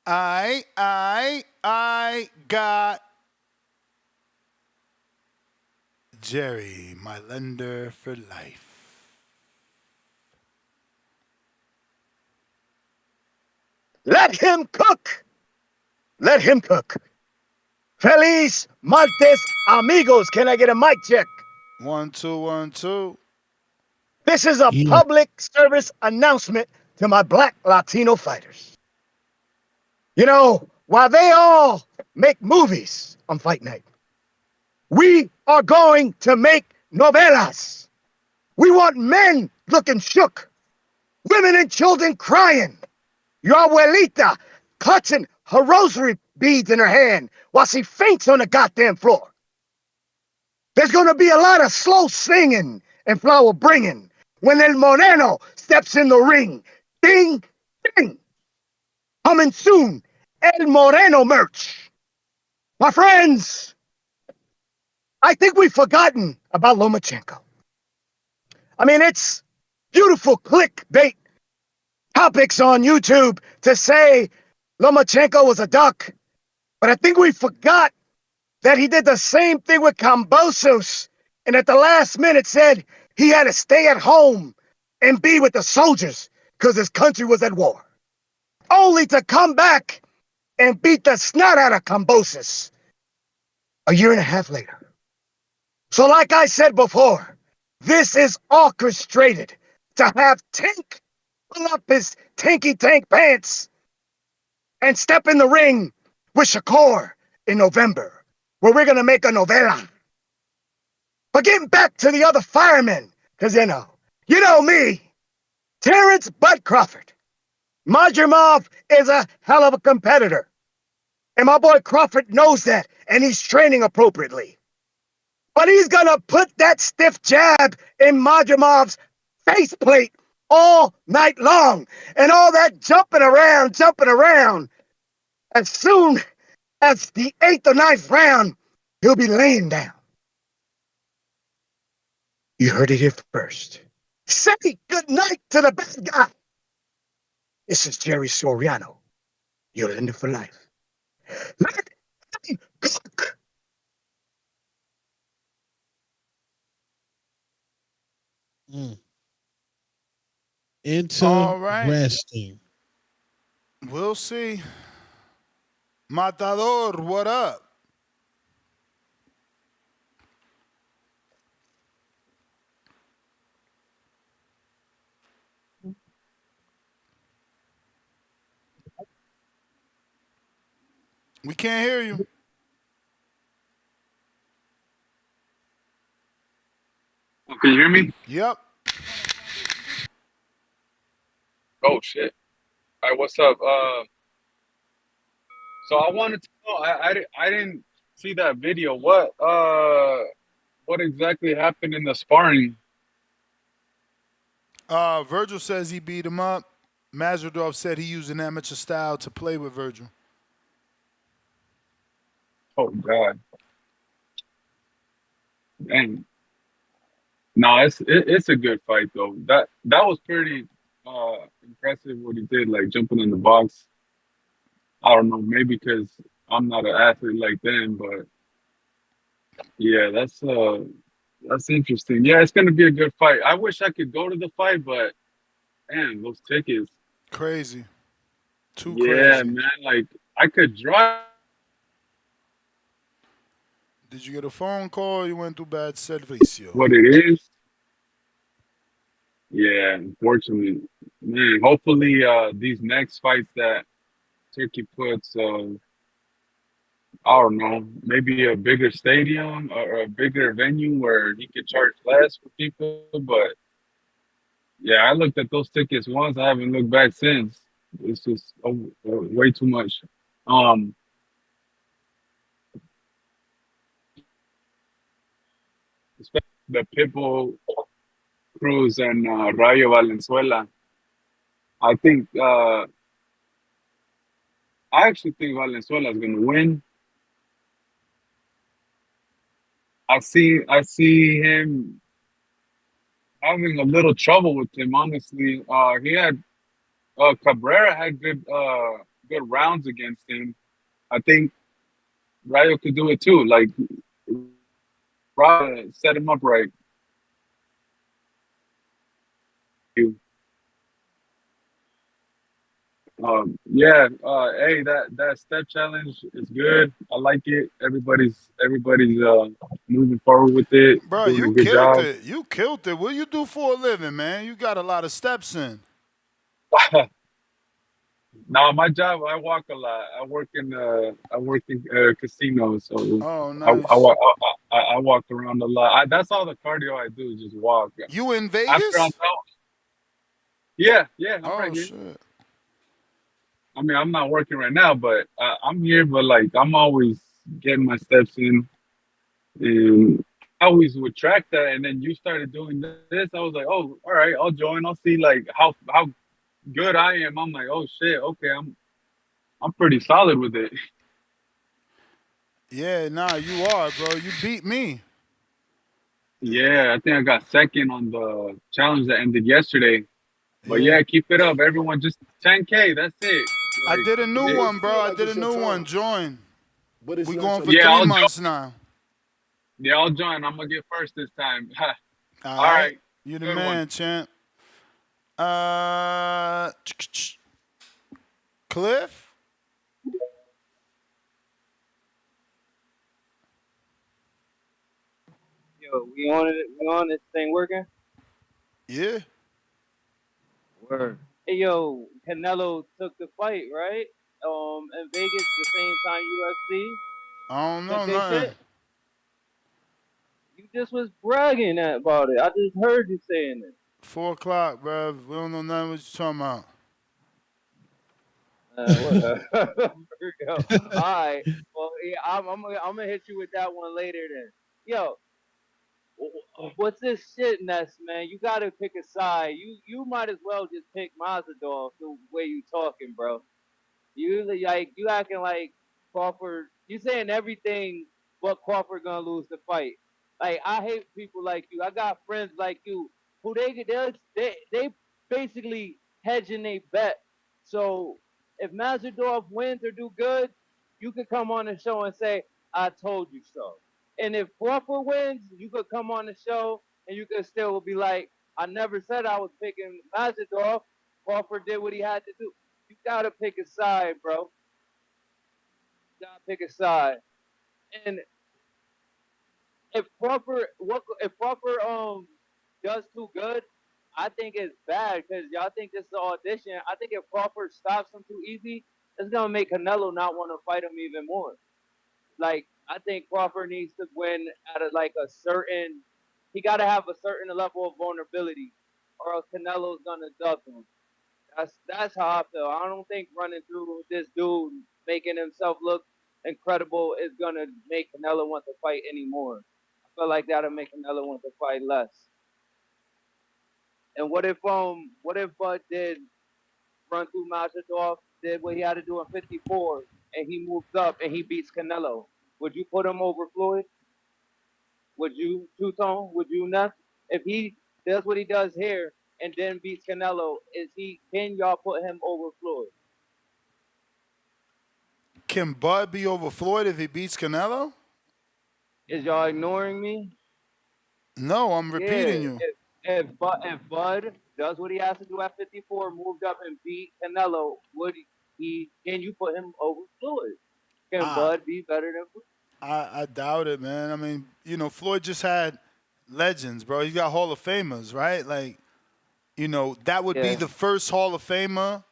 I got Jerry, my lender for life. Let him cook. Let him cook. Feliz martes, amigos. Can I get a mic check? 1 2 1 2. This is a public service announcement to my Black Latino fighters. While they all make movies on Fight Night, we are going to make novelas. We want men looking shook, women and children crying, your abuelita clutching her rosary beads in her hand while she faints on the goddamn floor. There's going to be a lot of slow singing and flower bringing when El Moreno steps in the ring. Ding, ding. Coming soon, El Moreno merch. My friends, I think we've forgotten about Lomachenko. I mean, it's beautiful clickbait topics on YouTube to say Lomachenko was a duck, but I think we forgot that he did the same thing with Kambosos, and at the last minute said he had to stay at home and be with the soldiers because his country was at war. Only to come back and beat the snot out of Kambosos a year and a half later. So like I said before, this is orchestrated to have Tink pull up his tinky tank pants and step in the ring with Shakur in November, where we're gonna make a novela. But getting back to the other firemen, because you know me, Terence Bud Crawford. Madrimov is a hell of a competitor. And my boy Crawford knows that, and he's training appropriately. But he's gonna put that stiff jab in Madrimov's faceplate all night long. And all that jumping around. As soon as the 8th or 9th round, he'll be laying down. You heard it here first. Say goodnight to the bad guy. This is Jerry Soriano. You'll end it for life. Let him cook. Interesting. We'll see. Matador, what up? We can't hear you. Can you hear me? Yep. Oh shit! All right, what's up? So I wanted to know. I didn't see that video. What exactly happened in the sparring? Vergil says he beat him up. Mazardov said he used an amateur style to play with Vergil. Oh God! Dang. No, it's a good fight though. That was pretty impressive what he did, like jumping in the box. I don't know, maybe because I'm not an athlete like them, but yeah, that's interesting. Yeah, it's gonna be a good fight. I wish I could go to the fight, but man, those tickets. Crazy. Too Yeah, crazy. man. Like I could drive. Did you get a phone call? You went to bad servicio. What it is. Yeah, unfortunately, man. Hopefully, these next fights that Turkey puts, I don't know, maybe a bigger stadium or a bigger venue where he could charge less for people. But yeah, I looked at those tickets once. I haven't looked back since. It's just way too much. Um, especially the Pitbull Cruz and Rayo Valenzuela. I think I actually think Valenzuela is going to win. I see him having a little trouble with him. Honestly, he had Cabrera had good rounds against him. I think Rayo could do it too. Like Rayo set him up right. Yeah, hey, that step challenge is good. I like it. Everybody's moving forward with it, Bro, doing a you good killed job. it. You killed it. What do you do for a living, man? You got a lot of steps in. Now, my job, I walk a lot. I work in casinos, so Oh, I, I nice. walk I walk around a lot. That's all the cardio I do is just walk. You in After I'm Vegas? out, yeah, I'm right Oh, here. shit. I mean, I'm not working right now, but I'm here. But like, I'm always getting my steps in, and always would track that, and then you started doing this. I was like, oh, all right, I'll join. I'll see like how good I am. I'm like, oh shit, okay, I'm pretty solid with it. Yeah, nah, you are, bro. You beat me. Yeah, I think I got second on the challenge that ended yesterday. But Yeah. yeah, keep it up, everyone. Just 10K. That's it. I Like, did a You new may it, one, bro. feel I like did it's a your new one. time, Join. but it's We not going your for yeah, time. 3 months now. Yeah, I'll join. I'm gonna get first this time. All All right. right, You the good one. man, champ. Uh, Cliff? Yo, we on it. We on this thing working. Yeah. Word. Hey, yo, Canelo took the fight, right? In Vegas, the same time UFC. I don't know Took they nothing. shit. You just was bragging about it. I just heard you saying it. 4 o'clock, bro. We don't know nothing what you talking about. Whatever. All right. Well, yeah, I'm gonna hit you with that one later then. Yo, what's this shit, Ness, man? You gotta pick a side. You might as well just pick Mazadov the way you talking, bro. You acting like Crawford. You saying everything but Crawford gonna lose the fight. Like I hate people like you. I got friends like you who they basically hedging they bet. So if Mazadov wins or do good, you could come on the show and say I told you so. And if Crawford wins, you could come on the show and you could still be like, I never said I was picking Mazadov. Crawford did what he had to do. You gotta pick a side, bro. You gotta pick a side. And if Crawford does too good, I think it's bad because y'all think this is an audition. I think if Crawford stops him too easy, it's gonna make Canelo not want to fight him even more. Like I think Crawford needs to win at a, like a certain. He got to have a certain level of vulnerability, or else Canelo's gonna dub him. That's how I feel. I don't think running through this dude making himself look incredible is gonna make Canelo want to fight anymore. I feel like that'll make Canelo want to fight less. And what if Bud did run through Machadov, did what he had to do in 54, and he moves up and he beats Canelo? Would you put him over Floyd? Would you, Two Tone? Would you not? If he does what he does here and then beats Canelo, can y'all put him over Floyd? Can Bud be over Floyd if he beats Canelo? Is y'all ignoring me? No, I'm repeating Yeah. you. If Bud does what he has to do at 54, moved up and beat Canelo, would he? Can you put him over Floyd? Can I Bud be better than Floyd? I doubt it, man. I mean, Floyd just had legends, bro. He's got Hall of Famers, right? Like, that would be Yeah. the first Hall of Famer.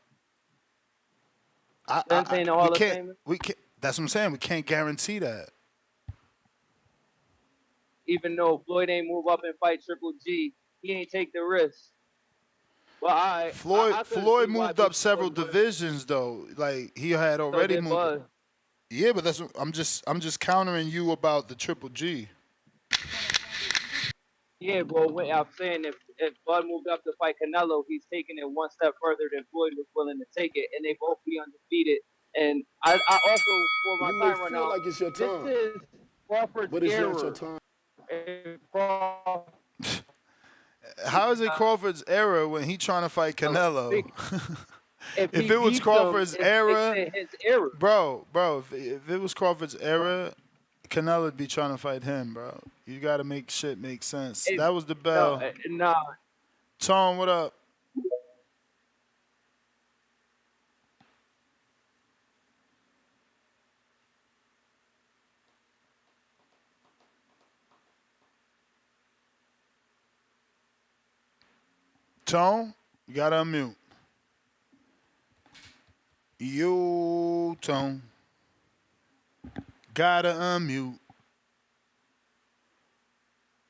Spence ain't a We Hall of can't Famer. we can't. That's what I'm saying. We can't guarantee that. Even though Floyd ain't move up and fight Triple G, he ain't take the risk. Well, Floyd I could Floyd see why moved up people several would. divisions though. Like he had So already did moved. Bud. Yeah, but I'm just countering you about the Triple G. Yeah, well, I'm saying if Bud moved up to fight Canelo, he's taking it one step further than Floyd was willing to take it, and they both be undefeated. And I also, for my You may time right feel now, like it's your this time, is Crawford's but it's not your error. time. If Crawford, How is it Crawford's era when he trying to fight Canelo? if If he it was beats him, Crawford's it's era, his error. bro, if it was Crawford's era, Canelo would be trying to fight him, bro. You got to make shit make sense. If That was the no, bell. nah, Tone, what up? Tone, you got to unmute. You, Tone, gotta unmute.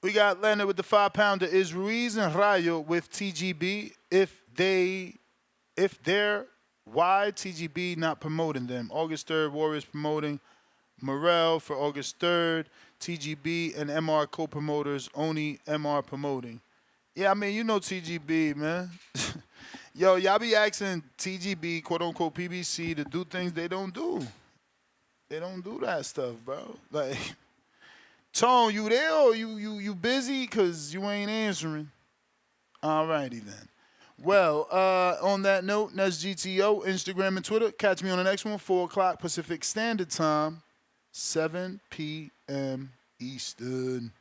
We got Leonard with the 5 pounder. Is Ruiz and Rayo with TGB? If they're, why TGB not promoting them? August 3rd, Warriors promoting Morel for August 3rd. TGB and MR co-promoters, only MR promoting. Yeah, I mean, you know TGB, man. Yo, y'all be asking TGB, quote unquote PBC, to do things they don't do. They don't do that stuff, bro. Like, Tone, you there or you busy? Cause you ain't answering. Alrighty then. Well, on that note, that's GTO, Instagram and Twitter. Catch me on the next one, 4 o'clock Pacific Standard Time, 7 p.m. Eastern.